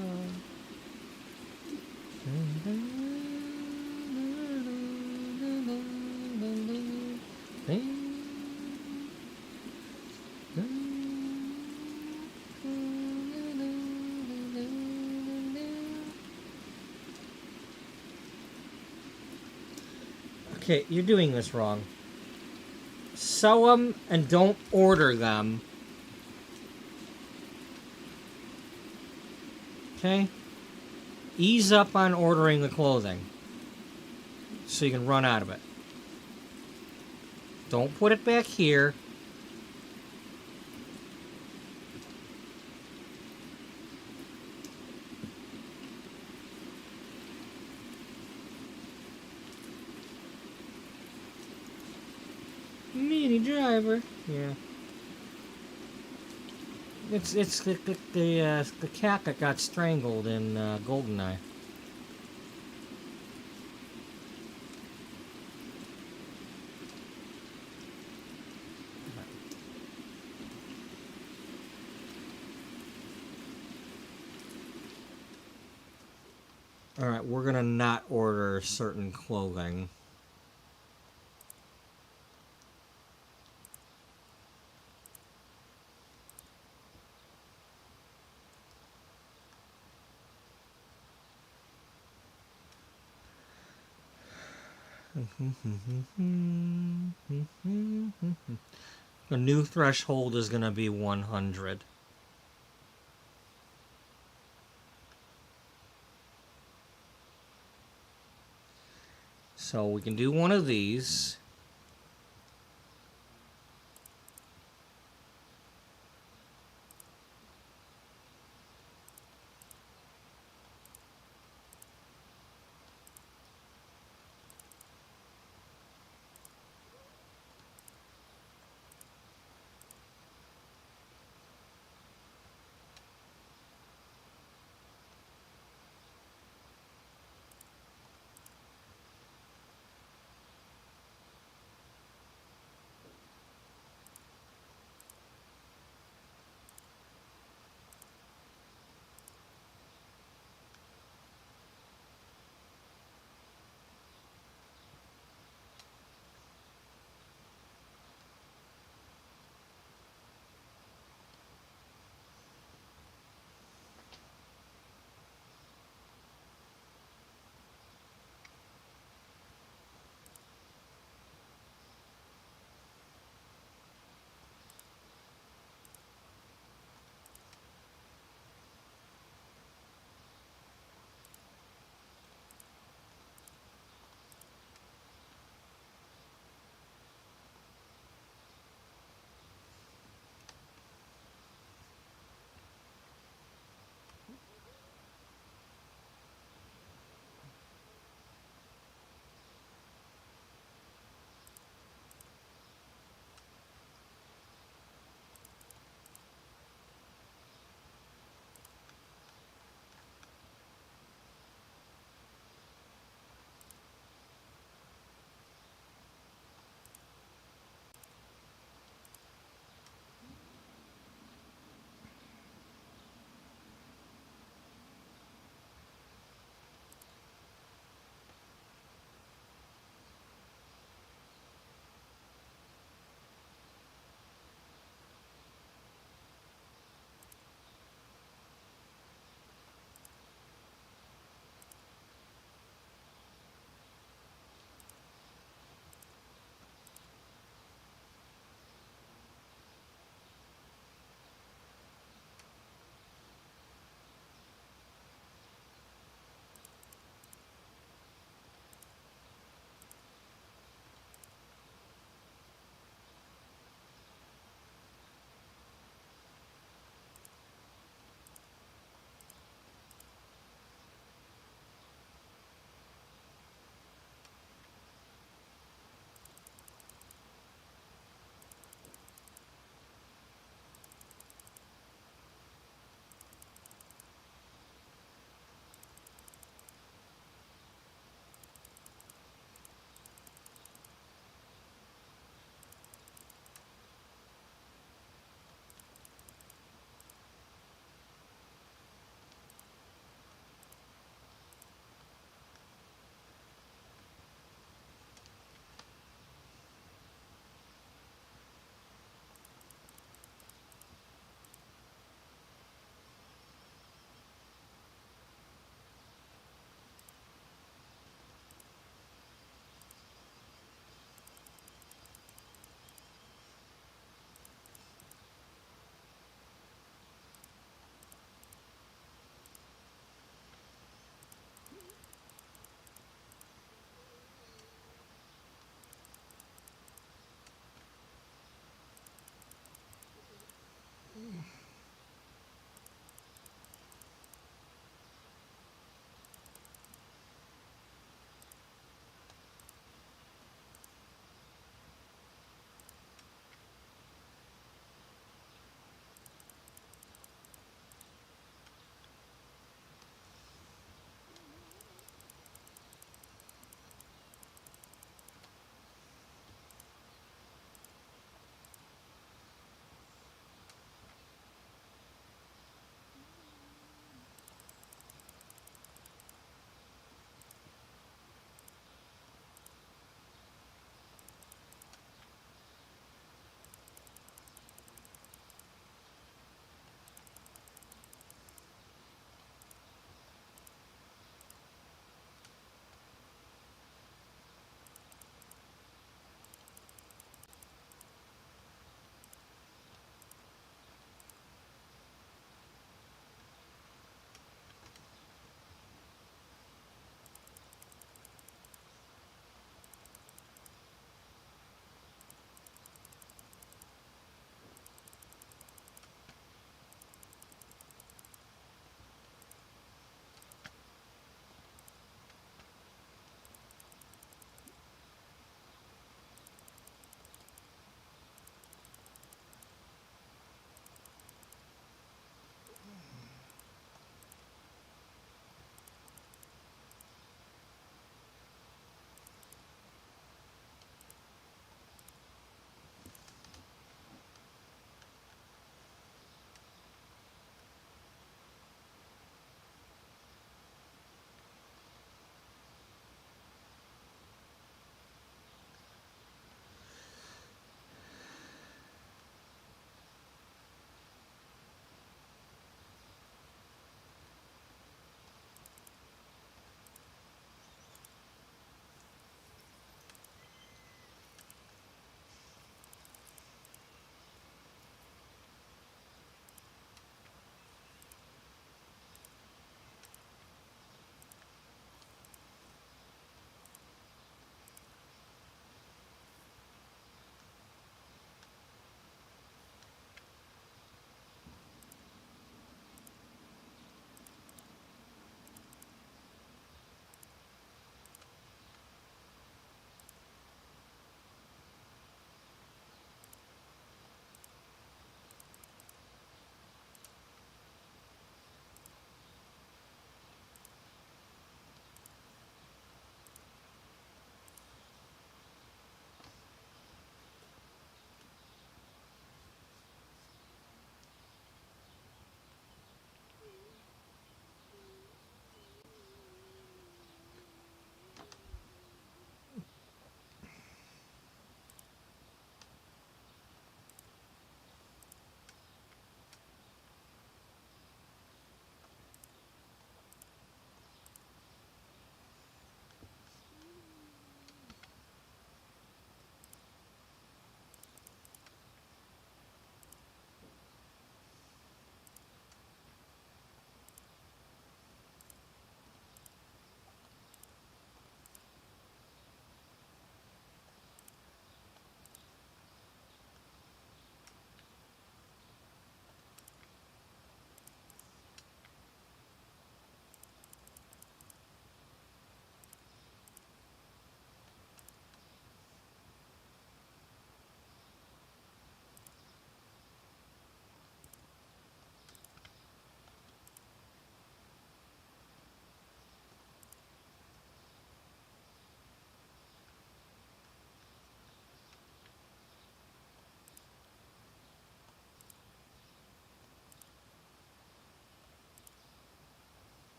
Okay, you're doing this wrong. Sell them and don't order them. Okay? Ease up on ordering the clothing so you can run out of it. Don't put it back here. Mini driver. Yeah. It's the cat that got strangled in Goldeneye. Alright, we're gonna not order certain clothing. The new threshold is gonna be 100. So we can do one of these.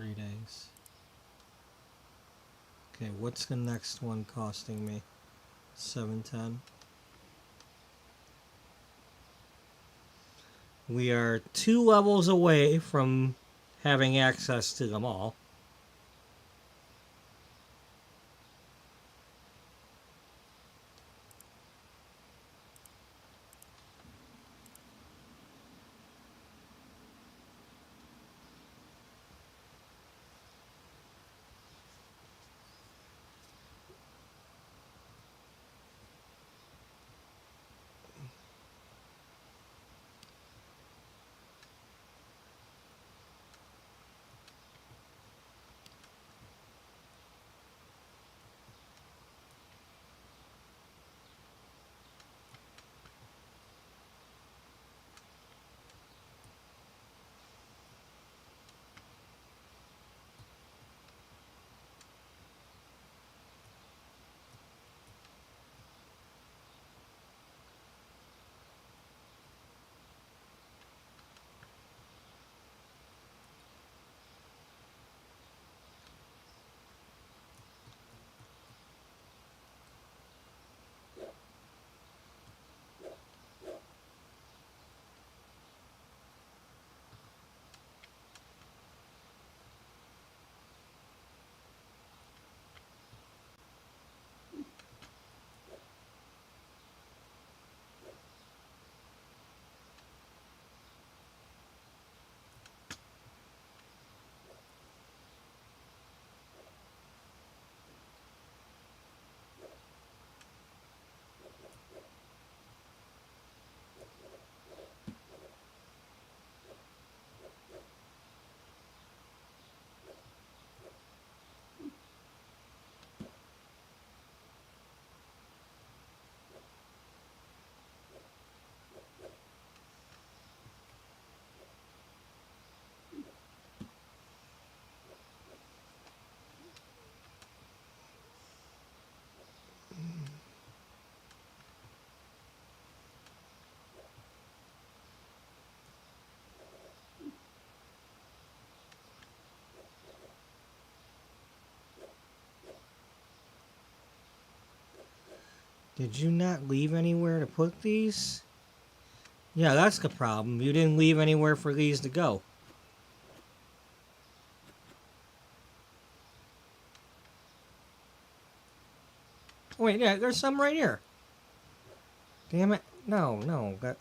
3 days. Okay, what's the next one costing me? 710. We are 2 levels away from having access to them all. Did you not leave anywhere to put these? Yeah, that's the problem. You didn't leave anywhere for these to go. Wait, yeah, there's some right here. Damn it. No, no. That...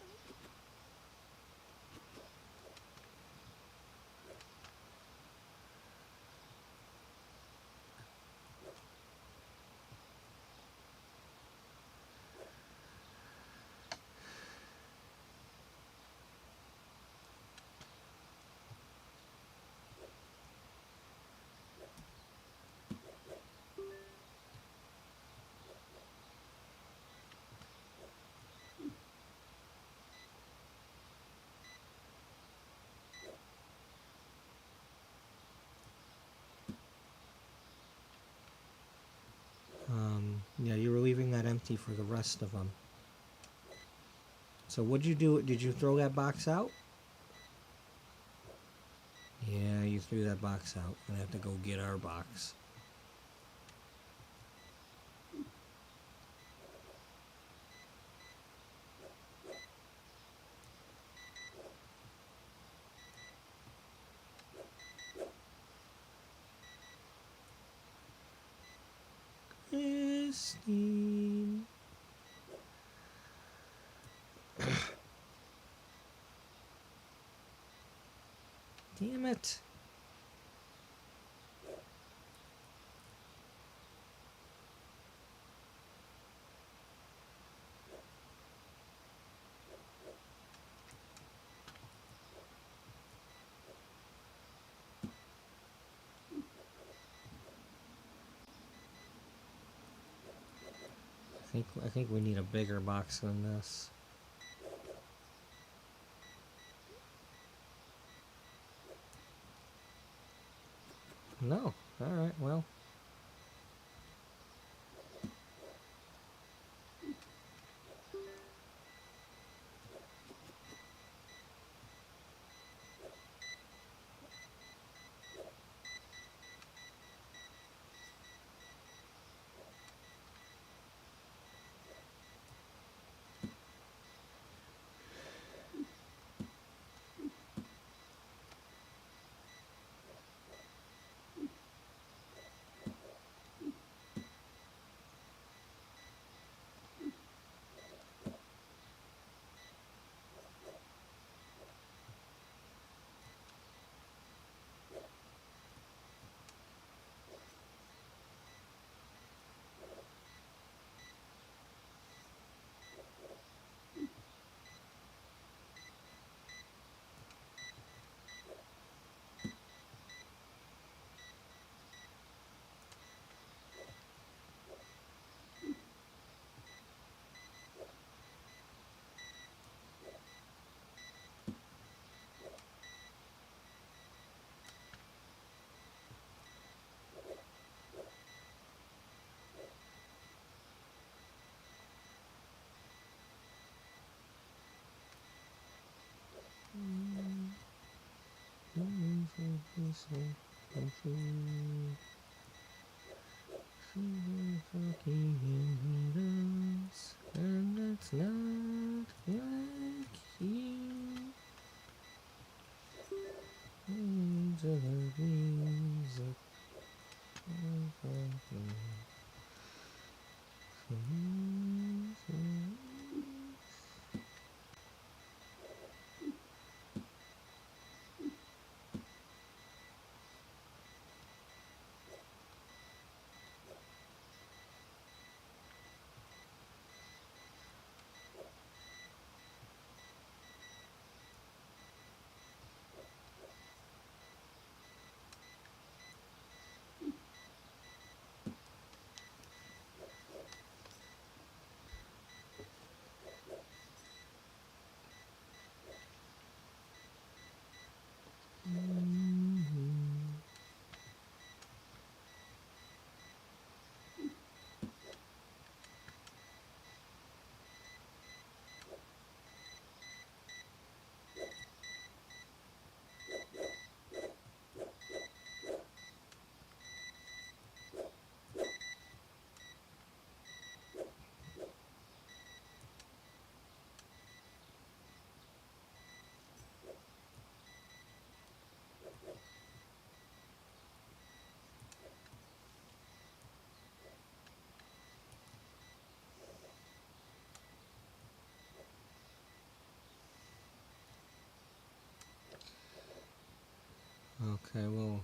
Yeah, you were leaving that empty for the rest of them. So what'd you do? Did you throw that box out? Yeah, you threw that box out. We're gonna have to go get our box. Christine. Damn it. I think we need a bigger box than this. No. Alright, well. And it's not like you. Music. Okay, well,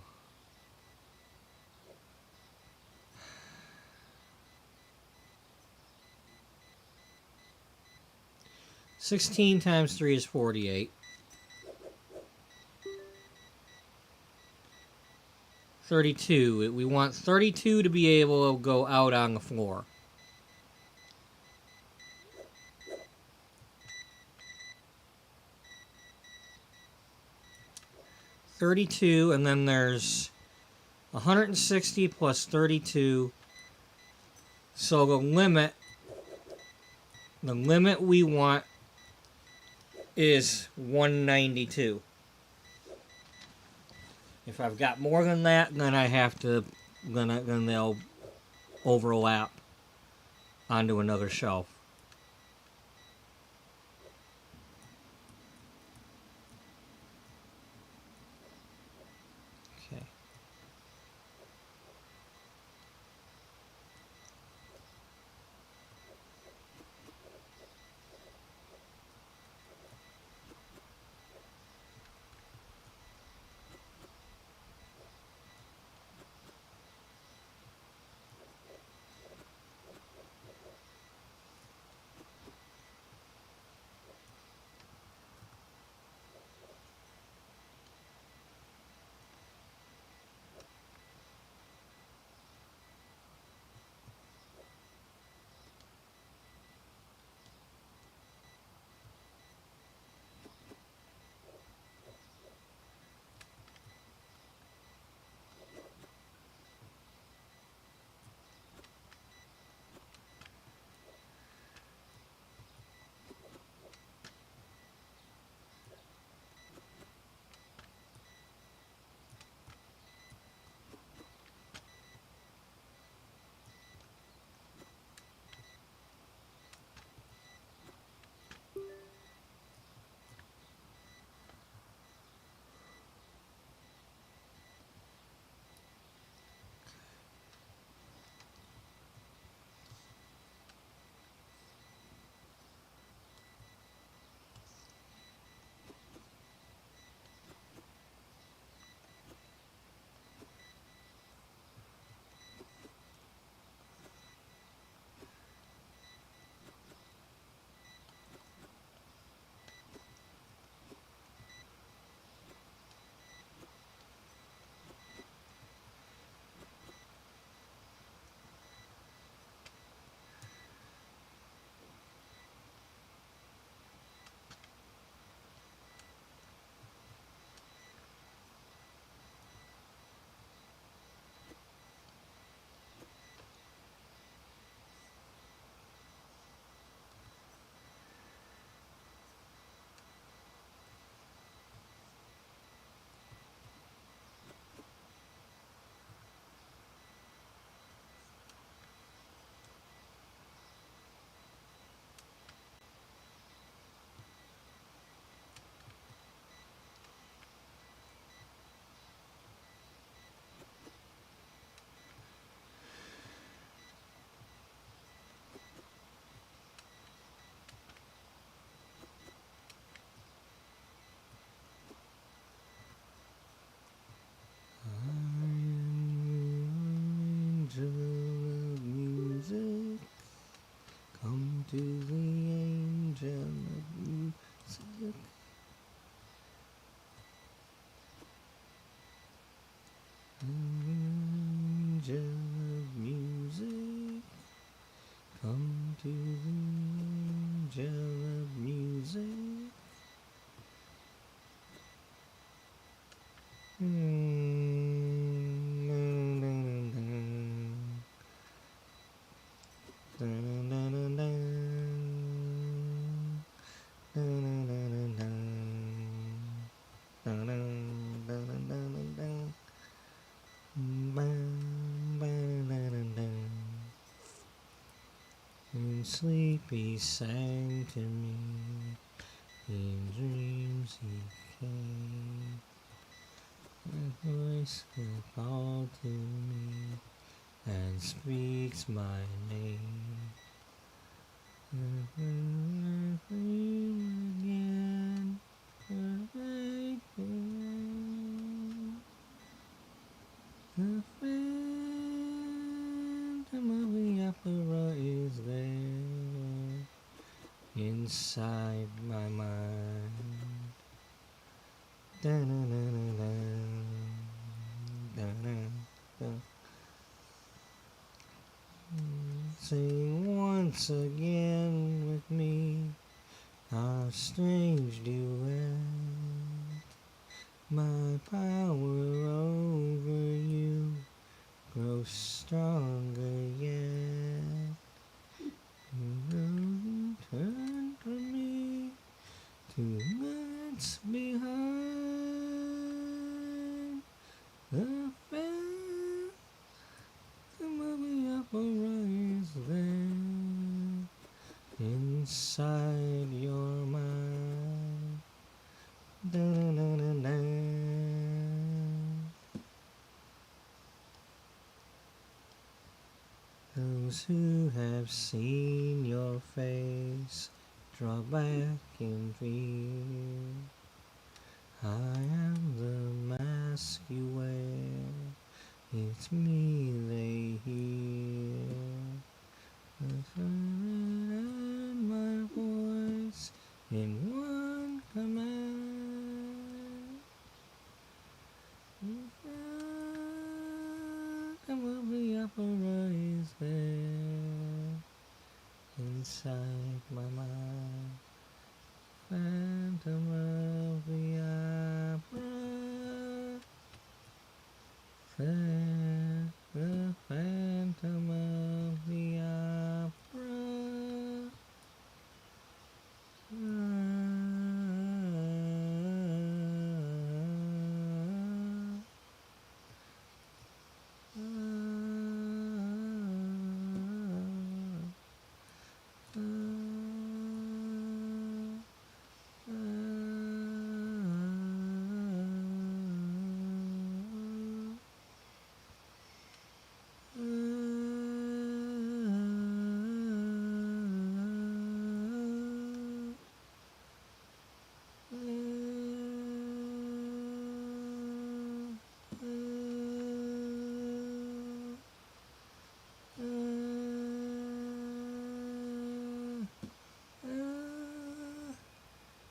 16 times 3 is 48. 32. We want 32 to be able to go out on the floor. $32, and then there's 160 plus 32. So the limit we want is 192. If I've got more than that, then I have to, then they'll overlap onto another shelf. Okay. to the angel of music. Angel of music, come to the angel of music. And sleepy sang to me, in dreams he came. A voice will call to me and speaks my name. Again, the phantom of the opera is there inside my mind. Da-na-na-na-na, da-na-na. Sing once again with me our strange duet. My power over you grows stronger yet. You turn from me to what's behind. The phantom of the opera is there inside your mind. Da-na-na-na-na. Those who have seen your face draw back in fear. I am the mask you wear, it's me they hear. The sun and my voice in one command. The phantom of the opera is there inside my mind. Phantom of the opera, the phantom of the opera.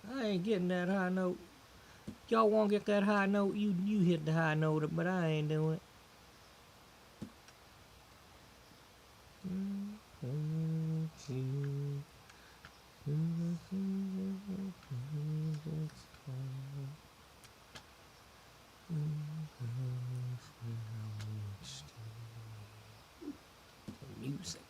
I ain't getting that high note. Y'all won't get that high note. You hit the high note, but I ain't doing it. Music.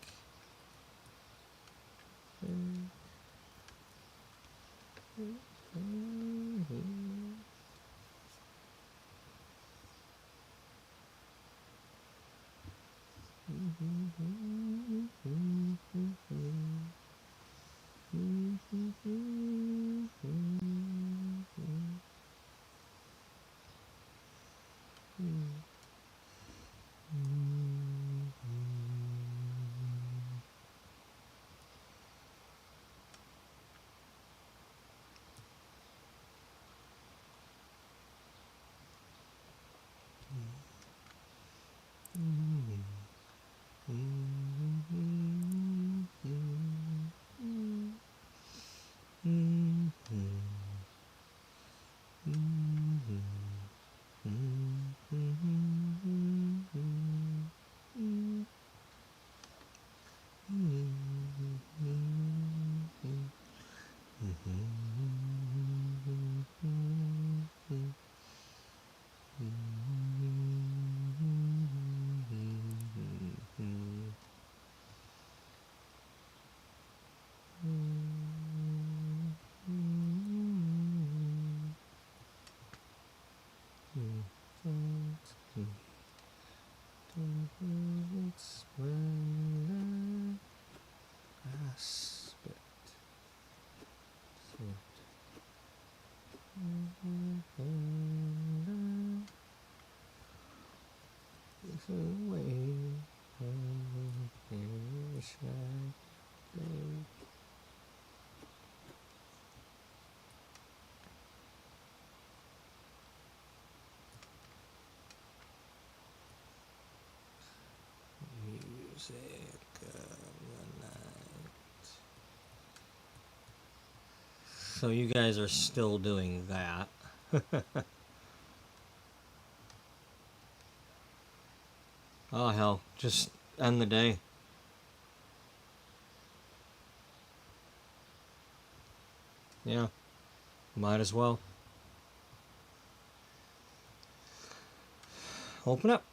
Music of the night. So you guys are still doing that. Oh hell, just end the day. Yeah, might as well. Open up.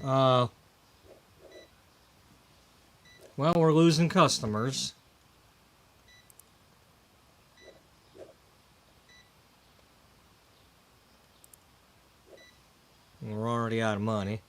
Uh, well, we're losing customers. We're already out of money.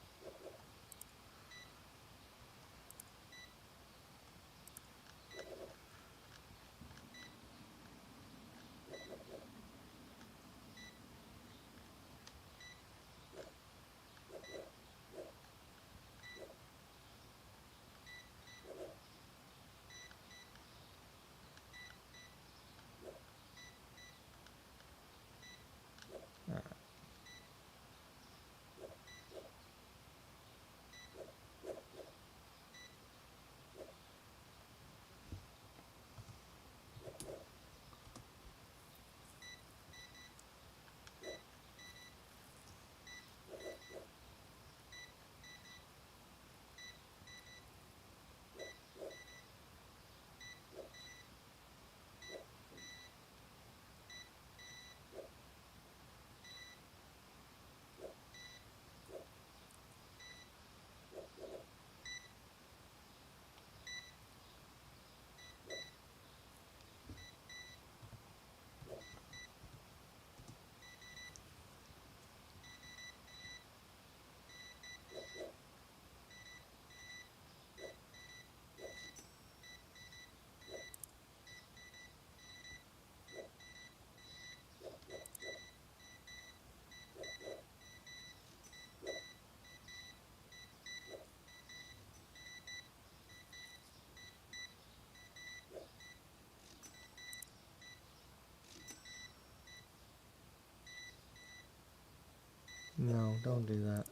No, don't do that.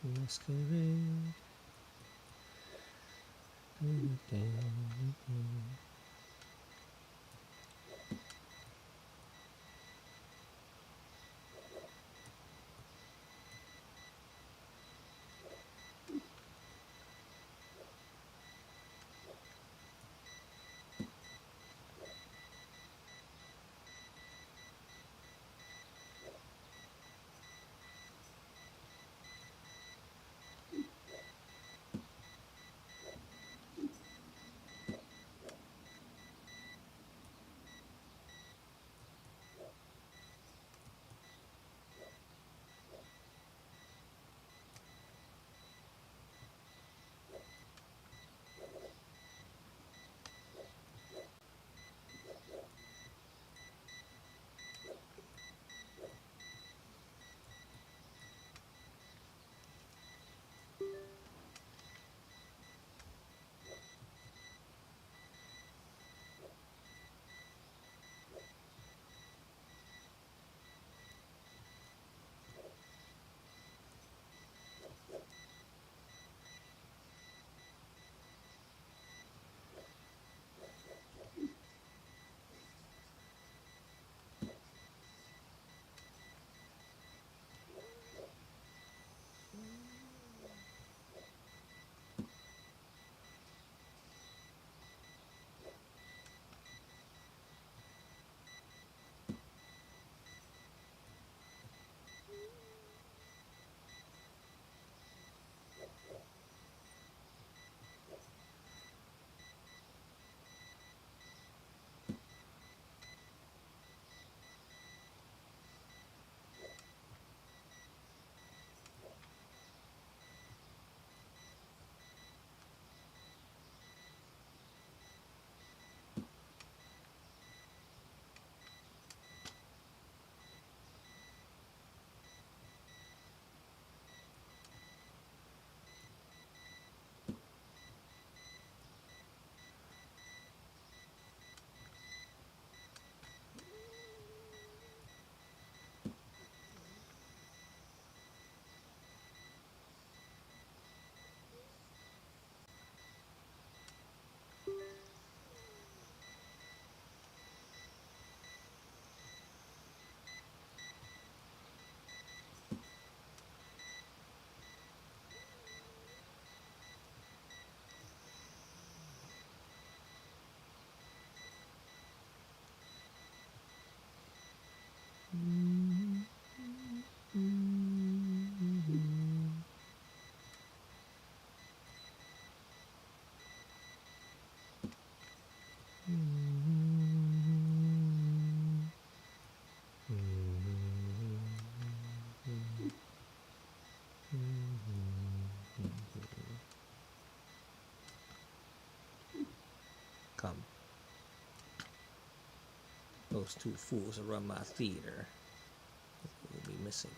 Masquerade. Those two fools that run my theater will be missing.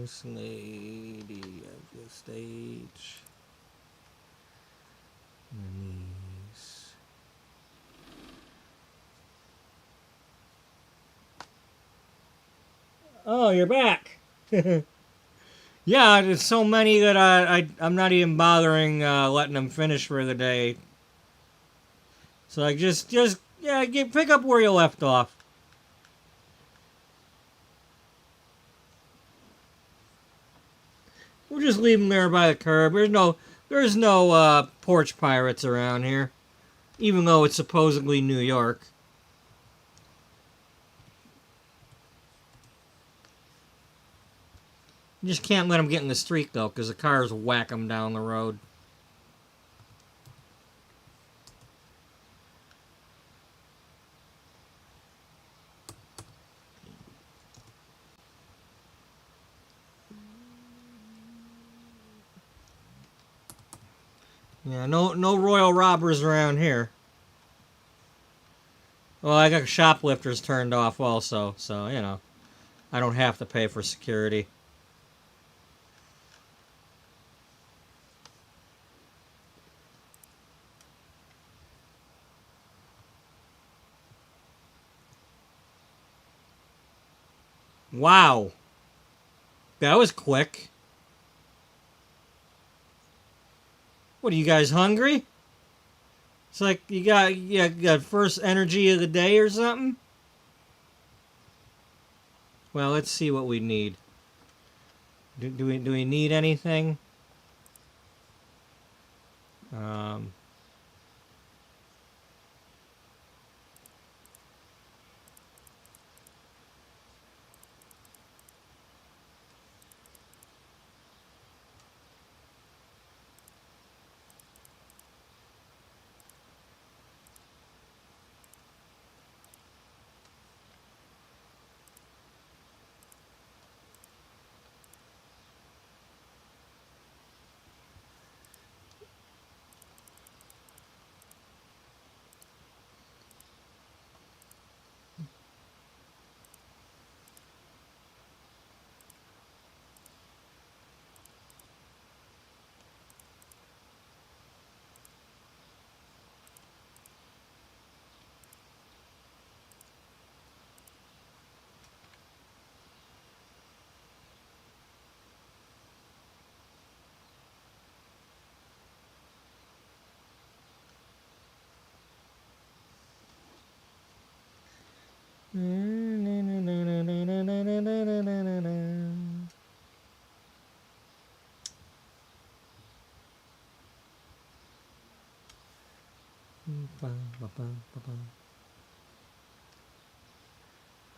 First lady of the stage. Knees. Oh, you're back. Yeah, there's so many that I'm not even bothering letting them finish for the day. So like just yeah, pick up where you left off. We'll just leave them there by the curb. There's no porch pirates around here, even though it's supposedly New York. You just can't let them get in the street though, because the cars whack them down the road. Yeah, no royal robbers around here. Well, I got shoplifters turned off also, so, you know, I don't have to pay for security. Wow. That was quick. What, are you guys hungry? It's like you got first energy of the day or something? Well, let's see what we need. Do we need anything? Um,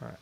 All right.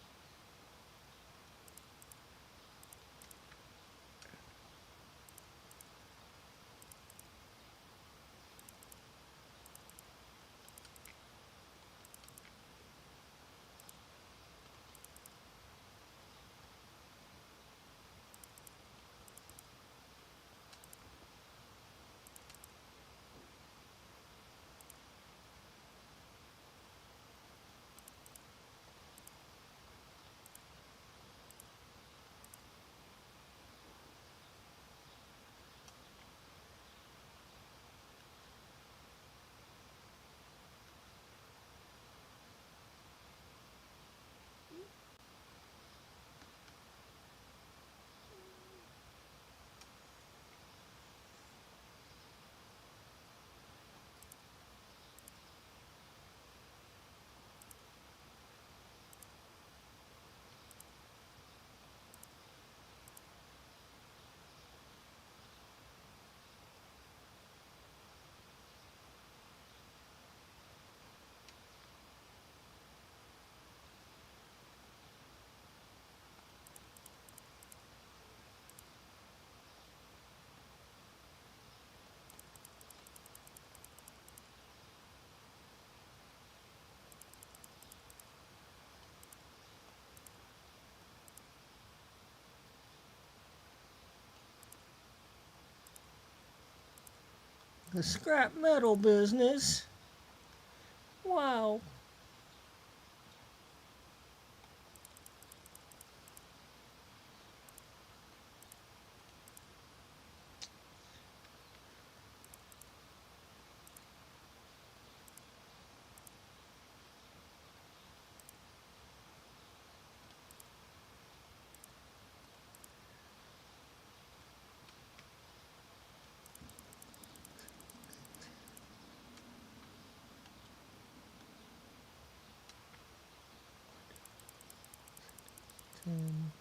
The scrap metal business. Wow.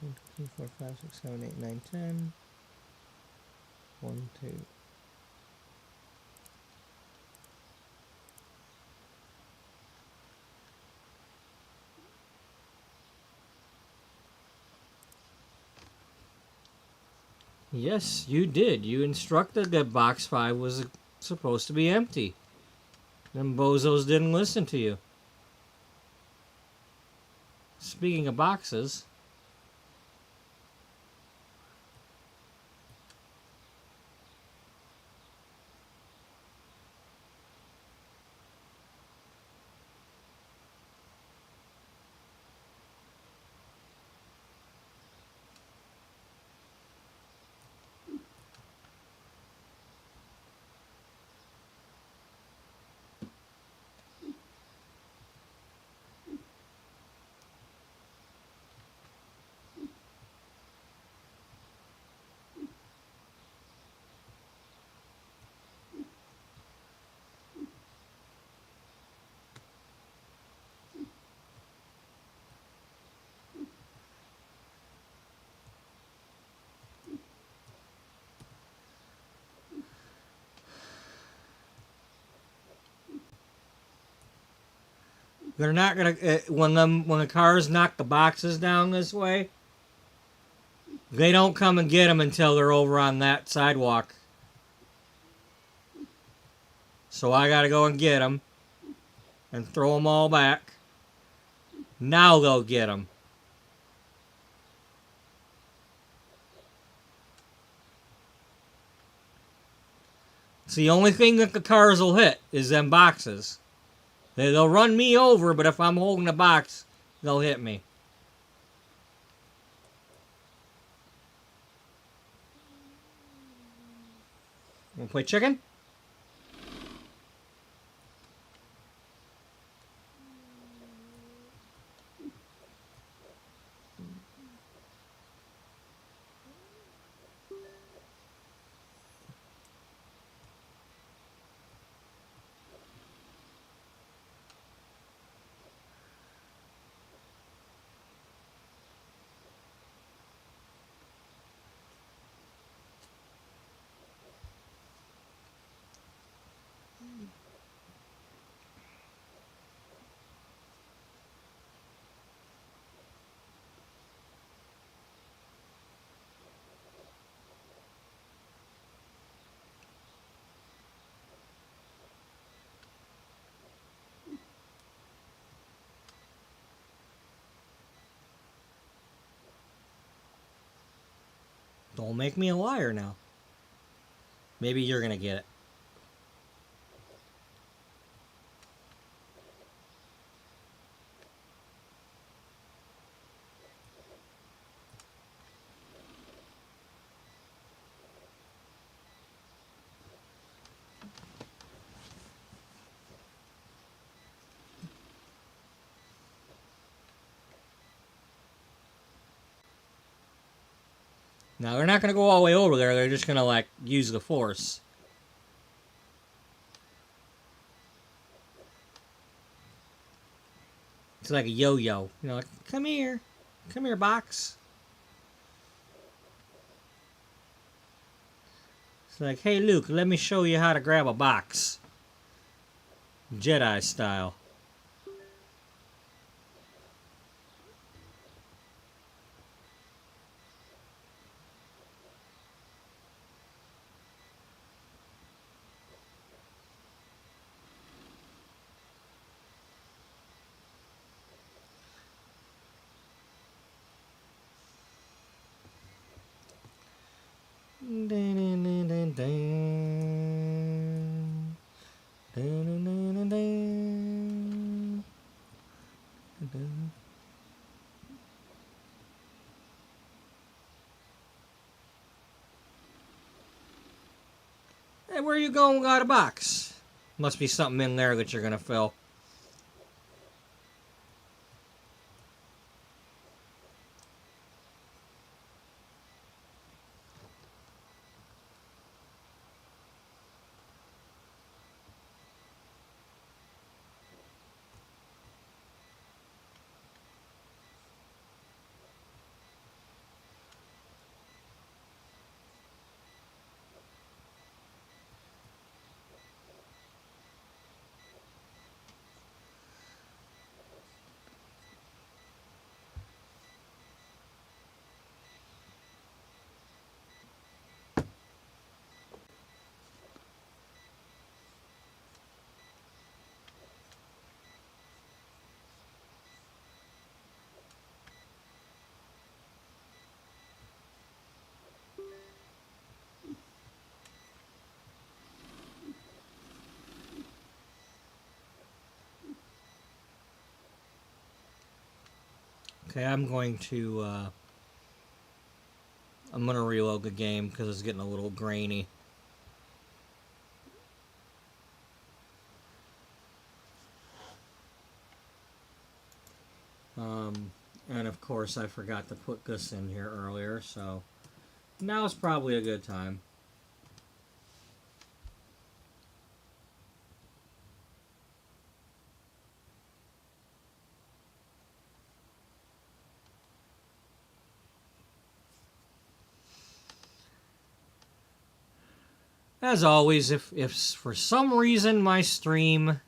1, 2, 3, 4, 5, 6, 7, 8, 9, 10. 1, 2. Yes, you did. You instructed that box 5 was supposed to be empty. Them bozos didn't listen to you. Speaking of boxes, they're not gonna when the cars knock the boxes down this way. They don't come and get them until they're over on that sidewalk. So I gotta go and get them and throw them all back. Now they'll get them. It's the only thing that the cars will hit is them boxes. They'll run me over, but if I'm holding the box, they'll hit me. Wanna play chicken? Don't make me a liar now. Maybe you're gonna get it. Now, they're not going to go all the way over there. They're just going to, like, use the force. It's like a yo-yo. You know, like, come here. Come here, box. It's like, hey, Luke, let me show you how to grab a box. Jedi style. Hey, where you going without a box? Must be something in there that you're going to fill. Okay, I'm going to reload the game because it's getting a little grainy. And of course I forgot to put this in here earlier, so now is probably a good time. As always, if for some reason my stream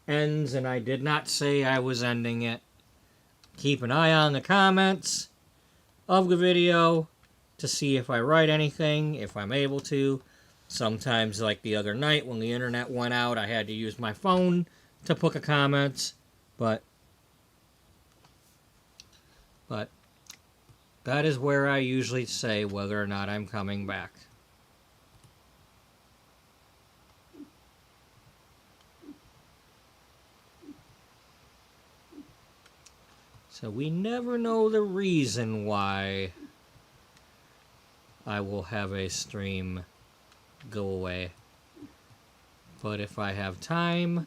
ends and I did not say I was ending it, keep an eye on the comments of the video to see if I write anything, if I'm able to. Sometimes, like the other night when the internet went out, I had to use my phone to put the comments, but that is where I usually say whether or not I'm coming back. So we never know the reason why I will have a stream go away. But if I have time,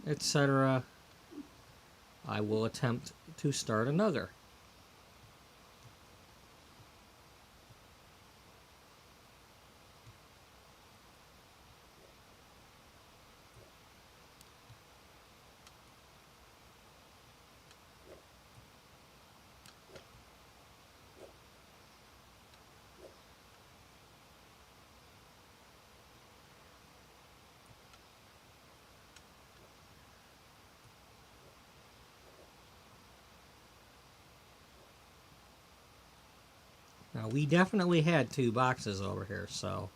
etc., I will attempt to start another. Now, we definitely had 2 boxes over here, so...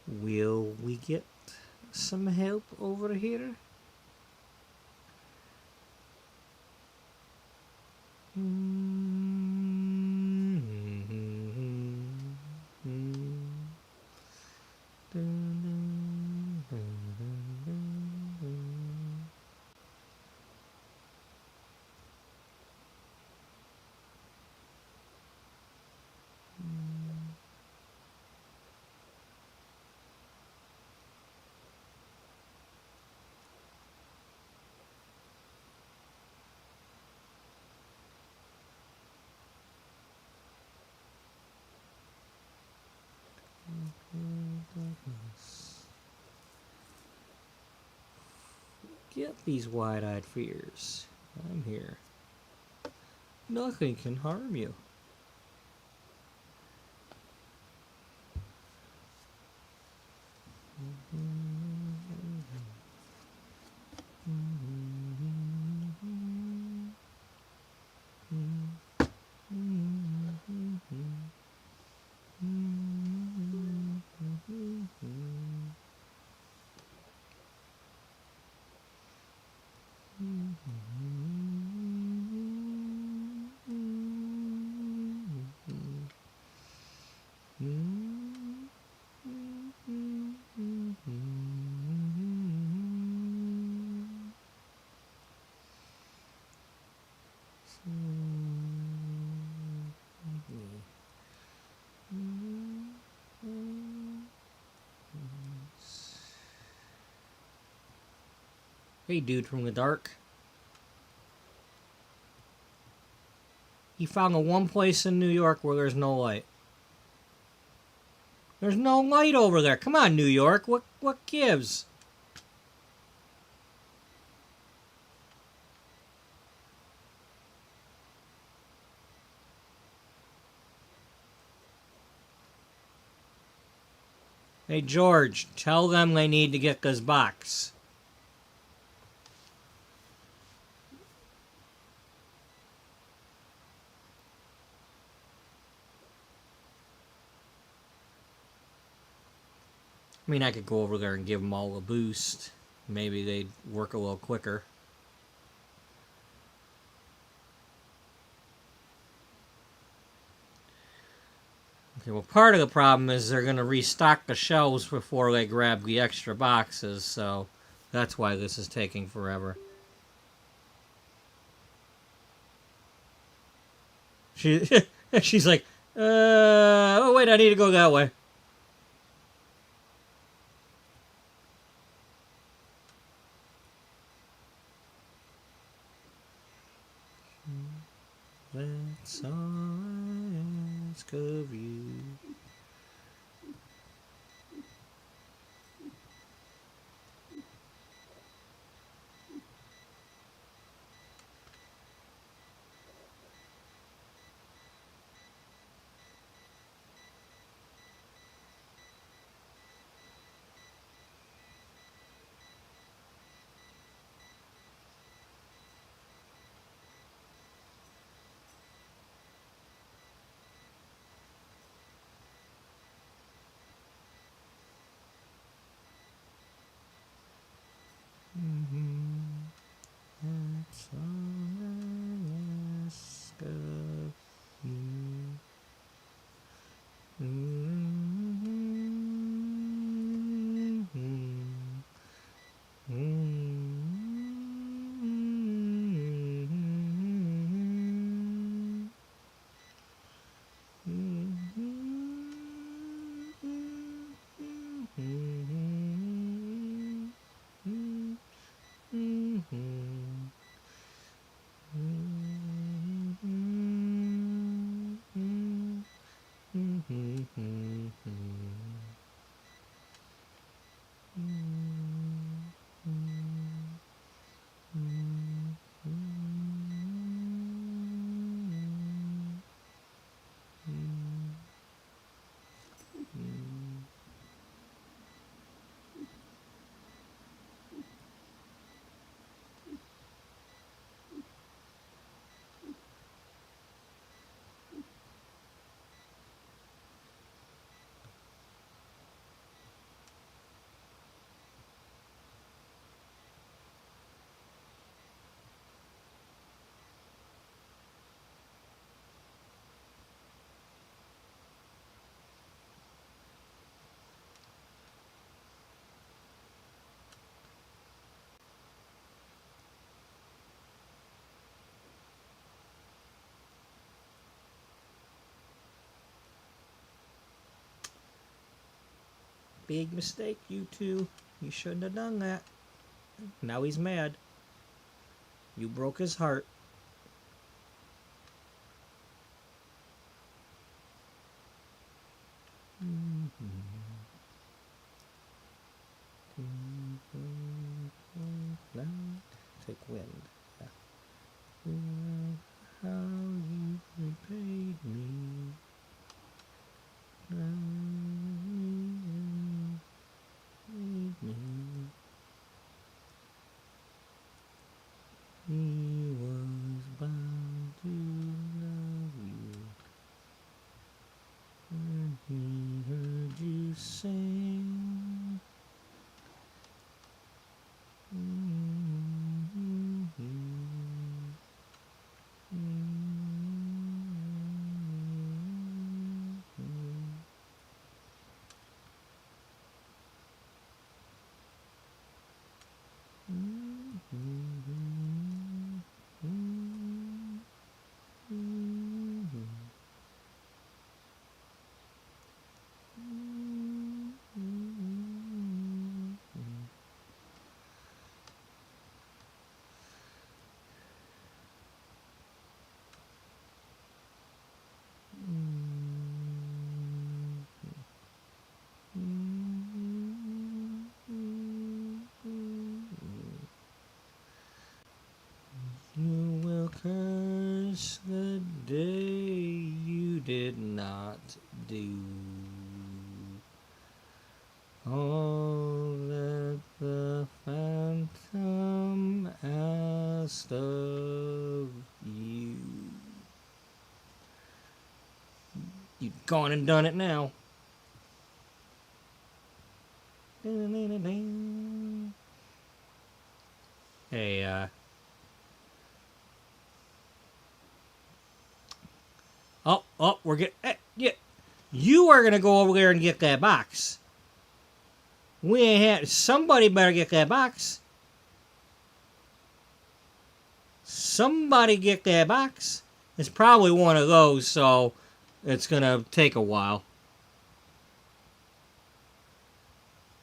will we get some help over here? Get these wide-eyed fears. I'm here. Nothing can harm you. Hey, dude from the dark. He found the one place in New York where there's no light. There's no light over there. Come on, New York. What gives? Hey, George, tell them they need to get this box. I mean, I could go over there and give them all a boost. Maybe they'd work a little quicker. Okay, well, part of the problem is they're going to restock the shelves before they grab the extra boxes, so that's why this is taking forever. She's like, oh wait, I need to go that way. That's all I ask of you. That's all I ask of you. Big mistake, you two. You shouldn't have done that. Now he's mad. You broke his heart. Now, take wind. Yeah. How you repaid me. He was bound to love you when he heard you sing. You will curse the day you did not do all that the phantom asked of you. You've gone and done it now. Hey, oh, we're getting, yeah. You are going to go over there and get that box. We ain't had... Somebody better get that box. Somebody get that box. It's probably one of those, so it's going to take a while.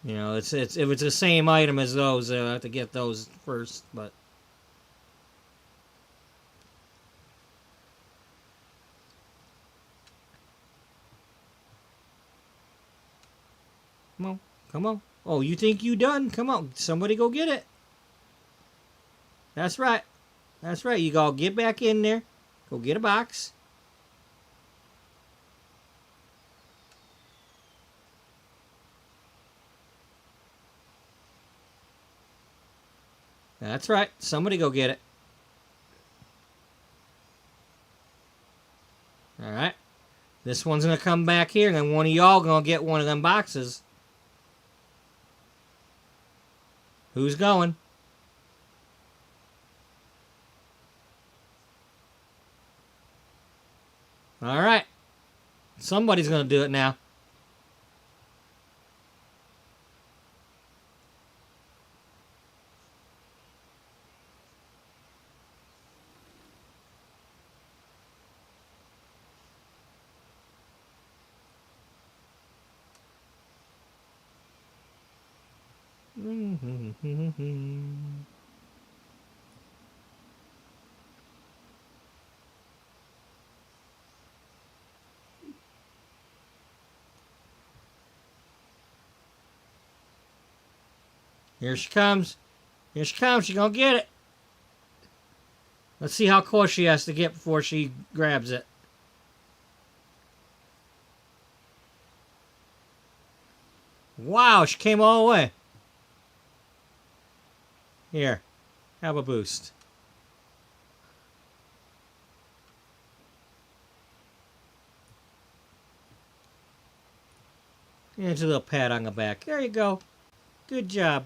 You know, if it's the same item as those, I have to get those first, but... Come on, come on. Oh, you think you done? Come on, somebody go get it. That's right. That's right. You gotta get back in there. Go get a box. That's right. Somebody go get it. Alright. This one's gonna come back here, and then one of y'all gonna get one of them boxes. Who's going? Alright. Somebody's gonna do it now. Here she comes. Here she comes. She's gonna get it. Let's see how close she has to get before she grabs it. Wow, she came all the way. Here, have a boost. Here's a little pat on the back. There you go. Good job.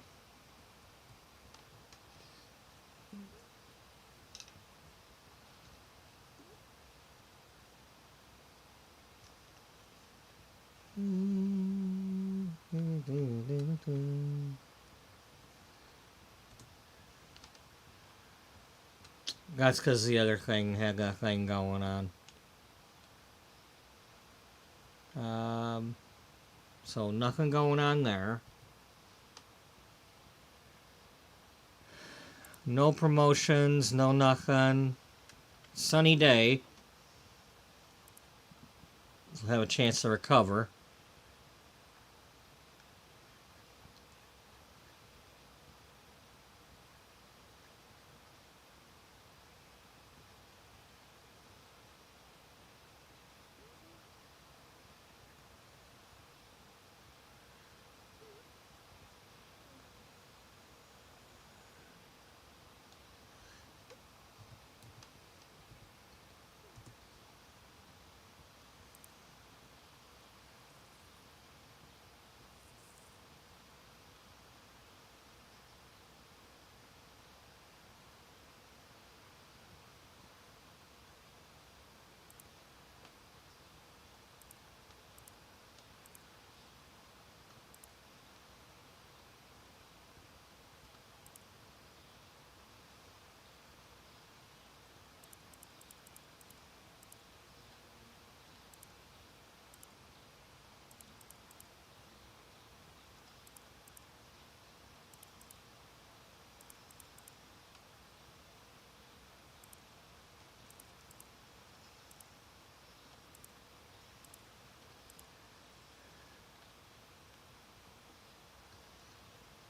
That's because the other thing had that thing going on. So nothing going on there. No promotions, no nothing. Sunny day. We'll have a chance to recover.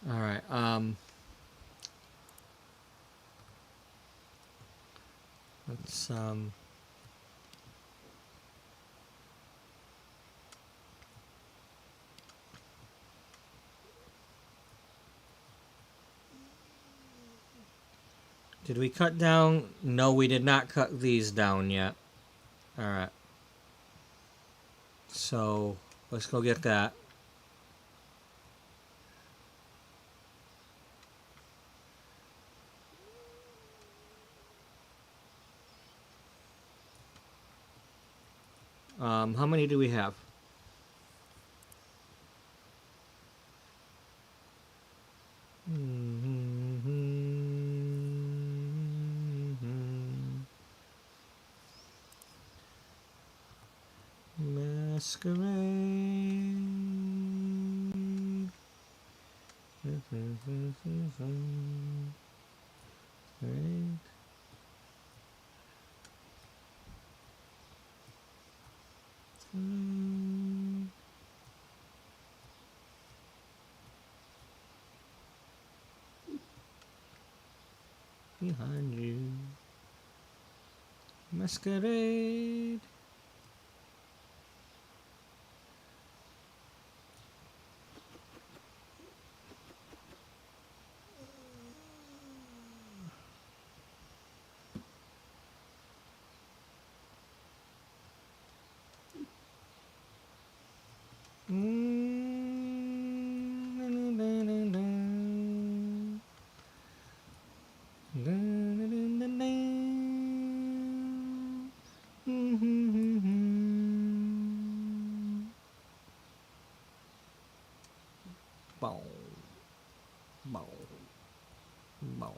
All right. Let's Did we cut down? No, we did not cut these down yet. All right. So let's go get that. How many do we have? Masquerade. Right. Behind you. Masquerade. Bow, bow, bow.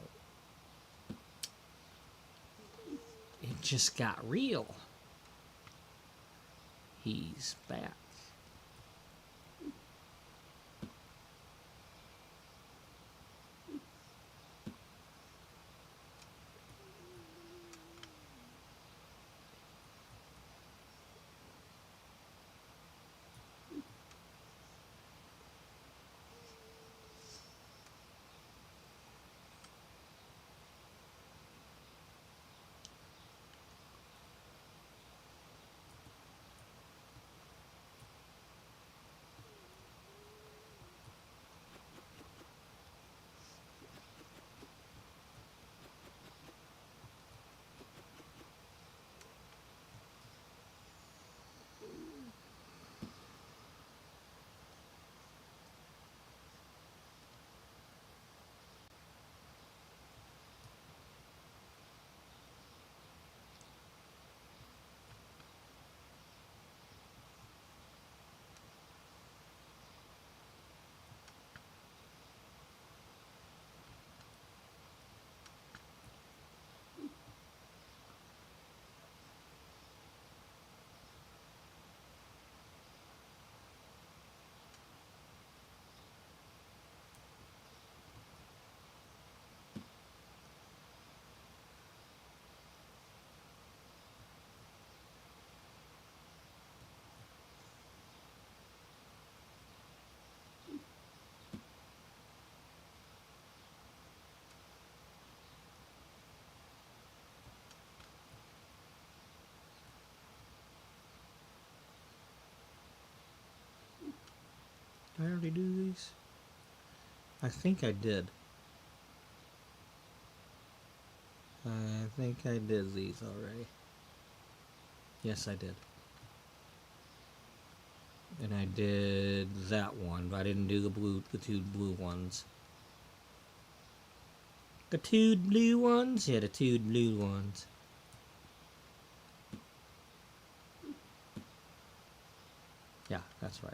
It just got real. He's back. Did I already do these? I think I did. I think I did these already. Yes, I did. And I did that one, but I didn't do the two blue ones. The two blue ones? Yeah, the two blue ones. Yeah, that's right.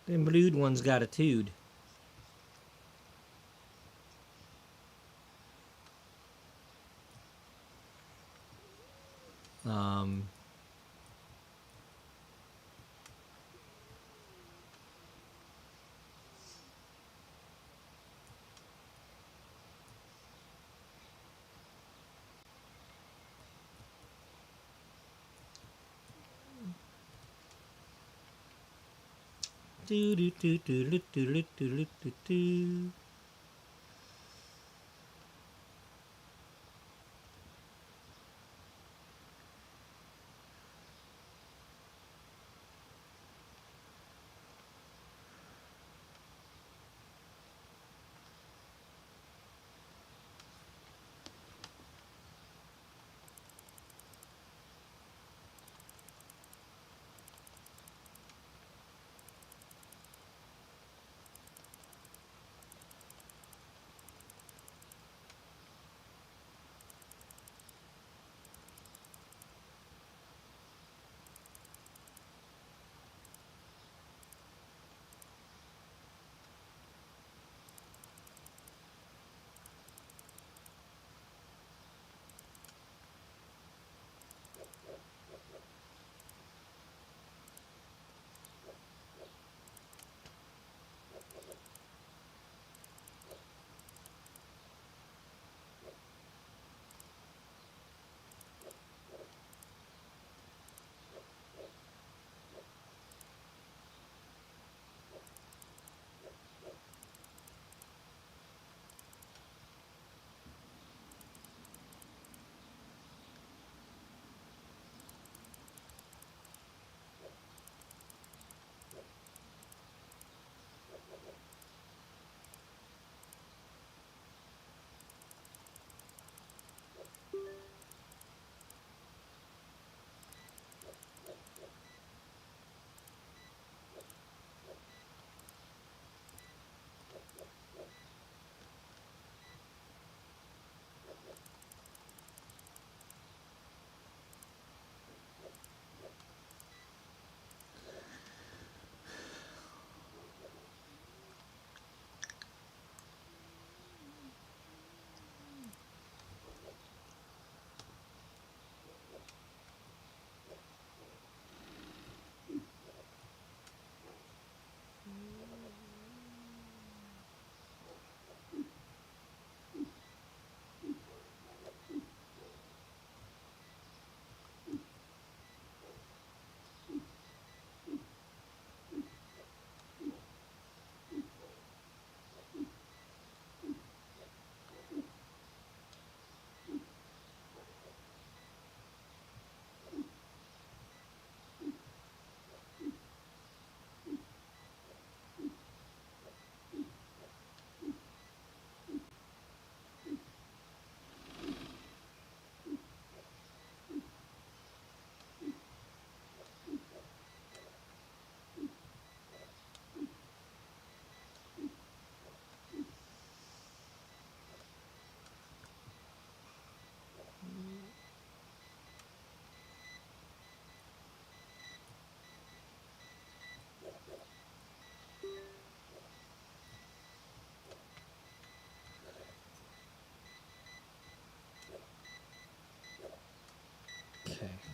Them blued ones got a tood. Um, do do do do do do do do do.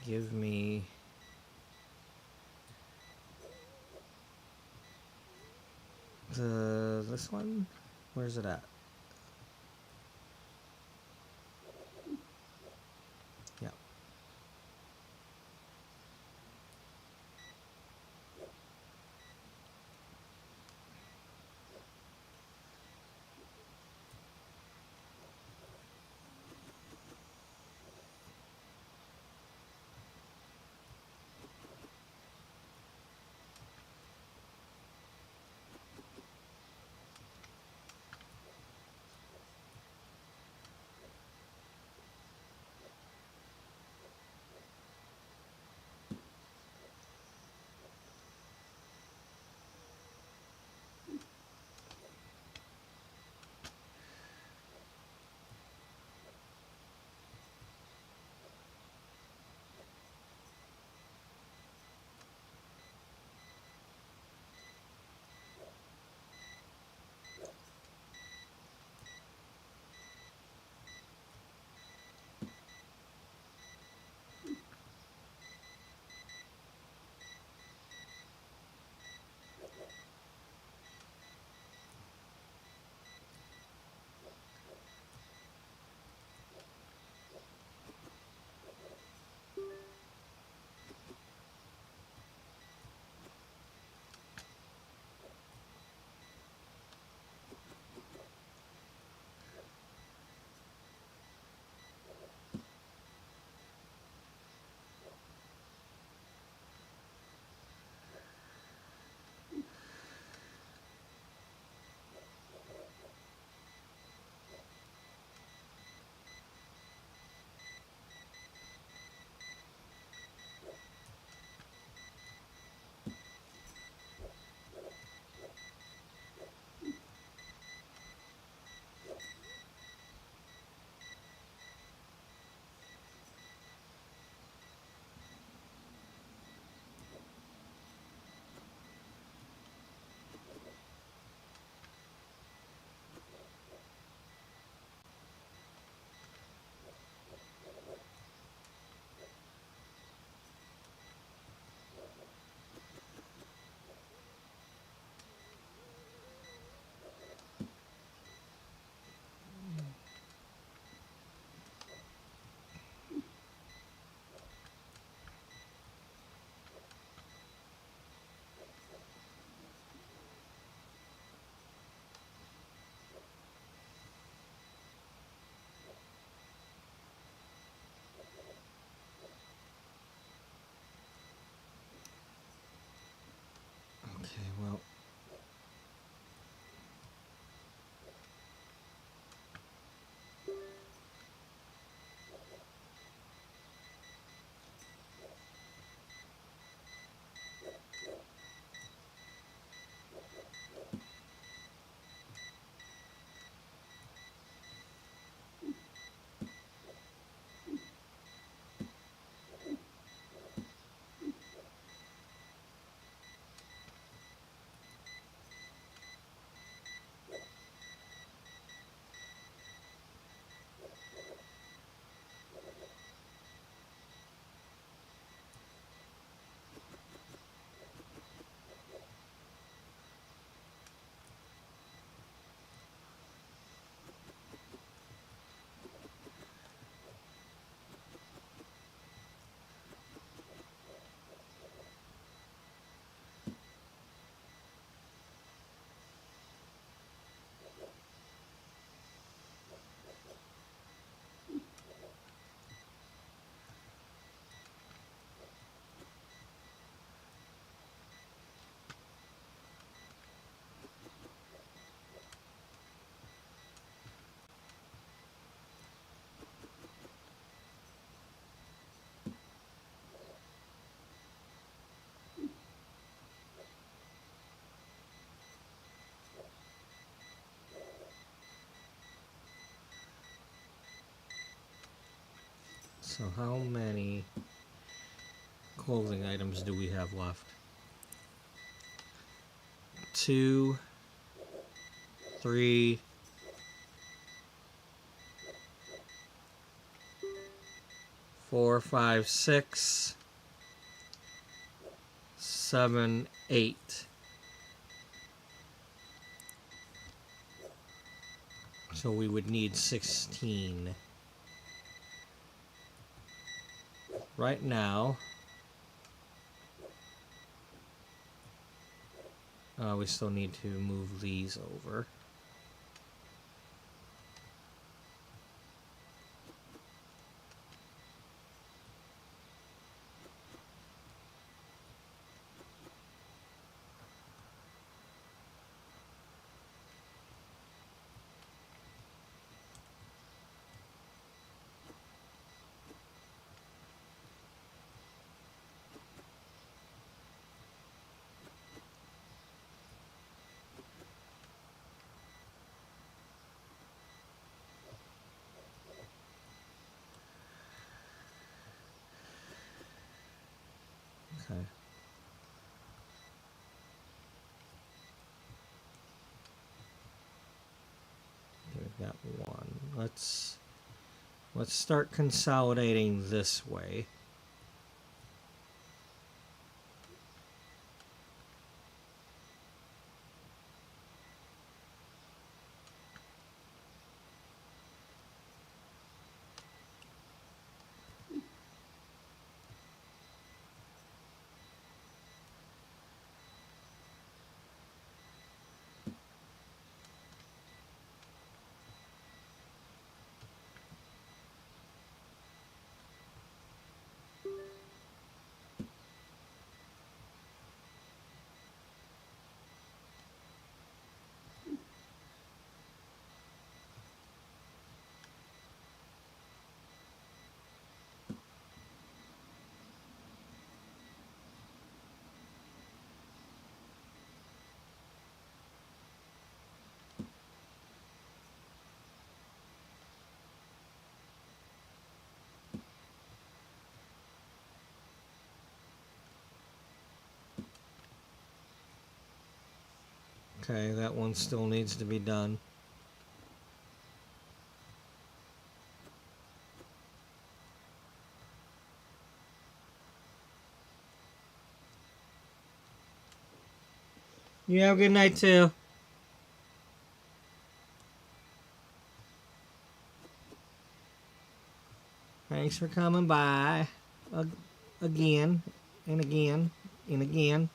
give me this one. Where's it at? Yeah. Okay, well. So how many clothing items do we have left? 2, 3, 4, 4, 5, 6, 7, 8. So we would need 16. Right now, we still need to move these over. Okay. We've got one. Let's start consolidating this way. Okay, that one still needs to be done. You have a good night too. Thanks for coming by. Again and again and again.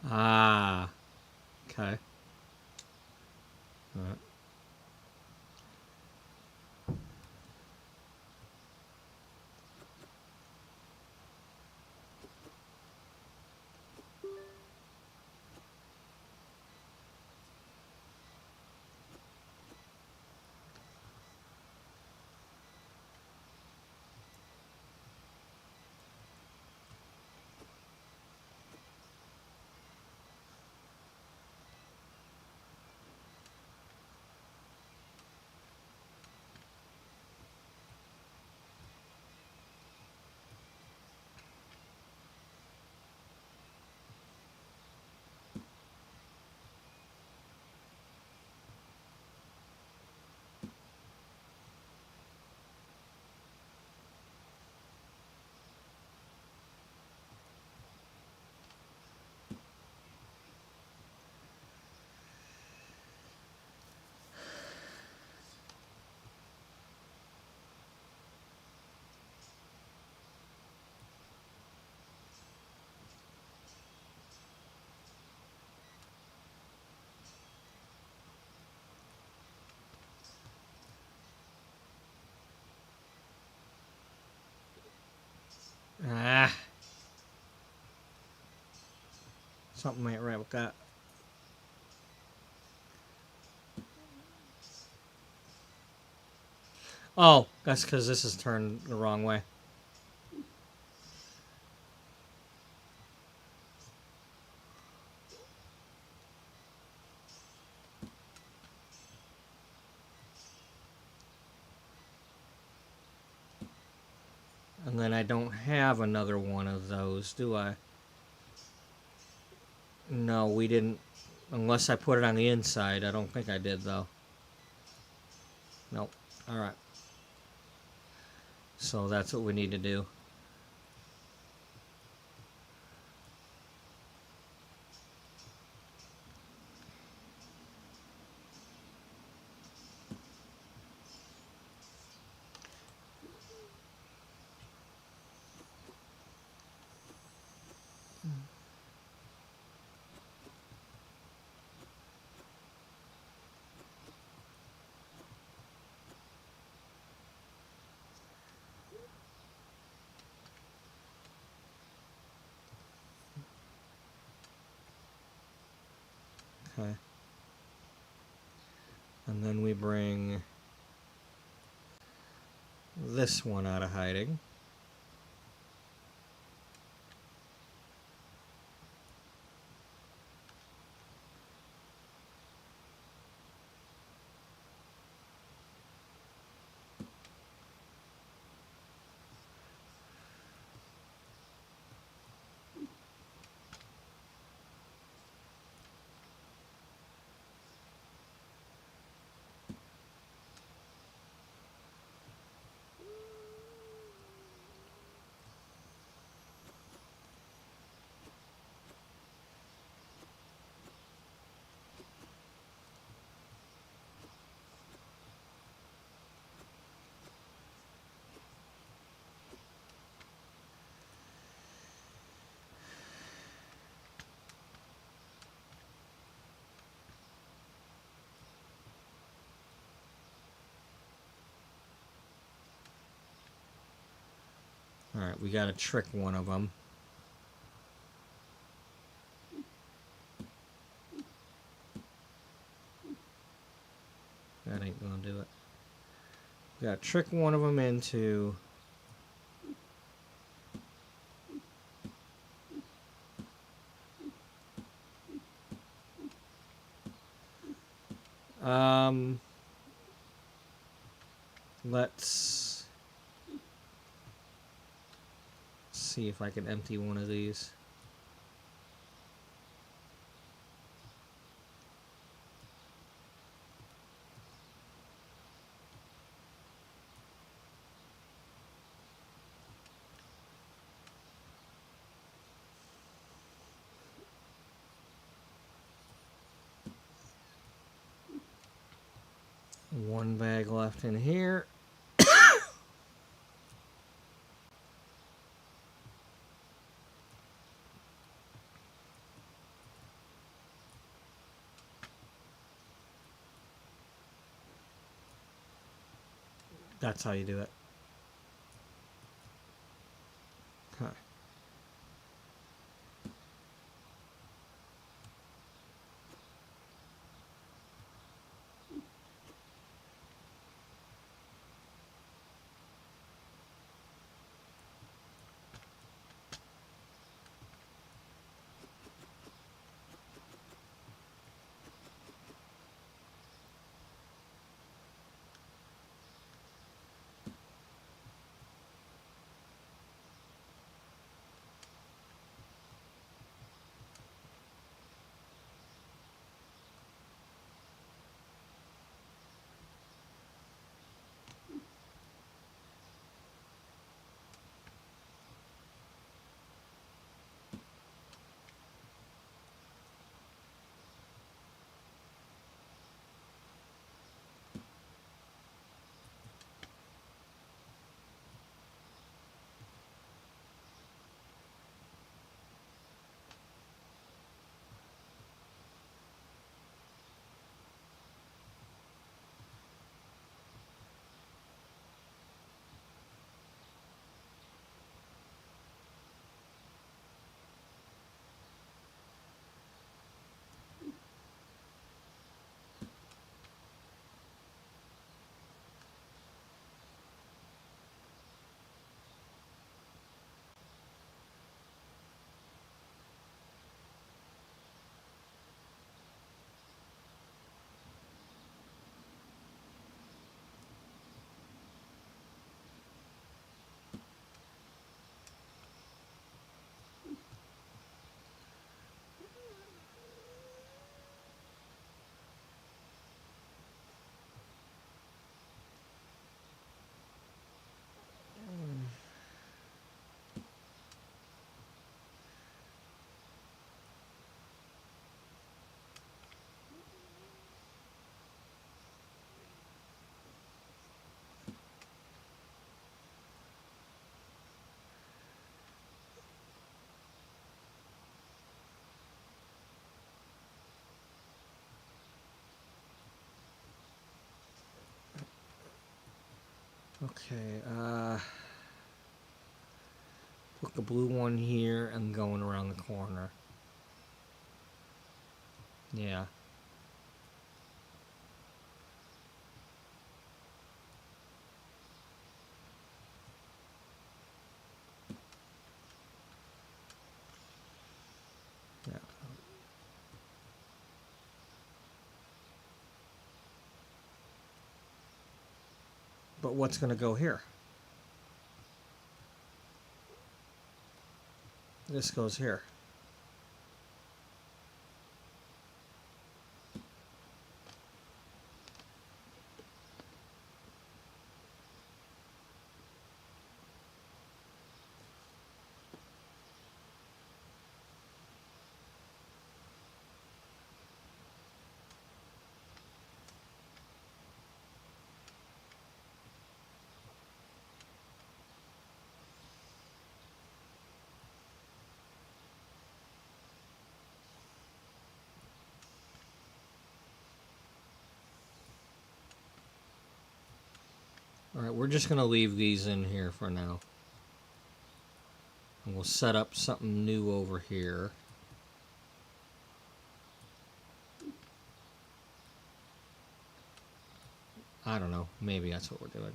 Ah, okay. All right. Something ain't right with that. Oh, that's because this is turned the wrong way. And then I don't have another one of those, do I? No, we didn't. Unless I put it on the inside. I don't think I did, though. Nope. Alright. So that's what we need to do. Okay. And then we bring this one out of hiding. Alright, we gotta trick one of them. That ain't gonna do it. We gotta trick one of them into... Let's see if I can empty one of these. One bag left in here. That's how you do it. Huh. Okay, put the blue one here and going around the corner. Yeah. Yeah. But what's going to go here? This goes here. Alright, we're just going to leave these in here for now. And we'll set up something new over here. I don't know. Maybe that's what we're doing.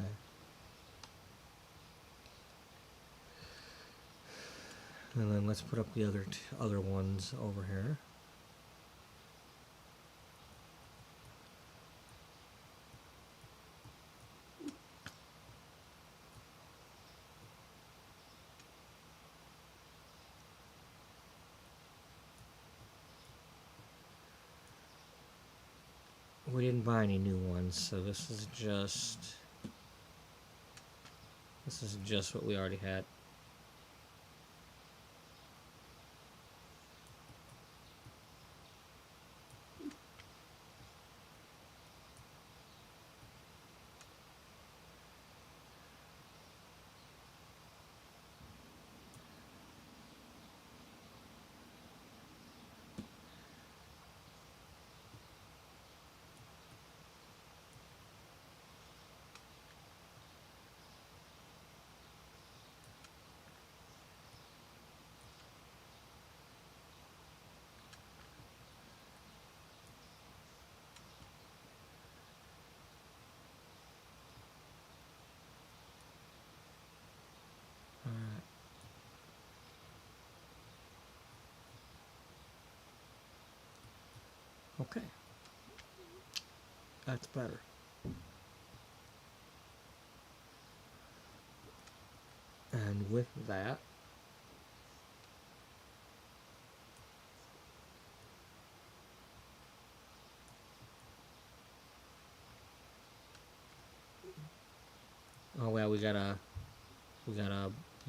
Okay. And then let's put up the other ones over here. We didn't buy any new ones, so this is just what we already had. Alright. Okay. That's better. And with that, oh well, we gotta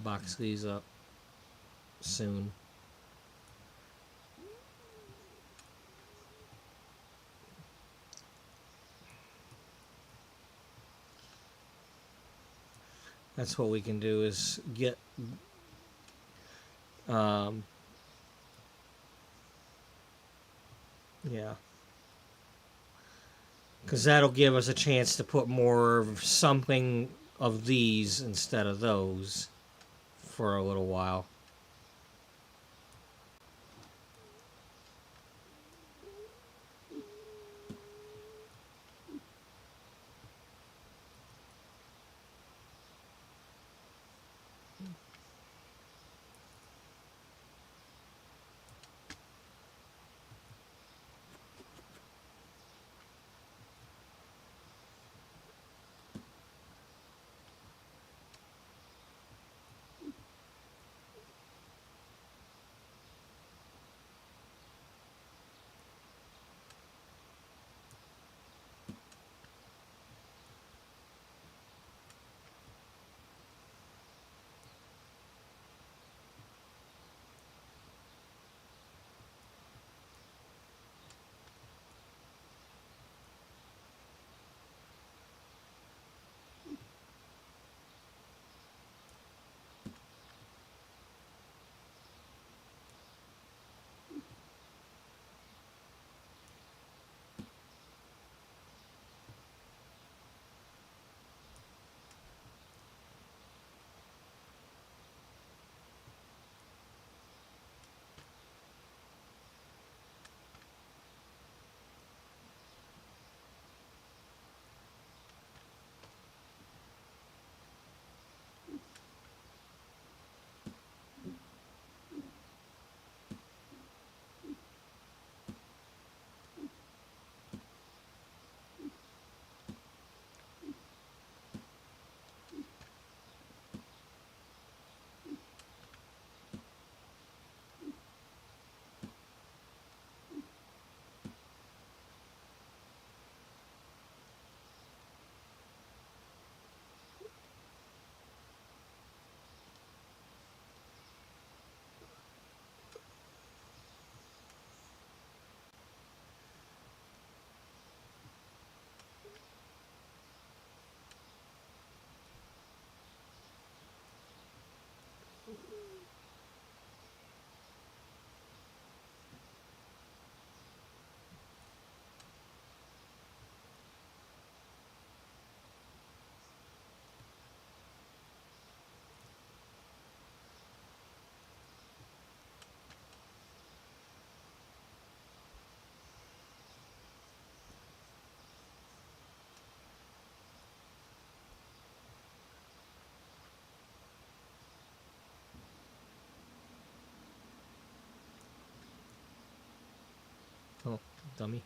box these up soon. That's what we can do is get yeah, because that'll give us a chance to put more of something of these instead of those for a little while. Oh, dummy.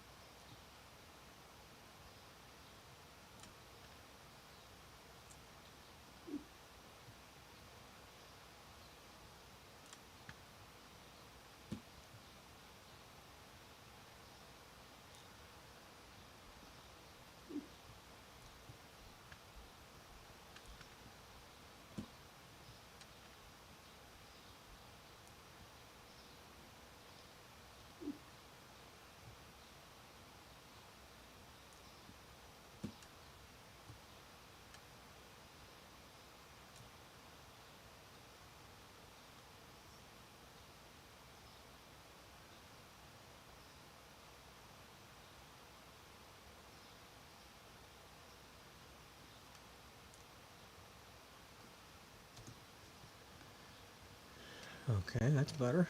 Okay, that's better.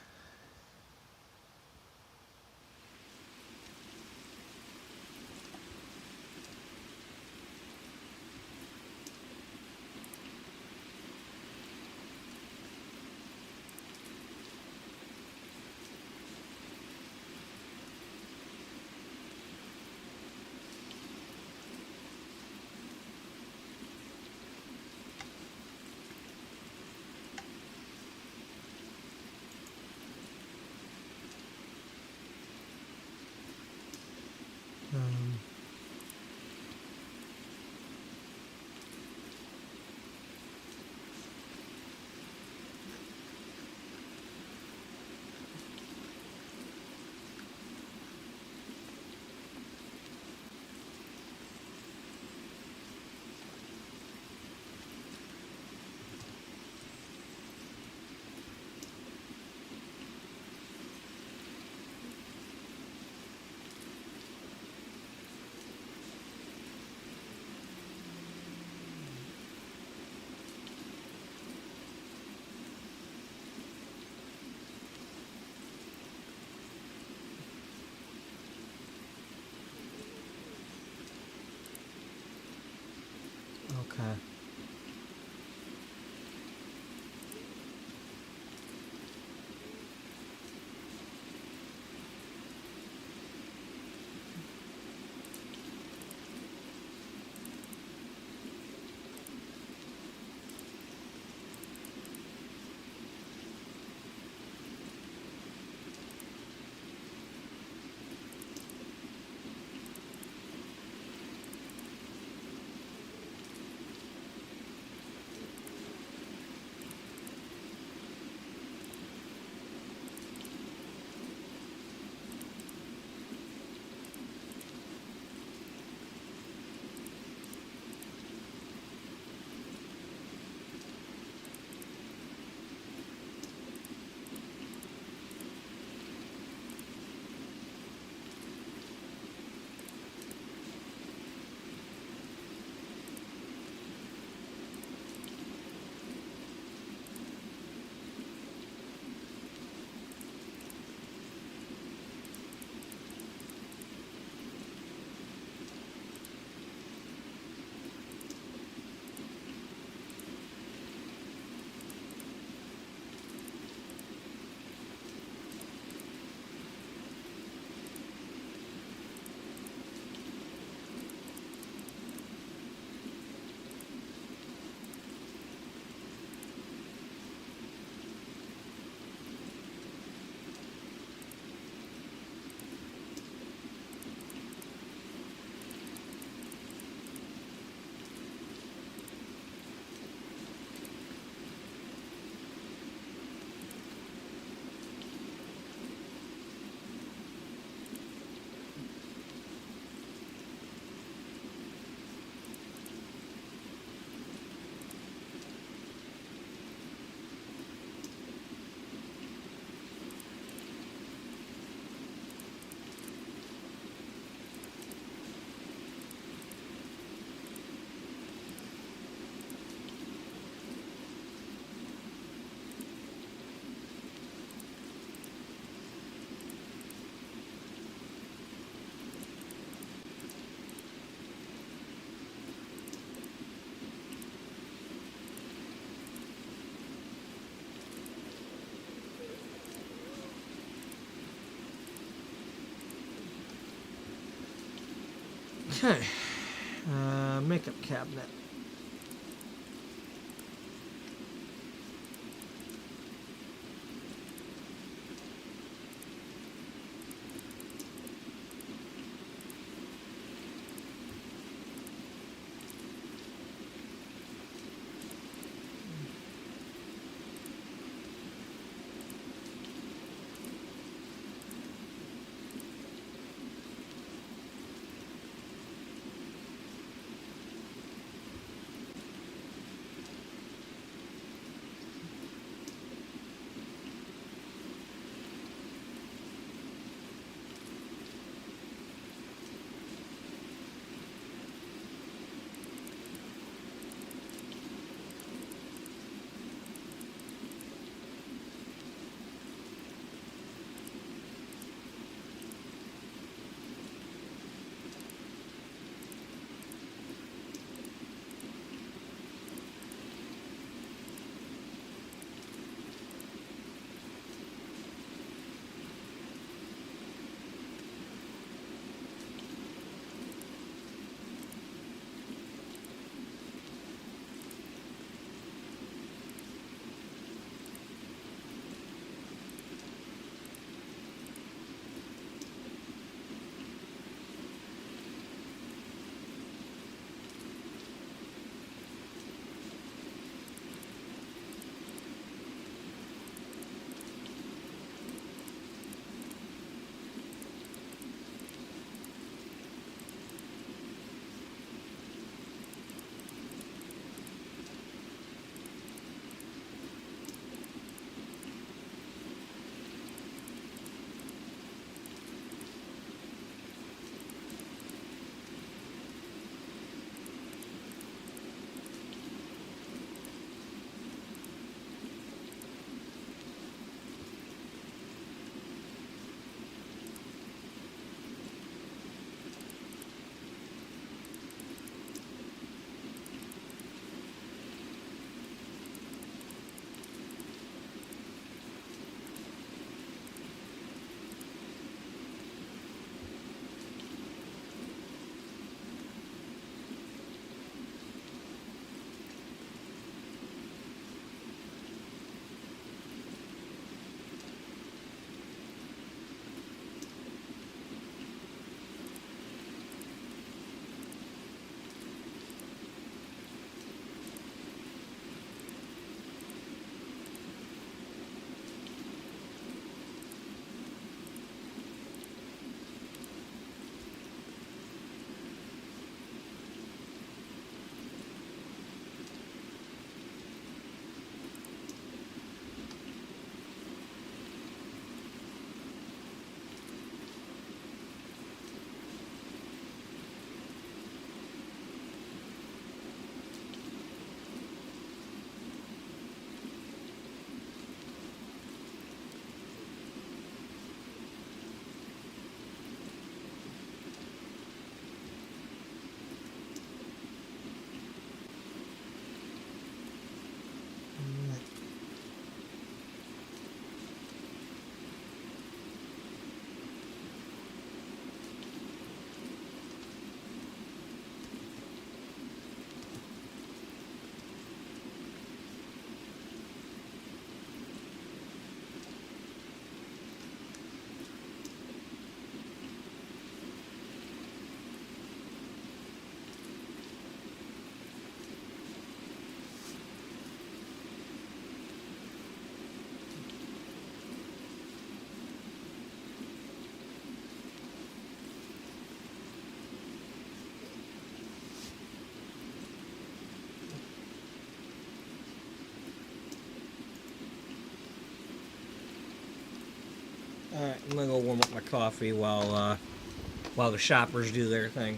Okay. Makeup cabinet. Alright, I'm gonna go warm up my coffee while the shoppers do their thing.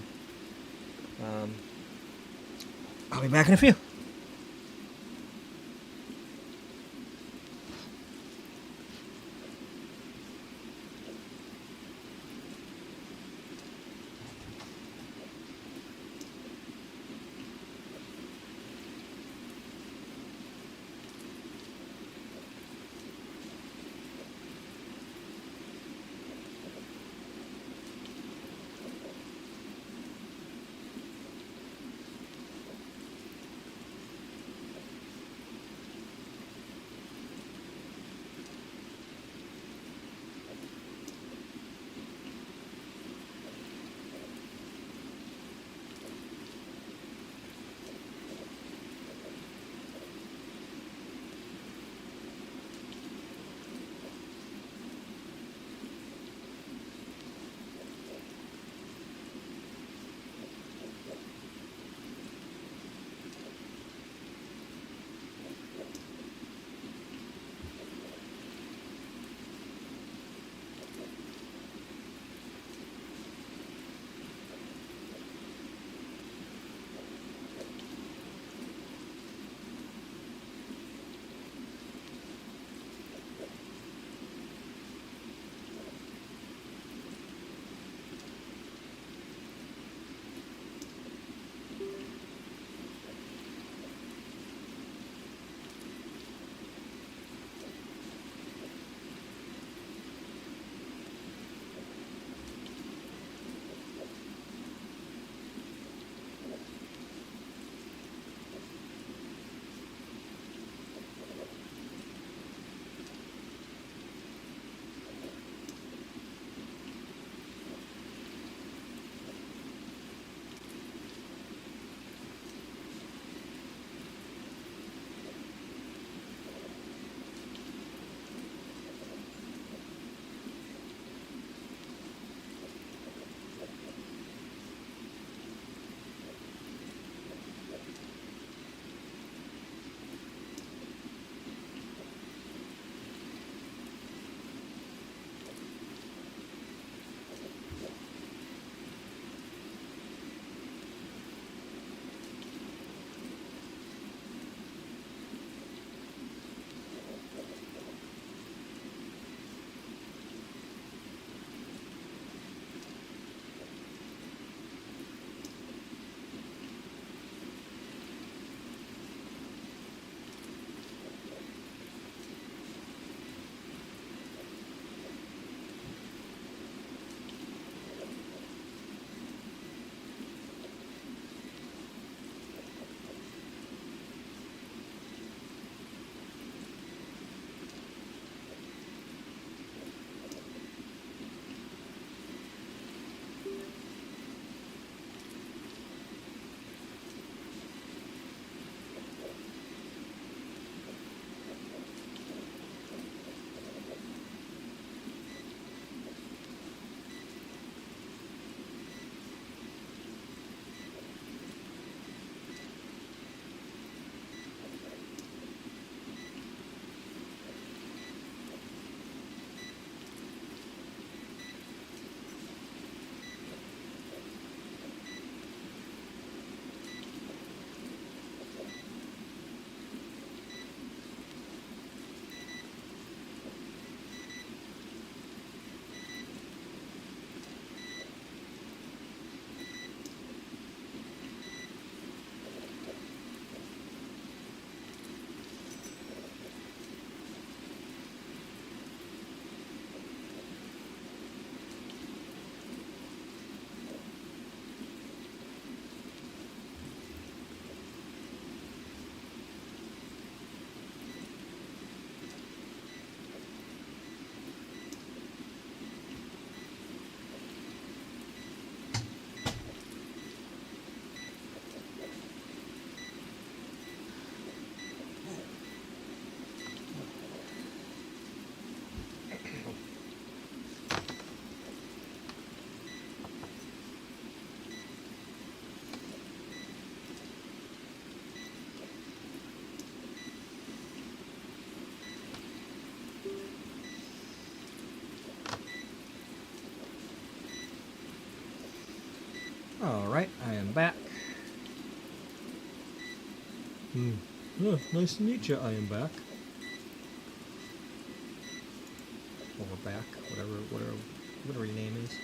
I'll be back in a few. Alright, I am back. Yeah, nice to meet you, I am back. Or back, whatever your name is.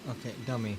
Okay, dummy.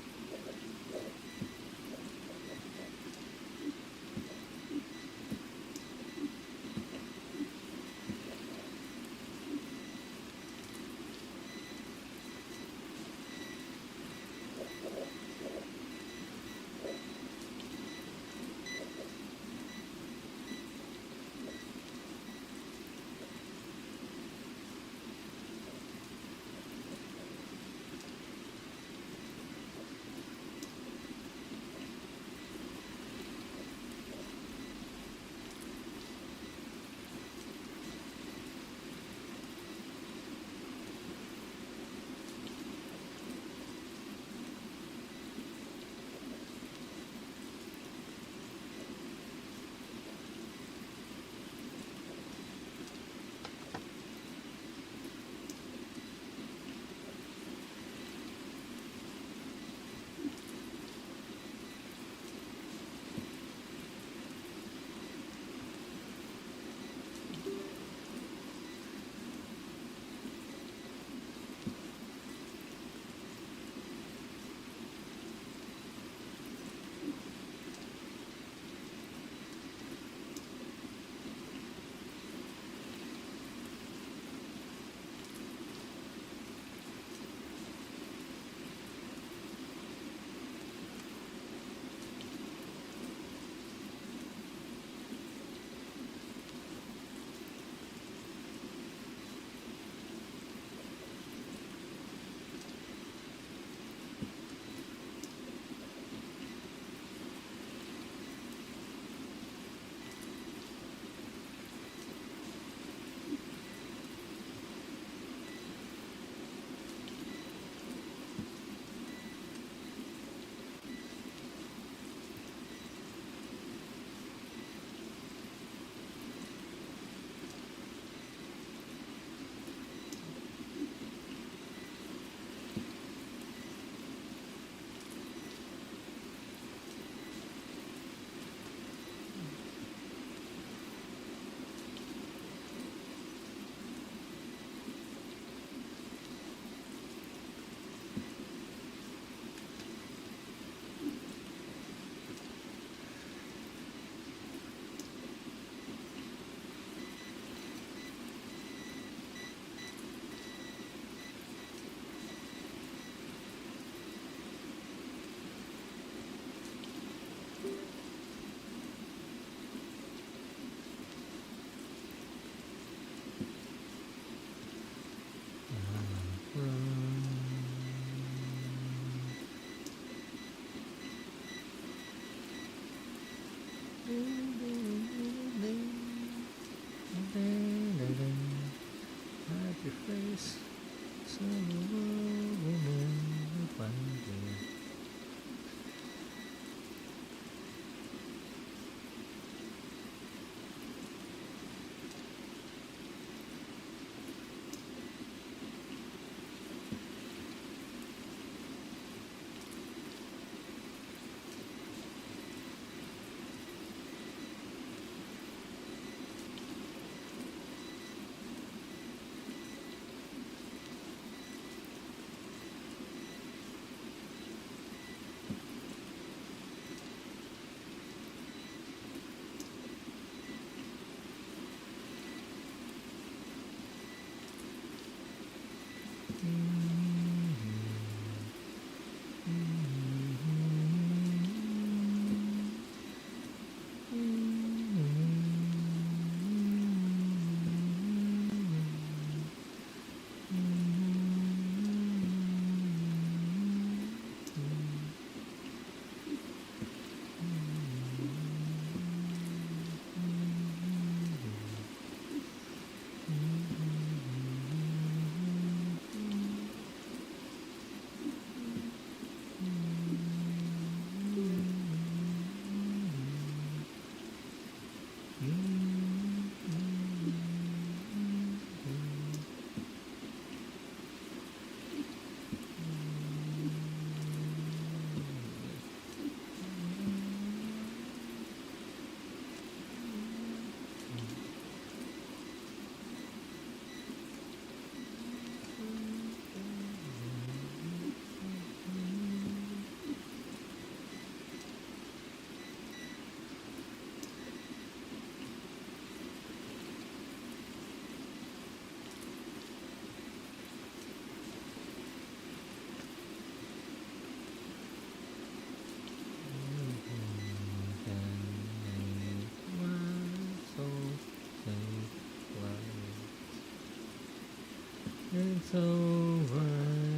It's over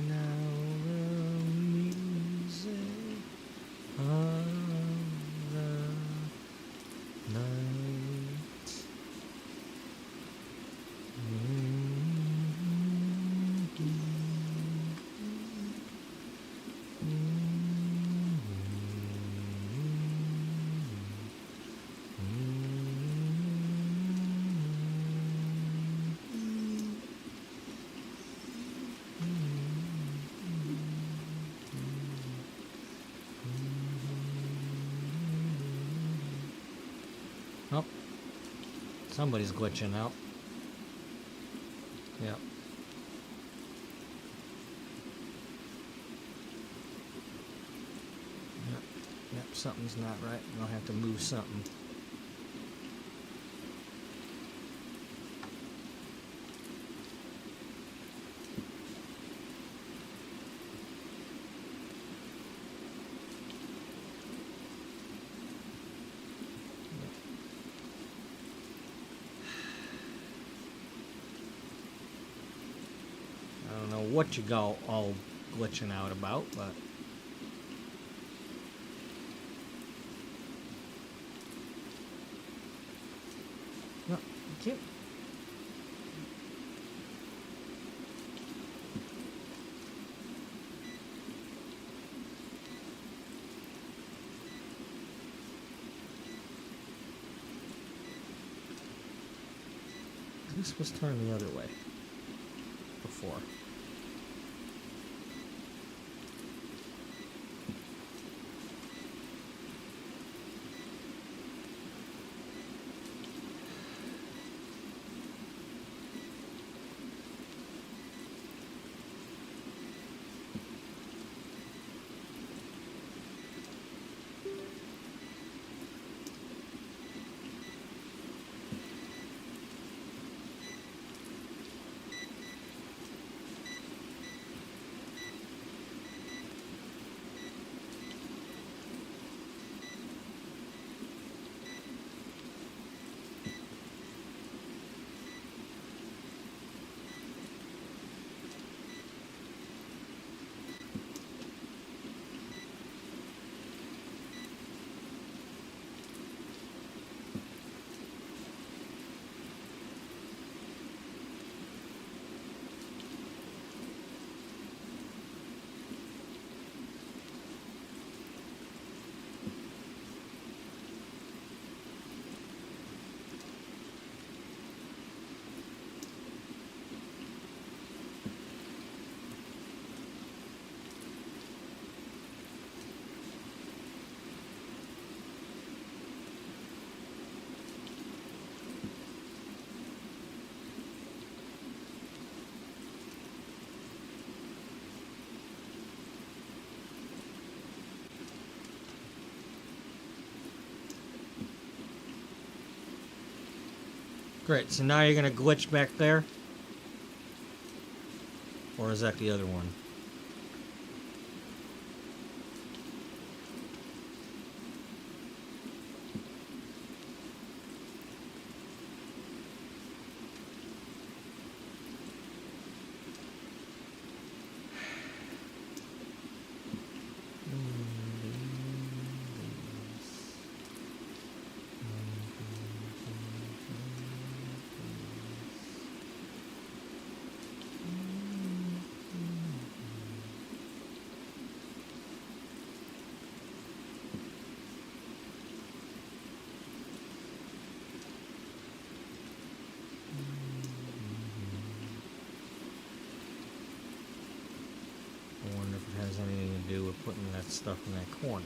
now, the music of the night. Oh, somebody's glitching out. Yep. Yep, something's not right. I'll have to move something. I don't know what you go all glitching out about, but no, thank you. This was turned the other way before. Great, so now you're going to glitch back there? Or is that the other one? stuff in that corner.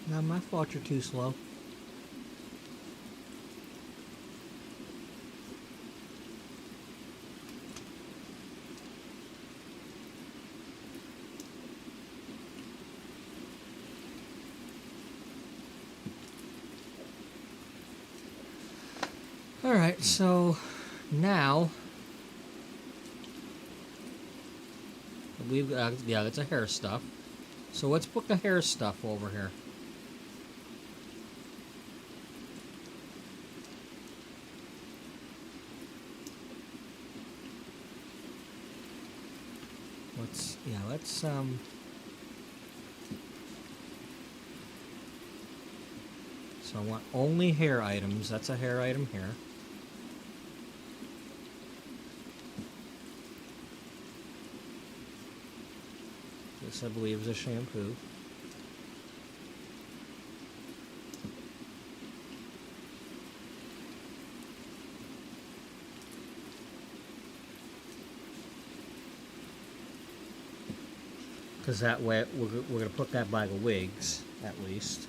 Not my fault you're too slow. Alright, so now we've got, yeah, that's a hair stuff. So let's put the hair stuff over here. Let's so I want only hair items. That's a hair item here. This, I believe, is a shampoo. Because that way, we're going to put that by the wigs, at least.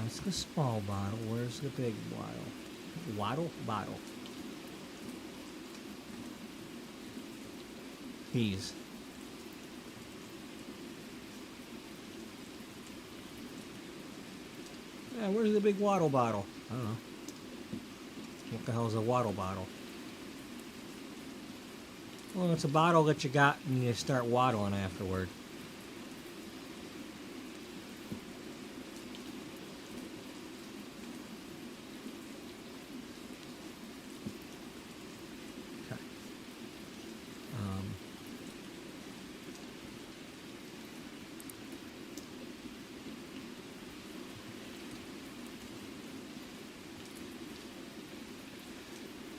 That's the small bottle. Where's the big bottle? Bottle. These. Yeah, where's the big waddle bottle? I don't know. What the hell is a waddle bottle? Well, it's a bottle that you got and you start waddling afterward. Okay.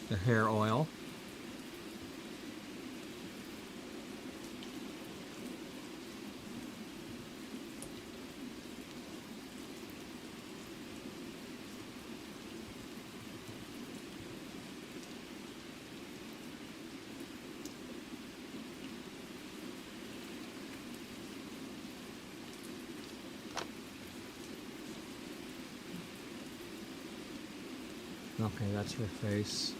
The hair oil. Okay, that's her face.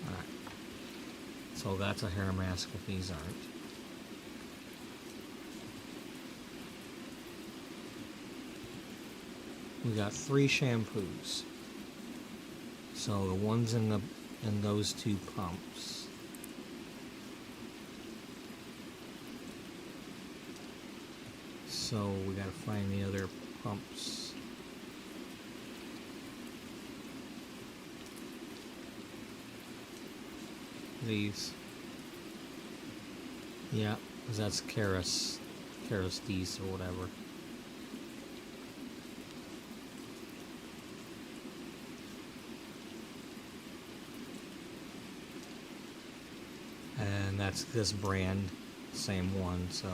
Alright. So that's a hair mask if these aren't. We got 3 shampoos. So the ones in those 2 pumps. So we gotta find the other pumps. These. Yeah, because that's Karis Dees or whatever. And that's this brand, same one, so.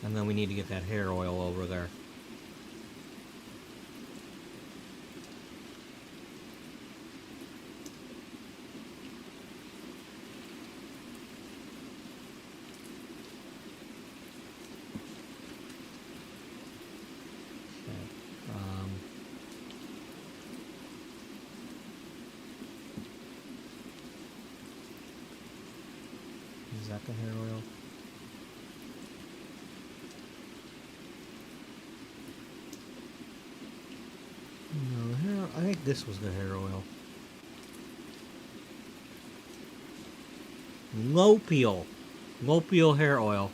And then we need to get that hair oil over there. Is that the hair oil? No, the hair. I think this was the hair oil. Lopial hair oil.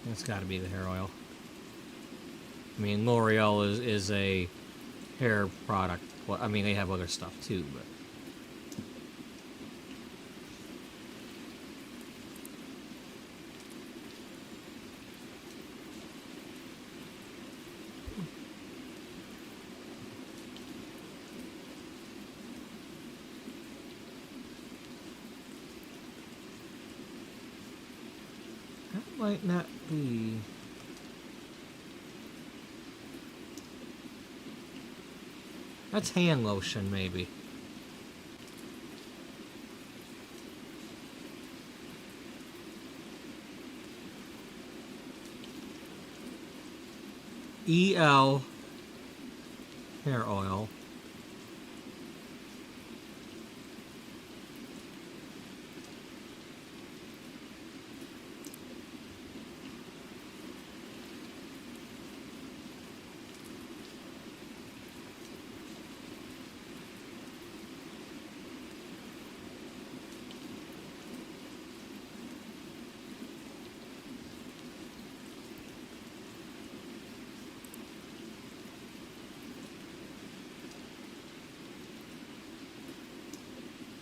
That's got to be the hair oil. I mean, L'Oreal is a hair product. Well, I mean, they have other stuff too, but. That might not be. That's hand lotion, maybe. EL hair oil.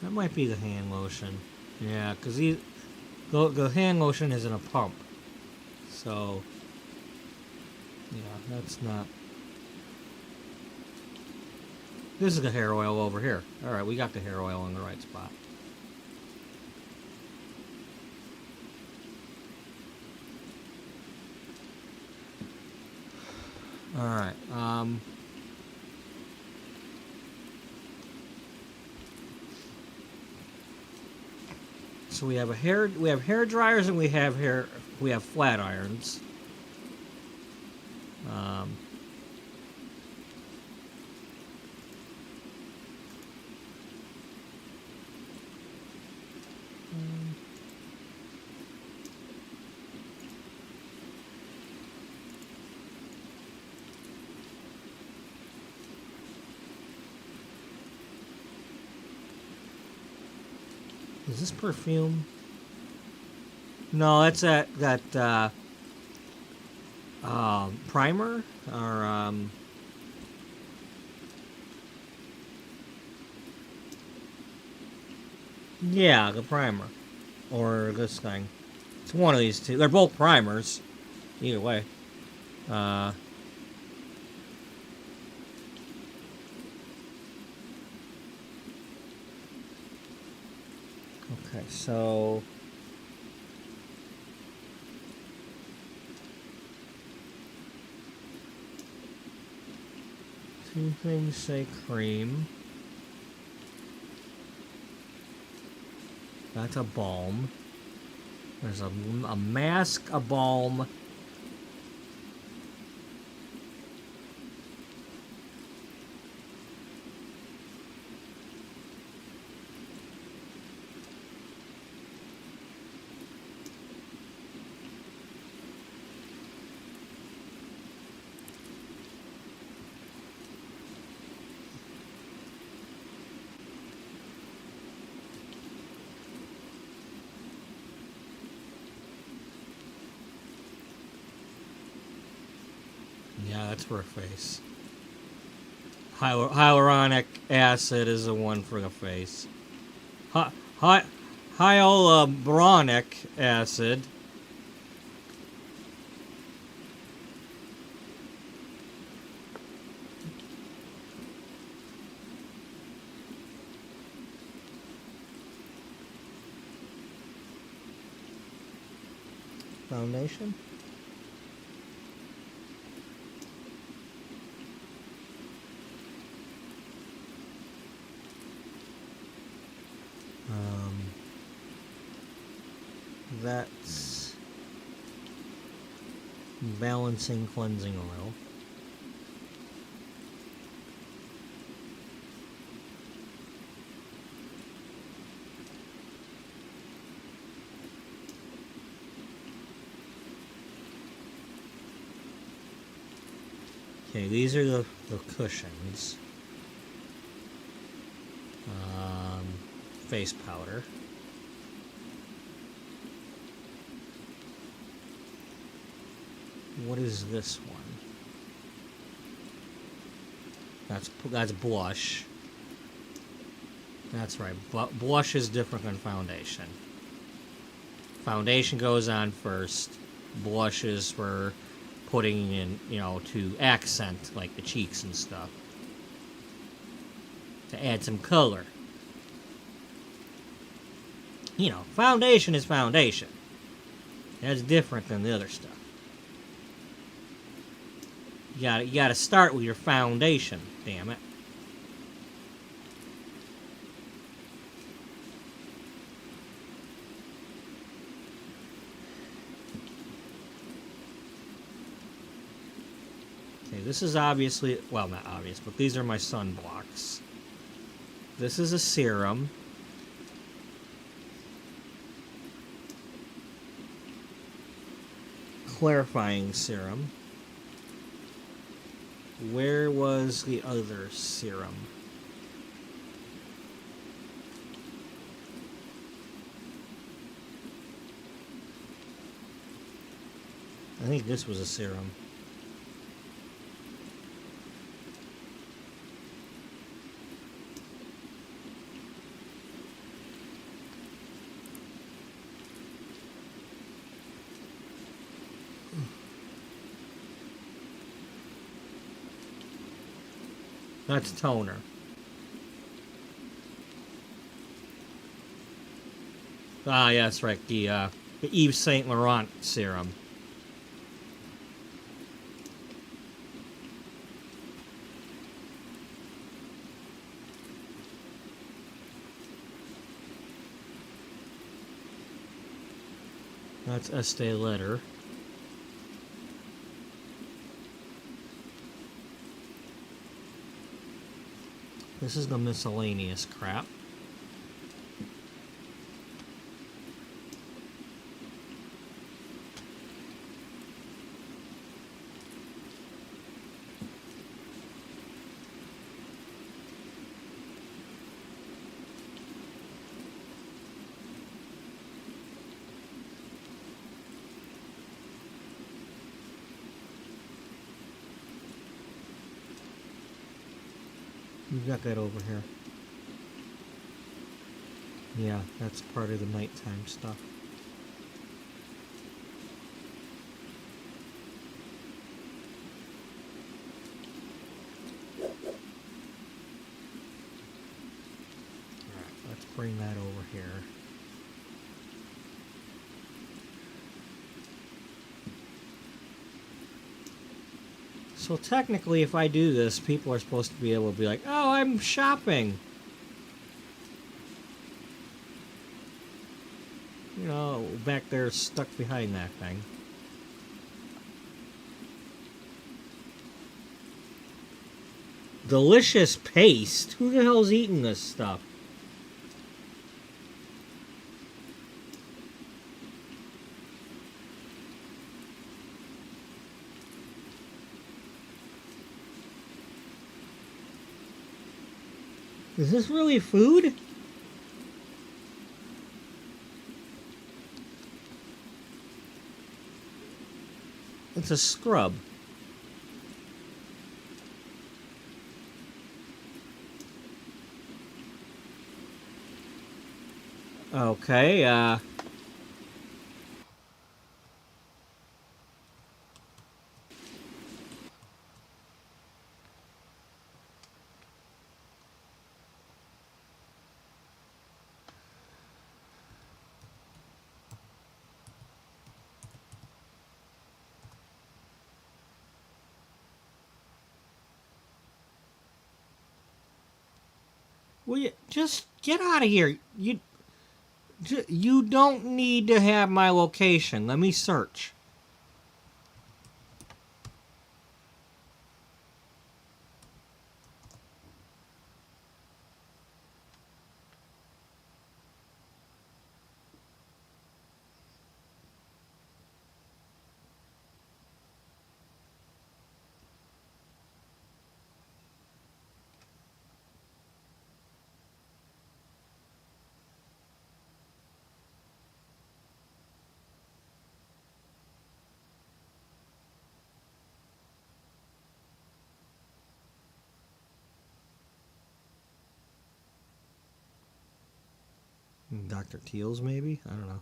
That might be the hand lotion. Yeah, because the hand lotion is in a pump. So, yeah, that's not. This is the hair oil over here. Alright, we got the hair oil in the right spot. Alright, So we have hair dryers and we have flat irons. Is this perfume? No, that's that primer or yeah, the primer or this thing. It's one of these two. They're both primers. Either way. Okay, so two things say cream. That's a balm. There's a mask, a balm. Yeah, that's for a face. Hyaluronic acid is the one for the face. Hyaluronic acid. Foundation. That's balancing cleansing oil. Okay, these are the cushions. Face powder. What is this one? That's blush. That's right. Blush is different than foundation. Foundation goes on first. Blush is for putting in, to accent like the cheeks and stuff. To add some color. Foundation is foundation. That's different than the other stuff. You gotta start with your foundation, damn it. Okay, this is obviously, well, not obvious, but these are my sunblocks. This is a serum. Clarifying serum. Where was the other serum? I think this was a serum. That's toner. Ah, yeah, that's right. The Yves Saint Laurent serum. That's Estee Lauder. This is the miscellaneous crap. You've got that over here. Yeah, that's part of the nighttime stuff. Alright, let's bring that over here. So technically, if I do this, people are supposed to be able to be like, oh, I'm shopping. You know, back there stuck behind that thing. Delicious paste? Who the hell's eating this stuff? Is this really food? It's a scrub. Okay, will you just get out of here? You don't need to have my location. Let me search. Dr. Teal's, maybe? I don't know.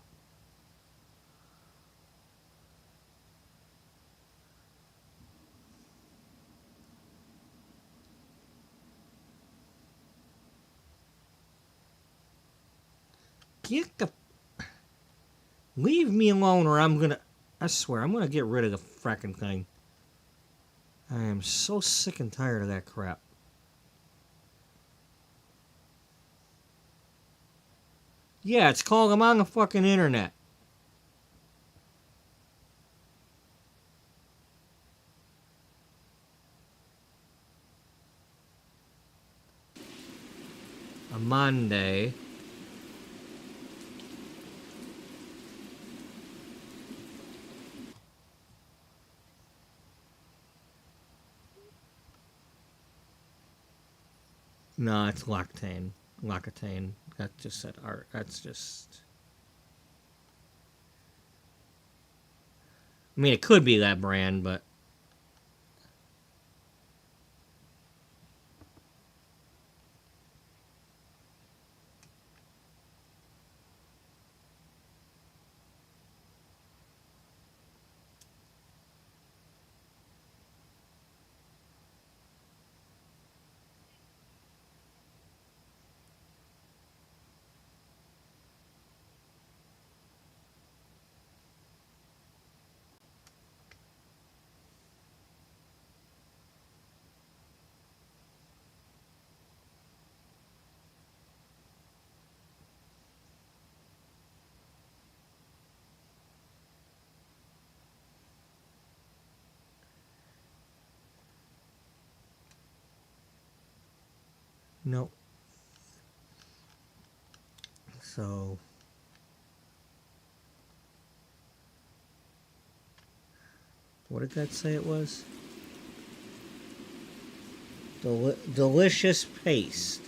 Get the... Leave me alone or I'm gonna... I swear, I'm gonna get rid of the fracking thing. I am so sick and tired of that crap. Yeah, it's called I'm on the fucking internet. A Monday. No, it's Loctane. Loctane. That just said art. That's just... I mean, it could be that brand, but... Nope. So what did that say it was? Delicious paste.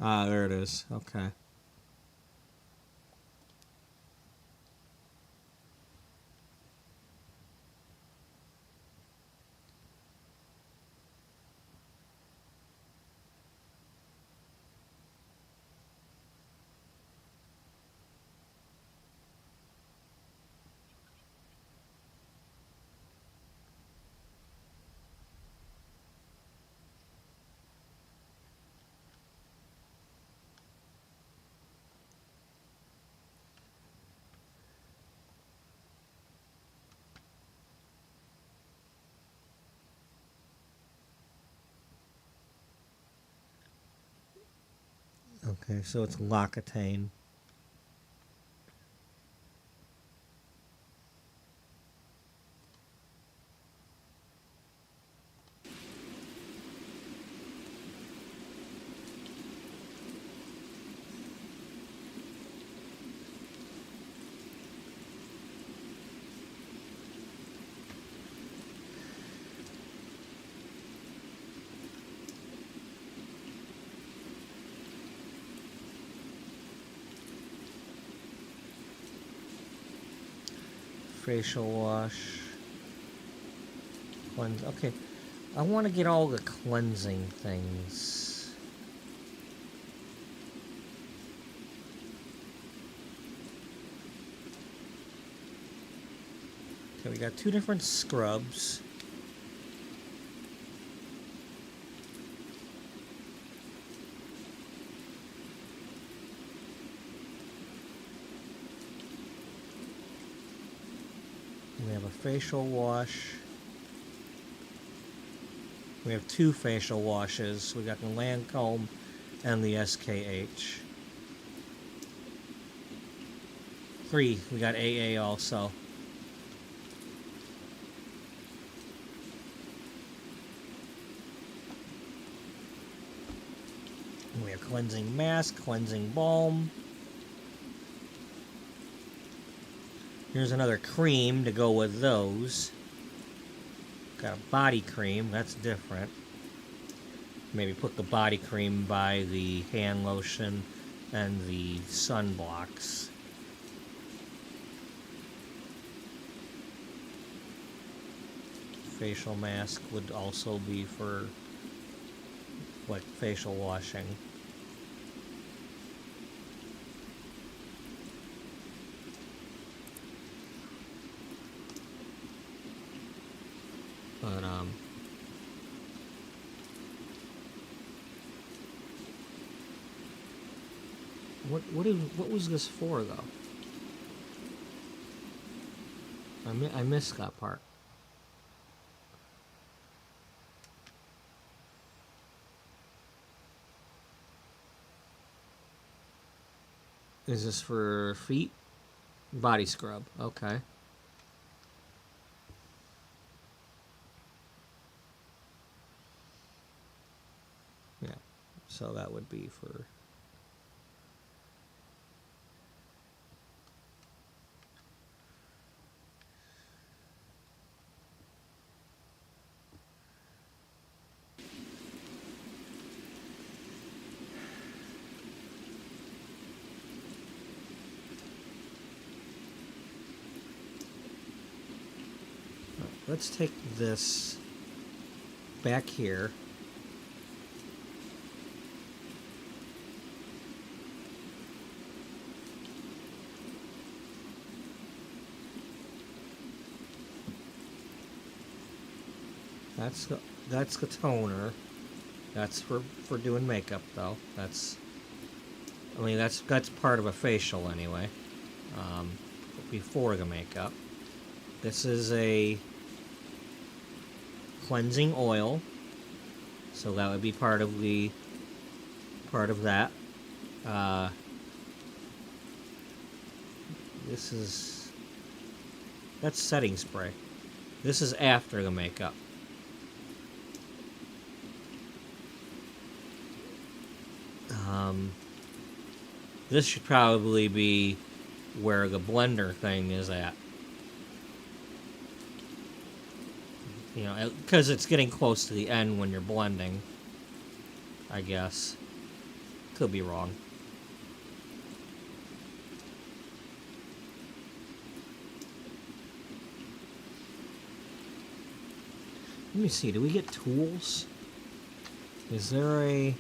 Ah, there it is. Okay. Okay, so it's L'Occitane. Facial wash. Cleanse. Okay, I want to get all the cleansing things. Okay, we got two different scrubs. We have a facial wash. We have two facial washes. We got the Lancome and the SKH. Three. We got AA also. We have cleansing mask, cleansing balm. Here's another cream to go with those. Got a body cream, that's different. Maybe put the body cream by the hand lotion and the sunblocks. Facial mask would also be for like facial washing. But what was this for though? I missed that part. Is this for feet? Body scrub. Okay. Yeah. So that would be for... let's take this back here. That's the toner. That's for doing makeup though. That's part of a facial anyway. Before the makeup. This is a cleansing oil. So that would be part of that. That's setting spray. This is after the makeup. This should probably be where the blender thing is at. You know, because it's getting close to the end when you're blending, I guess. Could be wrong. Let me see, do we get tools? Is there a...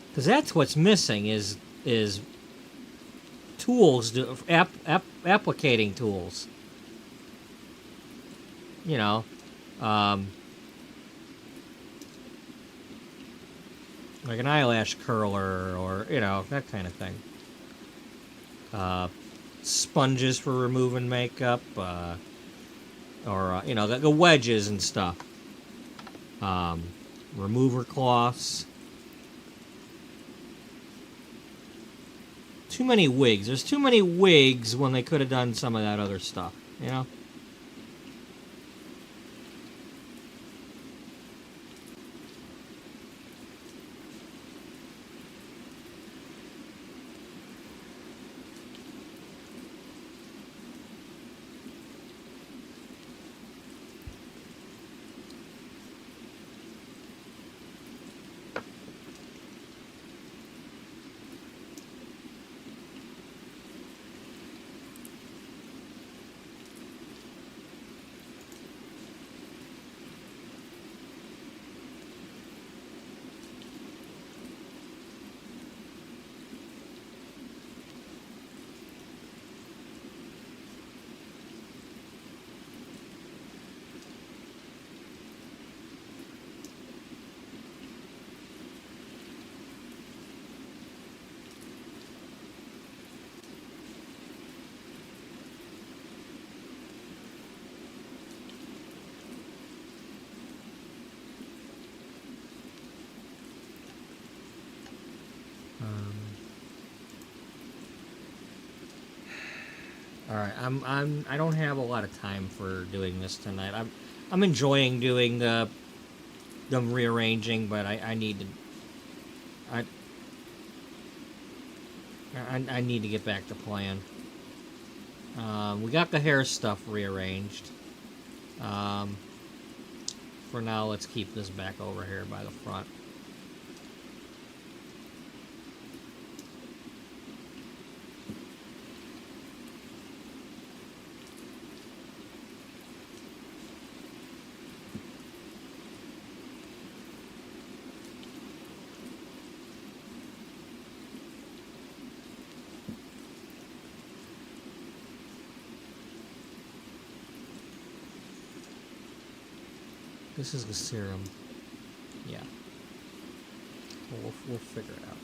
Because that's what's missing is tools, applicating tools. You know, like an eyelash curler or, you know, that kind of thing. Sponges for removing makeup, or, you know, the wedges and stuff. Remover cloths. Too many wigs. There's too many wigs when they could have done some of that other stuff, you know? All right, I don't have a lot of time for doing this tonight. I'm enjoying doing them rearranging, but I need to I need to get back to plan. We got the hair stuff rearranged. For now, let's keep this back over here by the front. This is the serum. Yeah. We'll figure it out.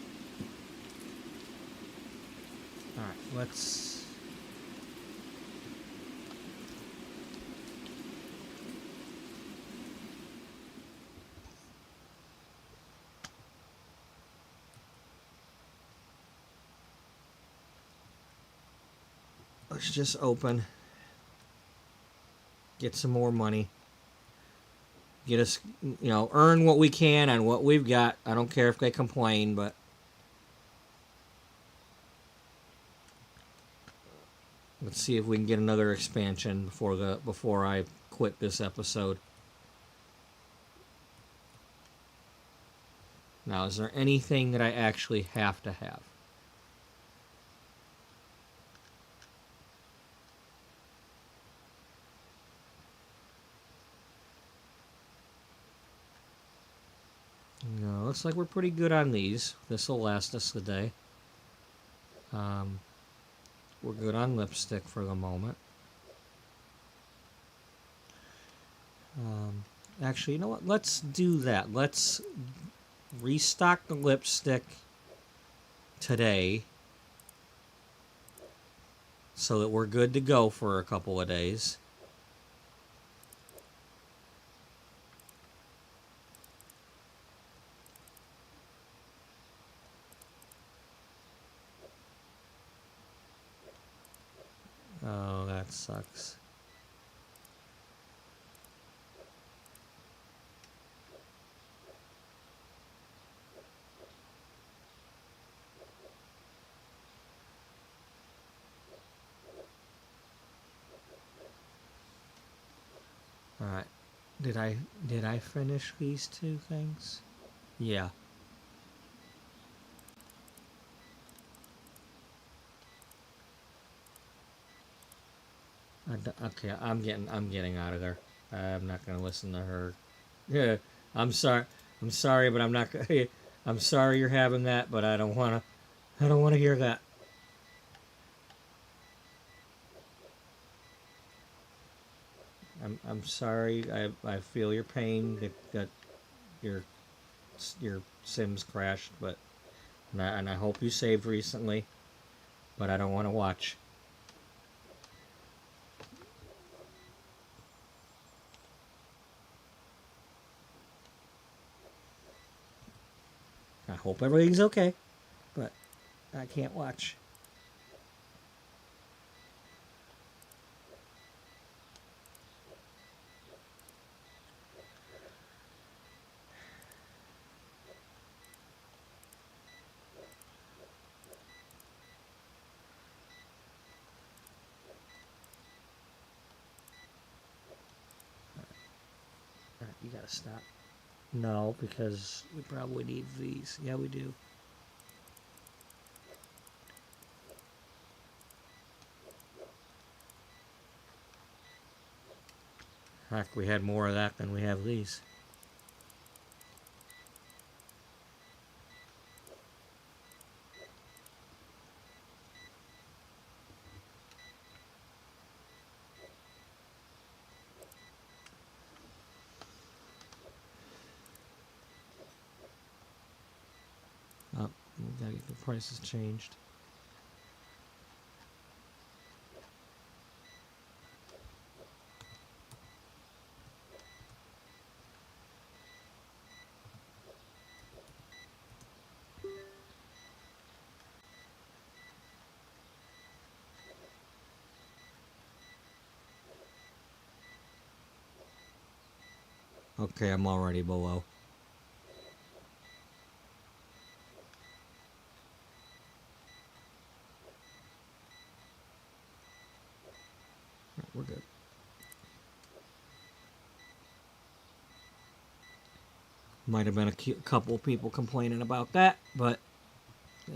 Alright, let's... Let's just open. Get some more money. Get us, you know, earn what we can on what we've got. I don't care if they complain, but let's see if we can get another expansion before I quit this episode. Now, is there anything that I actually have to have? looks like we're pretty good on these. This will last us the day. We're good on lipstick for the moment. Actually, you know what? Let's do that. Let's restock the lipstick today so that we're good to go for a couple of days. Oh, that sucks. All right. Did I finish these two things? Yeah. Okay, I'm getting out of there. I'm not gonna listen to her. Yeah, I'm sorry. I'm sorry, but I'm not. I'm sorry you're having that, but I don't wanna. I don't wanna hear that. I'm sorry. I feel your pain that your your Sims crashed, but and I hope you saved recently, but I don't want to watch. I hope everything's okay, but I can't watch. All right, you gotta stop. No, because we probably need these. Yeah, we do. Heck, we had more of that than we have these. Oh, we gotta get the prices changed. Okay, I'm already below. Right, we're good. Might have been a couple of people complaining about that, but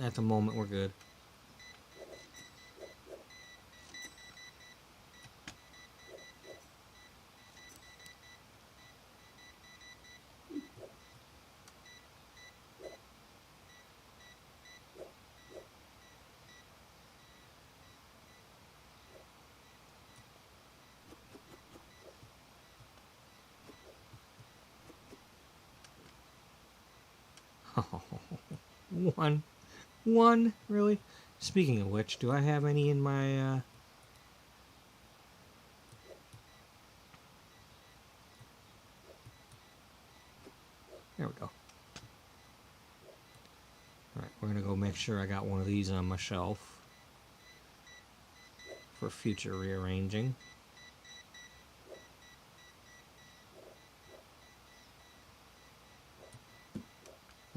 at the moment we're good. One. One? Really? Speaking of which, do I have any in my, There we go. Alright, we're gonna go make sure I got one of these on my shelf for future rearranging.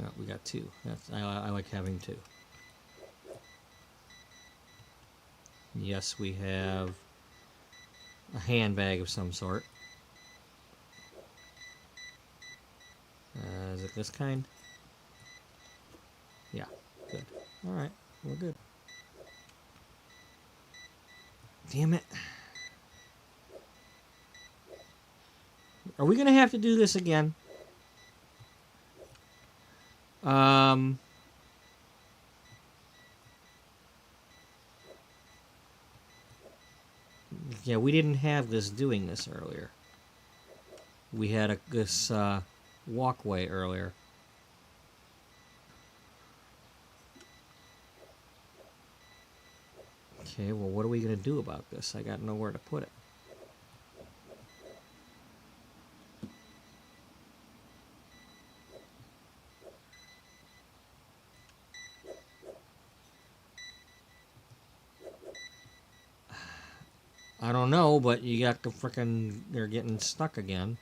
Oh, we got two. I like having two. Yes, we have a handbag of some sort. Is it this kind? Yeah, good. Alright, we're good. Damn it. Are we going to have to do this again? Um, yeah, we didn't have this doing this earlier. We had this walkway earlier. Okay, well, what are we going to do about this? I got nowhere to put it. I don't know, but you got the frickin'... They're getting stuck again.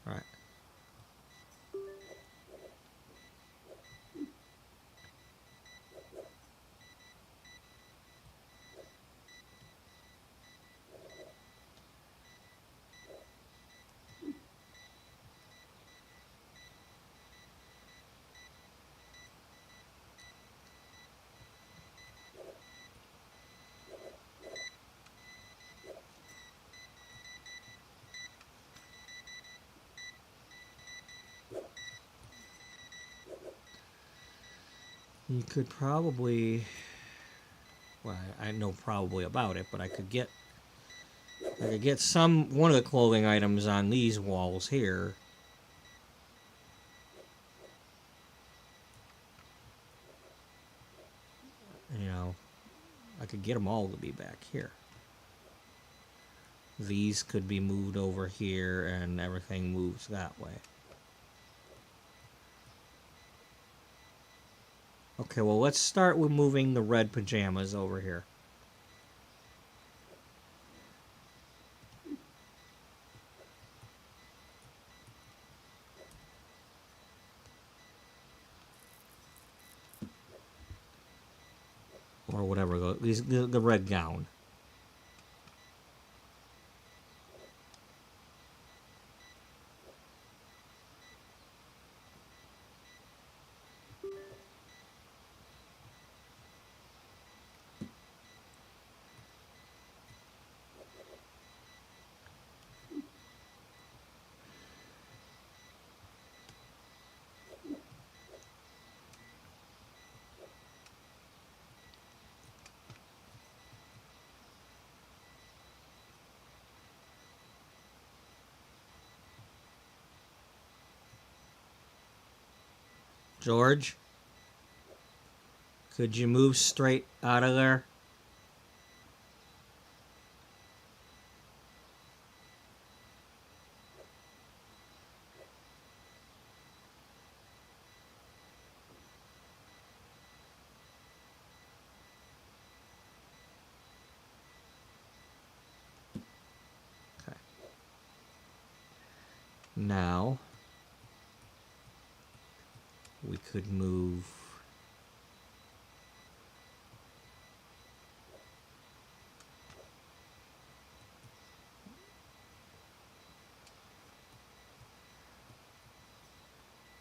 Right. You could probably... Well, I know probably about it, but I could get one of the clothing items on these walls here. You know, I could get them all to be back here. These could be moved over here, and everything moves that way. Okay, well, let's start with moving the red pajamas over here. Or whatever, the red gown. George, could you move straight out of there? Okay. Now, we could move...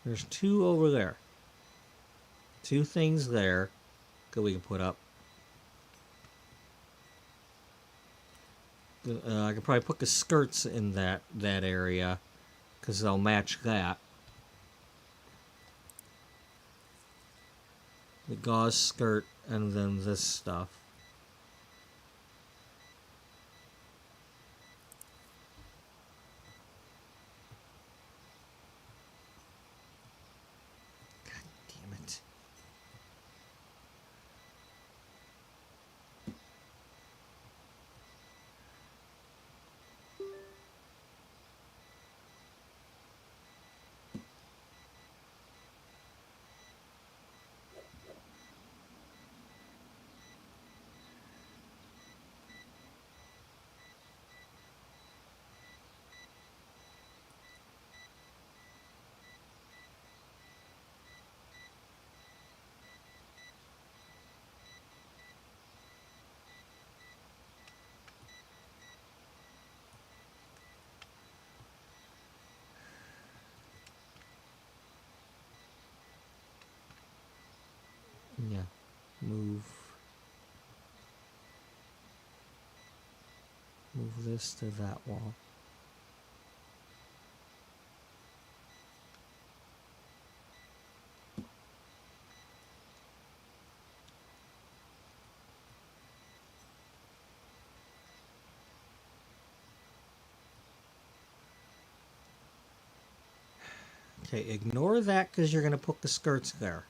There's two over there. Two things there that we can put up. I could probably put the skirts in that area, because they'll match that. The gauze skirt, and then this stuff. God damn it. Move this to that wall. Okay, ignore that because you're going to put the skirts there.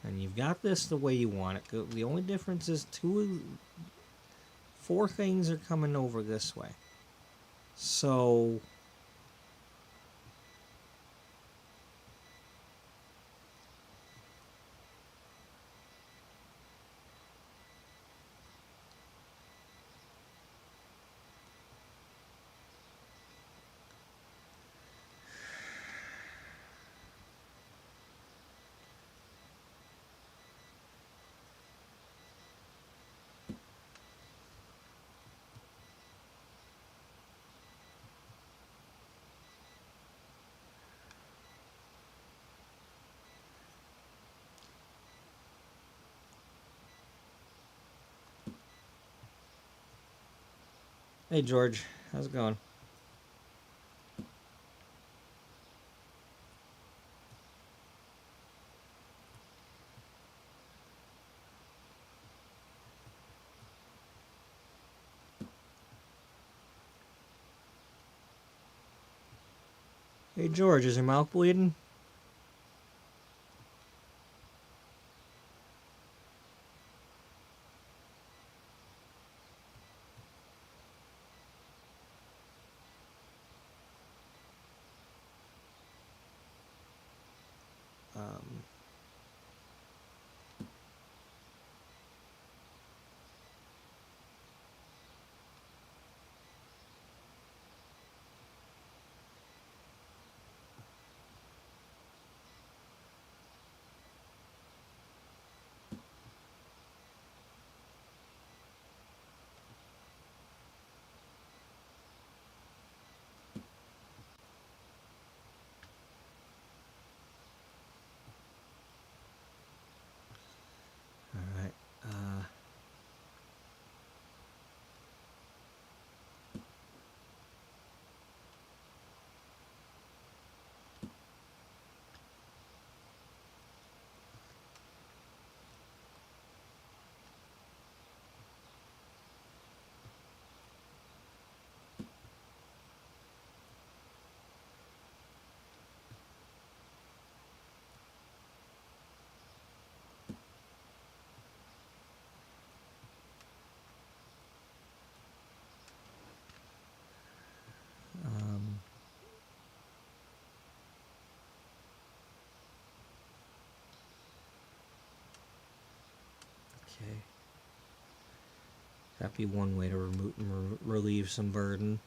And you've got this the way you want it. The only difference is 4 things are coming over this way. So hey George, how's it going? Hey George, is your mouth bleeding? Alright. Okay. That'd be one way to relieve some burden.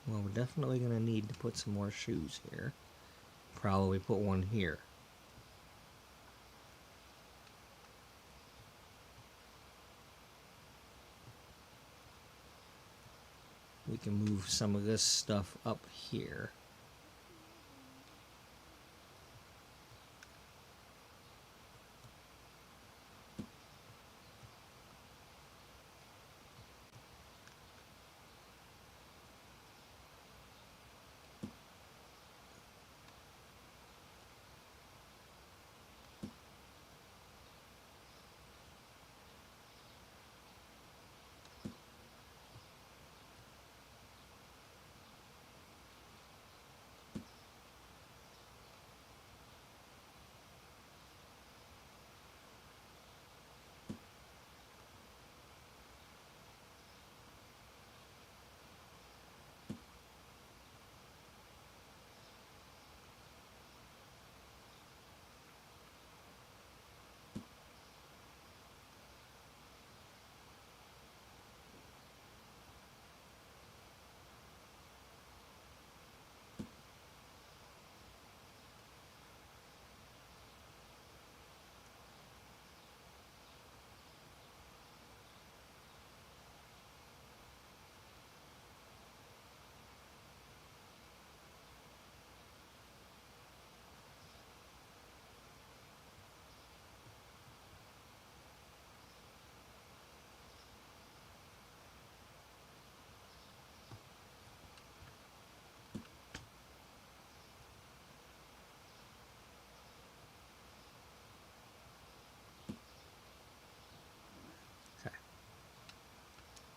Well, we're definitely going to need to put some more shoes here. Probably put one here. We can move some of this stuff up here.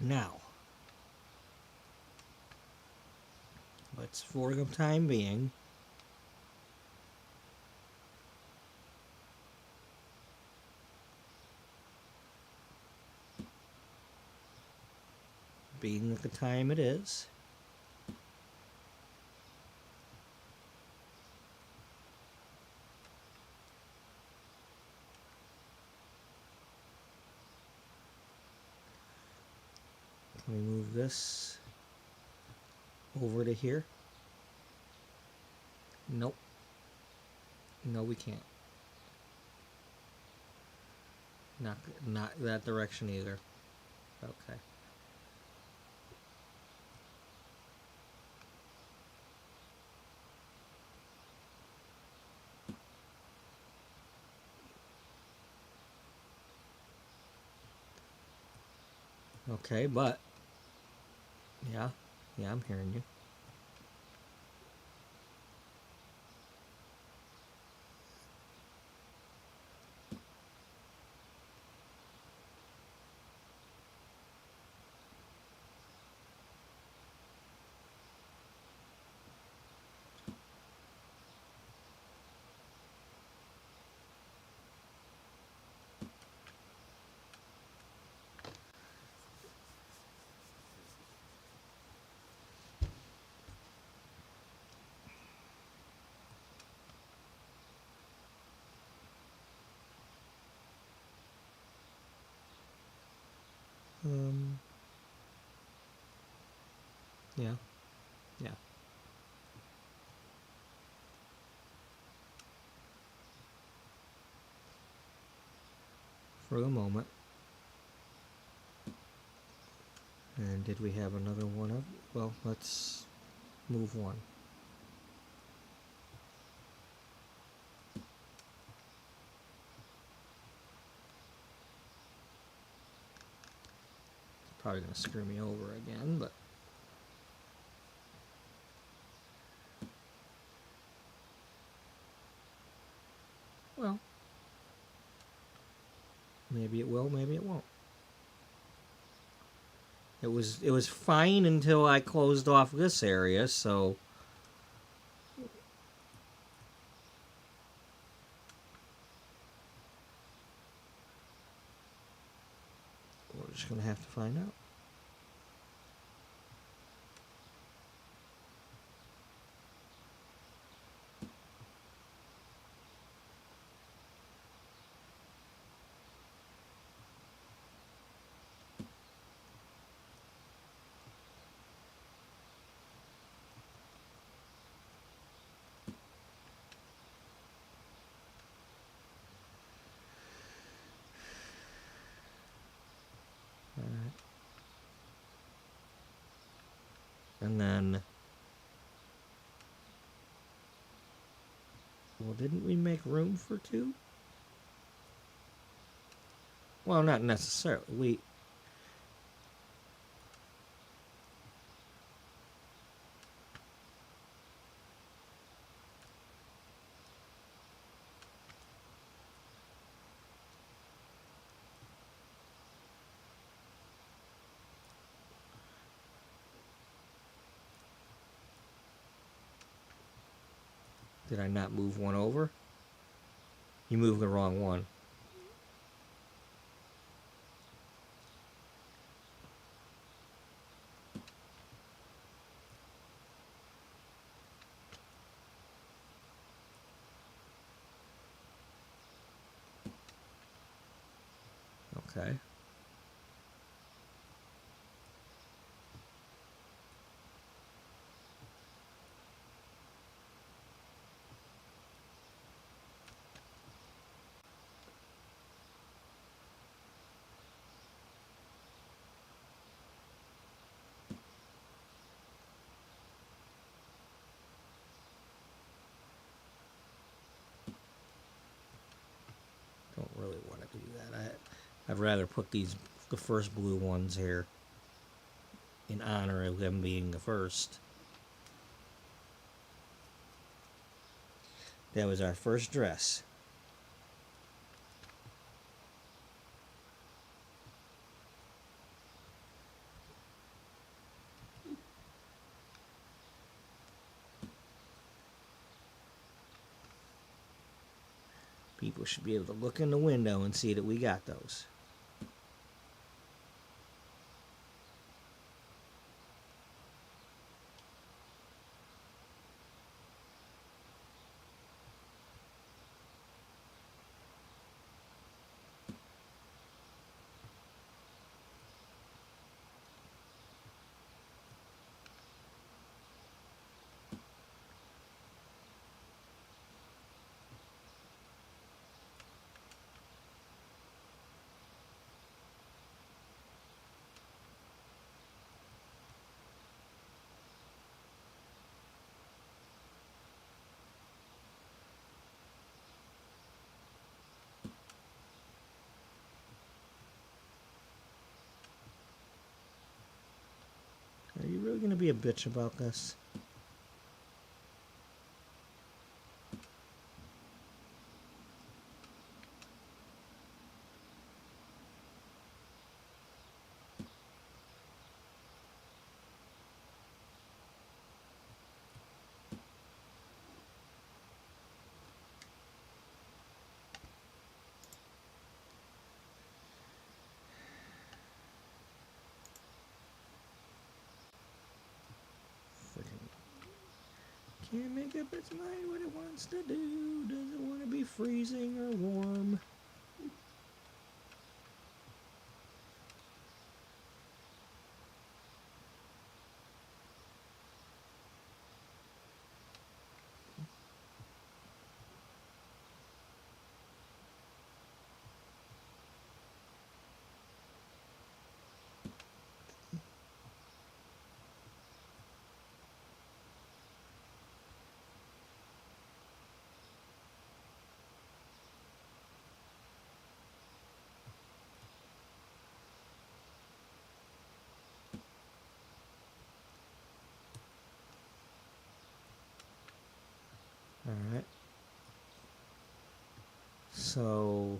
Now, let's, for the time being, being at the time it is, can we move this over to here? Nope. No, we can't. Not that direction either. Okay. Okay, but yeah, I'm hearing you. Yeah, yeah. For the moment. And did we have another one up? Well, let's move one. Probably gonna screw me over again, but well, maybe it will, maybe it won't. It was fine until I closed off this area, so we're just gonna have to find out. And then, well, didn't we make room for two? Well, not necessarily. Did I not move one over? You moved the wrong one. Okay. Don't really want to do that. I'd rather put the first blue ones here in honor of them being the first. That was our first dress. People should be able to look in the window and see that we got those. Are you really going to be a bitch about this? Can't make up its mind what it wants to do. Does it want to be freezing or warm? Alright. So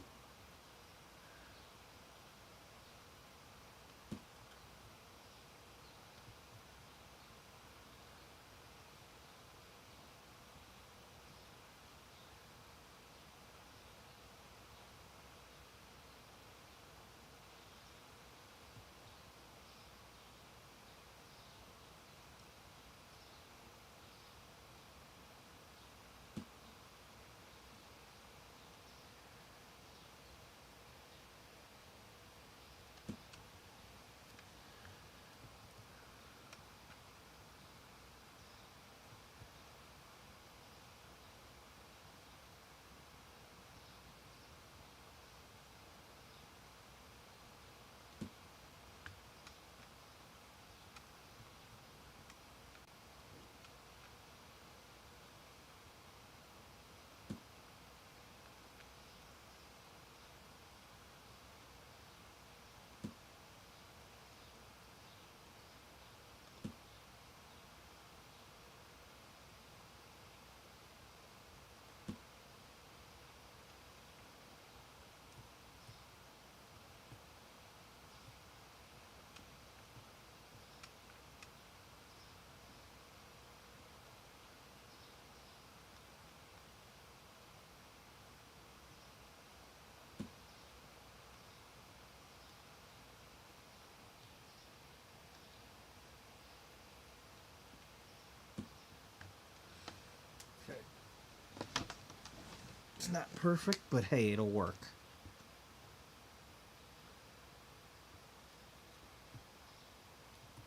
it's not perfect, but hey, it'll work.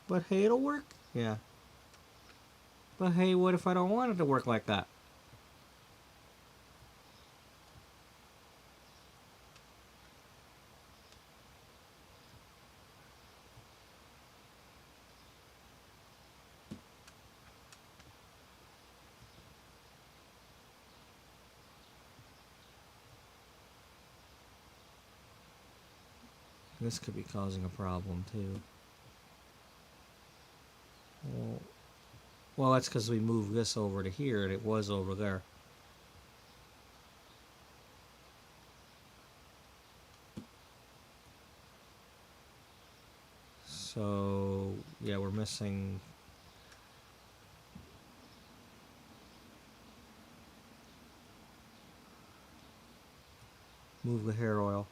But hey, it'll work? Yeah. But hey, what if I don't want it to work like that? This could be causing a problem too. Well, that's because we moved this over to here and it was over there. So, yeah, we're missing. move the hair oil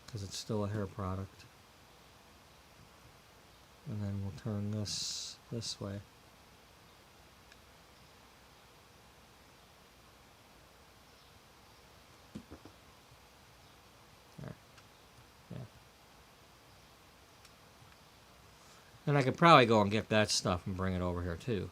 because it's still a hair product. And then we'll turn this way. There. Yeah. And I could probably go and get that stuff and bring it over here too.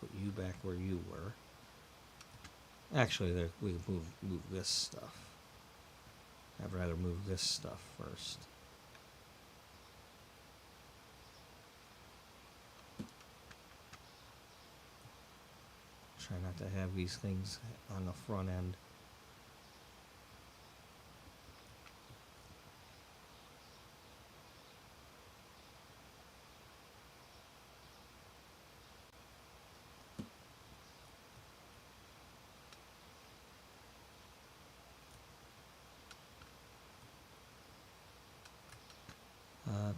Put you back where you were. Actually, we can move this stuff. I'd rather move this stuff first. Try not to have these things on the front end.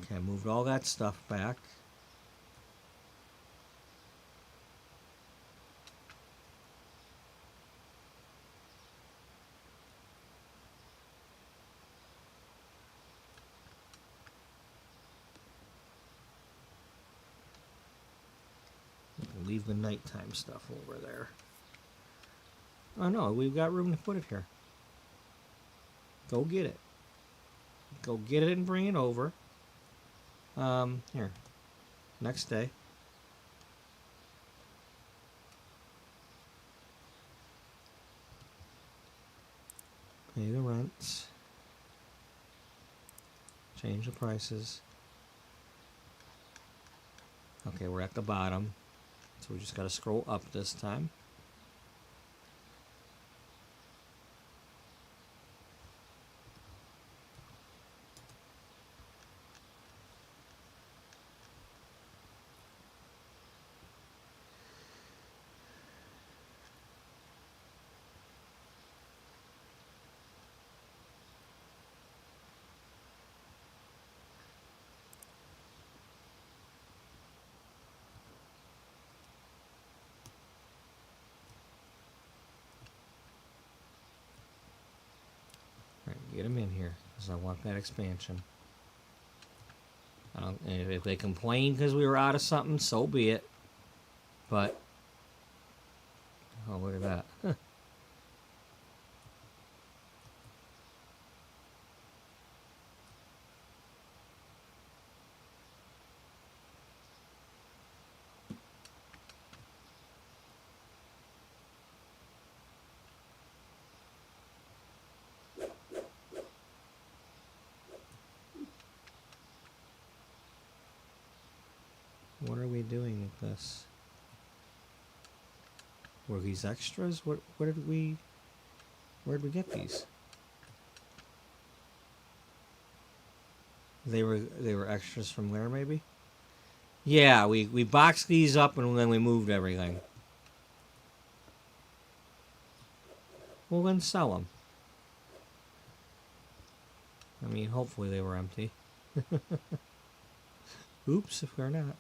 Okay, I moved all that stuff back. Leave the nighttime stuff over there. Oh no, we've got room to put it here. Go get it. Go get it and bring it over. Here. Next day. Pay the rents. Change the prices. Okay, we're at the bottom. So we just got to scroll up this time. Get them in here because I want that expansion. And if they complain because we were out of something, so be it. But, oh, look at that. Huh. What are we doing with this? Were these extras? Where did we get these? They were extras from where, maybe? Yeah, we boxed these up and then we moved everything. Well, then sell them. I mean, hopefully they were empty. Oops, if they're not.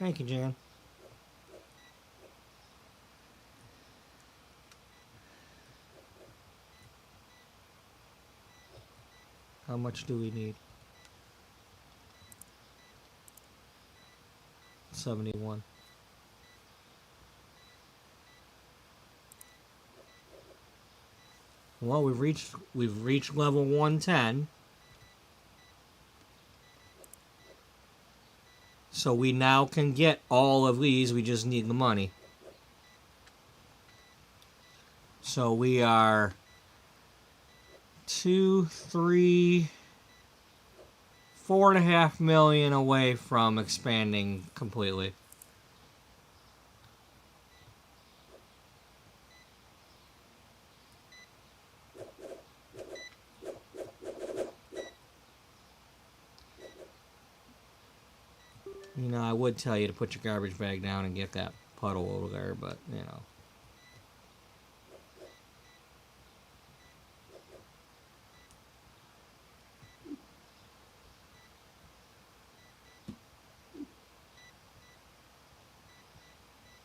Thank you, Jan. How much do we need? 71. Well, we've reached level 110. So we now can get all of these. We just need the money. So we are 2, 3, 4.5 million away from expanding completely. You know, I would tell you to put your garbage bag down and get that puddle over there, but, you know.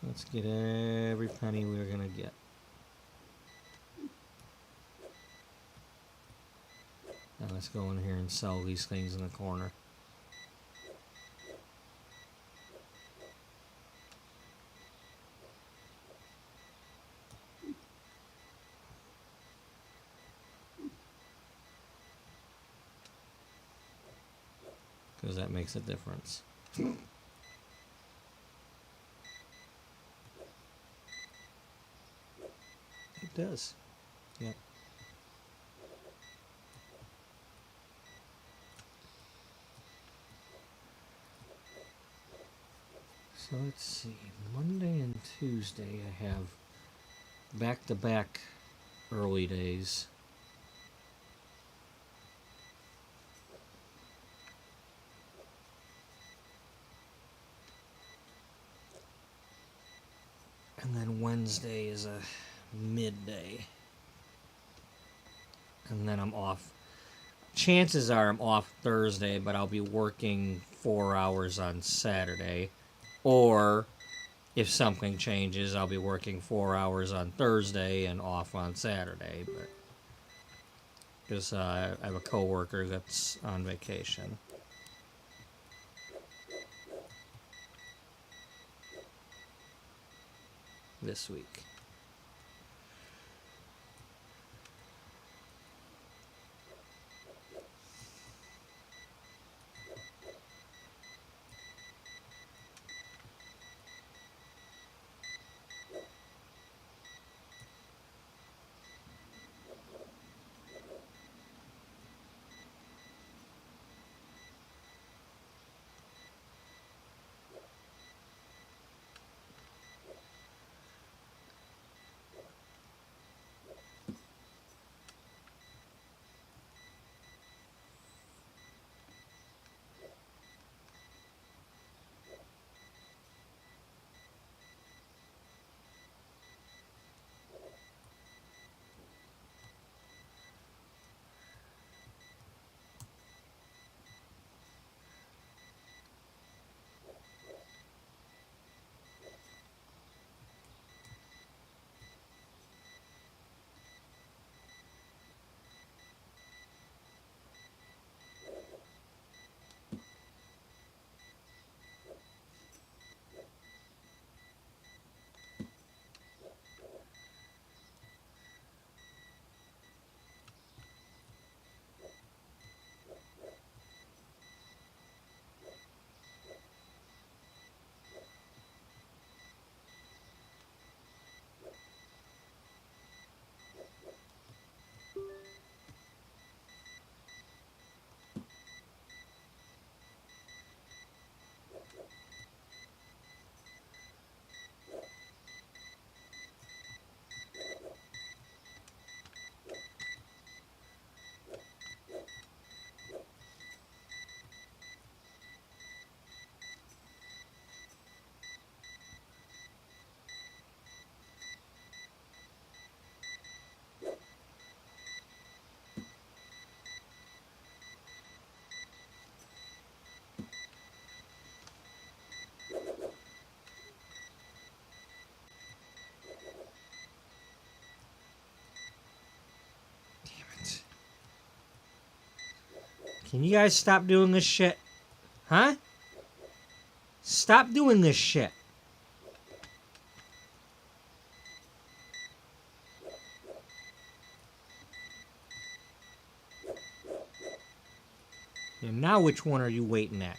Let's get every penny we're going to get. Now let's go in here and sell these things in the corner. Because that makes a difference. It does. Yep. So let's see. Monday and Tuesday I have back-to-back early days. And then Wednesday is a midday. And then I'm off. Chances are I'm off Thursday, but I'll be working 4 hours on Saturday. Or if something changes, I'll be working 4 hours on Thursday and off on Saturday. But because I have a coworker that's on vacation. This week. Can you guys stop doing this shit? Huh? Stop doing this shit. And now which one are you waiting at?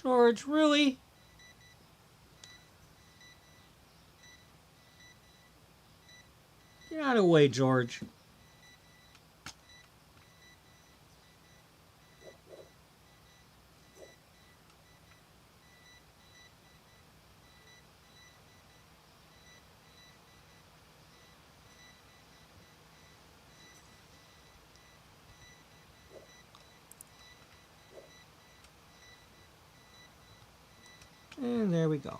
George, really? Get out of the way, George. And there we go.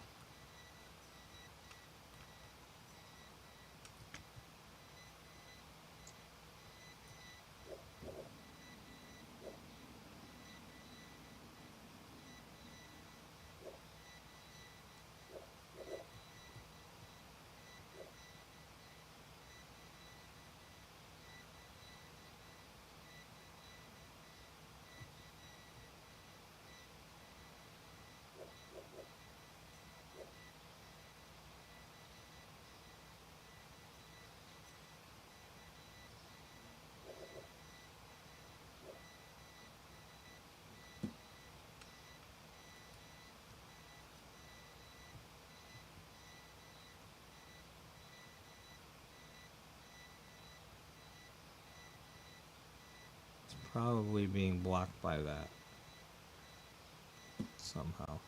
Probably being blocked by that somehow.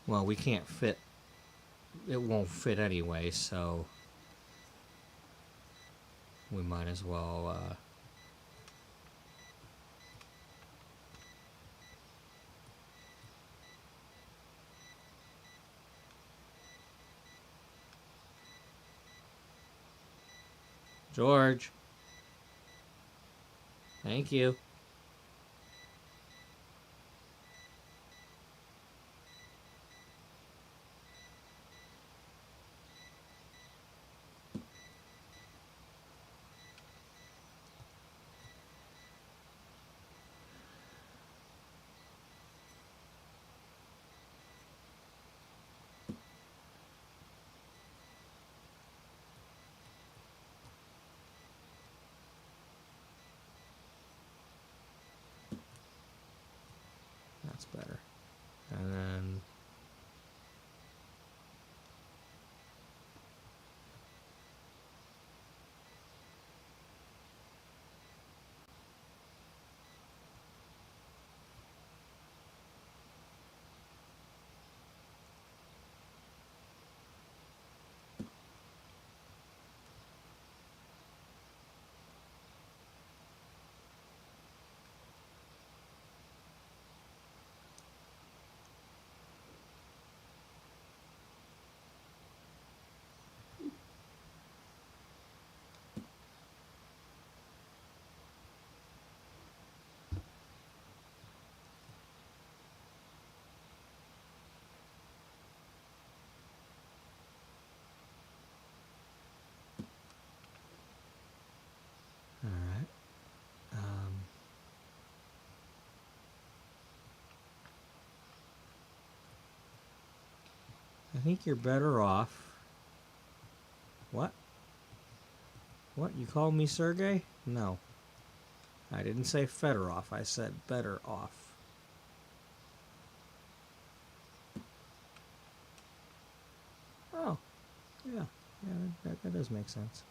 Well, we can't fit. It won't fit anyway, so we might as well George. Thank you. That's better. And then think you're better off. What? What? You called me Sergey? No. I didn't say Fedorov. I said better off. Oh. Yeah. Yeah, that does make sense.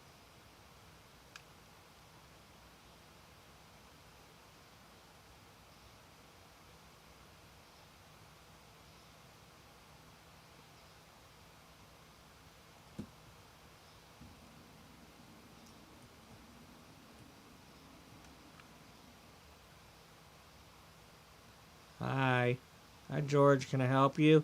Hi. Hi, George. Can I help you?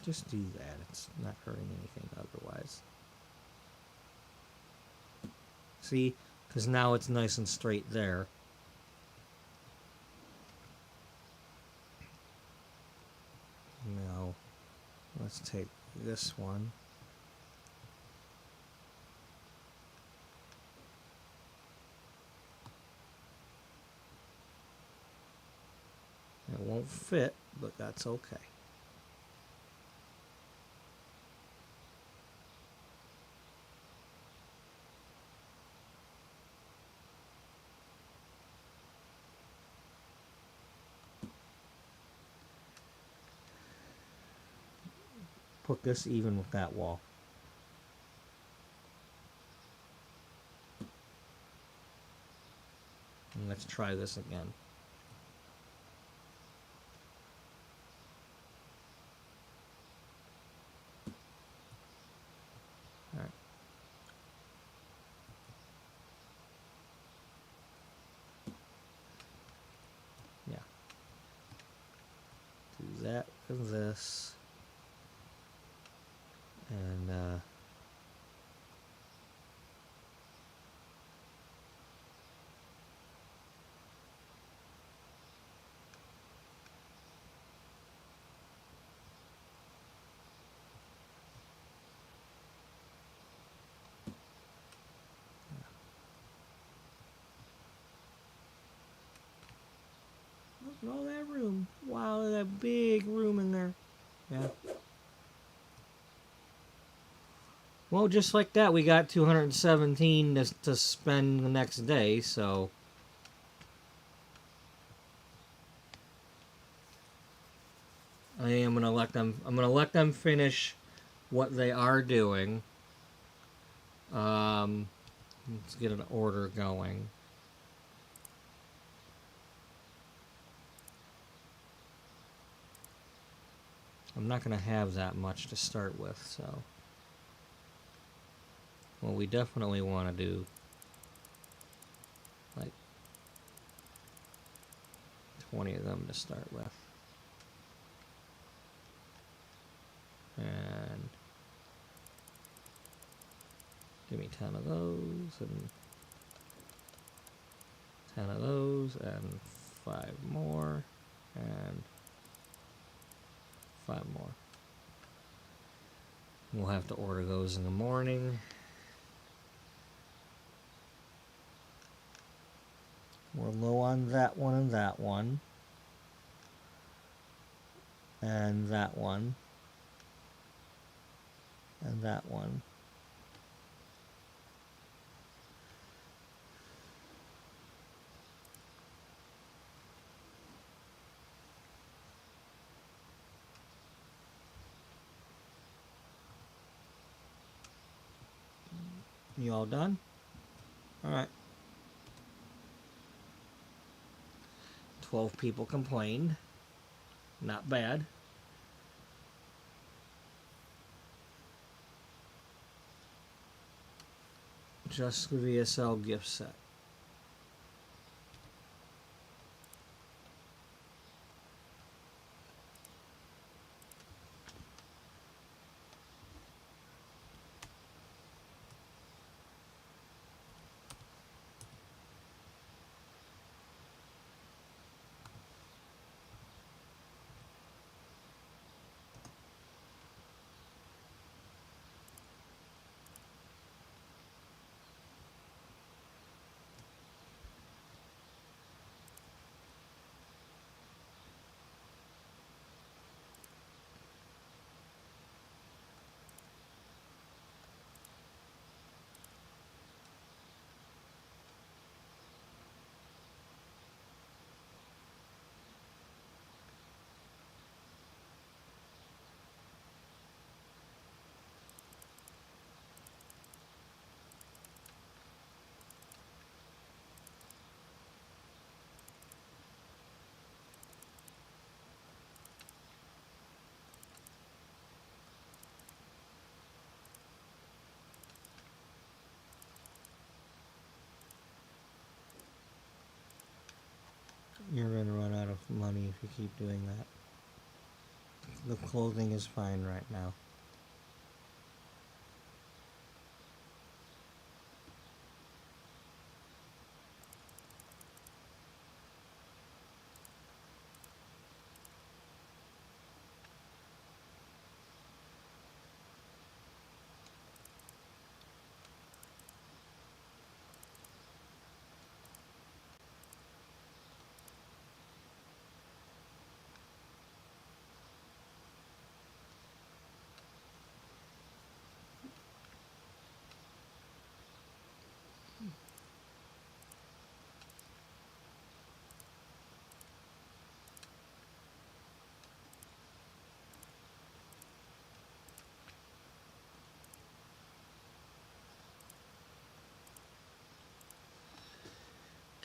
Just do that. It's not hurting anything otherwise. See? Because now it's nice and straight there. Now, let's take this one. It won't fit, but that's okay. Put this even with that wall. And let's try this again. All right. Yeah. Do that and this. And look at all that room. Wow, that big room in there. Yeah. Well, just like that, we got 217 to spend the next day, so I'm gonna let them finish what they are doing. Let's get an order going. I'm not gonna have that much to start with, so well, we definitely want to do like 20 of them to start with. And give me 10 of those, and 10 of those, and 5 more, and 5 more. We'll have to order those in the morning. We're low on that one and that one. And that one. And that one. You all done? Alright. 12 people complained. Not bad. Just the VSL gift set. keep doing that. The clothing is fine right now.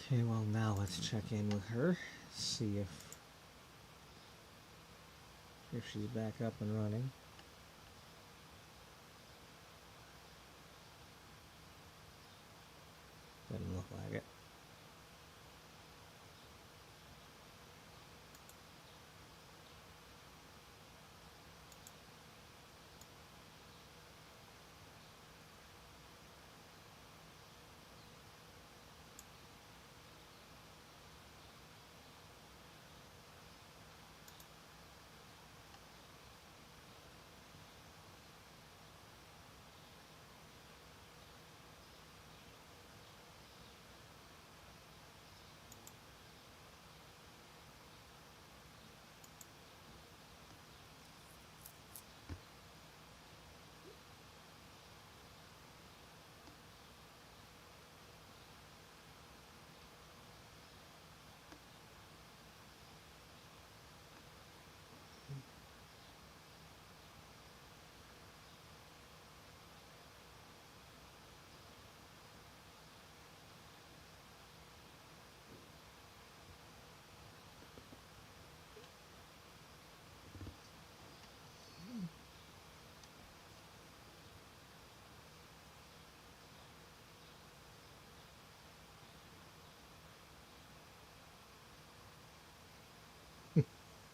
Okay, well now let's check in with her, see if she's back up and running. Doesn't look like it.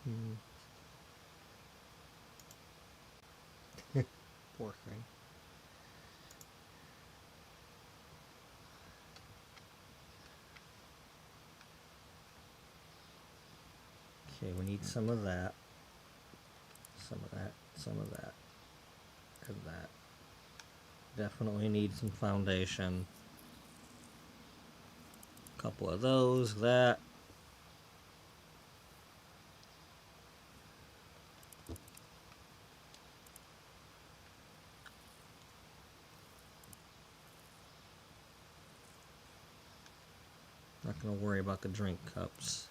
Hmm. Poor thing. Okay, we need some of that. Some of that. Some of that. And that. Definitely need some foundation. A couple of those, that. Not gonna worry about the drink cups.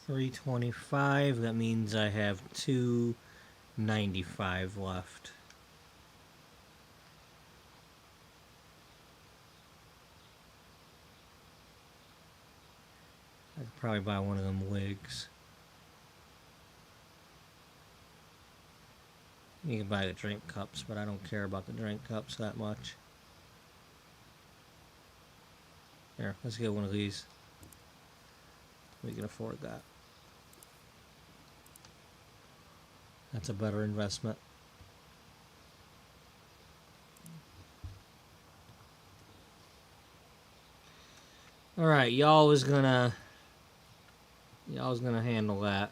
$3.25. That means I have $2.95 left. I could probably buy one of them wigs. You can buy the drink cups, but I don't care about the drink cups that much. Here, let's get one of these. We can afford that. That's a better investment. All right, y'all was gonna handle that.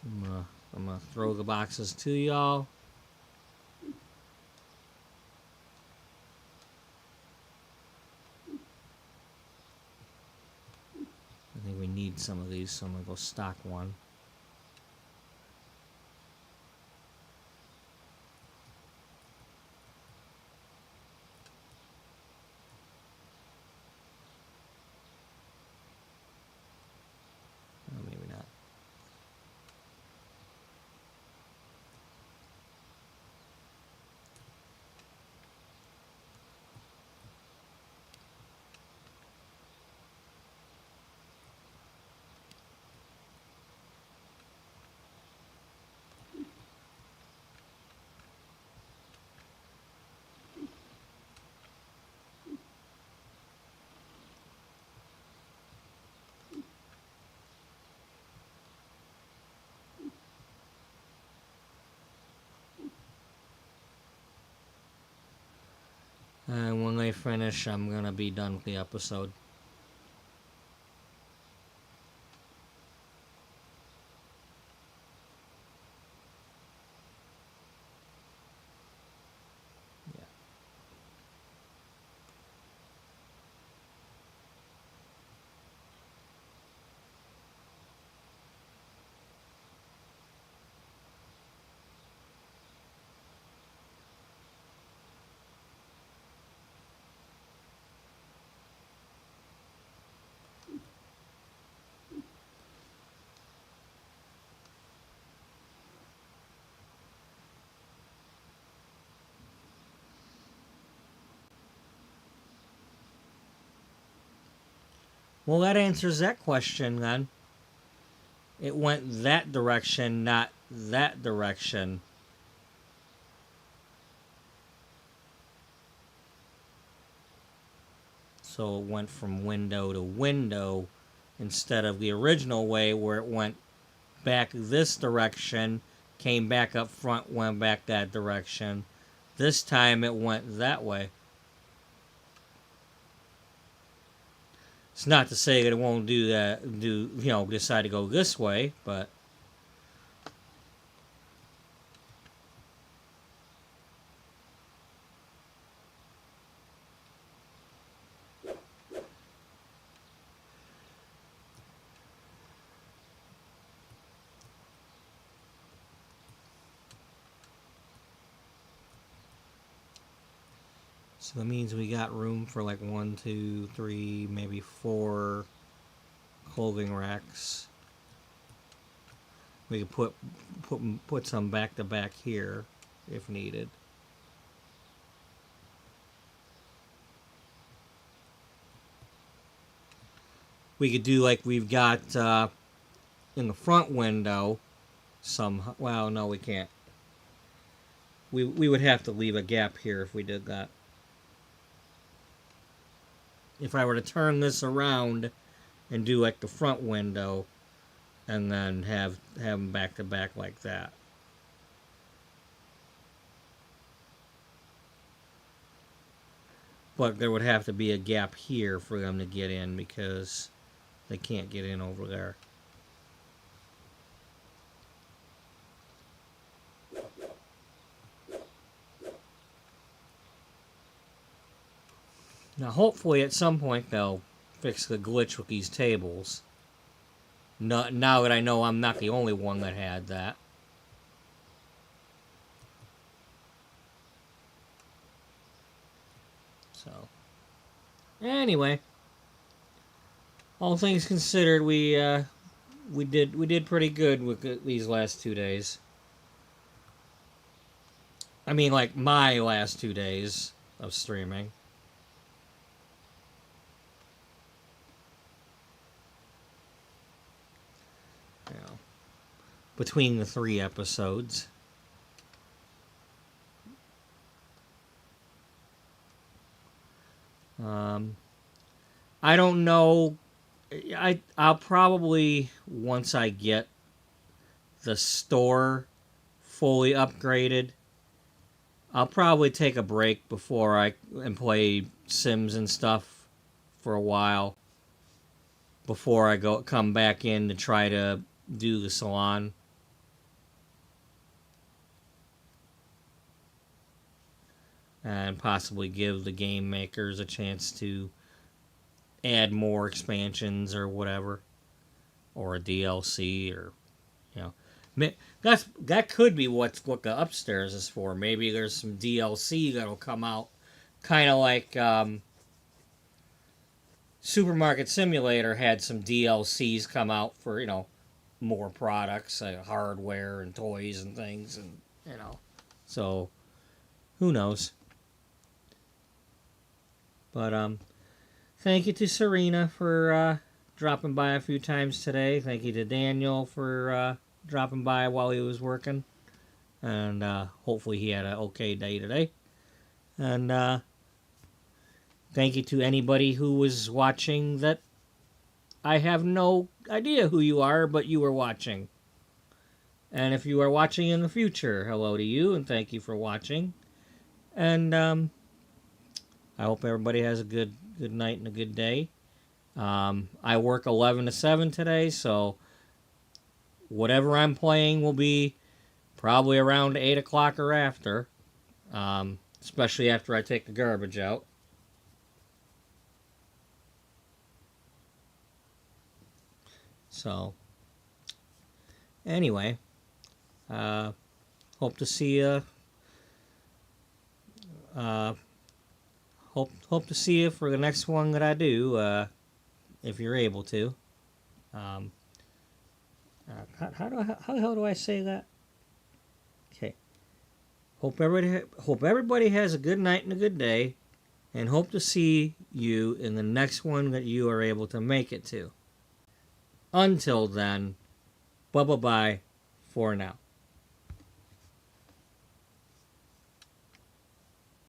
I'm gonna throw the boxes to y'all. I think we need some of these, so I'm gonna go stock one. Oh, maybe not. And when they finish, I'm gonna be done with the episode. Yeah. Well, that answers that question then. It went that direction, not that direction. So it went from window to window instead of the original way where it went back this direction, came back up front, went back that direction. This time it went that way. It's not to say that it won't do that, decide to go this way, but so that means we got room for like 1, 2, 3, maybe 4 clothing racks. We could put some back to back here if needed. We could do like we've got in the front window. Well, no, we can't. We would have to leave a gap here if we did that. If I were to turn this around and do like the front window and then have them back to back like that. But there would have to be a gap here for them to get in because they can't get in over there. Now, hopefully, at some point, they'll fix the glitch with these tables. Now that I know I'm not the only one that had that. So, anyway, all things considered, we did pretty good with these last 2 days. I mean, like my last 2 days of streaming. Between the 3 episodes. I don't know. I'll probably, once I get the store fully upgraded, I'll probably take a break before I and play Sims and stuff for a while before I come back in to try to do the salon. And possibly give the game makers a chance to add more expansions or whatever, or a DLC, or you know, that could be what the upstairs is for. Maybe there's some DLC that'll come out, kind of like Supermarket Simulator had some DLCs come out for more products, like hardware and toys and things, and so who knows. But thank you to Serena for dropping by a few times today. Thank you to Daniel for dropping by while he was working. And hopefully he had an okay day today. And thank you to anybody who was watching that I have no idea who you are, but you were watching. And if you are watching in the future, hello to you, and thank you for watching. And I hope everybody has a good night and a good day. I work 11 to 7 today, so whatever I'm playing will be probably around 8 o'clock or after, especially after I take the garbage out. So, anyway, hope to see you. Hope to see you for the next one that I do, if you're able to. How the hell do I say that? Okay. Hope everybody has a good night and a good day, and hope to see you in the next one that you are able to make it to. Until then, bye-bye for now.